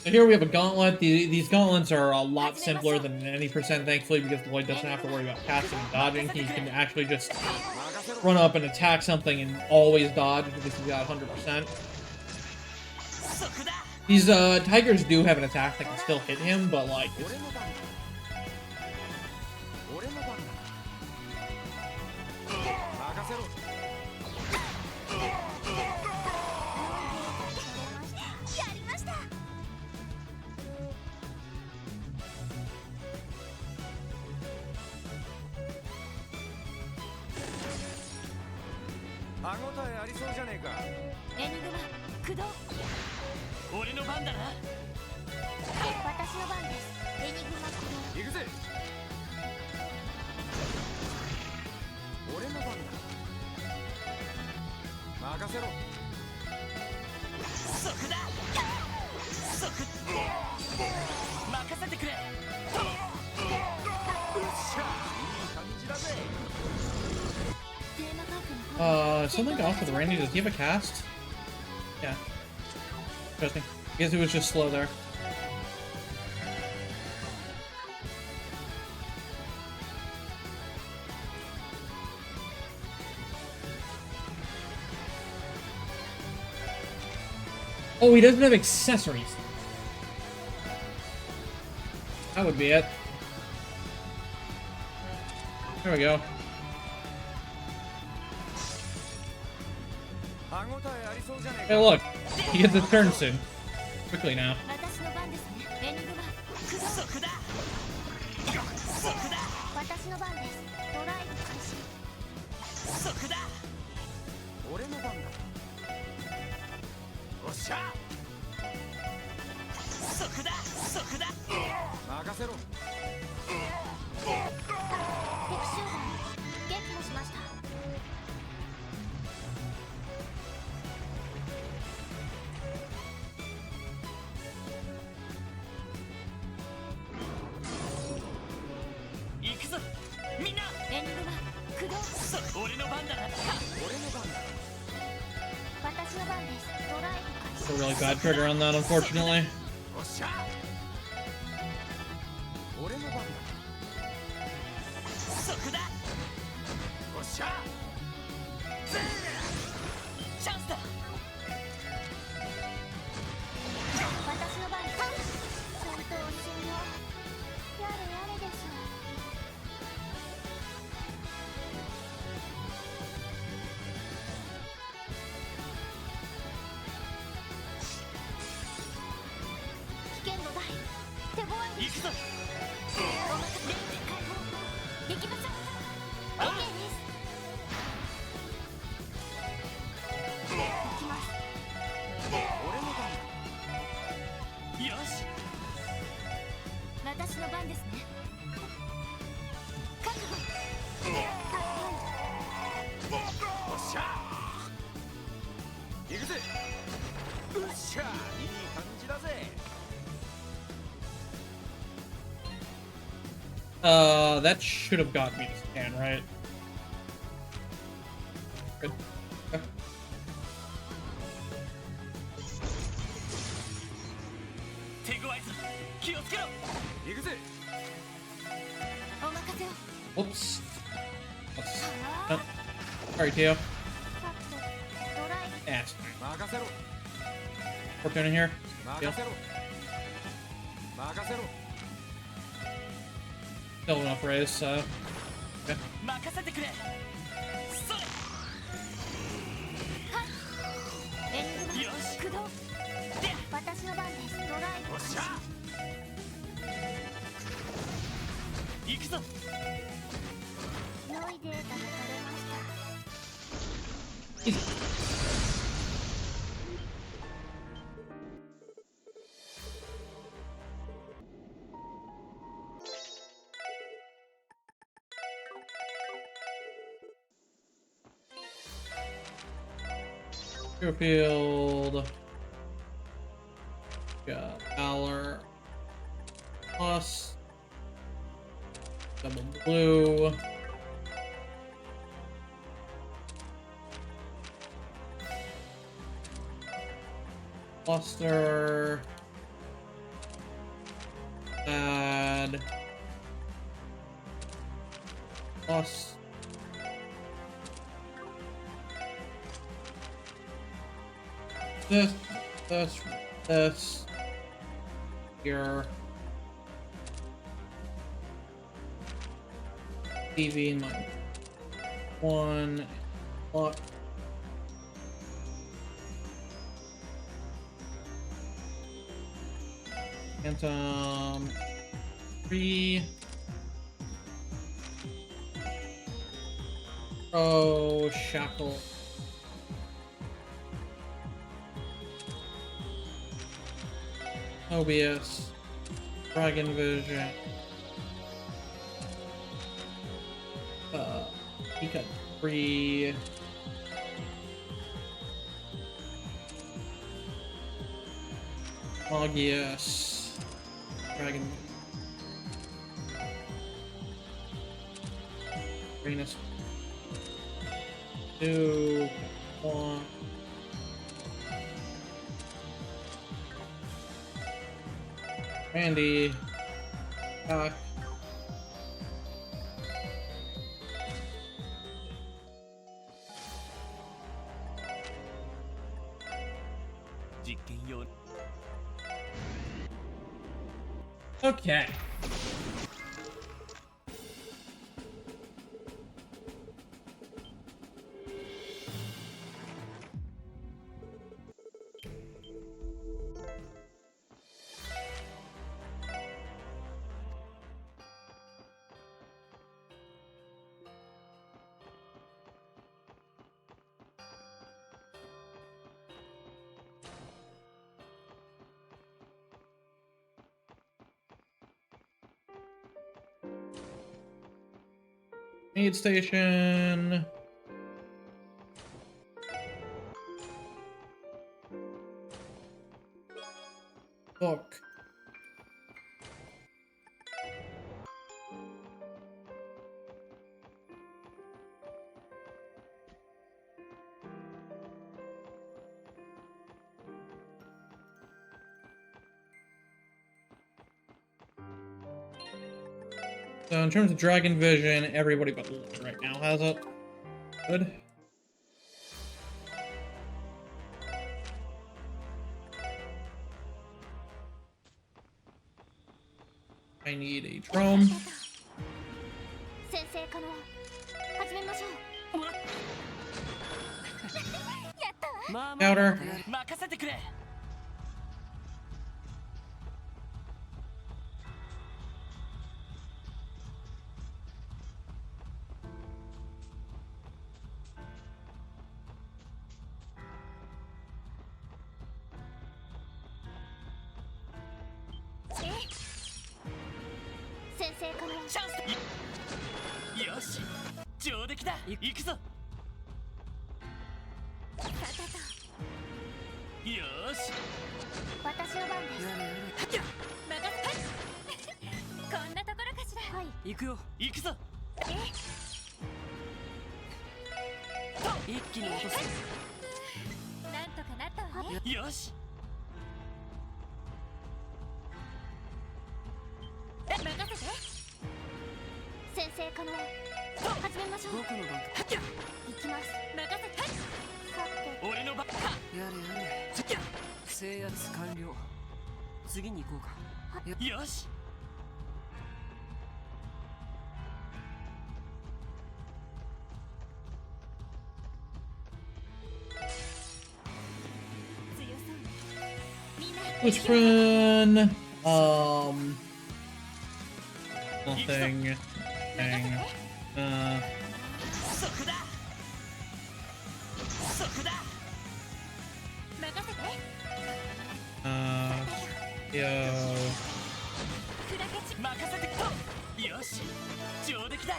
So here we have a gauntlet. These gauntlets are a lot simpler than any percent, thankfully, because the Lloyd doesn't have to worry about casting and dodging. He can actually just run up and attack something and always dodge because he's got 100%. These tigers do have an attack that can still hit him, but like it's... Something off with Randy. Does he have a cast? Yeah. Interesting. I guess it was just slow there. Oh, he doesn't have accessories. That would be it. There we go. Hey, look. He gets his turn soon. Quickly now. It's a really bad trigger on that, unfortunately. That should have got me to stand, right? Good. Okay. Whoops. Oh. Sorry, Teo. Yeah, it's fine. Fortune in here. Deal. Still enough raise, so... Okay. Easy. Field. Got Valor. plus double blue. Cluster. Add. Plus. This. Here. TV minus 1. Lock. Phantom 3. Oh, shackle. OBS. Dragon Vision. He got 3. Augius. Dragon. Venus. 2. 1. Randy. Back. Okay. Aid station. Book. So in terms of Dragon Vision, everybody but Lily right now has it. Good. I need a drone. 先生可能始めましょう。やったわ。 Powder. 任せてくれ。 先生可能チャンスだ。よし、上出来だ。行くぞ。さてとよし。私の番です。任せて。こんなところかしら。はい。行くよ。行くぞ。一気に落とす。なんとかなったわね。よし。 任せて。先生可能始めましょう。僕の番だ。行きます。任せて。さて俺の番。やれやれ。制圧完了。次に行こうか。よし。強そう。みんな。 Which friend? Nothing. Nothing. そこだ。そこだ。任せて。 Yo. 砕けち。任せてと。よし、上出来だ。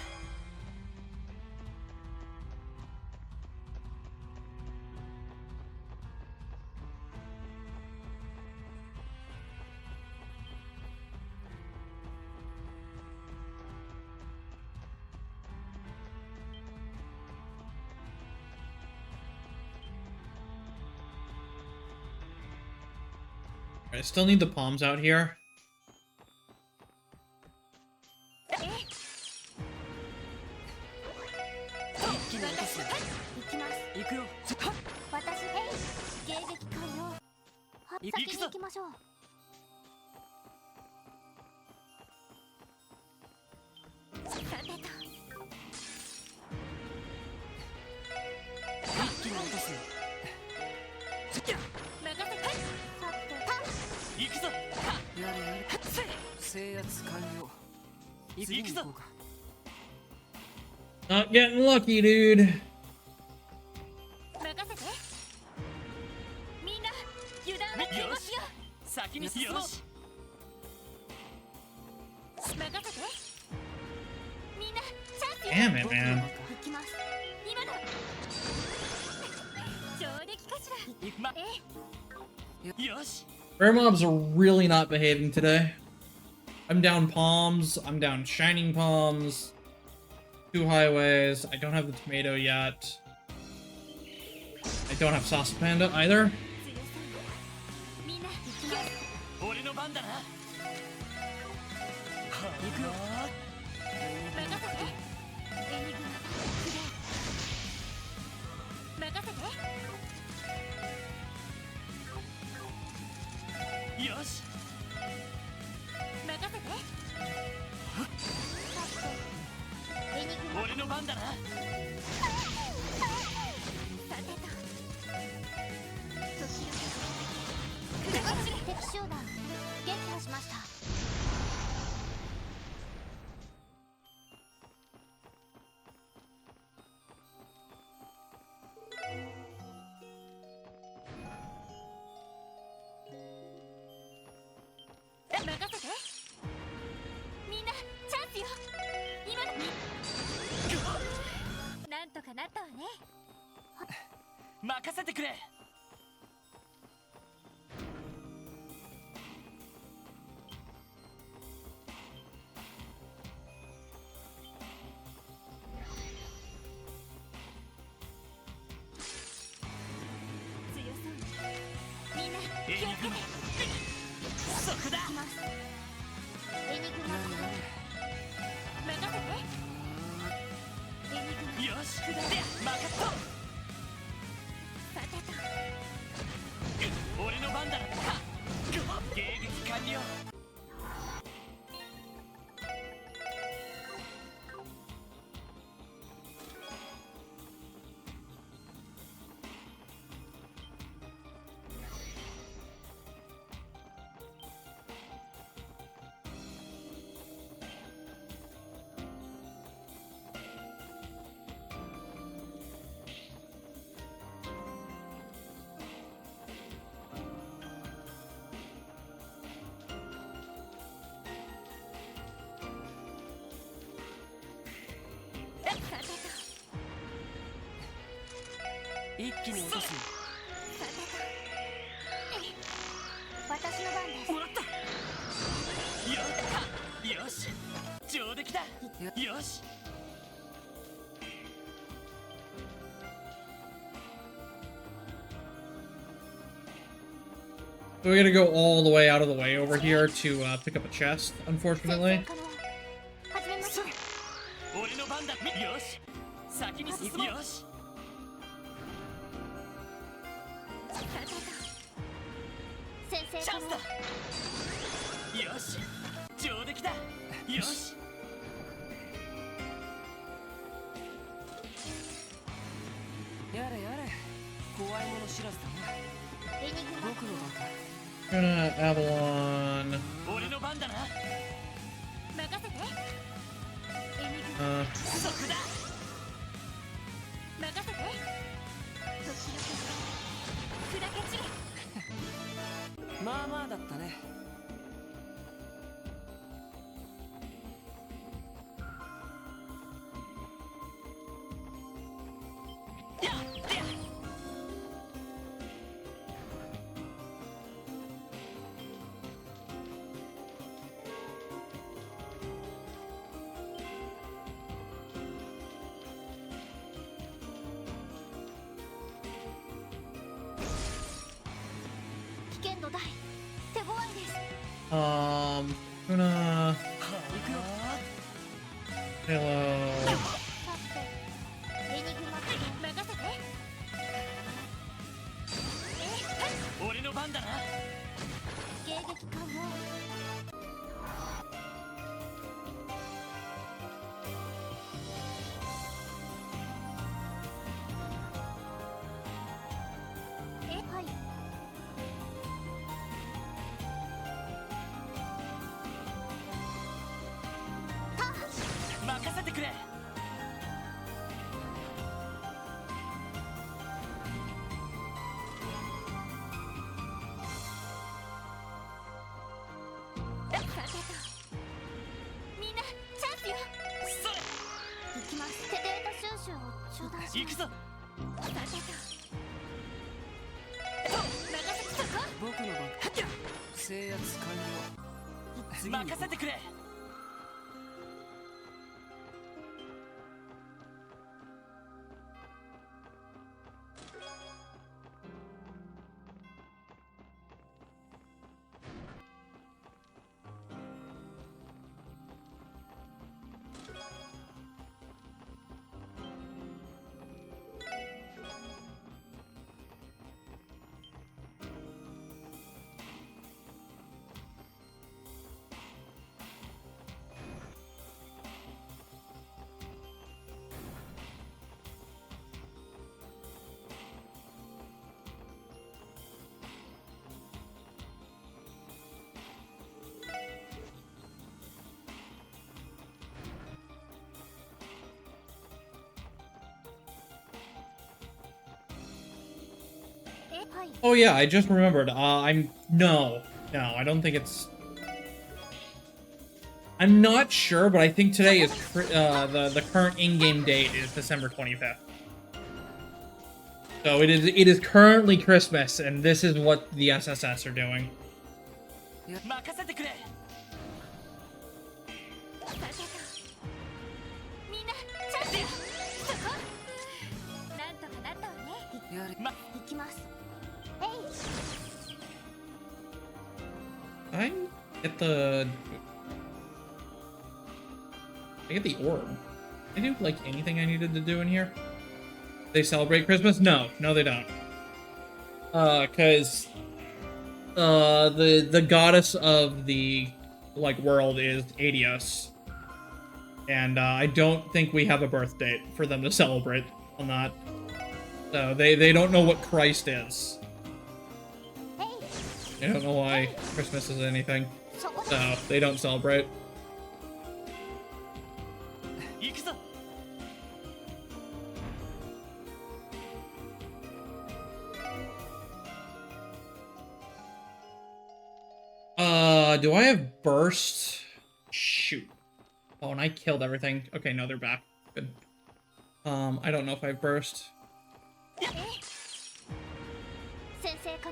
I still need the palms out here. 一気に落とすよ。行きます。行くよ。私、迎撃完了。は先に行きましょう。さてと。一気に落とすよ。任せて。さて行くぞ。やれやれ。制圧完了。次に行こうか。 Not getting lucky, dude. 任せて。みんな油断は禁物よ。先に進もう。任せて。みんなチャンスよ。 Damn it, man. 行きます。今だ。上出来かしら。よし。 Rare mobs are really not behaving today. I'm down palms. I'm down shining palms. 2 highways. I don't have the tomato yet. I don't have sauce panda either. みんな行きます。俺の番だな。行くよ。任せて。エニグマクレイ。任せて。よし。任せて。エニグマ。俺の番だな。さてと。時々敵集団撃破しました。任せて。みんなチャンスよ。今だ。なんとかなったわね。任せてくれ。強そう。みんな気をつけて。そこだ。行きます。エニグマクレイ。任せて。エニグマ。よし。で、任せと。さてと。俺の番だな。迎撃完了。さてと。一気に落とすよ。さてと。私の番です。もらった。よし。上出来だ。よし。 So we gotta go all the way out of the way over here to pick up a chest, unfortunately. 始めましょう。俺の番だ。よし。先に進む。よし。さてと。先生チャンスだ。よし。上出来だ。よし。やれやれ。怖いもの知らずだな。エニグマ僕の番だ。 Gonna Avalon. 俺の番だな。任せて。エニグマ。そこだ。任せて。時々砕け散れ。まあまあだったね。やっ。危険度大。手強 Gonna... 行くよ Hello... さてエニグマ任せて俺の番だな。迎撃可能はい。任せてくれ。さてとみんなチャンスよ。そ行きますデータ収集を頂戴れ。します。行くぞ。さてと任せてそこ僕の番制圧完了次に任せてくれ。はい。 Oh yeah, I just remembered. No, I don't think it's. I'm not sure, but I think today is the current in-game date is December 25th. So it is currently Christmas, and this is what the SSS are doing. 任せてくれ。さてとみんなチャンスよ。そこなんとかなったわね。やれま、行きます。I get the. I get the orb. I do like anything I needed to do in here. They celebrate Christmas? No, they don't. Cause the goddess of the world is Adios. And I don't think we have a birth date for them to celebrate on that. So they don't know what Christ is. They don't know why Christmas is anything. So they don't celebrate. 行くぞ。Do I have burst? Shoot. Oh, and I killed everything. Okay, no, they're back. Good. I don't know if I have burst. I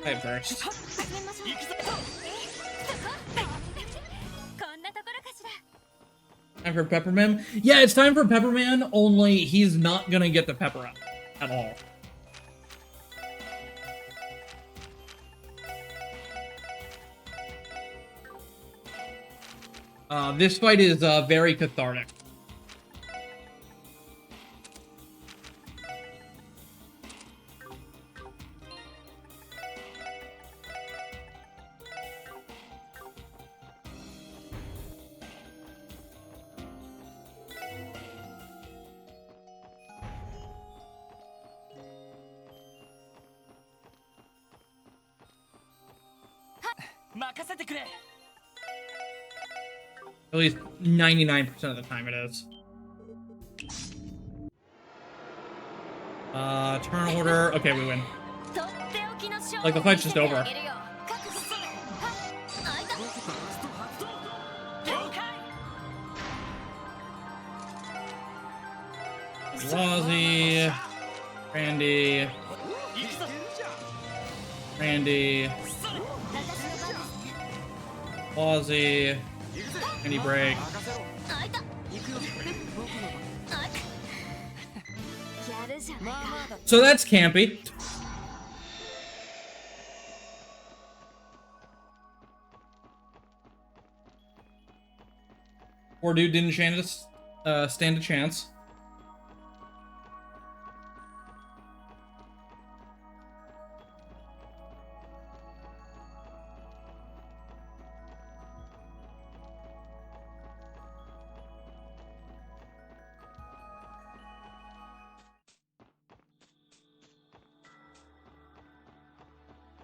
have burst. 始めましょう。行くぞ。そここんなところかしら。 Time for Pepperman? Yeah, it's time for Pepperman, only he's not gonna get the pepper out at all. This fight is very cathartic. At least 99% of the time it is. Turn order. Okay, we win. Like, the fight's just over. Lozzie, Randy, Lozzie, Randy break. So that's campy. Poor dude didn't stand a chance.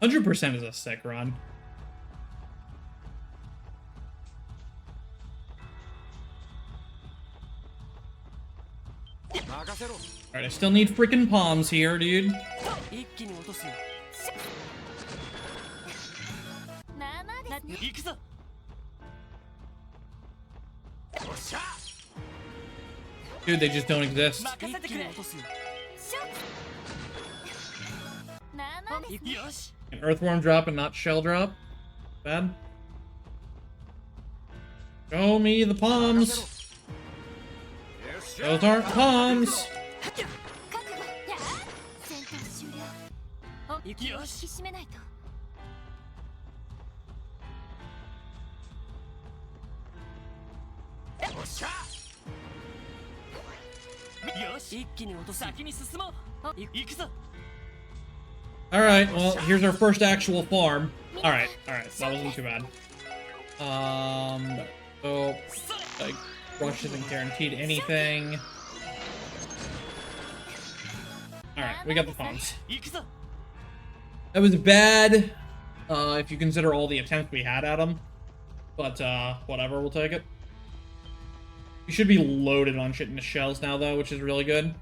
%100% is a sick run. Alright, I still need freaking palms here, dude. 一気に落とすよ。まあまあですね。行くぞ。おっしゃ。 Dude, they just don't exist. 任せてくれ。一気に落とすよ。まあまあですね。よし。 An earthworm drop and not shell drop. Bad. Show me the palms. Those aren't palms. 覚悟。やあ戦闘終了。お、よし。引き締めないと。おっしゃ。よし。一気に落とすよ。先に進もう。行くぞ。 Alright, well, here's our first actual farm. Alright, that wasn't too bad. So, like, rush isn't guaranteed anything. Alright, we got the farms. 行くぞ。 That was bad, if you consider all the attempts we had at them. But, whatever, we'll take it. We should be loaded on shit into shells now, though, which is really good.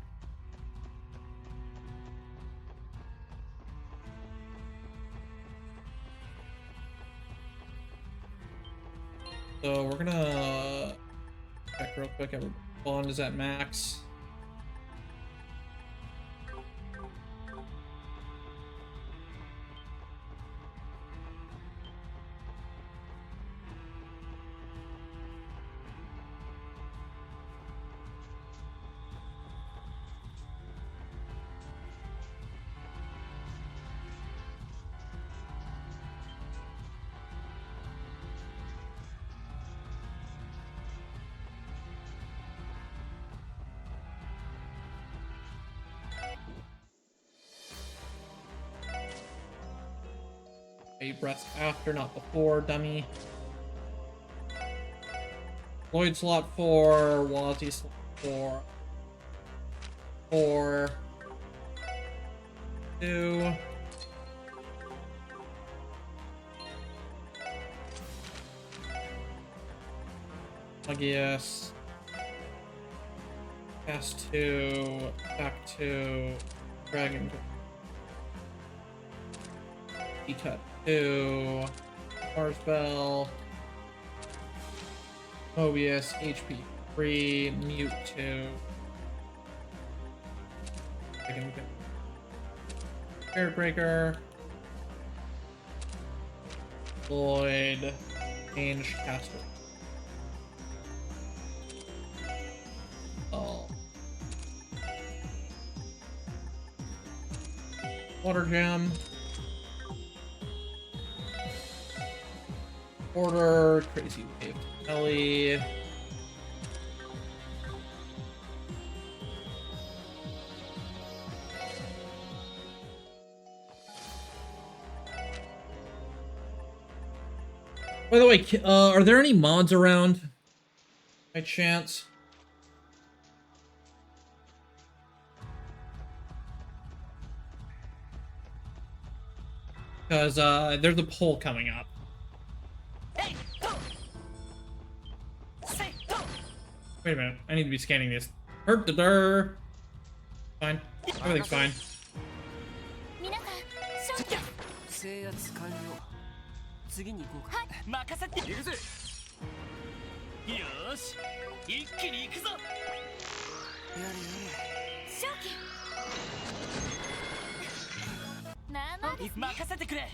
So we're gonna check real quick. Every bond is at max. Eight breaths after, not before, dummy. Lloyd slot 4, Wazzy slot 4. 4. 2. Yes. Cast 2. Attack 2. Dragon. Cut 2. Power spell. Mobius. HP 3. Mute 2. Spirit Breaker. Lloyd. Change caster. Oh. Water Gem. Order, Crazy Wave, Ellie. By the way, are there any mods around? By chance? Because there's a poll coming up. Wait a minute, I need to be scanning this. Fine. Everything's fine. 皆さん、勝利。制圧完了。次に行こうか。任せて。行くぜ。よーし。一気に行くぞ。やれや勝利。まあまあですね。任せてくれ。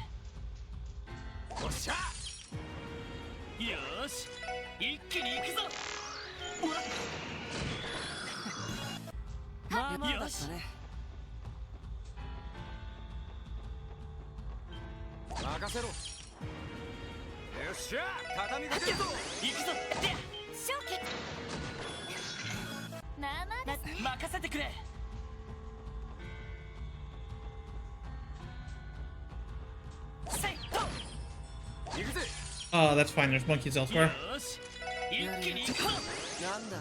おっしゃ。よーし。一気に行くぞ。れ。まあまあだったね。任せろ。よっしゃ、畳みかけるぞ。行くぞ。で、まあまあですね。任せてくれ。せいと。行くぜ。 Oh, that's fine. There's monkeys elsewhere. よし。一気に行こう。なんだ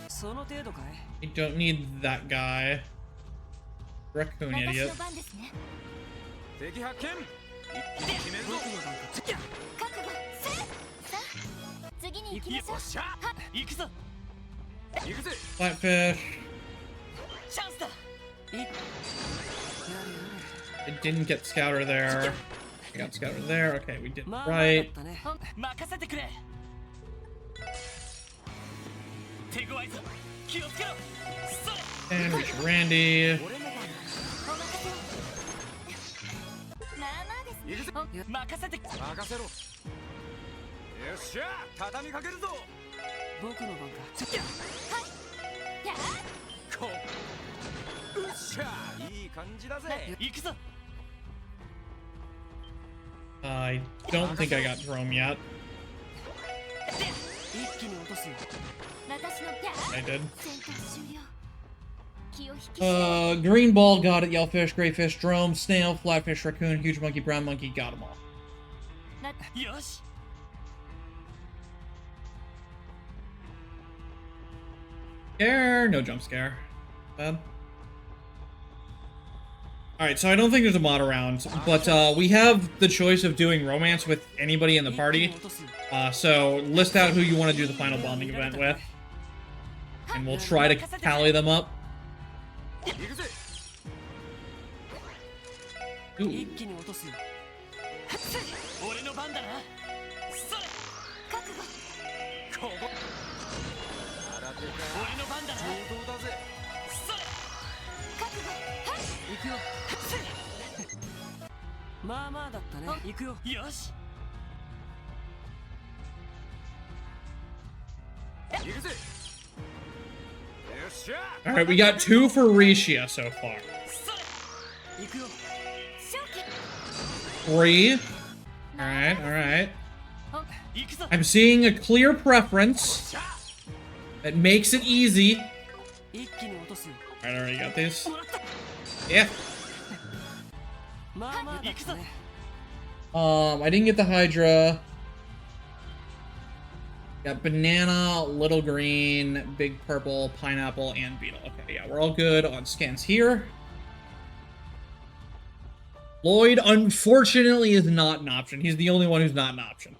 その程度かい You don't need that guy. Raccoon 私 idiot. の番ですね。敵発見。一気に決めるぞ。僕の番か覚悟せさあ次に行きましょう。よっしゃ。行くぞ。行くぜ。 Flatfish. チャンスだ。いやれや I didn't get Scouter there. I got Scouter there. Okay, we did れ it まあまあだっ right. たね任せてくれ。手強いぞ。気をつけろ。それ。 And reach Randy. 俺の番お任せを。まあまあですね。行くぜ。任せて。任せろ。よっしゃ。畳みかけるぞ。僕の番かやこう。うっしゃ。いい感じだぜ。行くぞ。 I don't think I got Drome yet. 一気に落とすよ私のや I did. 戦闘終了。気を引き締め Green ball, got it. Yellowfish, grayfish, Drome, snail, flatfish, raccoon, huge monkey, brown monkey, got them all. よし。 Scare, no jump scare. Bad. Alright, so I don't think there's a mod around, but we have the choice of doing romance with anybody in the 一気に party. 落とすよ So list out who you want to do the final bonding event with, and we'll try to tally them up. 行くぜ。 Ooh. 一気に落とすよ俺の番だな。それ。覚悟ここ。空手か。俺の番だな。上等だぜ。それ。覚悟はい行くよまあまあだったね行くよよし。行くぜ。よっしゃ。 Alright, we got 2 for Rishia so far. それ。行くよ正気 3. Alright, alright. 行くぞ。 I'm seeing a clear preference しゃ。 that makes it easy. 一気に落とすよ Alright, already got these. もらった。 Yeah. まあまあだったね I didn't get the Hydra. Got banana, little green, big purple, pineapple, and beetle. Okay, yeah, we're all good on scans here. Lloyd, unfortunately, is not an option. He's the only one who's not an option.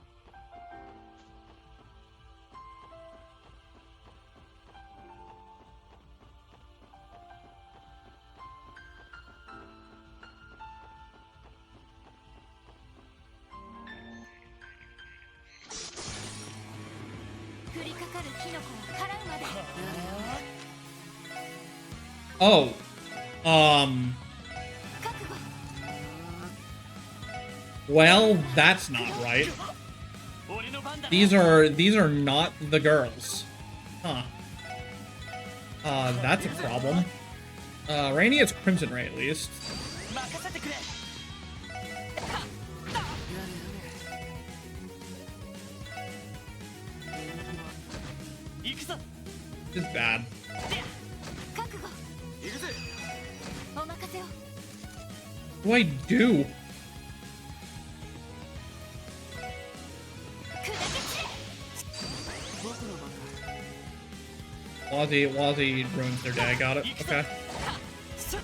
Oh. Well, that's not right. 俺の番だな。 These are not the girls. Huh. That's a problem. Rainy is Crimson Ray at least. 任せてくれ。行くぞ。 This is bad. 覚悟行くぜ。お任せを What do I do? 砕け散れ 僕の番か Wazzy ruins their day. Got it. Okay. それ。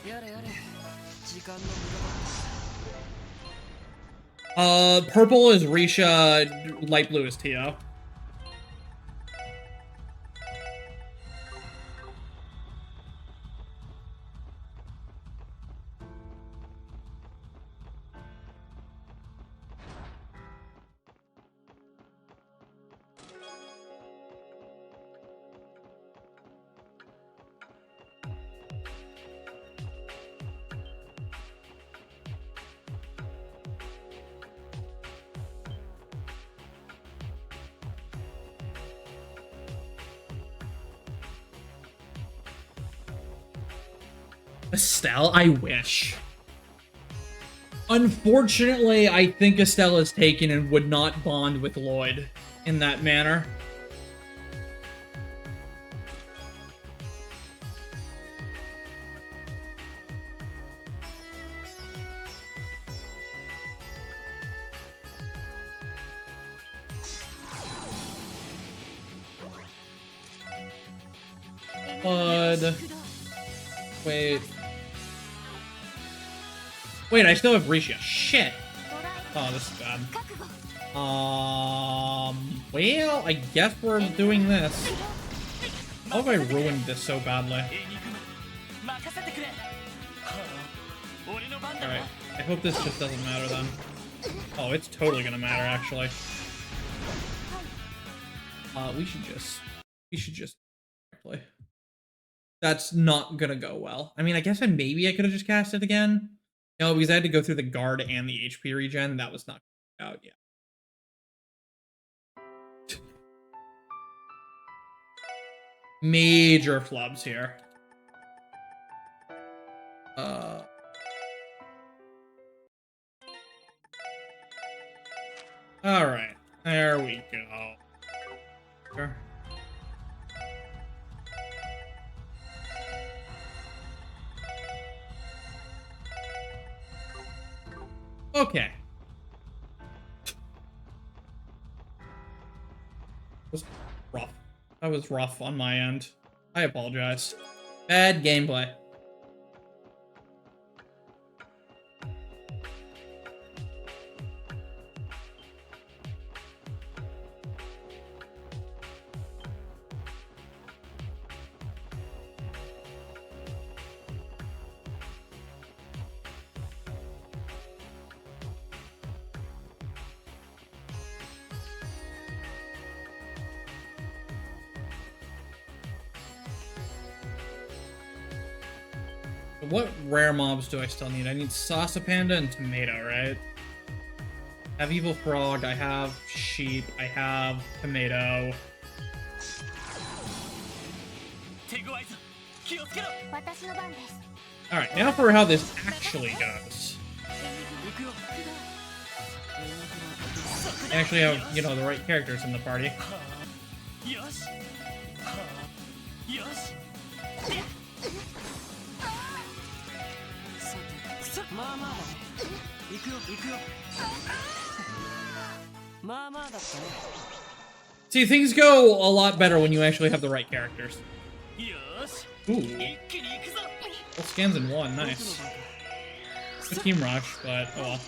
やれやれ時間の無駄だ Purple is Risha, light blue is Tio. Estelle? I wish. Unfortunately, I think Estelle is taken and would not bond with Lloyd in that manner. Bud. Wait. Wait, I still have Risha. Shit. Oh, this is bad. Well, I guess we're doing this. How have I ruined this so badly? Alright, I hope this just doesn't matter then. Oh, it's totally gonna matter, actually. We should just play. That's not gonna go well. I mean, I guess maybe I could have just cast it again. No, because I had to go through the guard and the HP regen. That was not out yet. Major flubs here. Alright, there we go. Sure. Okay. That was rough. That was rough on my end. I apologize. Bad gameplay. What rare mobs do I still need? I need Salsa Panda and Tomato, right? I have Evil Frog, I have Sheep, I have Tomato. Alright, now for how this actually goes. I actually have, you know, the right characters in the party. See, things go a lot better when you actually have the right characters. Ooh. Both scans in one, nice. Good team rush, but oh well.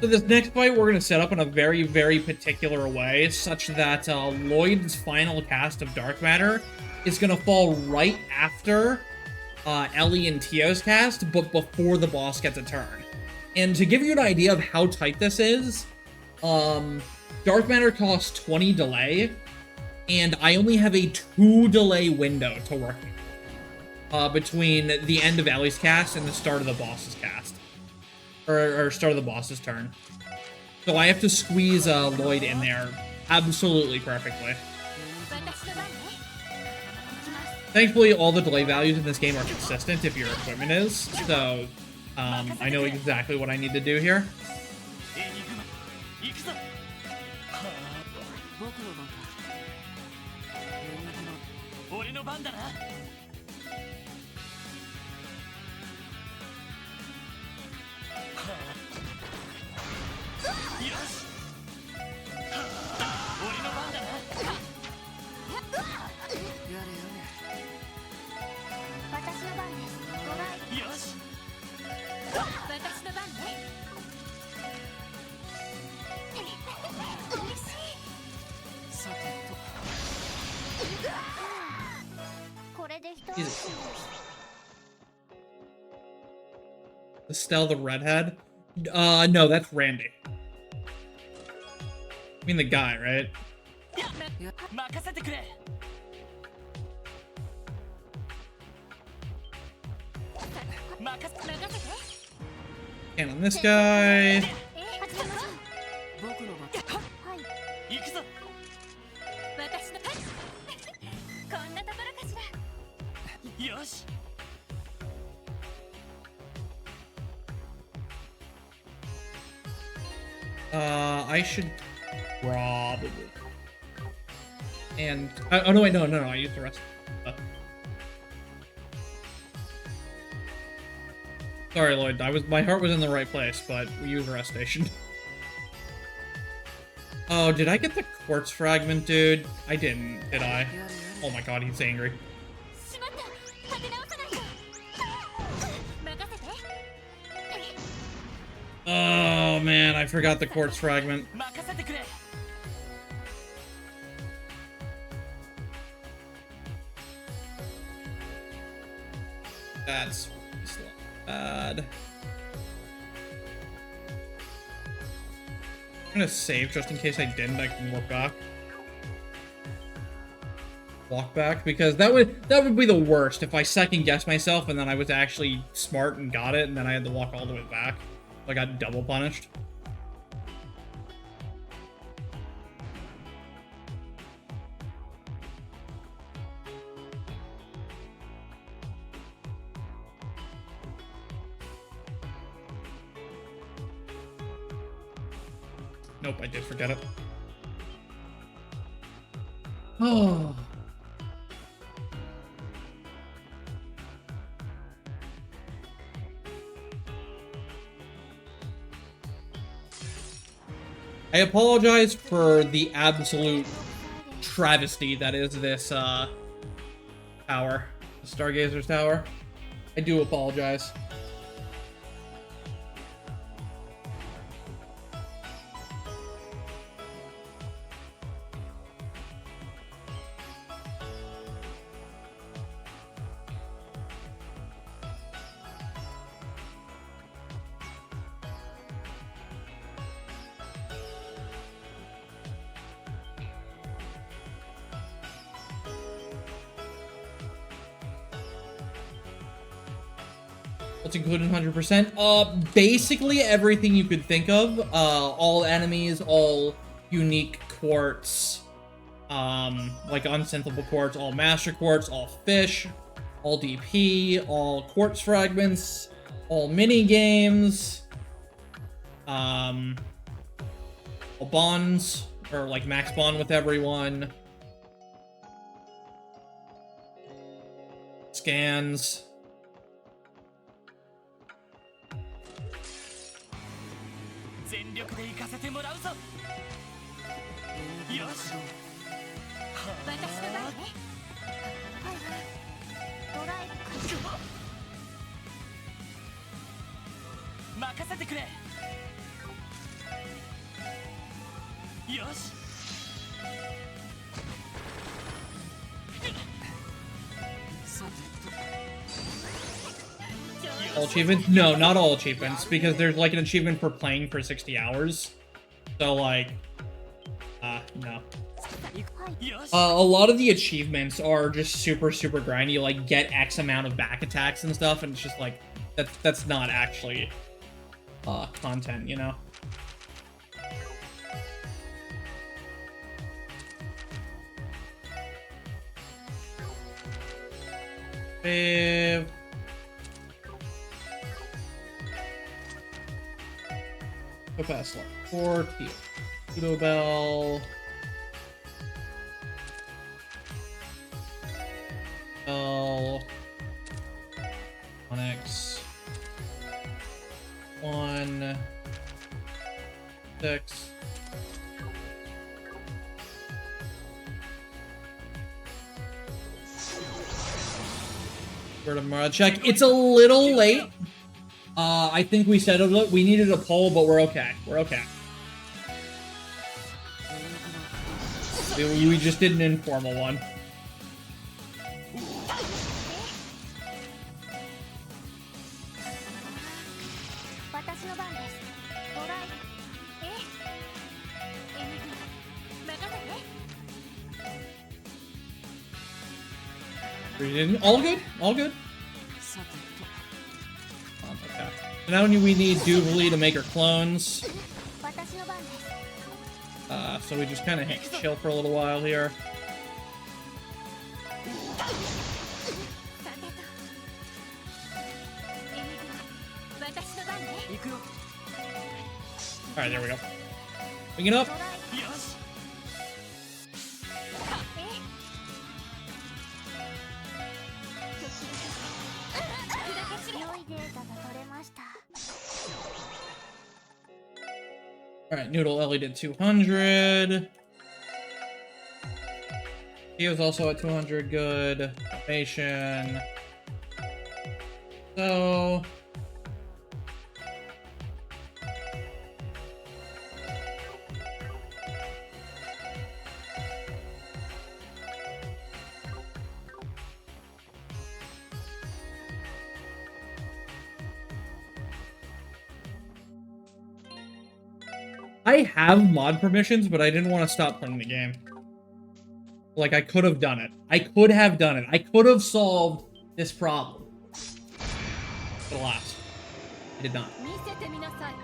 So this next fight we're going to set up in a very, very particular way, such that Lloyd's final cast of Dark Matter is going to fall right after Ellie and Tio's cast, but before the boss gets a turn. And to give you an idea of how tight this is, Dark Matter costs 20 delay, and I only have a 2 delay window to work with, between the end of Ellie's cast and the start of the boss's cast. Or start of the boss's turn. So I have to squeeze Lloyd in there absolutely perfectly. Thankfully, all the delay values in this game are consistent if your equipment is, so I know exactly what I need to do here. Estelle the redhead? No, that's Randy. mean the guy, right? 任せてくれ And on this guy. 僕の番行くぞ私のこんなところかしら。よし I should probably. And oh no wait no I used the rest. Sorry Lloyd, my heart was in the right place, but we used the rest station. Oh, did I get the quartz fragment, dude? I didn't, did I? Oh my god, he's angry. しまった。立て直さないと。任せて。 Oh man, I forgot the quartz fragment. 任せてくれ That's bad. I'm gonna save just in case I didn't. I can look back. Walk back, because that would be the worst if I second guessed myself and then I was actually smart and got it and then I had to walk all the way back. I got double punished. Nope, I did forget it. Oh. I apologize for the absolute travesty that is this tower. The Stargazer's Tower. I do apologize. What's included 100%? Basically everything you could think of. All enemies, all unique quartz, like unsynthable quartz, all master quartz, all fish, all DP, all quartz fragments, all mini games, all bonds, or like max bond with everyone, scans. All achievements? No, not all achievements, because there's like an achievement for playing for 60 hours. So like, no. A lot of the achievements are just super grindy, like get X amount of back attacks and stuff, and it's just like, that's not actually content, you know? Go past like 4, Kudo Bell. Bell. Onyx. 1. 6. Check. It's a little late. I think we said we needed a poll, but we're okay. We're okay. We just did an informal one. All good? All good? さてと Okay. So now we need Jubilee to make her clones. 私の番です So we just kind of chill for a little while here. さてとエニグマ私の番ね行くよ Alright, there we go. Picking up. トライよし良いデータが取れました Alright, Noodle Ellie did 200. He was also at 200. Good. Animation. So... I have mod permissions, but I didn't want to stop playing the game. Like, I could have done it. I could have done it. I could have solved this problem. But alas, I did not. 見せてみなさい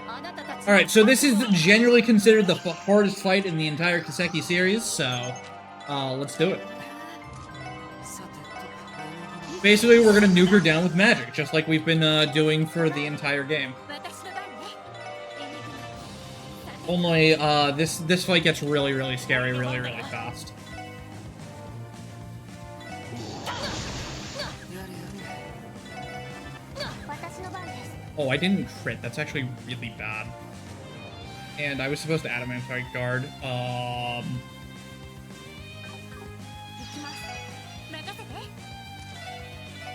あなたたち Alright, so this is generally considered the hardest fight in the entire Kiseki series, so let's do it. さてと Basically, we're gonna nuke her down with magic, just like we've been doing for the entire game. 私の番ねエニグマ Only, this fight gets really, really scary really, really fast. やれやれ私の番です Oh, I didn't crit. That's actually really bad. And I was supposed to adamantite guard. 行きます任せて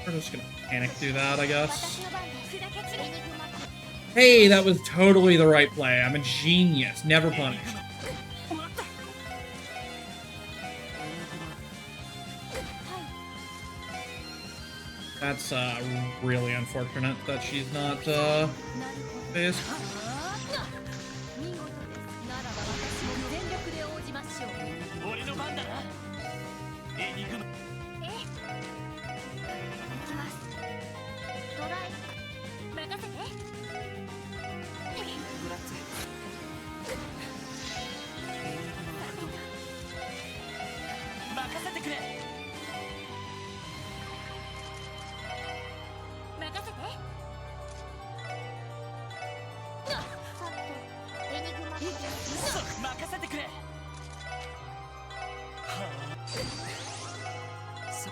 We're just gonna panic through that, I guess. 私の番です砕け散れエニグマ Hey, that was totally the right play. I'm a genius. Never punished. もらった That's really unfortunate that she's not なるほど phased. 見事ですならば私も全力で応じましょう俺の番だなエニグマ行きますトライ任せてグラッツェ任せてくれ任せてさてエニグマ任せてくれさ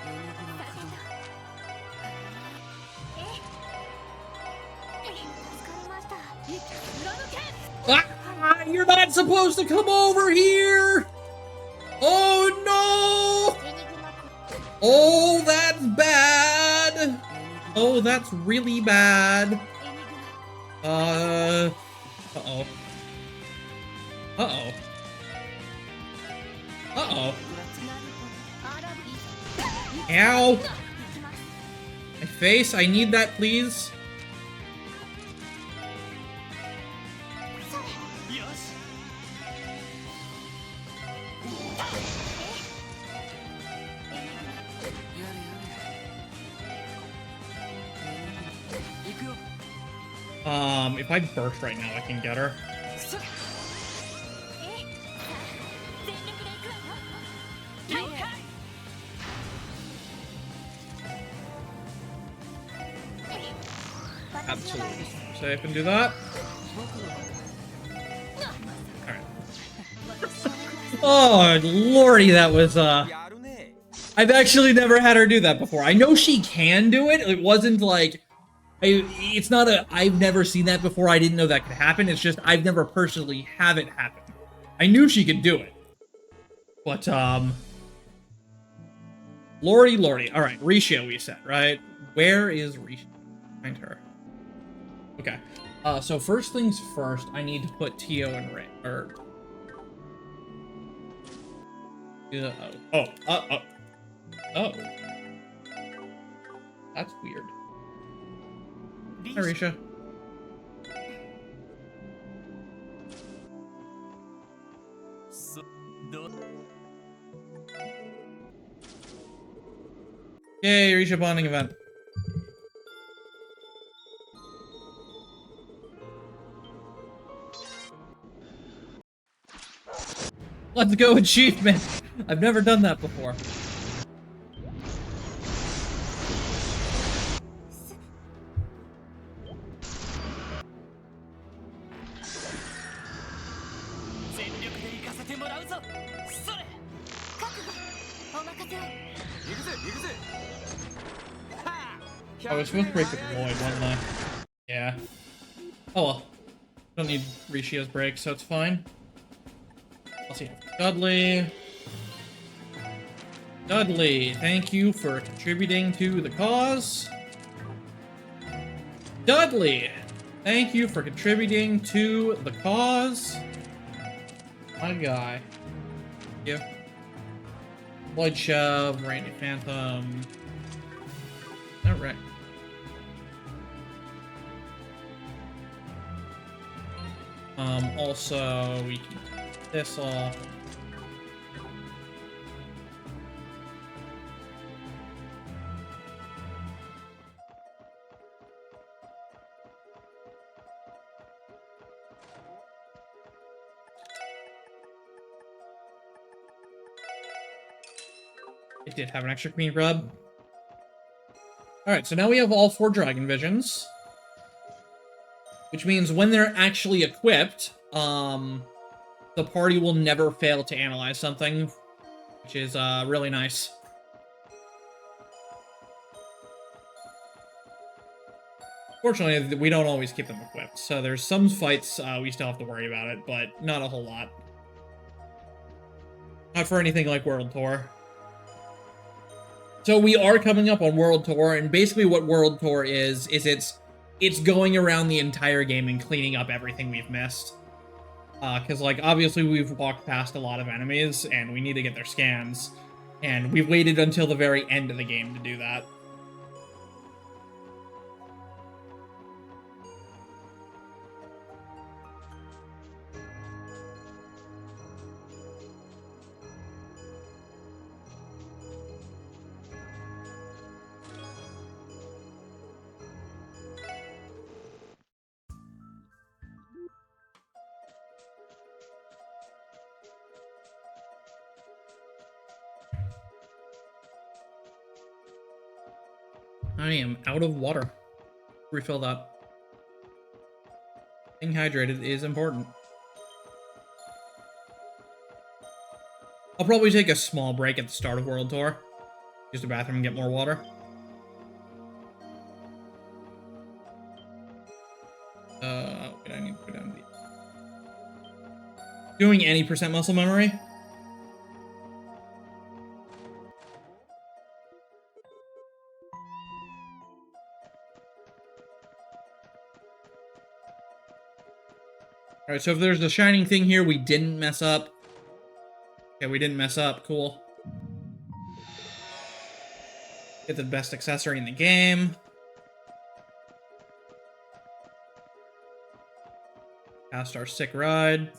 エニグマ駆動助かりました裏抜け Ah, you're not supposed to come over here! Oh no! エニグマ Oh, that's bad! Oh, that's really bad. エニグマ Uh-oh. Uh-oh. Uh-oh. グラッツェなるほどアラビ Ow! 行きます My face, I need that, please. それよしやれやれ行くよ If I burst right now, I can get her. それ全力で行くわよ了解 Absolutely. Safe and do that. 僕の番だ Alright. Oh, lordy, that was, やるね I've actually never had her do that before. I know she can do it. It wasn't like... it's not a... I've never seen that before. I didn't know that could happen. It's just I've never personally have it happen. I knew she could do it. But, Lordy, lordy. Alright, Risha we said, right? Where is Risha? Find her. Okay. So first things first, I need to put Tio in Ray. Or... Oh. That's weird. Hi, Risha. どう Yay, reach a bonding event. Let's go achievement! I've never done that before. I was supposed to break with Lloyd, wasn't I? Yeah. Oh well. Don't need Rishia's break, so it's fine. I'll see. Dudley. Dudley, thank you for contributing to the cause. Dudley, thank you for contributing to the cause. My guy. Thank you. Lloyd Shove, Randy Phantom. Alright. Also, we can get this off. It did have an extra queen rub. Alright, so now we have all 4 Dragon Visions. Which means when they're actually equipped, the party will never fail to analyze something, which is really nice. Fortunately, we don't always keep them equipped, so there's some fights we still have to worry about it, but not a whole lot. Not for anything like World Tour. So we are coming up on World Tour, and basically what World Tour is it's going around the entire game and cleaning up everything we've missed. Because, like, obviously we've walked past a lot of enemies, and we need to get their scans. And we've waited until the very end of the game to do that. I am out of water. Refill that. Staying hydrated is important. I'll probably take a small break at the start of World Tour. Use the bathroom and get more water. Wait, I need to go down to the... Doing any percent muscle memory? Alright, so if there's a shining thing here, we didn't mess up. Okay, we didn't mess up. Cool. Get the best accessory in the game. Cast our sick ride.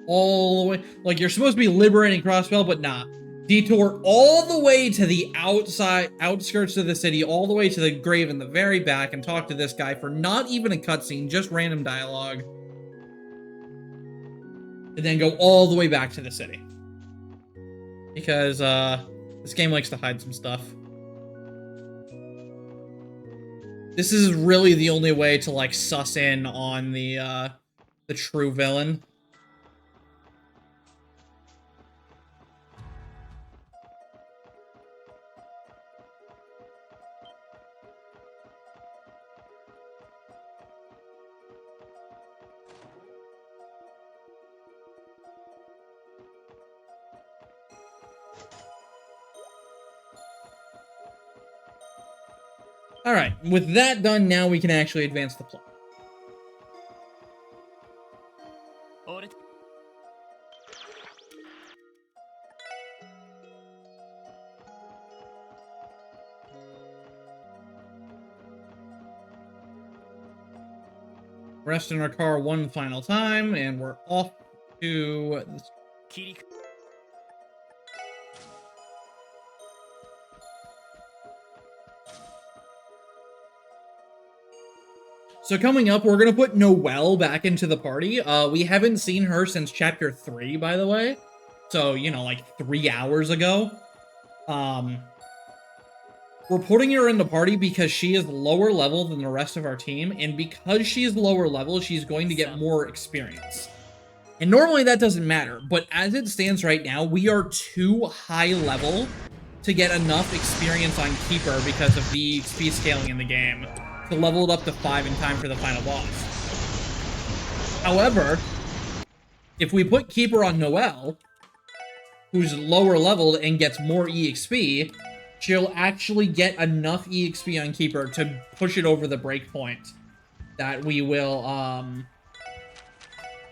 All the way, like, you're supposed to be liberating Crossbell, but nah. Detour all the way to the outskirts of the city, all the way to the grave in the very back, and talk to this guy for not even a cutscene, just random dialogue. And then go all the way back to the city. Because, this game likes to hide some stuff. This is really the only way to, like, suss in on the true villain. All right, with that done, now we can actually advance the plot. 俺 Rest in our car one final time, and we're off to the... 切り So coming up, we're gonna put Noelle back into the party. We haven't seen her since chapter 3, by the way. So, you know, like 3 hours ago. We're putting her in the party because she is lower level than the rest of our team, and because she's lower level, she's going to get more experience. And normally that doesn't matter, but as it stands right now, we are too high level to get enough experience on Keeper because of the XP scaling in the game to level it up to 5 in time for the final boss. However, if we put Keeper on Noelle, who's lower leveled and gets more EXP, she'll actually get enough EXP on Keeper to push it over the breakpoint that we will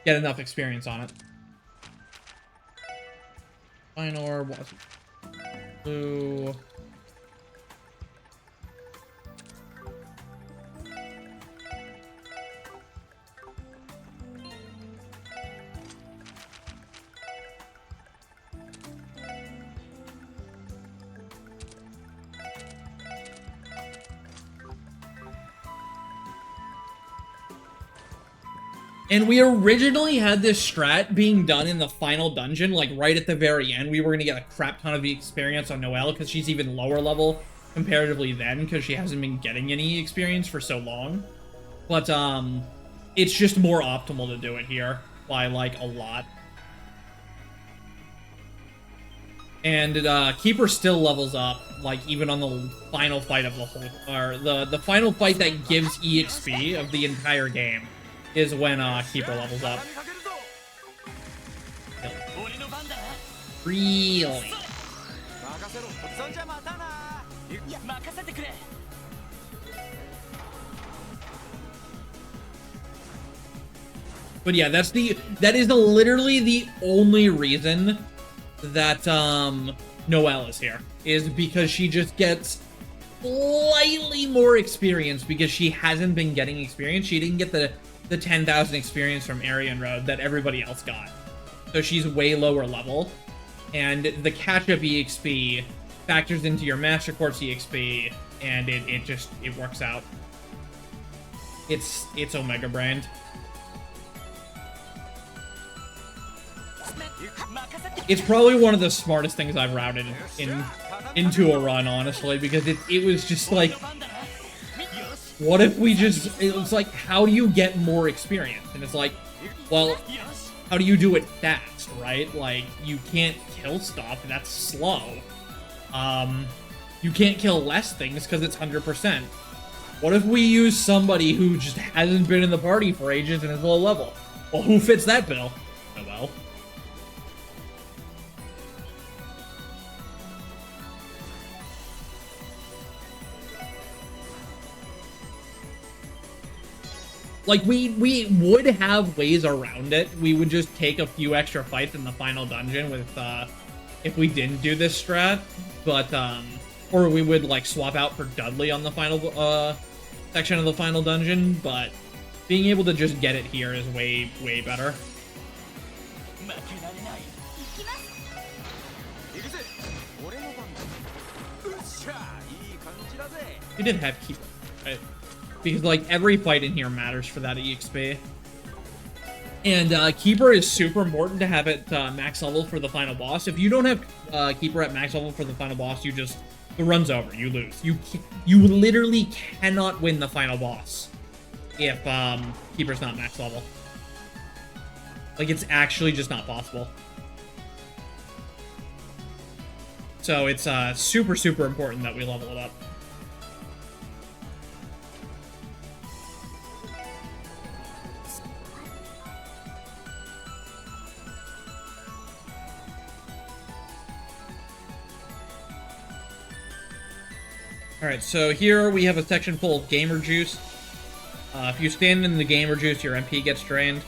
get enough experience on it. Final boss. Blue. And we originally had this strat being done in the final dungeon, like right at the very end. We were going to get a crap ton of experience on Noelle because she's even lower level comparatively then because she hasn't been getting any experience for so long. But it's just more optimal to do it here by like a lot. And Keeper still levels up, like even on the final fight of the whole, or the final fight that gives EXP of the entire game is when Keeper levels up. Really? But yeah, that is literally the only reason that Noelle is here, is because she just gets slightly more experience because she hasn't been getting experience. She didn't get the 10,000 experience from Arian Road that everybody else got. So she's way lower level. And the catch-up EXP factors into your Master Quartz EXP, and it works out. It's Omega Brand. It's probably one of the smartest things I've routed into a run, honestly, because it was just like, what if we just, it was like, how do you get more experience? And it's like, well, how do you do it fast, right? Like, you can't kill stuff, that's slow. You can't kill less things because it's 100%. What if we use somebody who just hasn't been in the party for ages and is low level? Well, who fits that bill? Oh well. Like, we would have ways around it. We would just take a few extra fights in the final dungeon with, if we didn't do this strat. But, or we would, like, swap out for Dudley on the final, section of the final dungeon. But being able to just get it here is way, way better. We did have Keeper, right? Because, like, every fight in here matters for that EXP. And Keeper is super important to have at max level for the final boss. If you don't have Keeper at max level for the final boss, the run's over. You lose. You literally cannot win the final boss if Keeper's not max level. Like, it's actually just not possible. So it's super, super important that we level it up. Alright, so here we have a section full of gamer juice. If you stand in the gamer juice, your MP gets drained.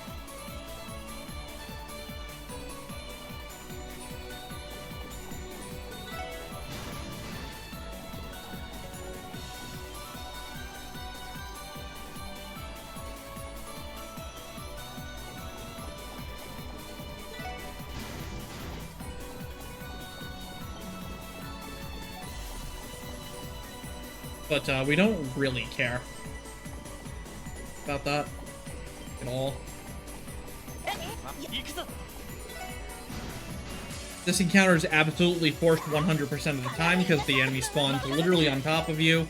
But we don't really care about that at all. This encounter is absolutely forced 100% of the time because the enemy spawns literally on top of you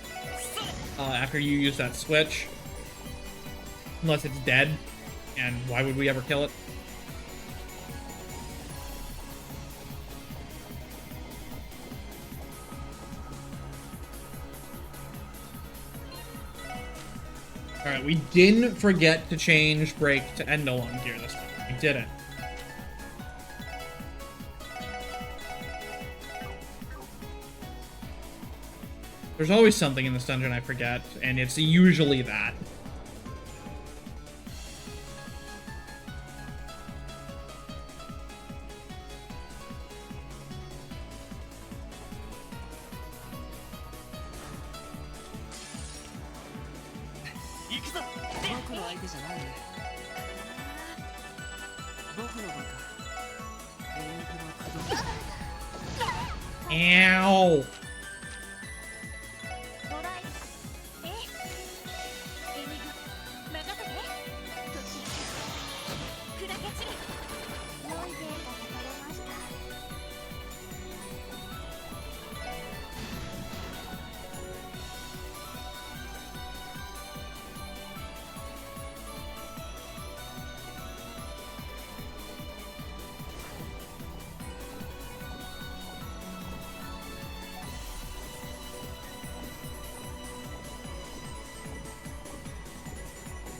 after you use that switch. Unless it's dead, and why would we ever kill it? Alright, we didn't forget to change break to Endolon gear this time. We didn't. There's always something in this dungeon I forget, and it's usually that. Ow! ドライえエニグ任せて突撃砕け散る良いデータが取れました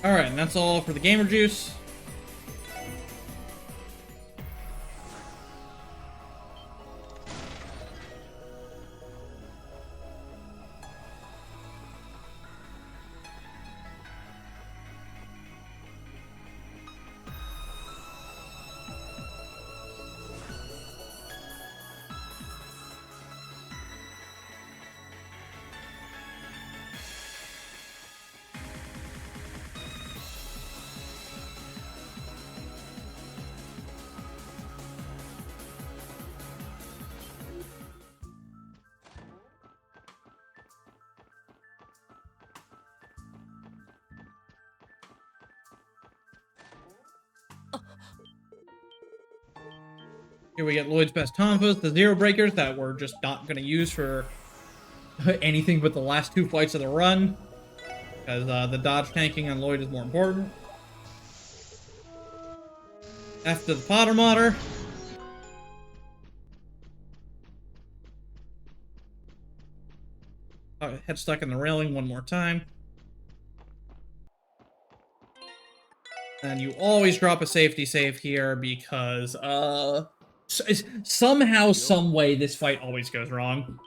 Alright, and that's all for the gamer juice. Here we get Lloyd's Best Tonfas, the Zero Breakers that we're just not going to use for anything but the last two fights of the run. Because the dodge tanking on Lloyd is more important. After the Potter Modder. Head stuck in the railing one more time. And you always drop a safety save here because, somehow, some way, this fight always goes wrong.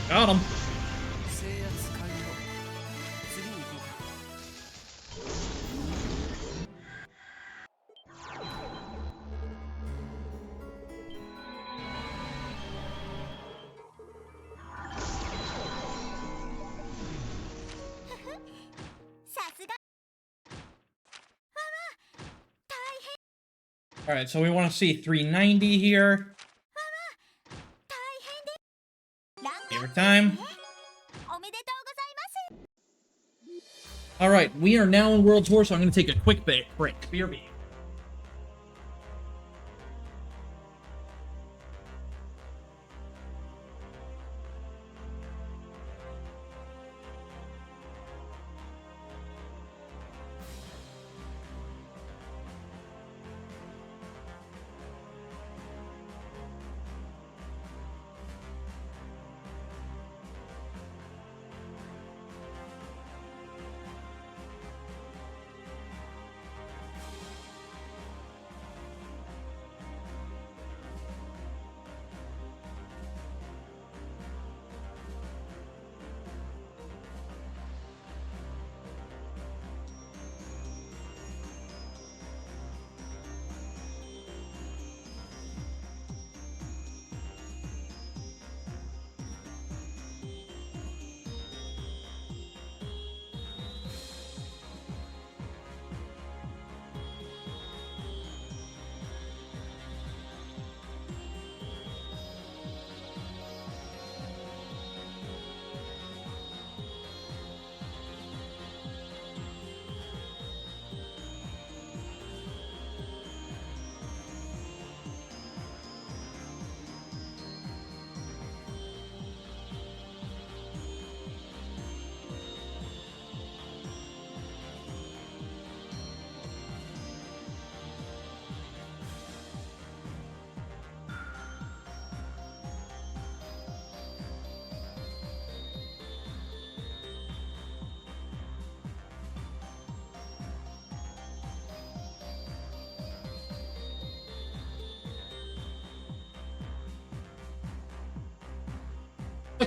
Got him. All right, so we want to see 390 here. Every time. All right, we are now in World Tour, so I'm going to take a quick break. BRB.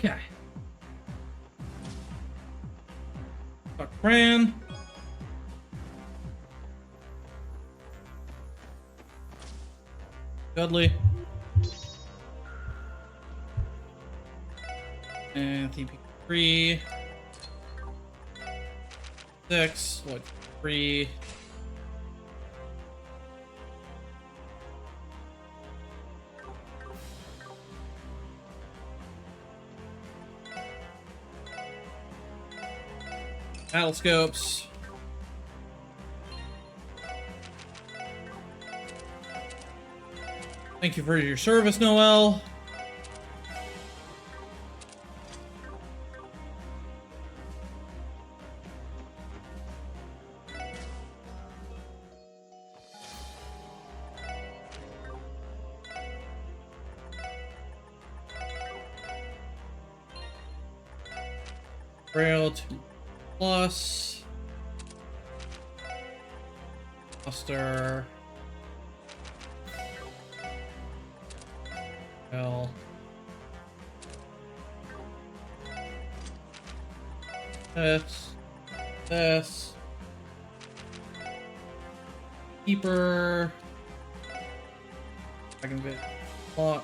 Okay. Fuck Fran. Dudley. And TP3. 6. What? 3. Battle scopes. Thank you for your service, Noel. Rail 2+. Cluster. L. This. Keeper. Second bit. Clock.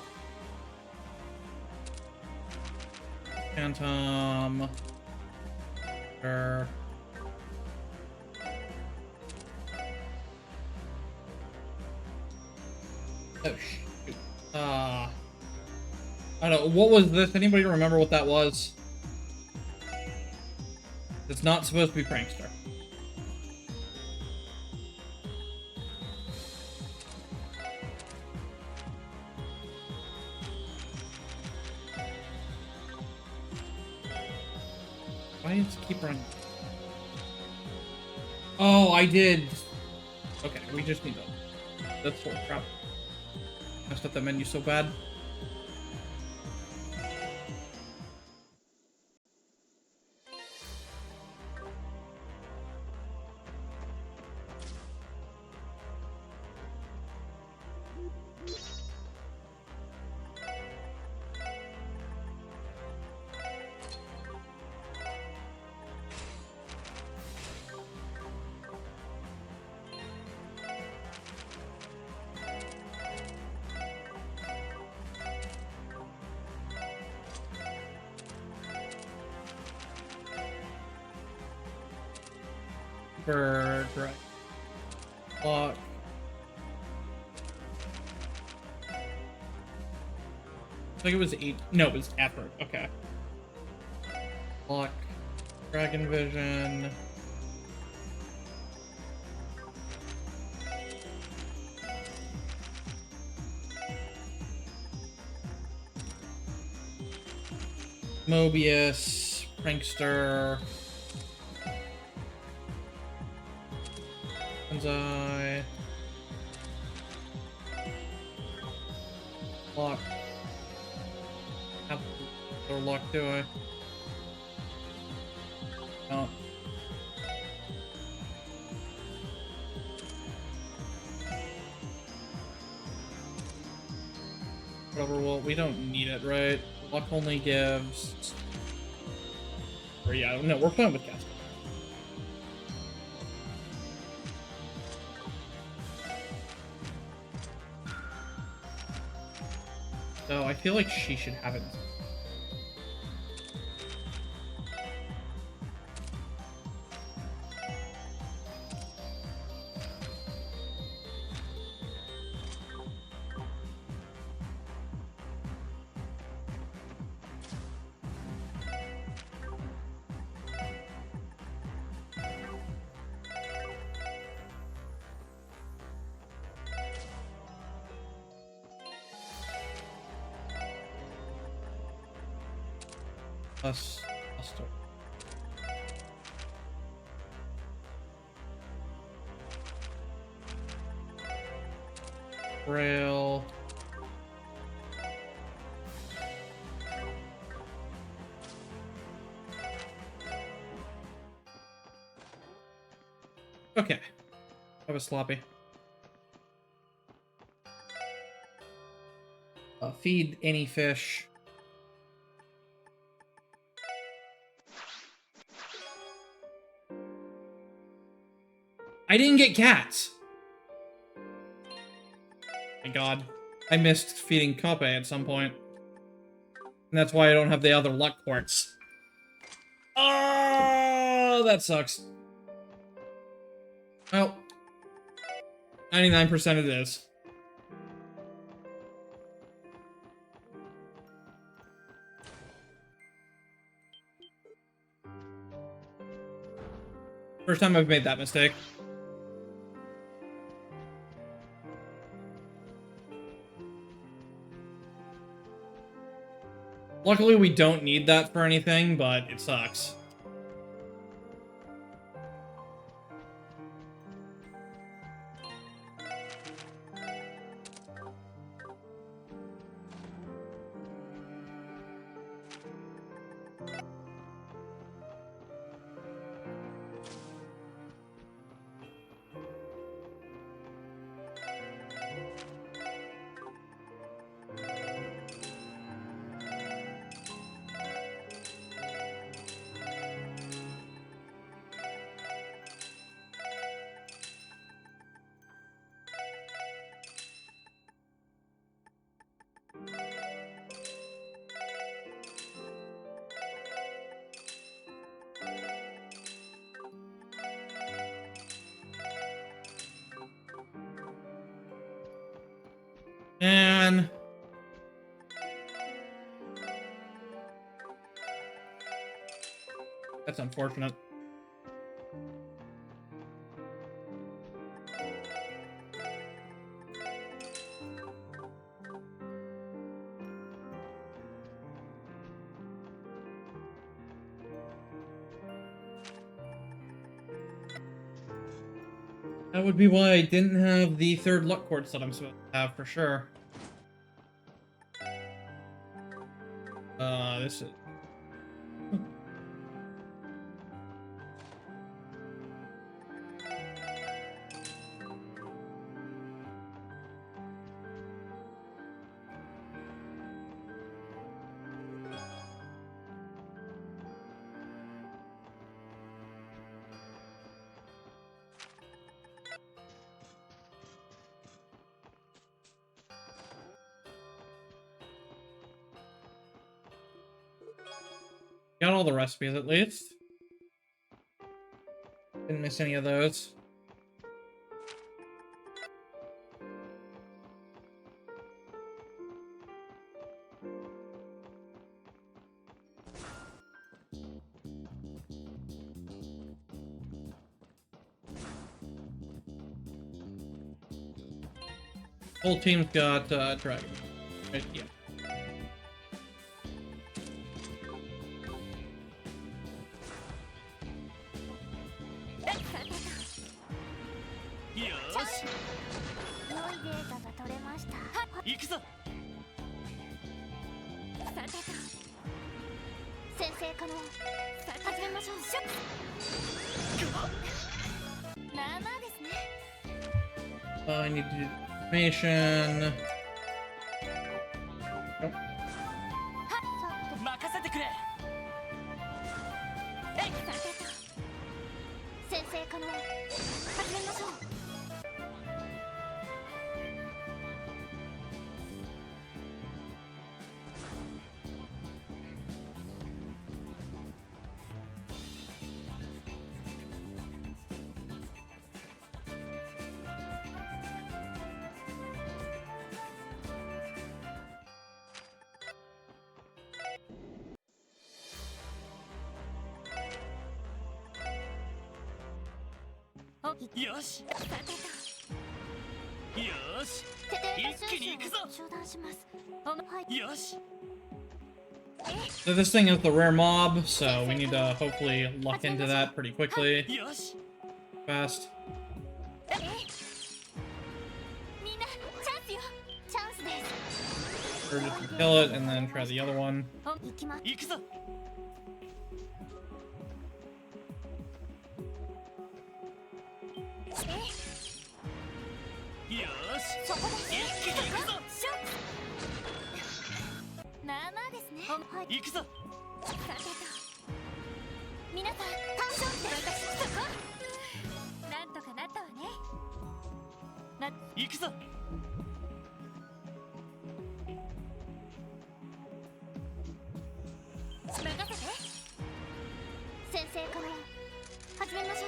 Phantom. Oh shoot. I don't know. What was this? Anybody remember what that was? It's not supposed to be Prankster. Why does it keep running? Oh, I did. Okay, we just need to. That's full crap. Messed up the menu so bad. Bird, right. Clock. I think it was 8. No, it was effort. Okay. Clock. Dragon Vision. Mobius. Prankster. Banzai. Lock. Or lock, do I? No. Whatever, well, we don't need it, right? Lock only gives... Or yeah, no, we're playing with cast. So I feel like she should have it. Plus, cluster. Rail. Okay. That was sloppy. Feed any fish. I didn't get cats. My god. I missed feeding Kape at some point. And that's why I don't have the other luck quartz. Oh, that sucks. Well, 99% it is. First time I've made that mistake. Luckily, we don't need that for anything, but it sucks. Man. That's unfortunate. That would be why I didn't have the third luck quartz that I'm supposed to have for sure. This is... Got all the recipes at least. Didn't miss any of those. Whole team's got dragon. Right, yeah. I need to do information. Oh. 任せてくれ。先生可能始めましょう。よし。よし。一気に行くぞ。中断します。よし。 So this thing is the rare mob, so we need to hopefully luck into that pretty quickly. よし。 Fast. みんなチャンスよ。チャンスです。 Or just kill it and then try the other one. 行きます。行くぞ。 よし。そこです。一気に行くぞ。まあまあですね。行くぞ。さてと皆さん単勝って私そこなんとかなったわ。行くぞ。任せて。先生から始めましょ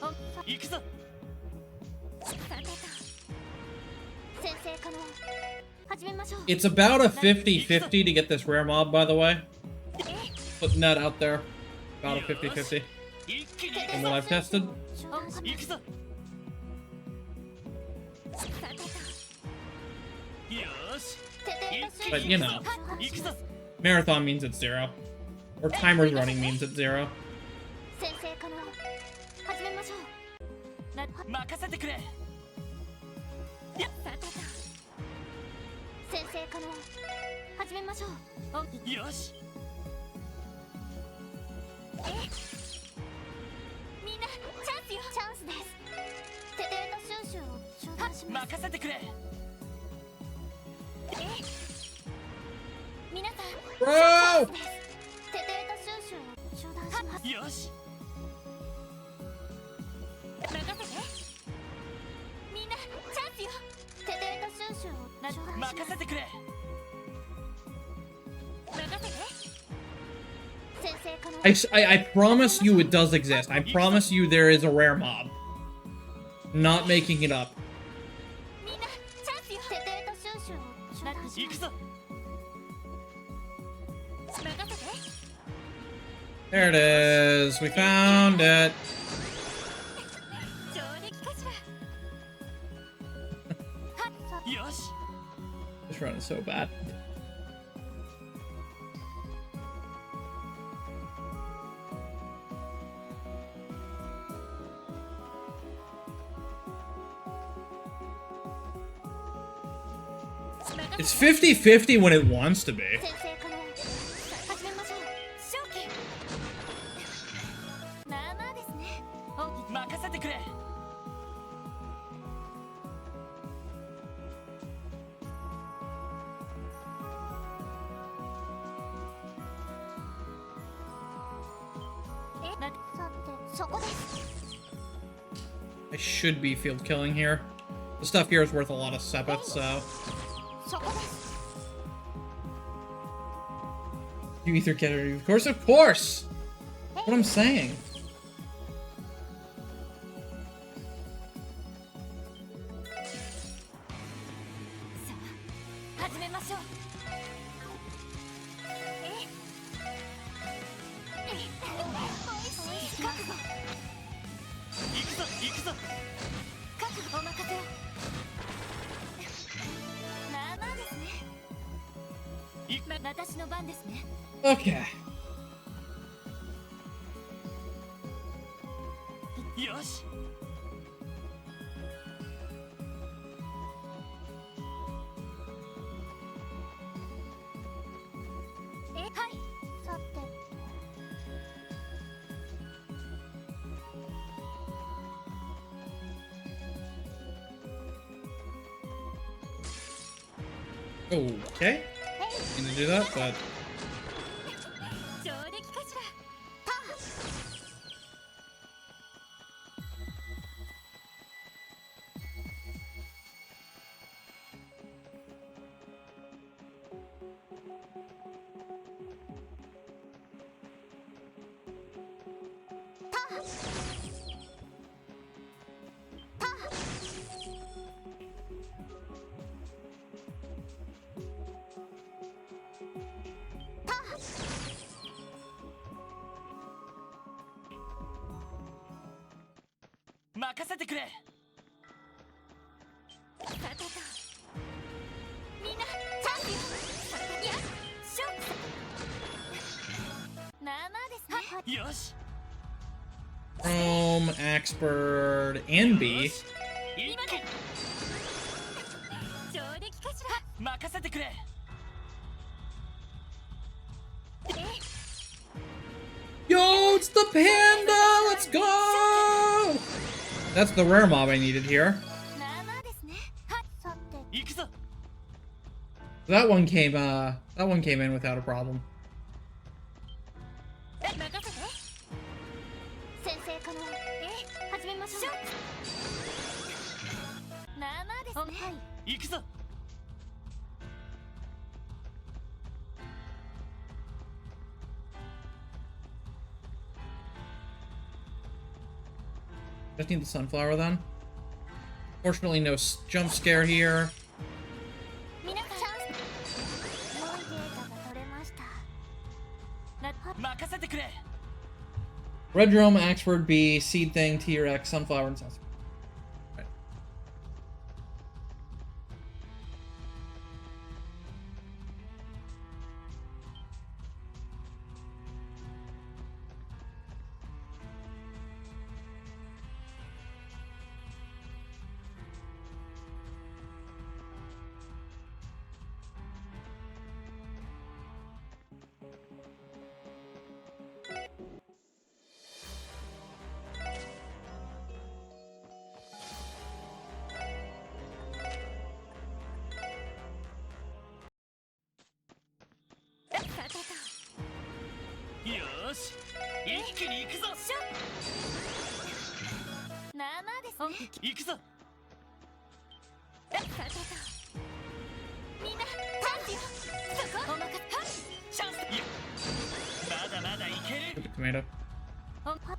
う。行くぞ。さてと先生から始めましょう。 It's about a 50-50 to get this rare mob, by the way. Putting that out there. About a 50-50 一気に from what I've tested. 行くぞ。よし。 But, you know. 行くぞ。 Marathon means it's 0. Or timers running means it's 0. 先生から始めましょう。任せてくれ。さてと先生から始めましょう。よし。みんなチャンスよ。チャンスです。テテレとシュンシュンを中断します。任せてくれ。皆さん Bro! テテレとシュンシュンを中断します。よし。任せて。みんなチャンスよ。テテレとシュンシュンを中断します。任せてくれ。任せて。先生から I promise you it does exist. I promise you there is a rare mob. Not making it up. みんなチャンスよ。テテレとシュンシュンを中断します。行くぞ。任せて。 There it is. We found it. 上出来かしら。よし。 This run is so bad. It's 50-50 when it wants to be. 先生から始めましょう。正気。まあまあですね。任せてくれ。さてそこです。 I should be field killing here. The stuff here is worth a lot of sepets, so... そこです。 You either get it, of course, of course! What I'm saying. 始めましょう。おいしい覚悟。行くぞ。行くぞ。覚悟お任せを。まあまあですね。私の番ですね。 Okay. よし。はい。さて。 Okay. Gonna do that, but... 上出来かしら。任せてくれ。さてと。みんなチャンスよ。いや、勝負。まあまあですね。よし。 Chrome, Axbird, and B. 一気に。上出来かしら。任せてくれ。 Yo, it's the panda! Let's go! That's the rare mob I needed here. まあまあですね。はい。さて。行くぞ。 That one came in without a problem. 任せて。先生から始めましょう。行くぞ。 Just need the sunflower then. Fortunately, no jump scare here. 皆さん良いデータが取れました。 任せてくれ。 Red Drum, Axford B, Seed Thing, T-Rex, Sunflower, and Sunflower. Right.よーし、一気に行くぞ。まあまあですね。行くぞ。さてとみんなタンスよ。そこお任せ。チャンス。いや、まだまだいけ Get the tomato. る。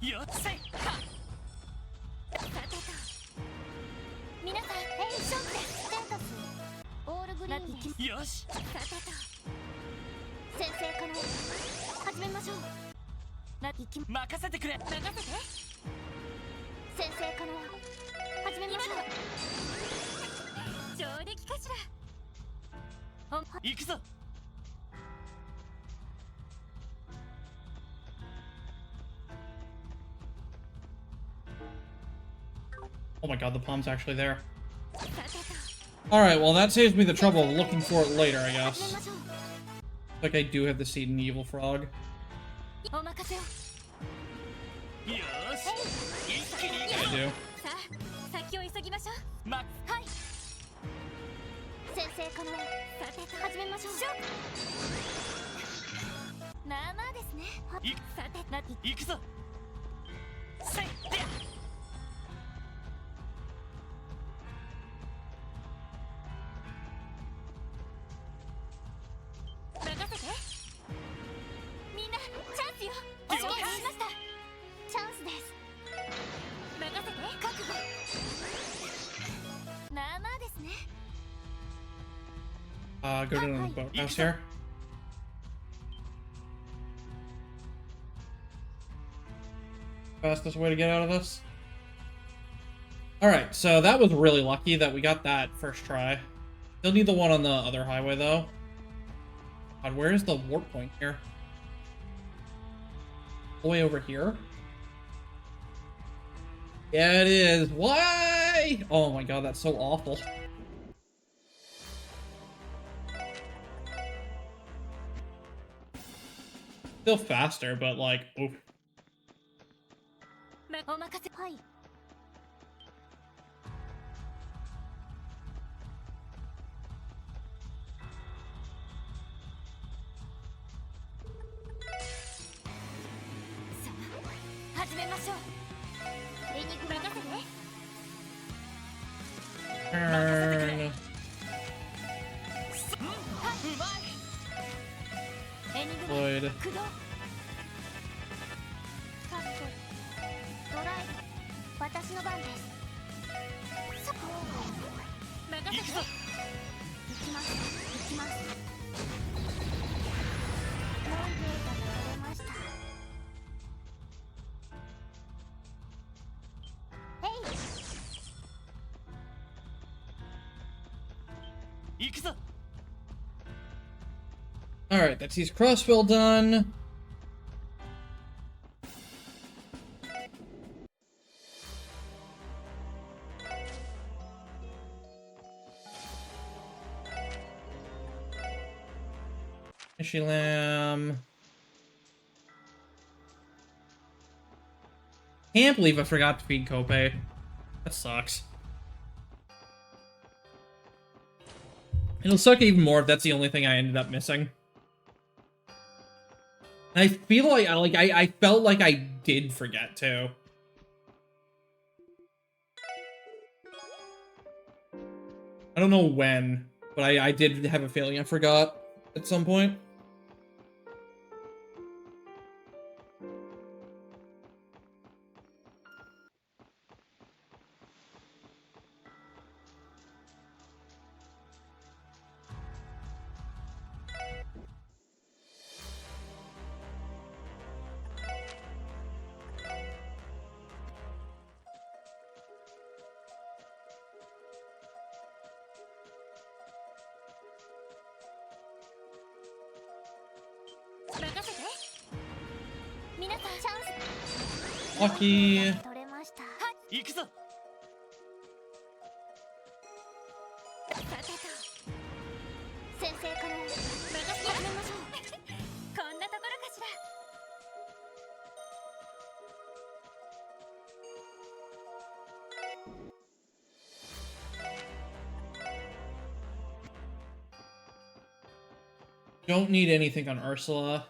よっせい。はっ。さてと皆さん勝負です。ステータスオールグリーンです。よし。さてと先生かな。始めましょう。任せてくれ。任せて。先生かな。始めましょう。上出来かしら。行くぞ。 Oh my god, the palm's actually there. さてと Alright, well that saves me the trouble of looking for it later, I 始め guess. ましょう。 Like I do have the seed in Evil Frog. お任せを。よーし、一気に行 I くぞ。 do. さあ先を急ぎましょう。ま、はい先生かな。さてと始めましょう。まあまあですね。いさて行くぞ。せいで。 任せて。みんなチャンスよ。お願いしました。チャンスです。任せて。覚悟。まあまあですね。 Go to the boathouse here. Fastest way to get out of this. Alright, so that was really lucky that we got that first try. Still need the one on the other highway, though. God, where is the warp point here? All the way over here? Yeah, it is. Why? Oh my god, that's so awful. Still faster, but like, oof. お任せ。はい。さあ始めましょう。エニグ任せて。 Turn. うまい。エニグ Lloyd. 駆動。カットドライブ私の番です。そこ任せて。行くぞ。行きます。行きます。良いデータが取れました。行くぞ。 Alright, that's his crossfill done. Fishy lamb. Can't believe I forgot to feed Kope. That sucks. It'll suck even more if that's the only thing I ended up missing. And I feel like I felt like I did forget to. I don't know when, but I did have a feeling I forgot at some point. Lucky. 取れました。行くぞ。さてと先生から任せて始めましょう。こんなところかしら。Don't need anything on Ursula.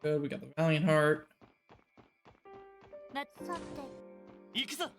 Good, we got the Valiant Heart. さて行くぞ。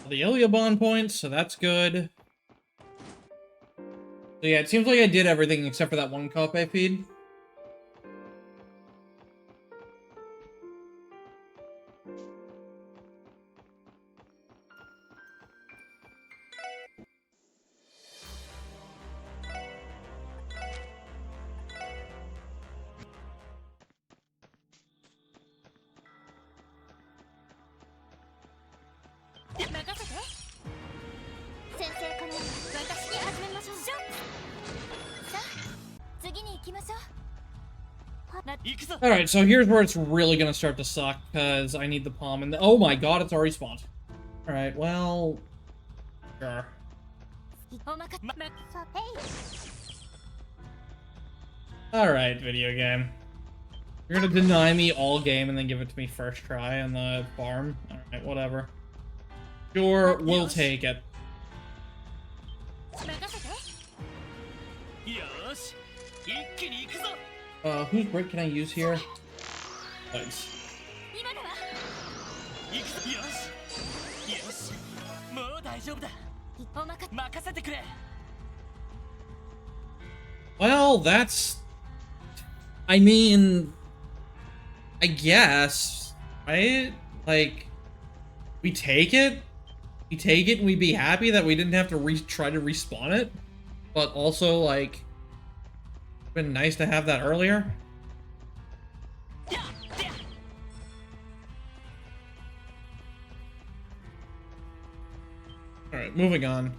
The Ilya bond points, so that's good. So yeah, it seems like I did everything except for that one copy feed. Alright, so here's where it's really gonna start to suck, because I need the palm and oh my god, it's already spawned. Alright, well... Sure. Alright, video game. You're gonna deny me all game and then give it to me first try on the farm? Alright, whatever. Sure, we'll take it. Whose brick can I use here? Thanks. Well, that's... I mean... I guess, right? Like, we take it? We take it and we'd be happy that we didn't have to try to respawn it? But also, like... been nice to have that earlier. Alright, moving on.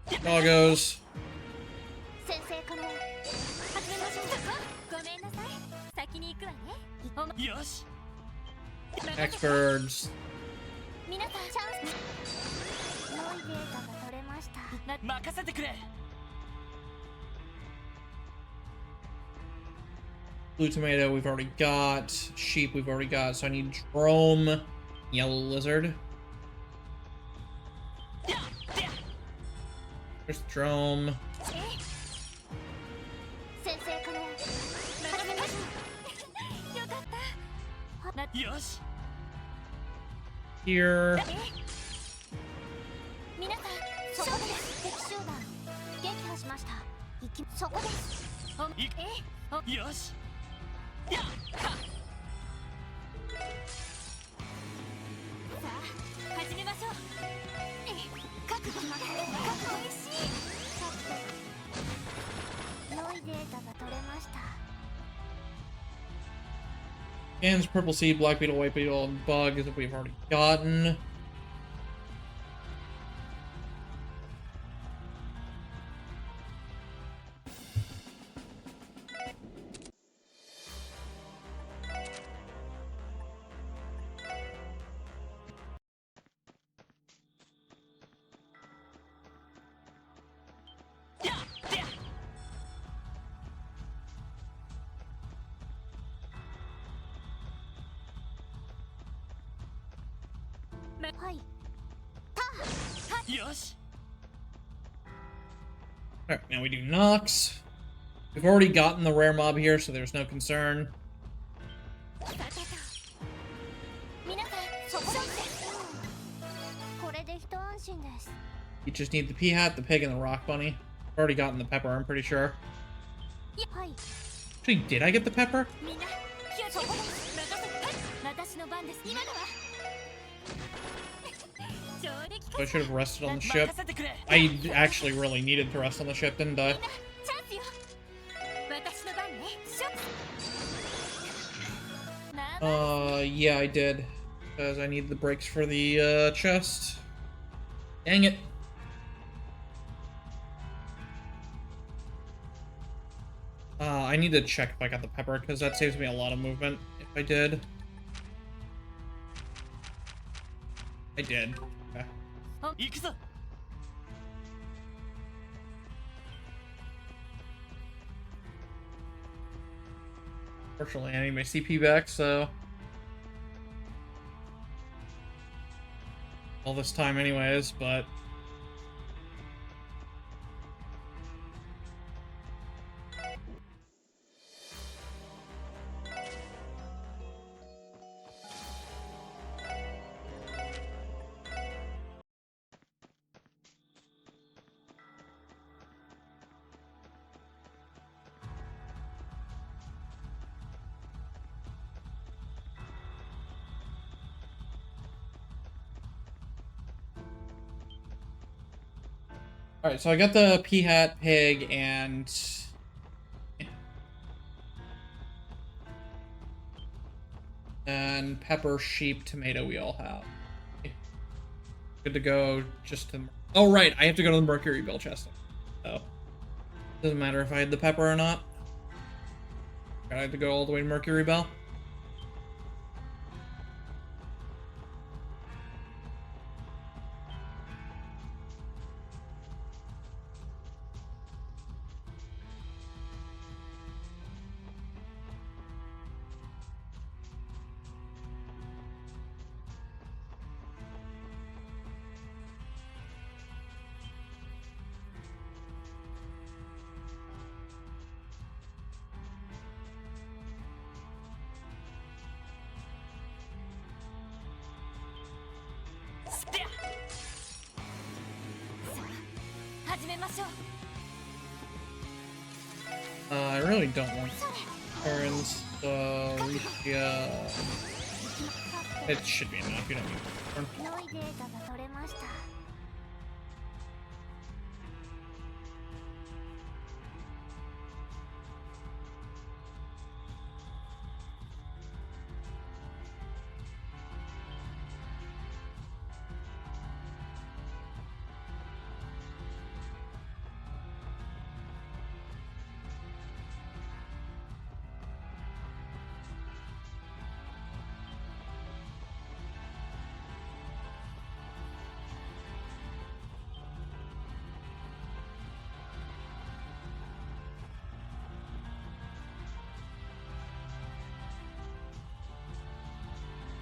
Doggos. X-Birds. Blue tomato we've already got. Sheep we've already got, so I need Drome. Yellow lizard. There's Drome. Here. Cans, purple seed, black beetle, white beetle, and bug that we've already gotten. はい。よし Alright, now we do Nox. We've already gotten the rare mob here, so there's no concern. さてと皆さんそこです。これで一安心です。 You just need the P-Hat, the Pig, and the Rock Bunny. I've already gotten the Pepper, I'm pretty sure. はい。 Actually, did I get the Pepper? みんな気をつけて。任せて。私の番です。今のは。上出来 So I should have rested on the 任 ship. せてくれ I actually really needed to rest on the ship, didn't I? チャンスよ。私の番ね。ショック。 Yeah, I did. Because I need the breaks for the, chest. Dang it. I need to check if I got the Pepper, because that saves me a lot of movement if I did. I did. Okay. 行くぞ Fortunately, I need my CP back, so... all this time anyways, but... Alright, so I got the P-Hat, Pig, and... and Pepper, Sheep, Tomato we all have. Good to go, just to... oh, right, I have to go to the Mercury Bell chest. So, doesn't matter if I had the Pepper or not. I have to go all the way to Mercury Bell. I really don't want turns, so yeah, it should be enough. You don't need turn. 良いデータが取れました。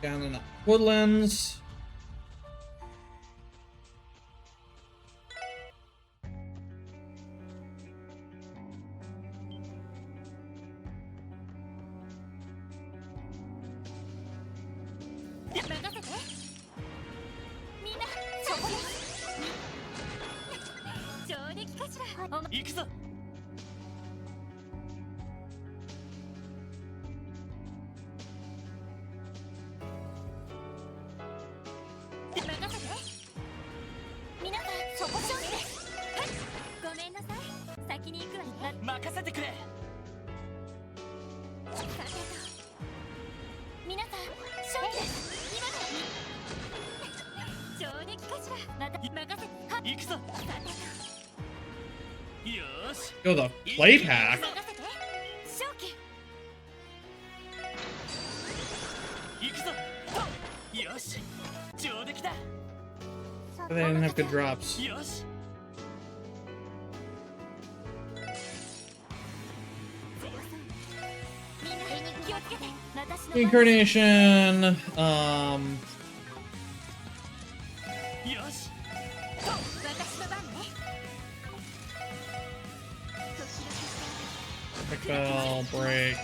Down in the woodlands. Yo, the plate hack. They didn't have good drops. Incarnation, よし私の番ね。時々 Quick bell, break.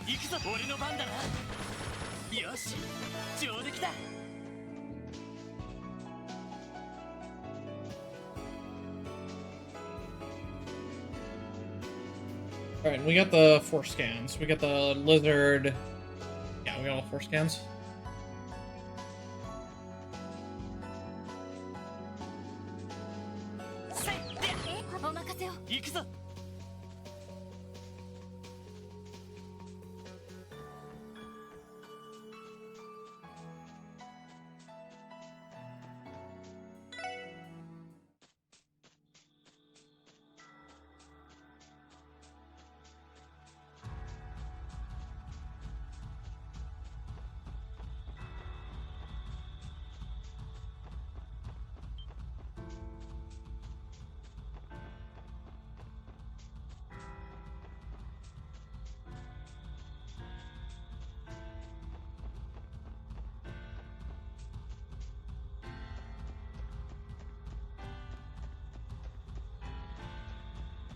行くぞ俺の番だなよし上出来だ Alright, we got the 4 scans. We got the lizard. Yeah, we got all 4 scans. せいでお任せを。行くぞ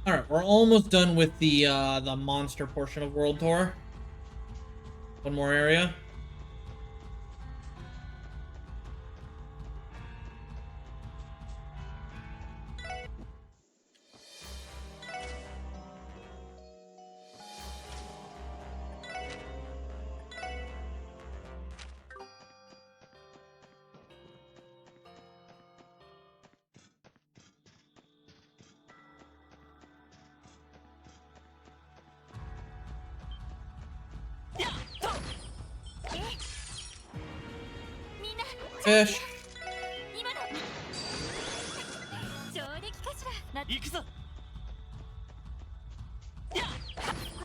Alright, we're almost done with the monster portion of World Tour. One more area. Fish. 今の上出来かしら。行くぞ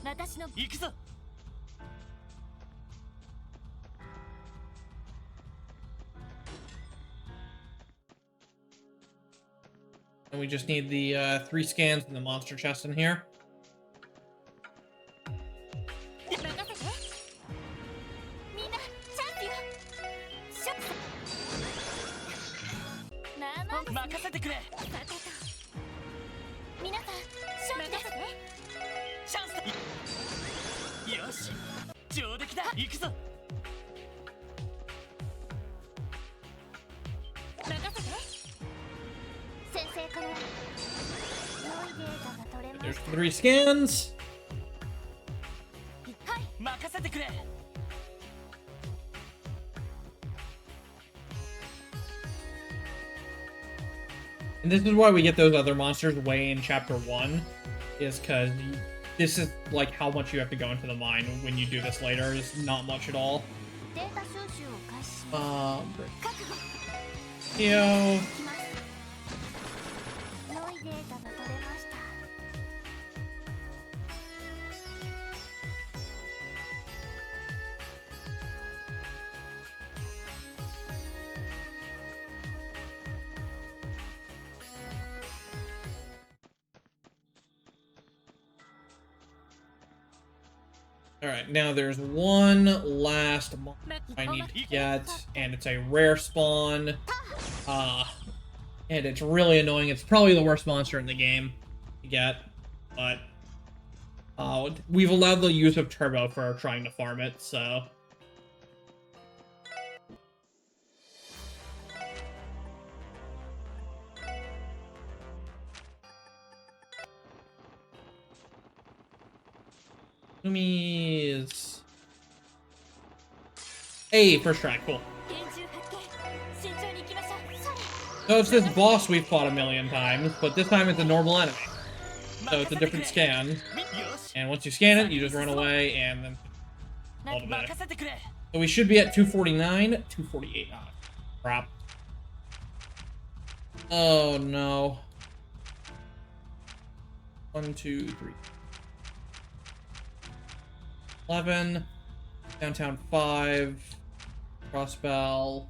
私の行くぞ And we just need the 3 scans and the monster chest in here. 任せて。みんなチャンピオン。ショック。まあまあ任せてくれさてと。皆さん勝負ですね。チャンスだよし上出来だ行くぞ任せて。先生から良いデータが取れま There's す。 3 scans. はい。任せてくれ And this is why we get those other monsters way in chapter 1. Is because this is like how much you have to go into the mine when you do this later. It's not much at all. データ収集を開始します。 Break. 覚悟 Yo. します。良いデータが取れました。Alright, now there's one last monster I need to get, and it's a rare spawn. And it's really annoying. It's probably the worst monster in the game to get, but we've allowed the use of turbo for trying to farm it, so. Zoomies. Hey, first try, cool. 厳重発見。慎重に行きましょう。それ。 So it's this boss we've fought a million times, but this time it's a normal enemy. So it's a different scan. よし And once you scan it, you just run away, and then all the way. 任せてくれ So we should be at 249, 248. Ah, crap. Oh no. 1, 2, 3. 11. Downtown 5. Crossbell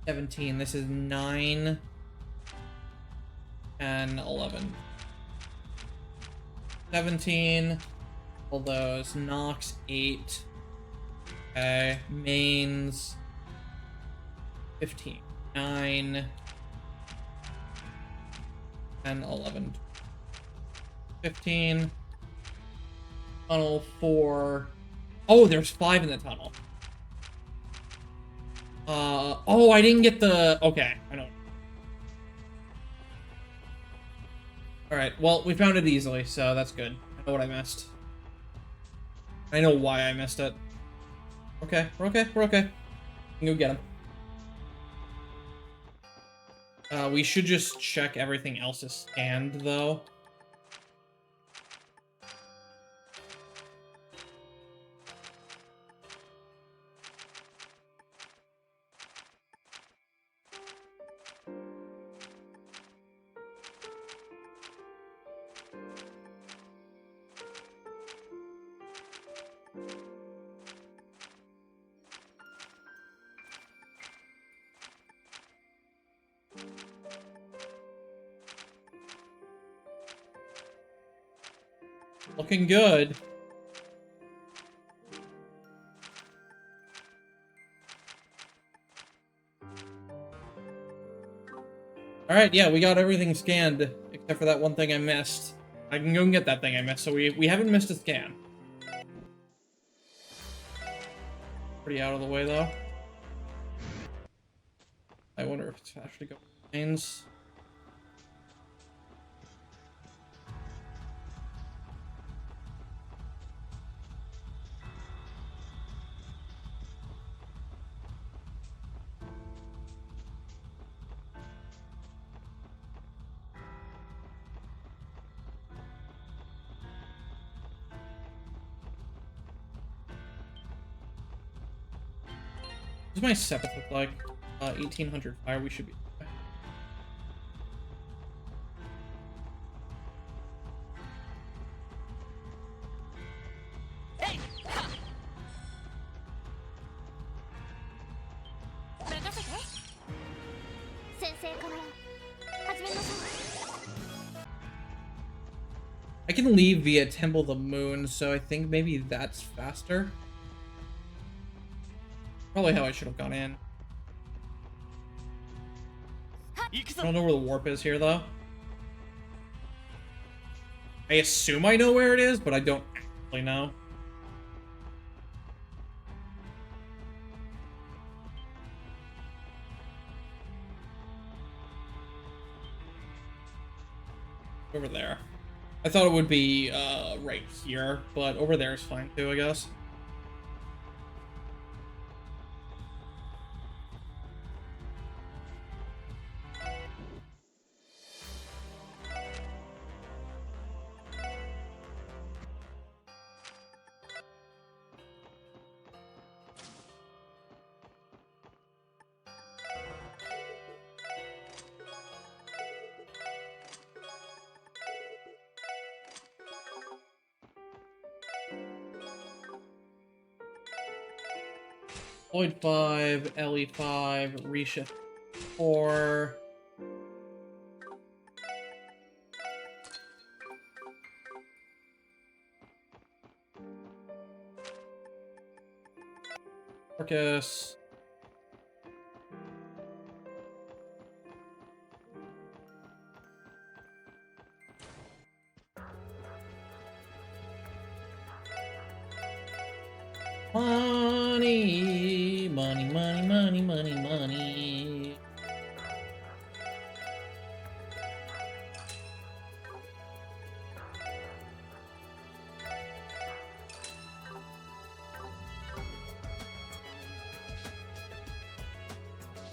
17. This is 9. And 11. 17. All those. Knox 8. Okay. Mains 15. 9, 10, 11, 15. Tunnel 4. Oh, there's 5 in the tunnel. Oh, I didn't get the... Okay, I know. Alright, well, we found it easily, so that's good. I know what I missed. I know why I missed it. Okay, we're okay, we're okay. We can go get him. We should just check everything else is scanned, though. Looking good. Alright, yeah, we got everything scanned, except for that one thing I missed. I can go and get that thing I missed, so we haven't missed a scan. Pretty out of the way, though. I wonder if it's actually going to lanes. What does my Sepith look like? 1800 fire, we should be... Hey! Ha! 任せて先生から始めましょう I can leave via Temple of the Moon, so I think maybe that's faster. Probably how I should have gone in. I don't know where the warp is here, though. I assume I know where it is, but I don't actually know. Over there. I thought it would be right here, but over there is fine too, I guess. Void 5, LE 5, reshift 4. Focus. Money, money, money, money, money, money.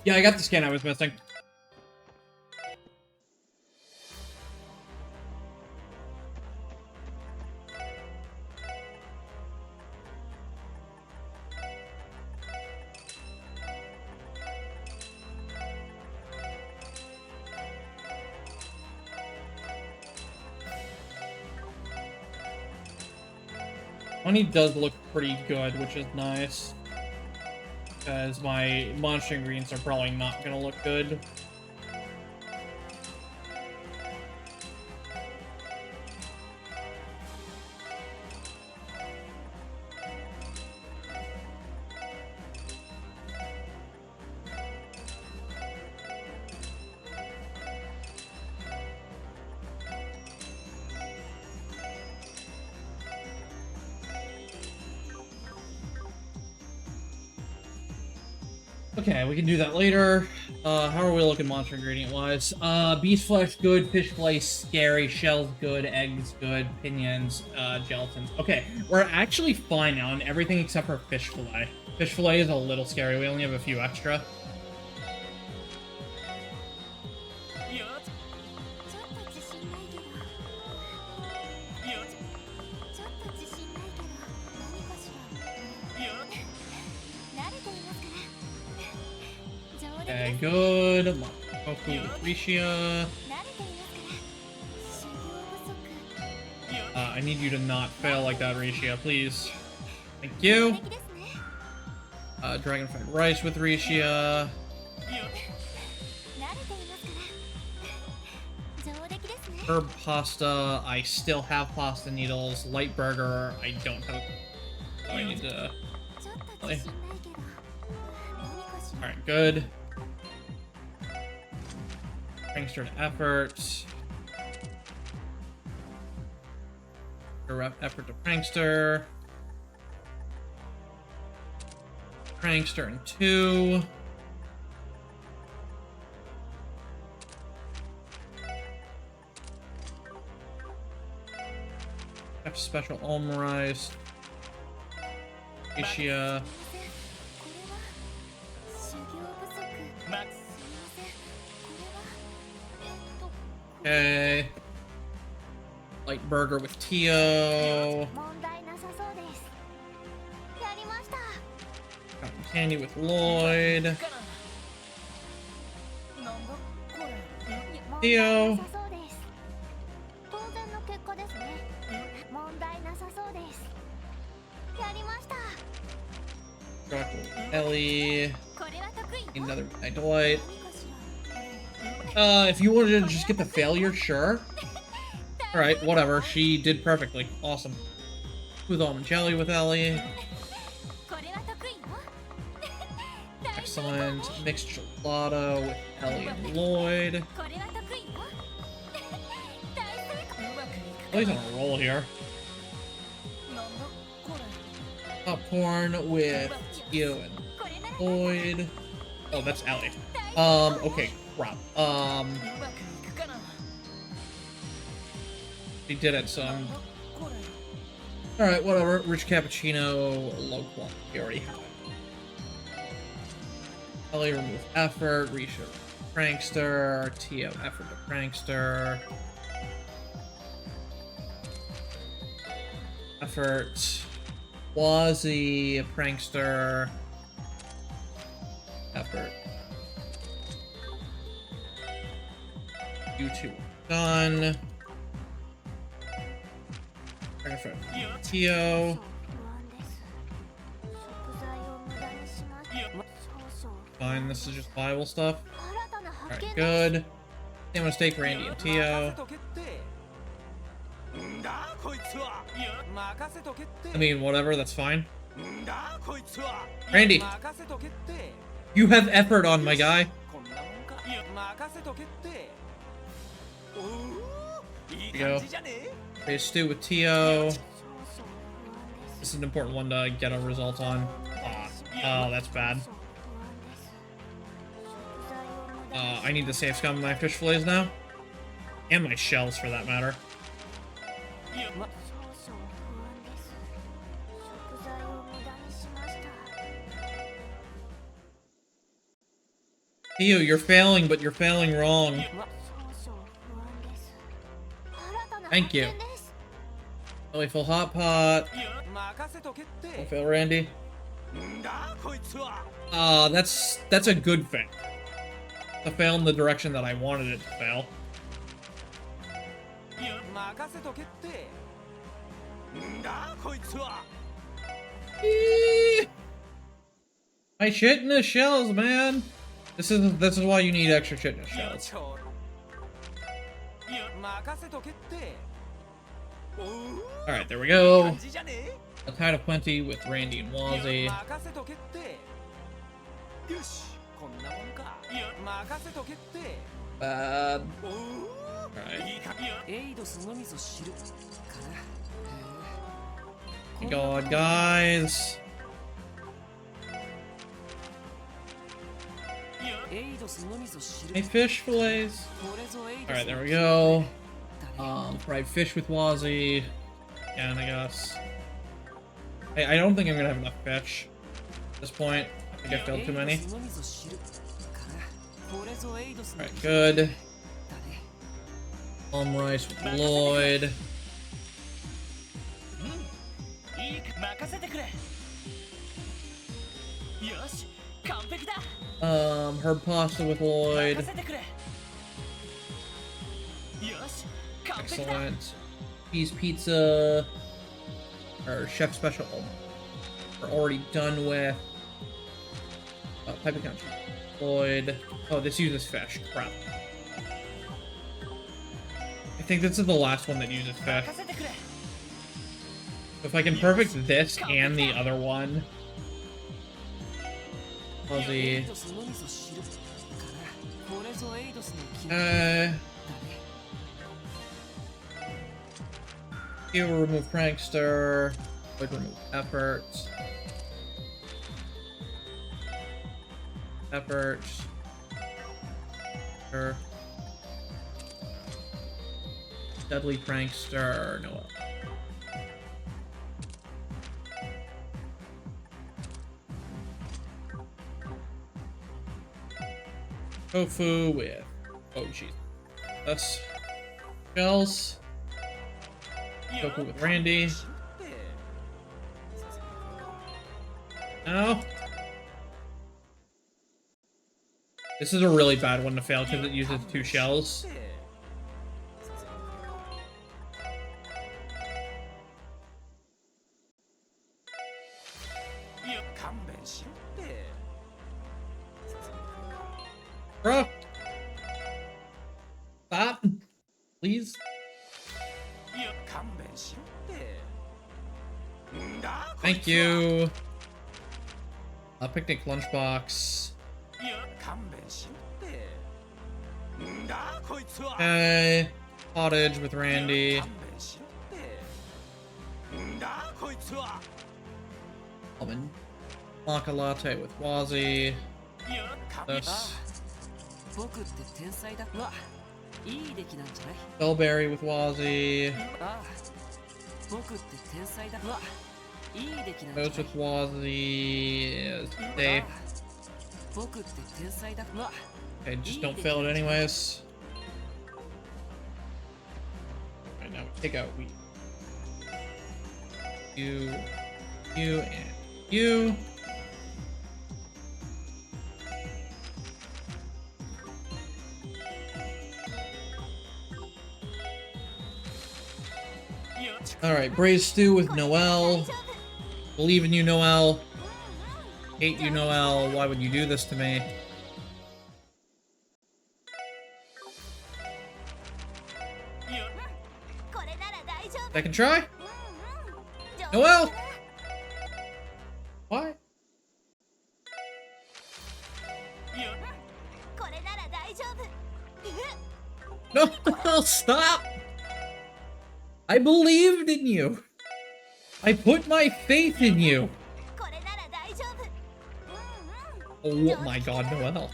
Yeah, I got the scan I was missing. Money does look pretty good, which is nice. Because my monster ingredients are probably not gonna look good. Okay, we can do that later. How are we looking monster ingredient wise? Beast flesh good, fish fillet scary, shells good, eggs good, pinions, gelatins. Okay, we're actually fine now on everything except for fish fillet. Fish fillet is a little scary. We only have a few extra. よっちょっと自信ないけどよっちょっと自信ないけど何かしらよっ慣れていますから上出来 Okay, です good. Goku with Rishia. 慣れていますから修行不足 I need you to not fail like that, Rishia, please. Thank 上 you. 出来ですね Dragonfried rice with Rishia. よっ慣れていますから上出来ですね Herb pasta. I still have pasta needles. Light burger. I don't have. Oh, I need to. ちょっと自信ないけど何かしら Alright, good. Prankster to effort. Effort to prankster. Prankster in 2. F special Omerize. Ishia. これは修行不足マックすみませんこれはこ Okay. Light burger with Tio. 問題なさそうですやりました Cotton candy with Lloyd. スかななんだこれ問いいよ題なさそうです当然の結果ですね問題なさそうですやりました Chocolate Ellie. これは得意 Need another Midnight Delight. 何かしら If you wanted to just get the failure, sure. Alright, whatever. She did perfectly. Awesome. With almond jelly with Ellie. これは得意よ Excellent. Mixed gelato with Ellie and Lloyd. これは得意よ大成功うまくいく Ellie's on a roll here. なんだこれ Popcorn with Tio and これなら Lloyd. Oh, that's Ellie. Okay, crap. うまくいくかな She did it, so I'm... これ Alright, whatever. Rich cappuccino, low quality. We already have it. Ellie remove effort. Risha prankster. Tio effort to prankster. Effort. Wazzy prankster. Effort. You two done. Effort. Tio. 不安です食材を無駄にします少々 Fine, this is just Bible stuff. 新たな発 Alright, 見です good. Same mistake, Randy and Tio. んだこいつは任せとけって I mean, whatever, that's fine. んだこいつは Randy, 任せとけって you have effort on, my guy. こんなもんか任せとけっておおいい There you go. 感じじゃね They stew with Tio. 少々不安です This is an important one to get a result on. Oh, that's bad. 少々不安です食材を無駄に I need to save scum my fish fillets now. And my shells, for that matter. 少々不安です食材を無駄にしました Tio, you're failing, but you're failing wrong. 少々不安です新たな Thank 発 you. 見です Really full hot pot. 任せとけっ Don't て fail, Randy. んだこいつは That's a good thing. To fail in the direction that I wanted it to fail. 任せとけってんだこいつは My shit in the shells, man. This is why you need extra shit in the shells. ちょ任せとけっておお Alright, there we いい go. 感じじゃね A tide of plenty with Randy and Wazzy. 任せとけってよしこんなもんか任せとけって Bad. おお Alright. いいかエイドスのみぞ知るかな God, guys. Hey, fish fillets. Alright, there we go. Fried fish with Wazzy. Yeah, I guess. I don't think I'm gonna have enough fish at this point. I think I failed too many. Alright, good. Rice with Lloyd. いいか任せてくれ。よし、完璧だ。Herb pasta with Lloyd. 任せてくれ。よし、完璧だ。 Excellent. Cheese pizza. Or chef special. We're already done with. Piping couch. Lloyd. Oh, this uses fish. Crap. I think this is the last one that uses fish. If I can perfect this and the other one. Fuzzy. You will remove Prankster. Would remove effort. Effort. Sure. Deadly Prankster. No. Tofu with. Oh, jeez. That's. Shells. Tofu with Randy. No. This is a really bad one to fail because it uses 2 shells. Bro. Stop. Please. Thank you. A picnic lunchbox. Okay. Pottage with Randy. Almond maca latte with Wazzy. This. Bellberry with Wazzy. Goes with Wazzy. Safe. Okay, just don't fail it anyways. Alright, now we take out wheat. You, and you. Alright, braised stew with Noelle. Believe in you, Noelle. Hate you, Noelle. Why would you do this to me? Second try? Noelle! Why? No, stop! I believed in you. I put my faith in you. Oh my god, Noelle.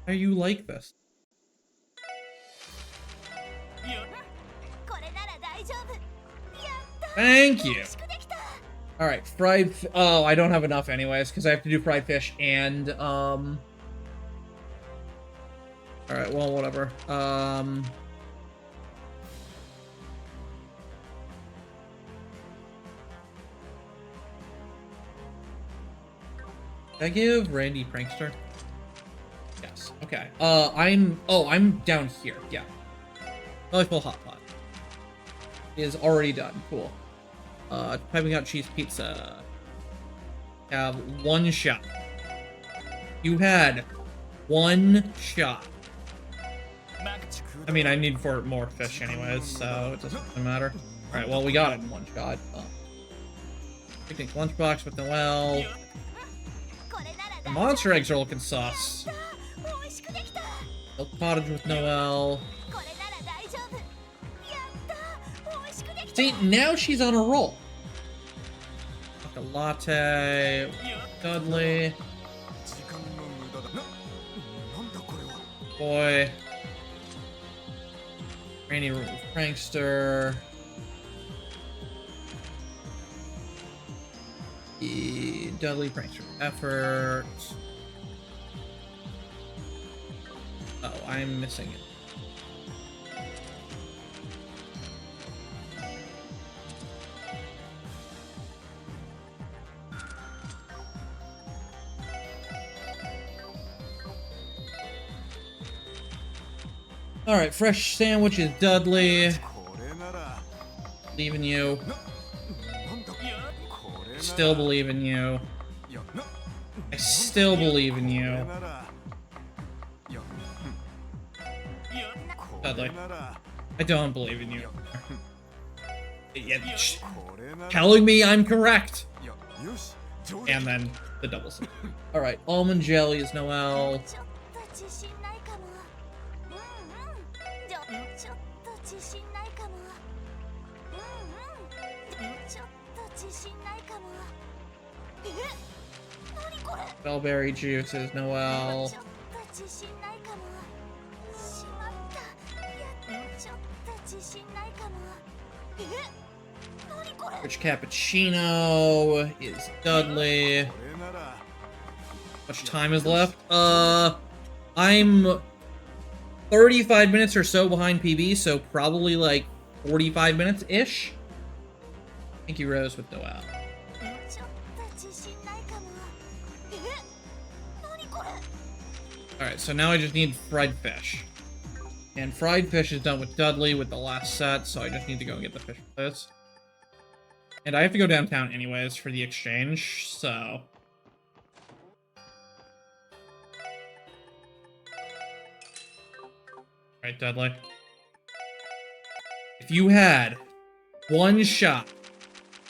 How are you like this? Thank you. Alright, fried... Oh, I don't have enough anyways, because I have to do fried fish and, Alright, well, whatever. Did I give Randy Prankster? Yes. Okay. I'm down here. Yeah. Delightful hot pot is already done. Cool. Piping out cheese pizza. Have 1 shot. You had 1 shot. I mean, I need more fish anyways, so it doesn't matter. All right. Well, we got it in 1 shot. Picnic lunchbox with Noelle. The monster eggs are looking sus. Milk pottage with Noelle. See, now she's on a roll. Like a latte. Dudley. Boy. Rainy Prankster. The Dudley Prankster effort. Oh, I'm missing it. All right, fresh sandwich is Dudley. これなら Believe in you. なんだこれなら Still believe in you. いやな I still believe in これ you. ならいや Dudley. これなら I don't believe in you. Yeah, これなら telling me I'm correct. いやよし上出来 And then the double sip. All right, almond jelly is Noel. ちょっと自信ないかも。ちょっと自信ないかも。ちょっと自信ないかも。何これ。 Bellberry juice is Noel. ちょっと自信ないかも。しまった。ちょっと自信ないかも。何これ。 Rich cappuccino is Dudley. これなら How much time is left? I'm 35 minutes or so behind PB, so probably like 45 minutes-ish. Thank you, Rose, with Noel. ちょっと自信ないかも。何これ。 Alright, so now I just need fried fish. And fried fish is done with Dudley with the last set, so I just need to go and get the fish for this. And I have to go downtown anyways for the exchange, so... Alright, Dudley. If you had one shot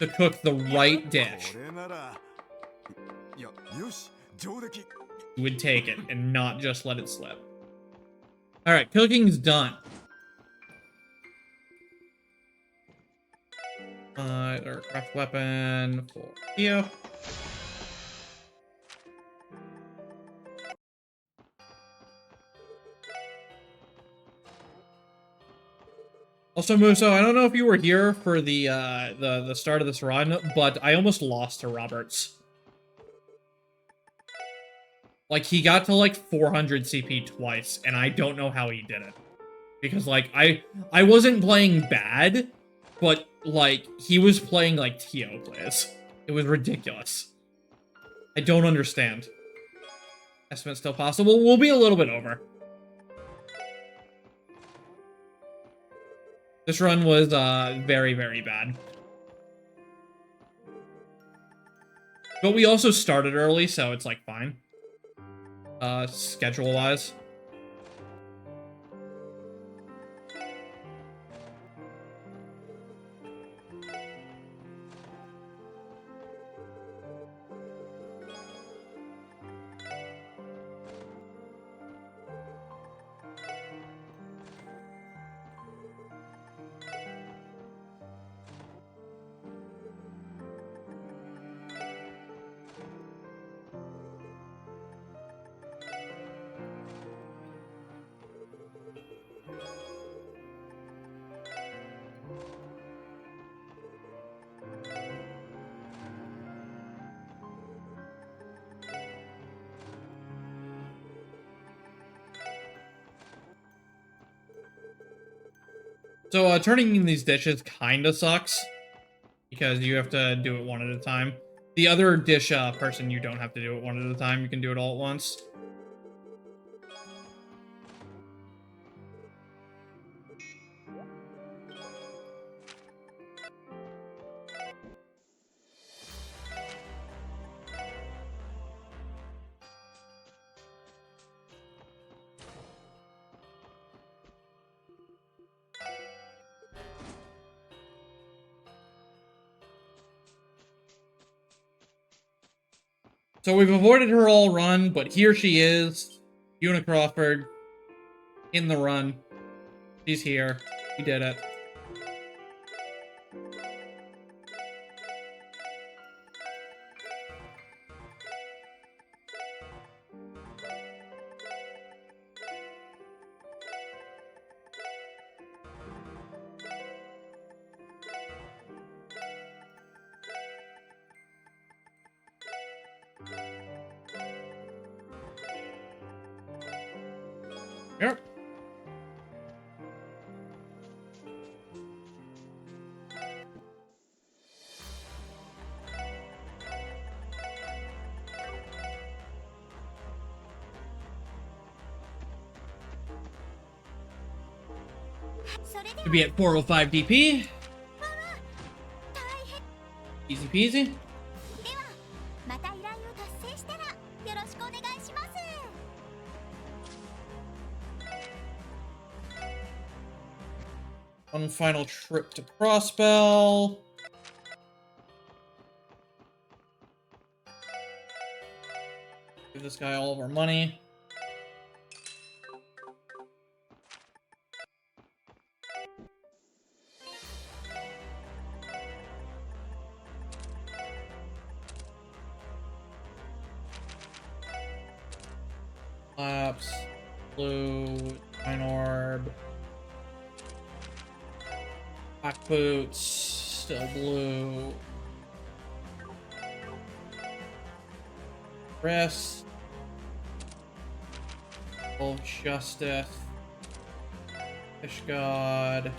to cook the right dish, これならいやよし上出来 you would take it and not just let it slip. Alright, cooking's done. Our craft weapon for you. Also, Muso, I don't know if you were here for the start of this run, but I almost lost to Roberts. Like, he got to, like, 400 CP twice, and I don't know how he did it. Because, like, I wasn't playing bad, but, like, he was playing like Tio plays. It was ridiculous. I don't understand. Estimate still possible. We'll be a little bit over. This run was, very, very bad. But we also started early, so it's, like, fine. Schedule-wise. So, turning in these dishes kinda sucks, because you have to do it one at a time. The other dish person, you don't have to do it one at a time, you can do it all at once. So we've avoided her all run, but here she is, Una Crawford, in the run. She's here. We did it. Yep. To be at 405 DP. Easy peasy. ではまた依頼を達成したらよろしくお願いします。 One final trip to Crossbell. Give this guy all of our money. Collapse. Blue. Pine orb. Black boots, still blue. Rest. Full Justice. Fish God.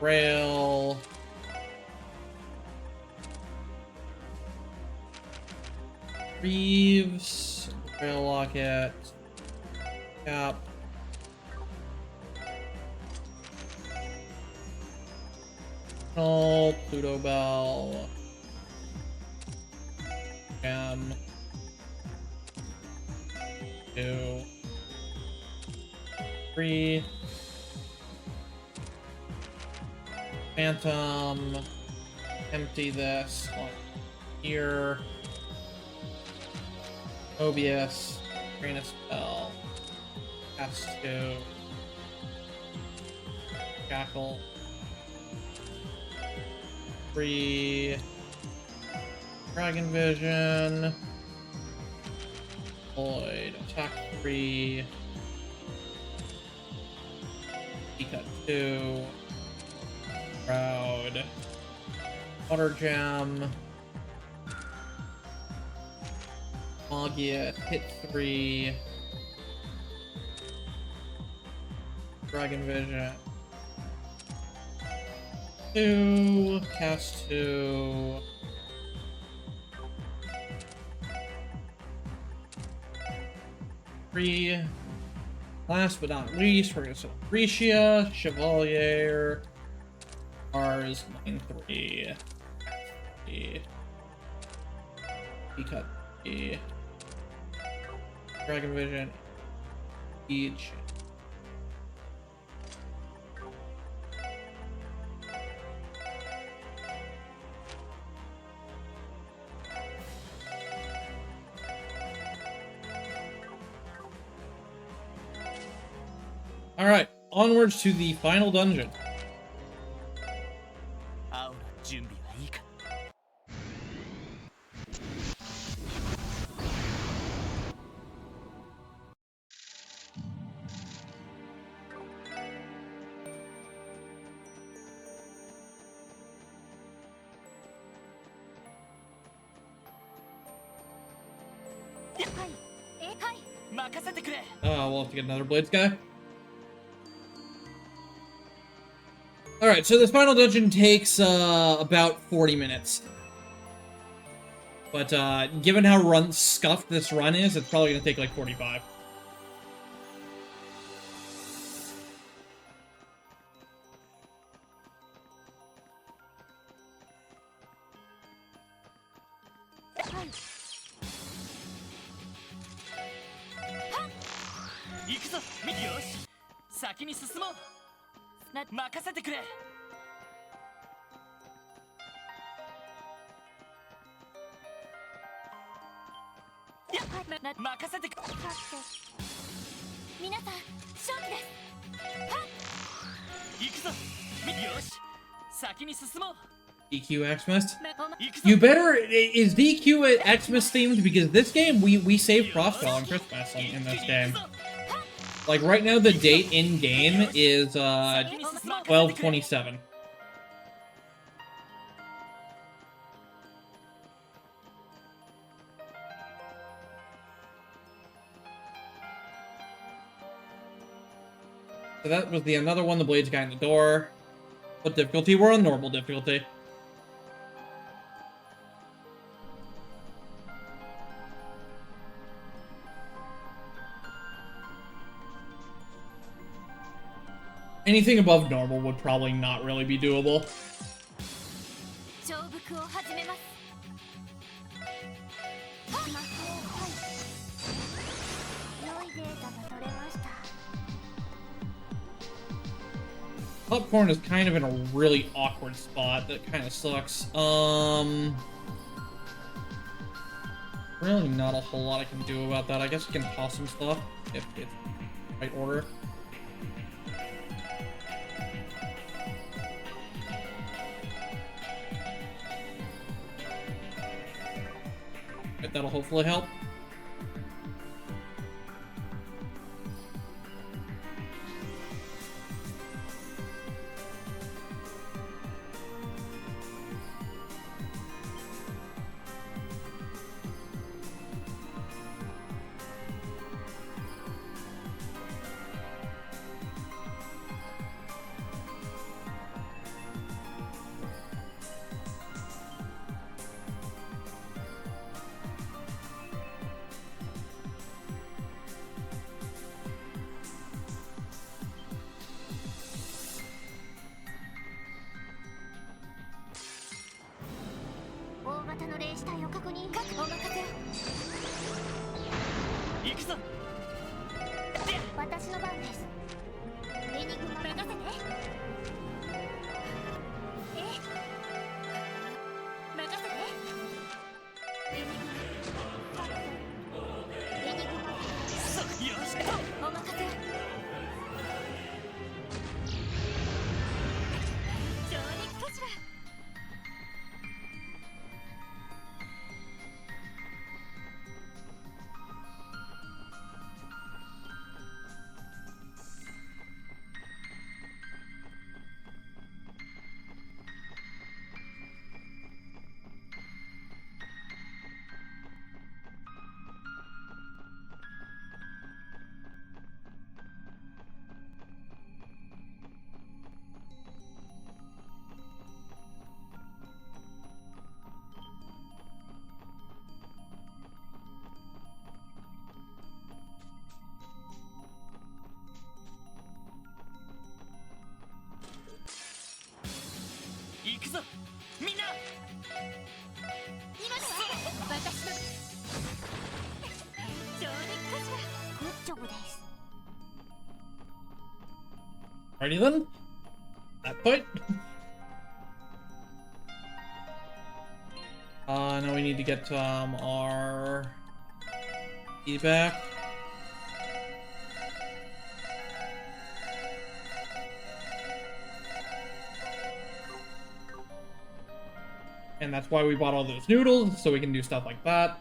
Rail. Reeves. Rail Locket. Cap. Pluto Bell. Gem. 2. 3. Phantom. Empty this one here. Mobius. Drain a spell. Cast 2. Shackle. 3. Dragon Vision. Void. Attack 3. Cut 2. Proud. Water Gem. Magia. Hit 3. Dragon Vision. 2. Cast 2. Three. Last but not least, we're gonna set Risha, Chevalier, Mars, Line 3. Cut 3. Dragon Vision. Each. Alright, onwards to the final dungeon. 青の準備はいいか。はい、はい。任せてくれ。 We'll have to get another Blades guy. Alright, so this final dungeon takes about 40 minutes. But given how scuffed this run is, it's probably going to take like 45. DQ Xmas? You better... Is DQ Xmas themed? Because this game, we save Crossbell on Christmas in this game. Like, right now, the date in-game is 12/27. So that was the another one, the blades guy in the door. What difficulty? We're on normal difficulty. Anything above normal would probably not really be doable. 勝負句を始めます。はっ。良いデータが取れました。 Popcorn is kind of in a really awkward spot. That kind of sucks. Really not a whole lot I can do about that. I guess I can toss some stuff if it's the right order. But that'll hopefully help. Alrighty then. That point. Now we need to get our key back. And that's why we bought all those noodles, so we can do stuff like that.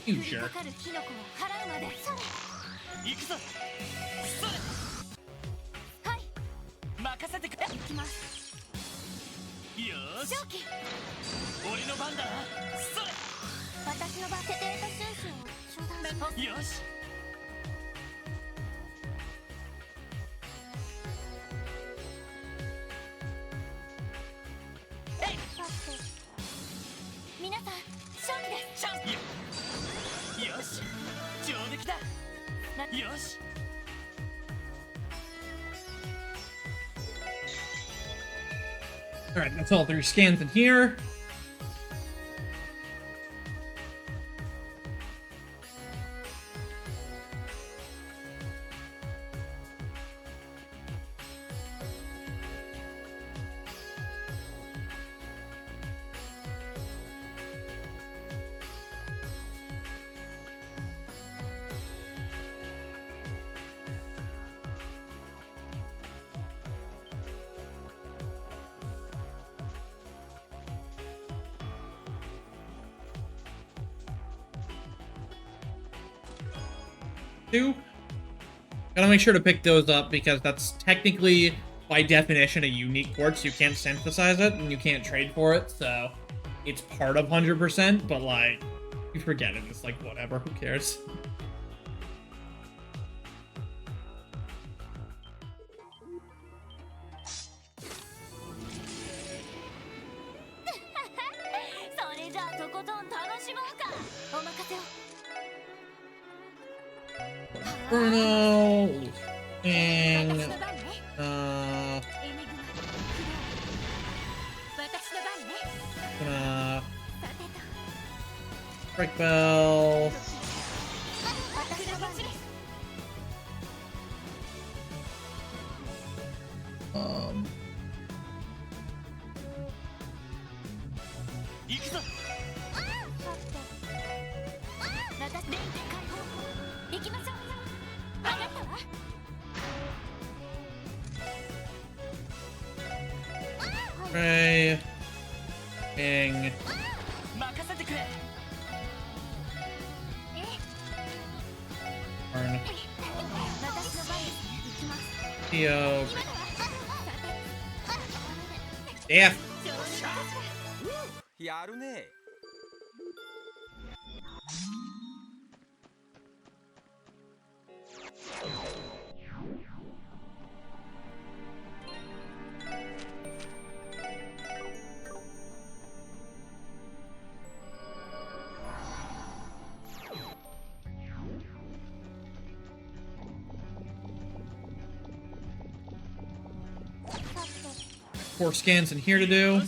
You jerk. チャンスよし上出来だよし All right, that's all 3 scans in here. Gotta make sure to pick those up because that's technically, by definition, a unique port, so you can't synthesize it and you can't trade for it, so it's part of 100%, but like, you forget it, it's like, whatever, who cares? Bruno and Break Bell. Ray, King, Arn, Theo, yeah. やるね。 4 scans in here to do.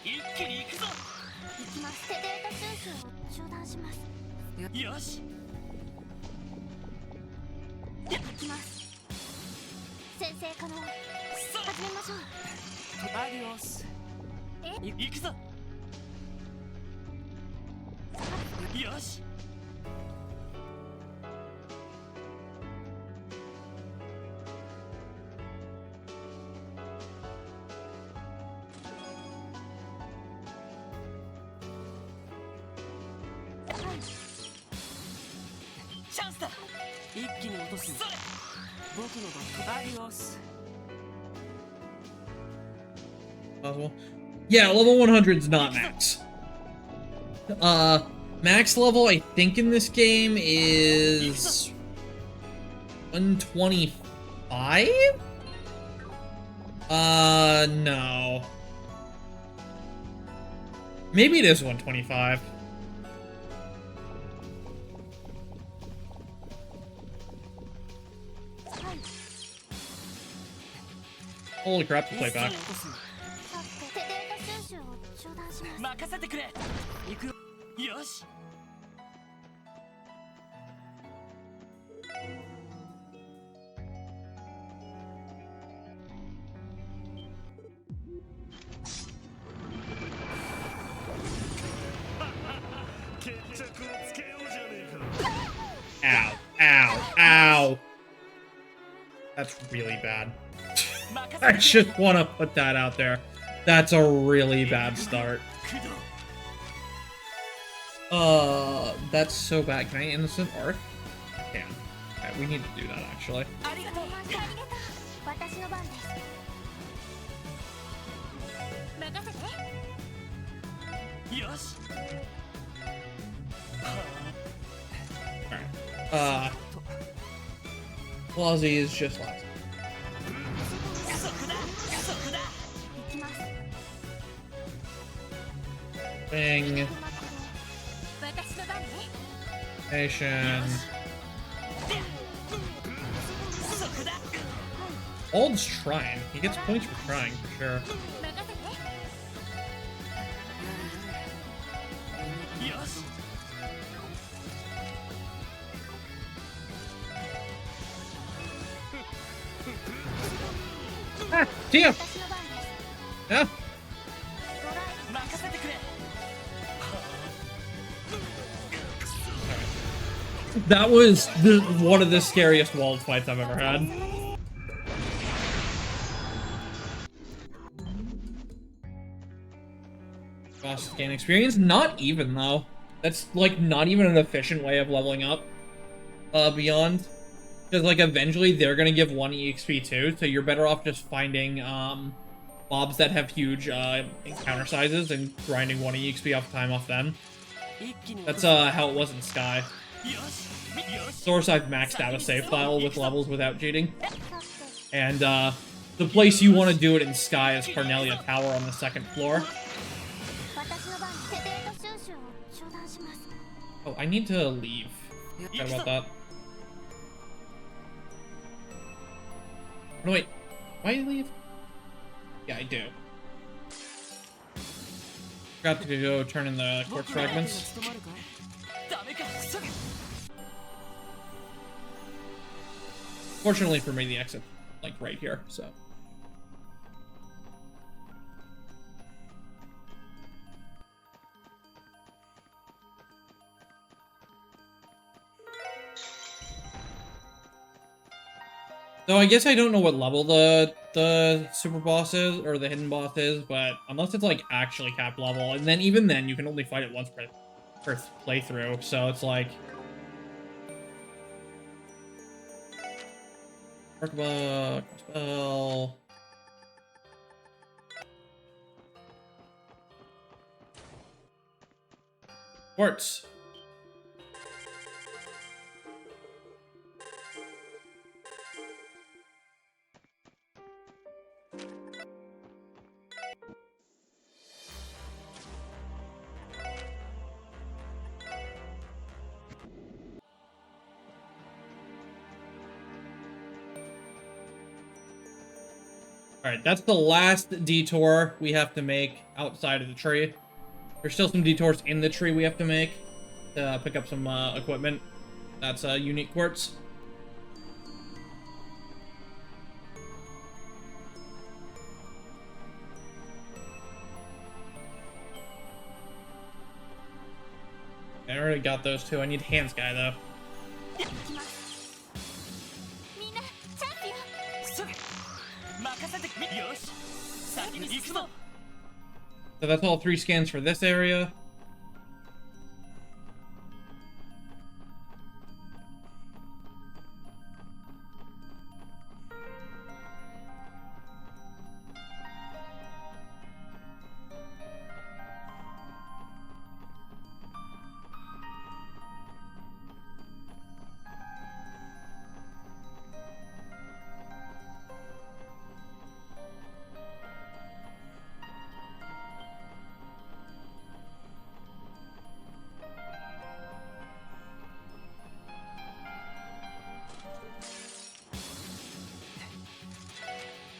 一気に行くぞよし先生可能始めましょう。アディオス行くぞよし チャンスだ一気に落とすそれ僕のバックアディオス Possible. Yeah, level 100's not max. Max level, I think, in this game is 125? No. Maybe it is 125. Holy crap, the playback. 任せてくれ行くよよし Ow, ow, ow. That's really bad. I just want to put that out there. That's a really bad start. That's so bad. Can I innocent art? Can. Okay, we need to do that actually. ありがとう私の番です任せてよし Alright. Flozzy is just last. そこだそこだ行きます Bang. 私 Nation. そこだ Ald's trying. He gets points for trying, for sure. 任せて よし Ah, damn! 私の番です Yeah. 任せてくれ That was one of the scariest walled fights I've ever had. Boss gain experience? Not even, though. That's, like, not even an efficient way of leveling up. Beyond. Because, like, eventually they're gonna give 1 EXP too, so you're better off just finding, mobs that have huge, encounter sizes and grinding 1 EXP off time off them. 一気に That's, how it was in Sky. よしよし Source, I've maxed out a save file with levels without cheating. And, the place you want to do it in Sky is Carnelia Tower on the 2nd floor. 私の番ですデータ収集を中断します Oh, I need to leave. Sorry about that. No, wait. Why do you leave? Yeah, I do. Forgot to go turn in the quartz 僕の相手が fragments. 務まるかい ダメかそれ Fortunately for me, the exit, like, right here, so. So I guess I don't know what level the super boss is, or the hidden boss is, but unless it's, like, actually cap level, and then even then, you can only fight it once per playthrough, so it's like... Arcbug, spell... Quartz. Alright, that's the last detour we have to make outside of the tree. There's still some detours in the tree we have to make to pick up some equipment. That's unique quartz. I already got those two. I need Hands Guy, though. 行きますみんなチャンピオンそれ任せてみよし先に行くぞ So that's all 3 scans for this area.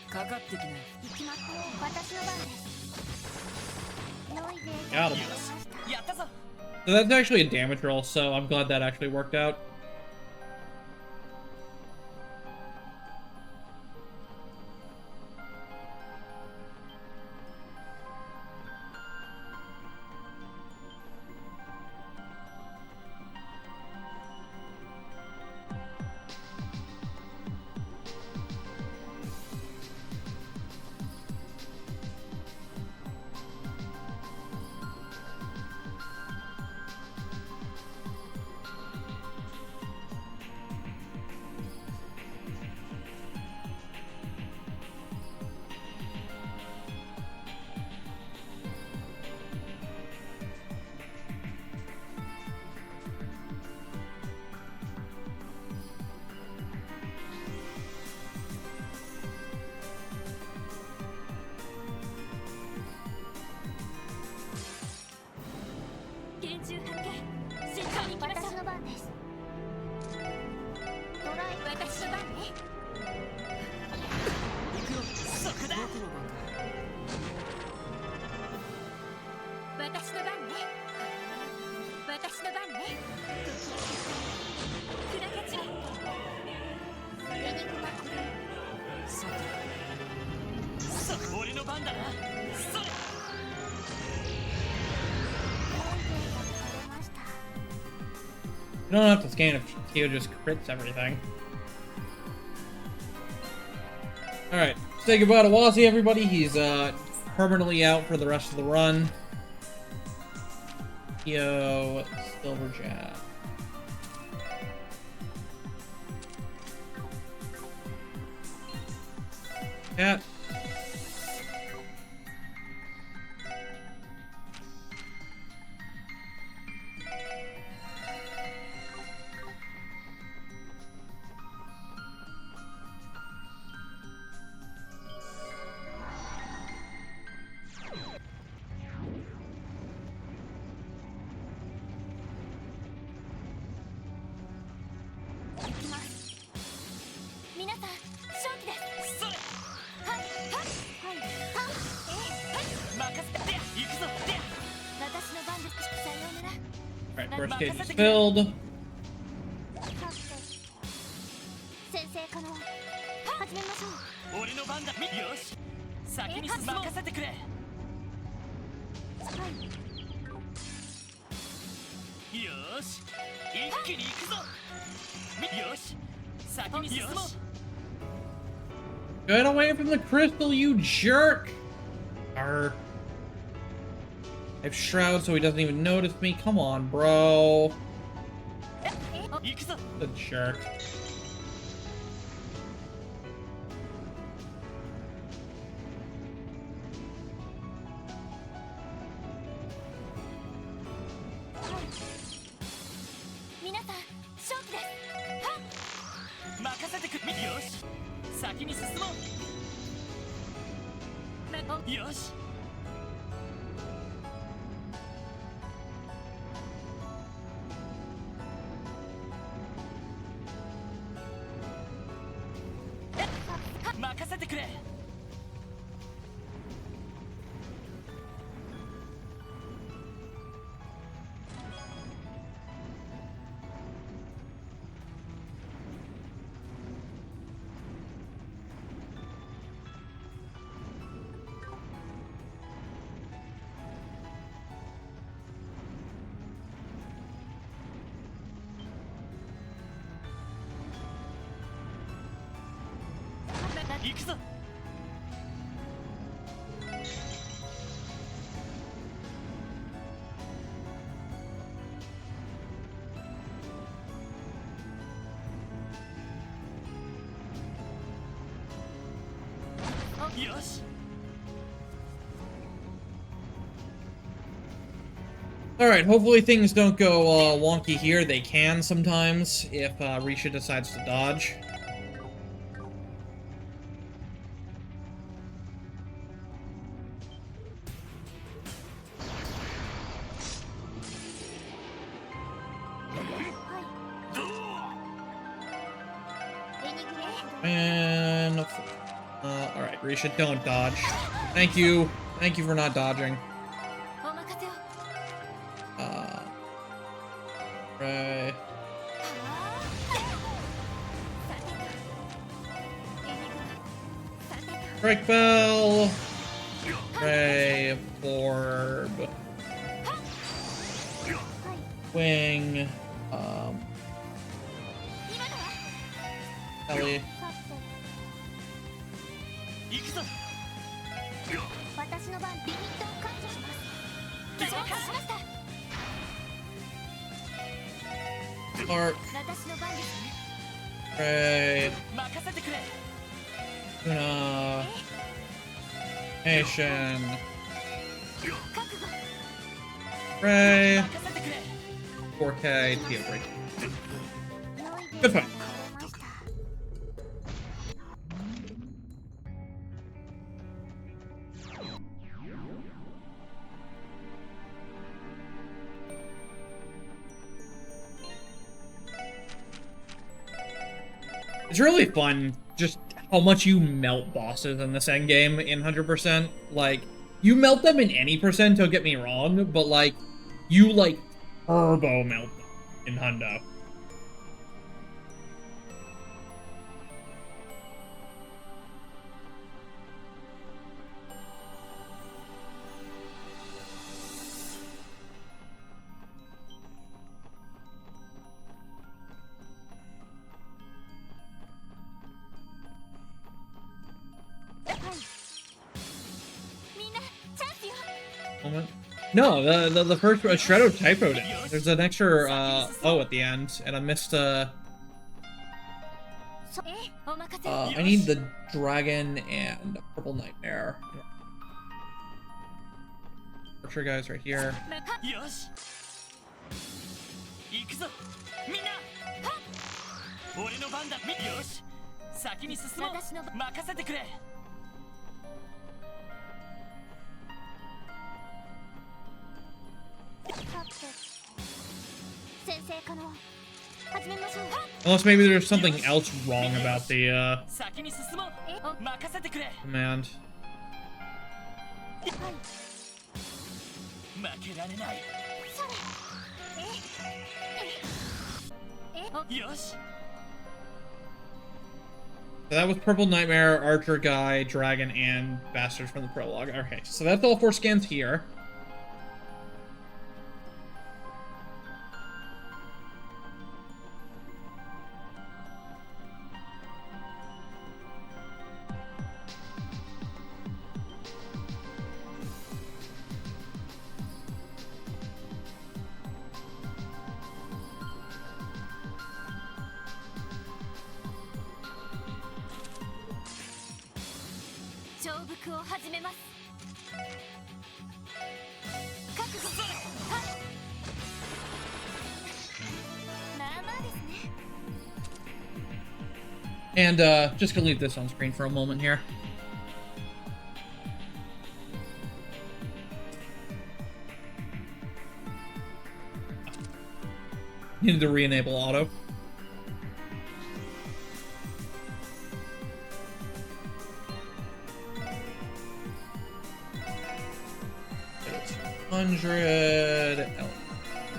かかってきなよ行きます私の番です良いデー Got タ him. が出ました やったぞ So that's actually a damage roll, so I'm glad that actually worked out. 番だなそれ You don't have to scan if Tio just crits everything. Alright, say goodbye to Wazzy, everybody. He's permanently out for the rest of the run. Tio, Silverjack. Cat. Alright, first cage is filled. 先生可能始めましょう。俺の番だよし先に進もう任せてくれよし一気に行くぞよし先に進もう Get away from the crystal, you jerk! Arr. I have Shroud so he doesn't even notice me. Come on, bro. 行くぞ The jerk. Alright, hopefully things don't go wonky here. They can sometimes if Risha decides to dodge. And alright, Risha, don't dodge. Thank you. Thank you for not dodging. Right. Break bell. Ray, orb. Wing. Ellie. 私の番リミットを解除します。召喚しました。 Clark. 私の番ですね。 Ray. 任せてくれ Tuna. Nation. 覚悟。 Ray. 任せてくれ 4K. Tio break. Good fight. It's really fun just how much you melt bosses in this endgame in 100%. Like, you melt them in any percent, don't get me wrong, but like, you like turbo melt them in Hundo. moment. No, the first Shredder typoed it. There's an extra O at the end, and I missed I need the dragon and purple nightmare. Archer guys right here. よし行くぞみんな俺の番だよし先に進もう任せてくれ先生可能始めましょう Unless maybe there's something else wrong about the 先に進もう任せてくれ command. 負けられないよし So that was Purple Nightmare, Archer Guy, Dragon, and Bastards from the Prologue. Okay, so that's all 4 scans here. And just gonna leave this on screen for a moment here. Needed to re-enable auto. It's 100,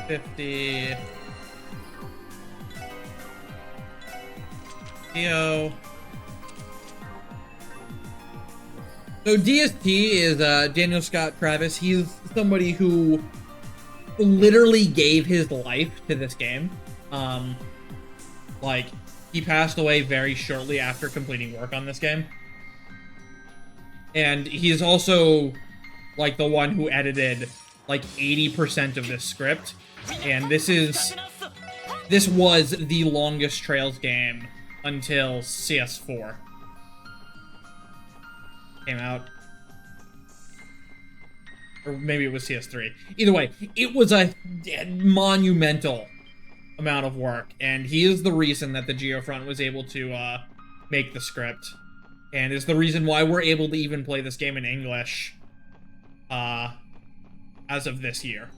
L50. So DST is Daniel Scott Travis. He's somebody who literally gave his life to this game. Like, he passed away very shortly after completing work on this game. And he's also, like, the one who edited, like, 80% of this script. And this was the longest Trails game until CS4 came out. Or maybe it was CS3. Either way, it was a monumental amount of work, and he is the reason that the Geofront was able to make the script, and is the reason why we're able to even play this game in English as of this year.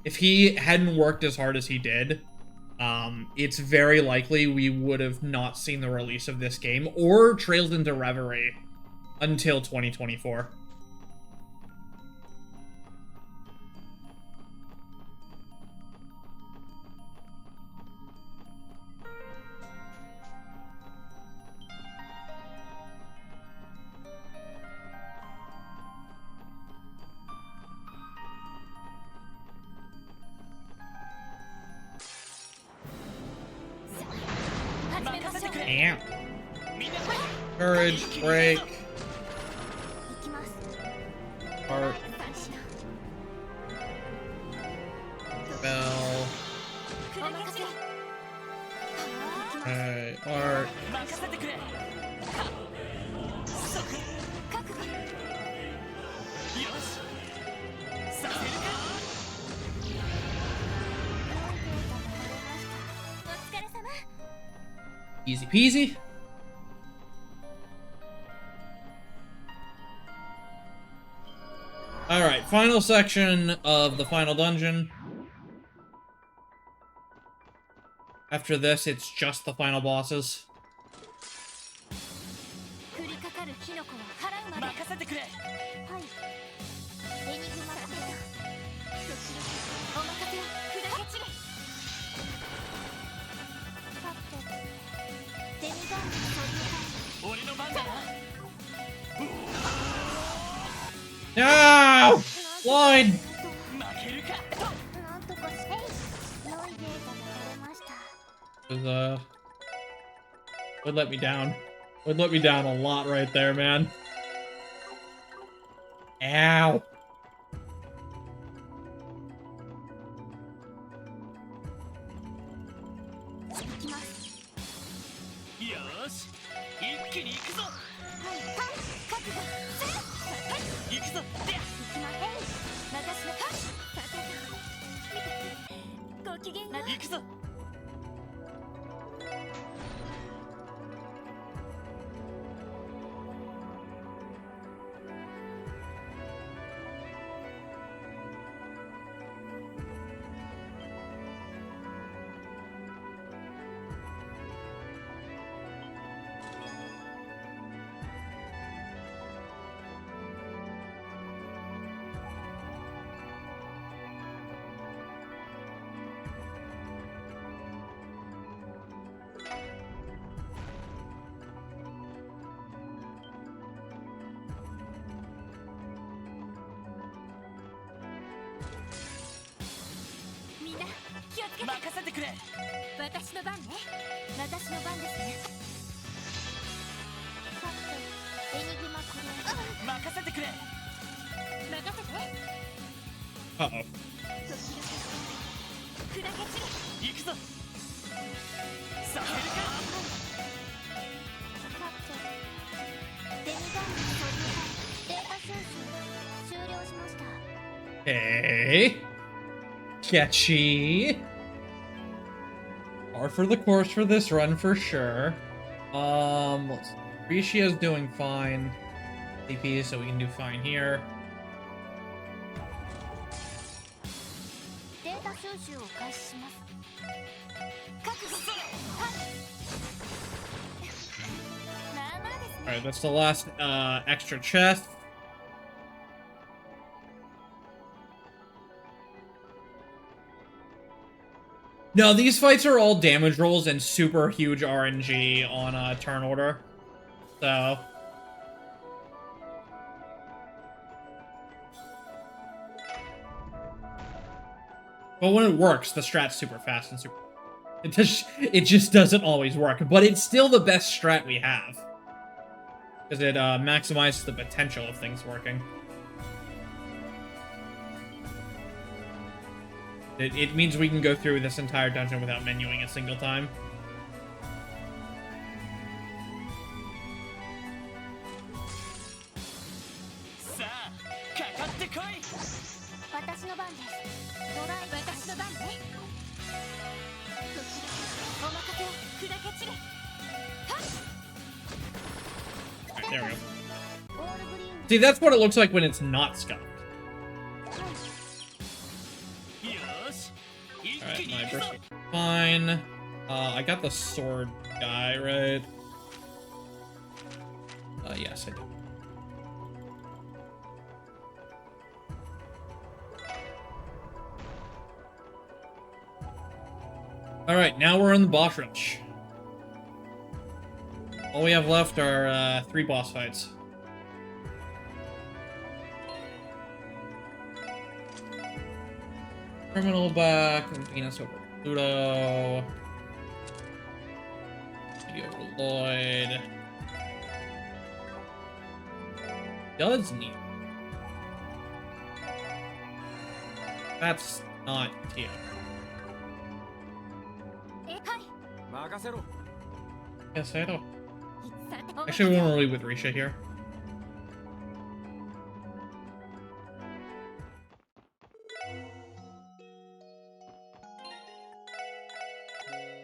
If he hadn't worked as hard as he did, it's very likely we would have not seen the release of this game or Trails into Reverie until 2024. Damn. Courage, break. Heart. Bell. Okay, art. Easy peasy. Alright, final section of the final dungeon. After this, it's just the final bosses. No! Line! Would let me down. Would let me down a lot right there, man. Ow. 任せてくれ私の番ね。私の番ですね。さてエニグマクリア任せてくれ任せて。 Uh-oh. 時々砕け散る。行くぞさせるかさてデミガンの保有データ収集終了しました。 Okay. Catchy. Par for the course for this run for sure. Let's see. Rishia's doing fine. CP, so we can do fine here. データ収集を開始します。覚悟はいまあまあですね。 Alright, that's the last extra chest. No, these fights are all damage rolls and super huge RNG on turn order. So. But when it works, the strat's super fast and super... It just doesn't always work, but it's still the best strat we have. Because it maximizes the potential of things working. It means we can go through this entire dungeon without menuing a single time. さあかかってこい私の番です。ドライ私の番ね。お任せを砕け散れ。 Alright, there we go. オールグリーン See, that's what it looks like when it's not scuffed. よし一気 Alright, に my 行くぞ burst fine. I got the sword guy, right? Yes, I do. Alright, now we're in the boss rush. All we have left are 3 boss fights. Criminal back, Venus over Pluto. Maybe over Lloyd. Does need. That's not Tio. はい。任せろ Yes, I don't. さて Actually, we won't leave with Risha here.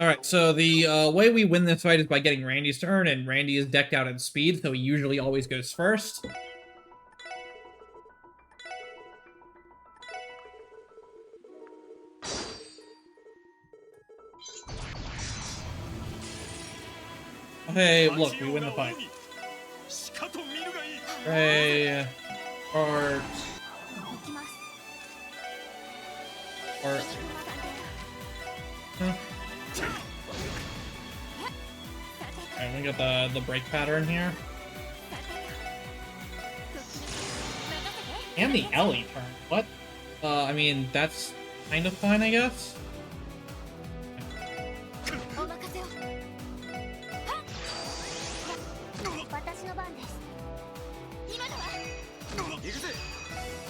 Alright, so the way we win this fight is by getting Randy's turn, and Randy is decked out in speed, so he usually always goes first. Hey, look, we win the fight. しかと見るがいい Hey, Art, 行きます。 Art. Huh. さて Alright, we got the break pattern here. さて And the Ellie turn. What? I mean, that's kind of fine, I guess. お任せを。はっ私の番です。今のは行くぜ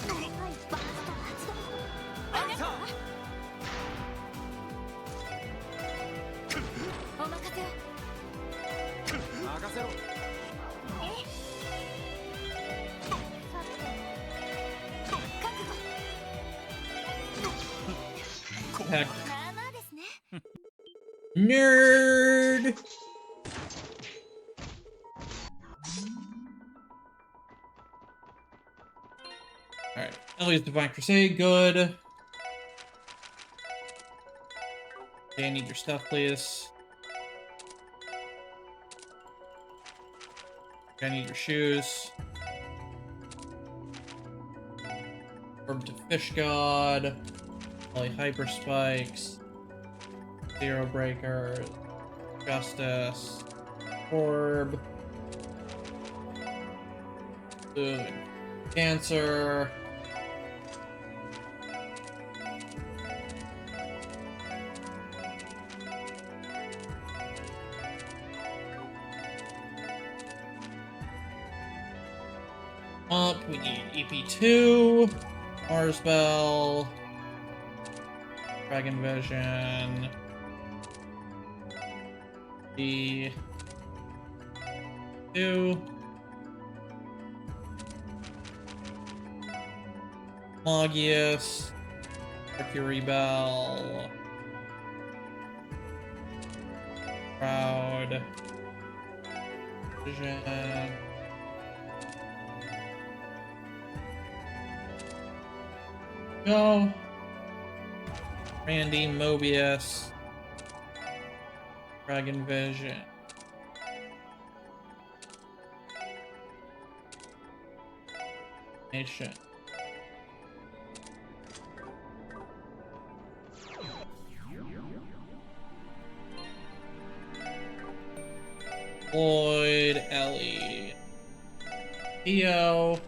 はいバースト発動。あなたはお任せを。任せろえさて覚悟 Heck. まあまあですね。 Nerd! Alright, Ellie's Divine Crusade, good. Okay, I need your stuff, please. Okay, I need your shoes. Orb to Fish God. Ellie Hyper Spikes. Zero Breaker. Justice. Orb. Boom. Cancer. Up, we need EP2, Mars Bell, Dragon Vision, D2, Magius, Mercury Bell, Proud, Vision. Go. Randy, Mobius, Dragon Vision. Nation. Lloyd, Ellie, Theo,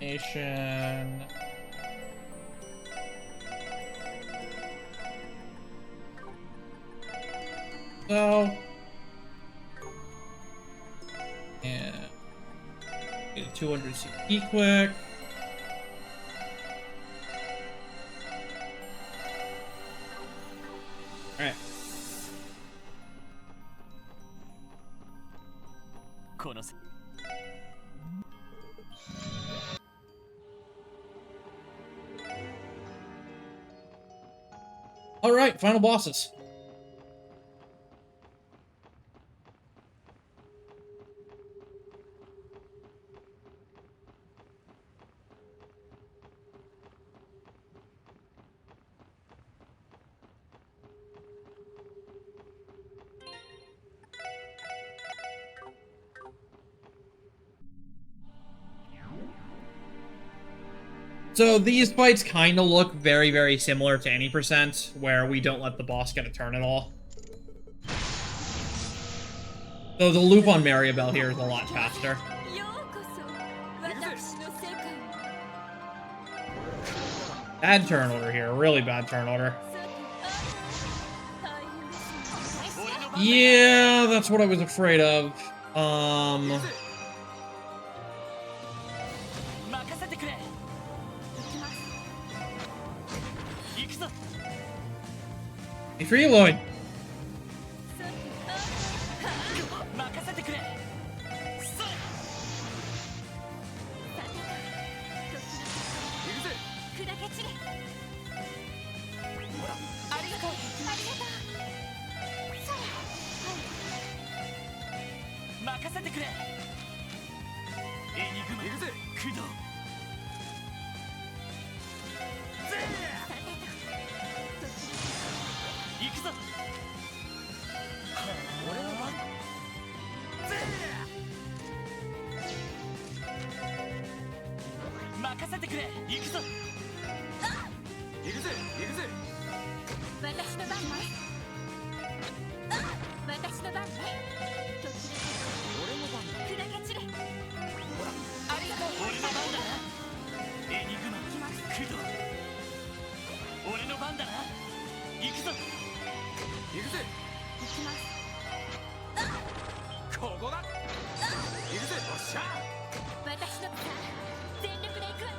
Nation. So, and get a 200 CP quick. All right. この All right, final bosses. So these fights kind of look very, very similar to any percent, where we don't let the boss get a turn at all. So the loop on Maribel here is a lot faster. ようこそ私の世界に Bad turn order here, really bad turn order. 大変ですね Yeah, that's what I was afraid of. 任せてくれ行くぞ Hey, for you, Lloyd. 任せてくれそれ砕け散れほらありがとう任せてくれエニグマ駆動行くぞ俺の番任せてくれ行くぞ行くぜ行くぜ私の番ね私の番ね俺の番だ砕け散れほらありがとう俺の番だなエニグマ駆動俺の番だな行くぞ行くぜ行きますここだ行くぜおっしゃ私の番全力で行くわよ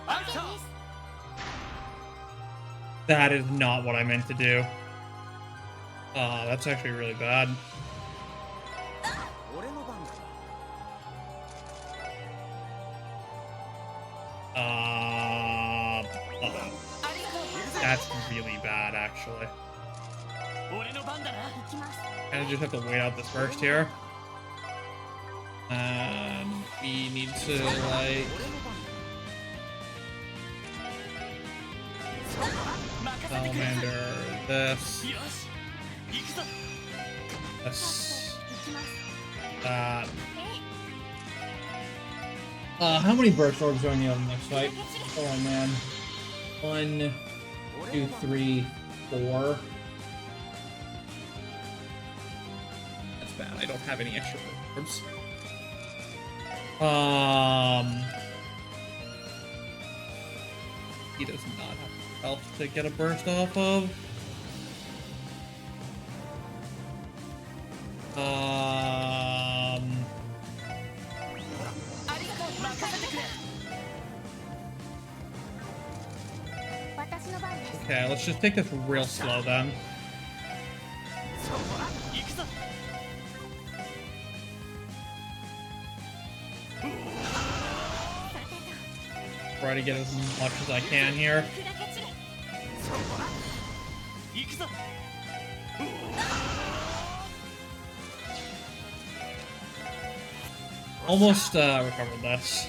アクション That is not what I meant to do. That's actually really bad. 俺の番だ That's really bad, actually. 俺の番だな 行きます Kind of just have to wait out this burst here. And we need to, like... 任せてくれ Salamander, this, よし行くぞ this, 行きます that. え How many burst orbs do I need on the next fight? Oh man. 1, 2, 3, 4. That's bad. I don't have any extra burst orbs. He does not have health to get a burst off of. 私の番です Okay, let's just take this real slow then. 行くぞ Try to get as much as I can here. 砕け散れ 行くぞ Almost recovered this.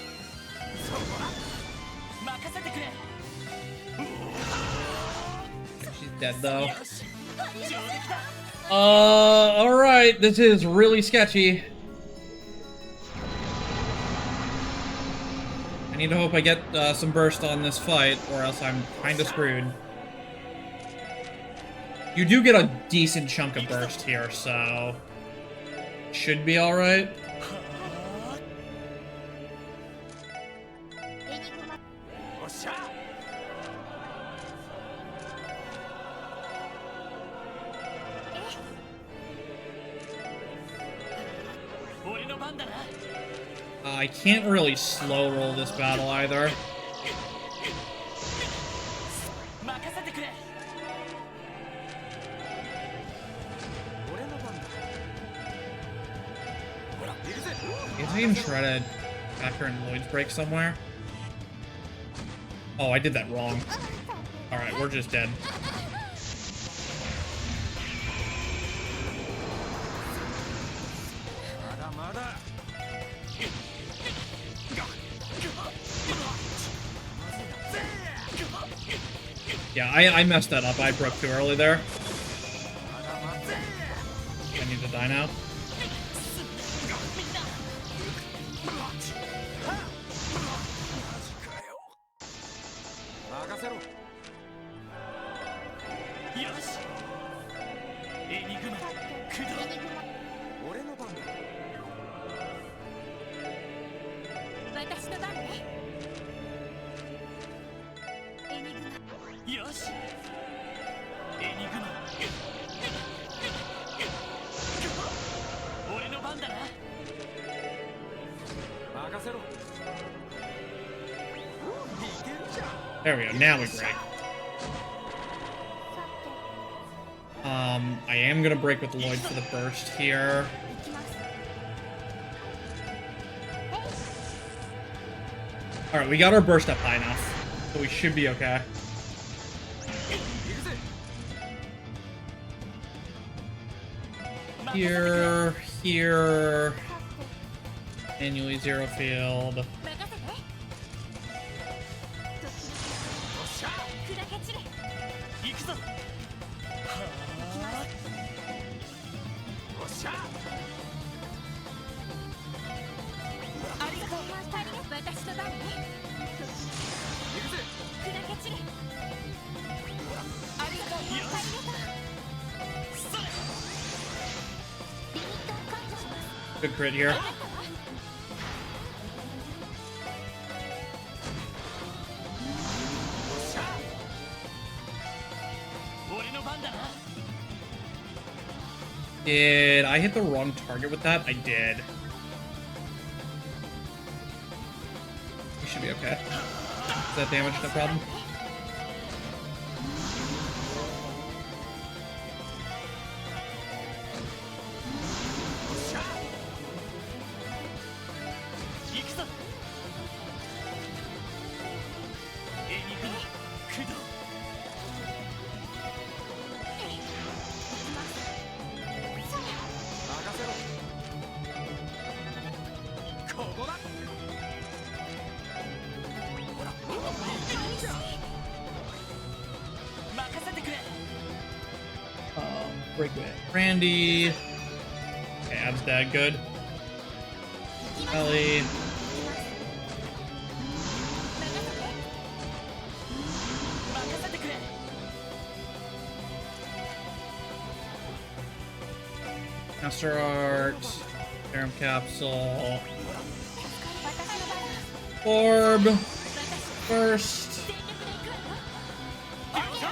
任せてくれ She's dead though. 上出来だ Alright, this is really sketchy. I need to hope I get some burst on this fight, or else I'm kinda screwed. You do get a decent chunk of burst here, so... should be alright. エニグマ おっしゃ 俺の番だな I can't really slow roll this battle either. 任せてくれ 俺の番だほら行くぜ Guess I can try to factor in Lloyd's break somewhere. Oh, I did that wrong. Alright, we're just dead. まだまだ Yeah, I messed that up. I broke too early there. まだまだ I need to die now. 任せろ よしエニグマ駆動 エニグマ 俺の番だ 私の番ねエニグマ よしエニグマ俺の番だな 任せろ いけるじゃん There we go. Now we break. I am gonna break with Lloyd for the burst here. 行きます Alright, we got our burst up high enough. So we should be okay. 行くぜ Here, here. Manually zero field. 任せておっしゃ砕け散れ行くぞおっしゃありがとう私の番ね行くぜ砕け散れありがとうありがとうそれリミットを解除します Good crit here. 俺の番だな Did I hit the wrong target with that? I did. We should be okay. Is that damage no problem? 行くぞエニグマ駆動 任せろここだほらいいじゃん 任せてくれ Break with Randy. Okay, Ab's dead. Good. Ellie. 任せてくれ Master Art. Serum Capsule. 私の番 Orb. First. 行くぞ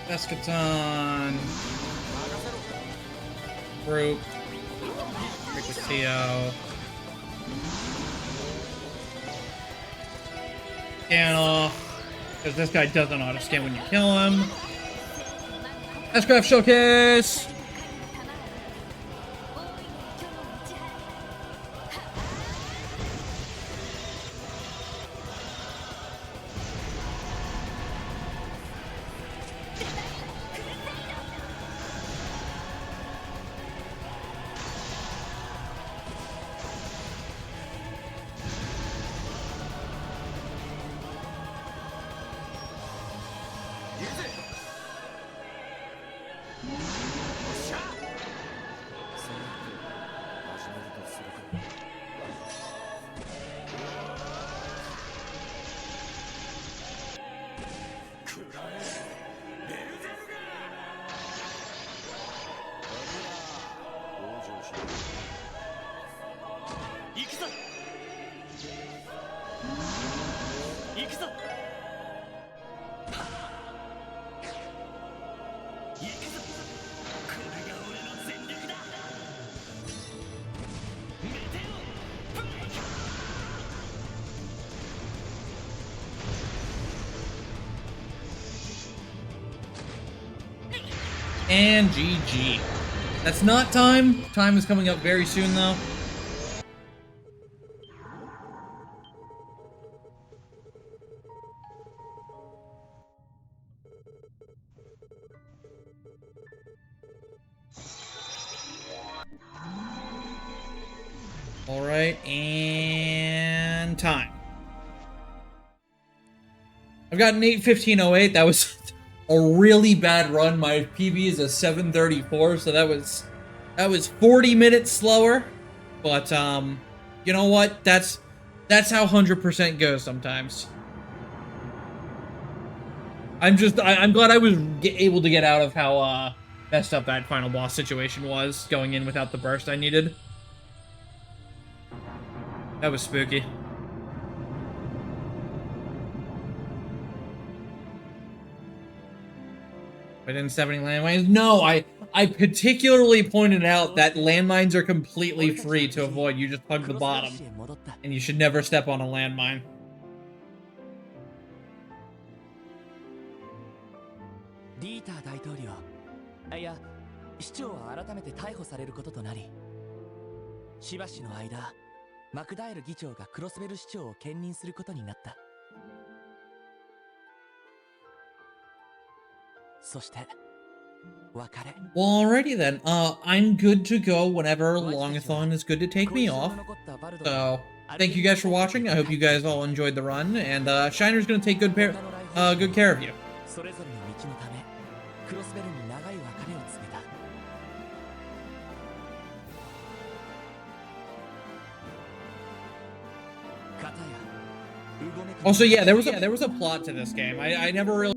Eschaton. Group. Break with Theo. Scan off. Because this guy doesn't auto scan when you kill him. S-Craft Showcase! And GG. That's not time. Time is coming up very soon, though. All right, and time. I've got an 8:15:08. That was a really bad run. My PB is a 7:34, so that was 40 minutes slower. But you know what? That's how 100% goes sometimes. I'm glad I was able to get out of how messed up that final boss situation was, going in without the burst I needed. That was spooky. I didn't have any landmines. No, I particularly pointed out that landmines are completely free to avoid. You just hug the bottom, and you should never step on a landmine. Well, alrighty then. I'm good to go whenever Longathon is good to take me off. So, thank you guys for watching. I hope you guys all enjoyed the run, and Shiner's gonna take good care of you. Also, yeah, there was a plot to this game. I never really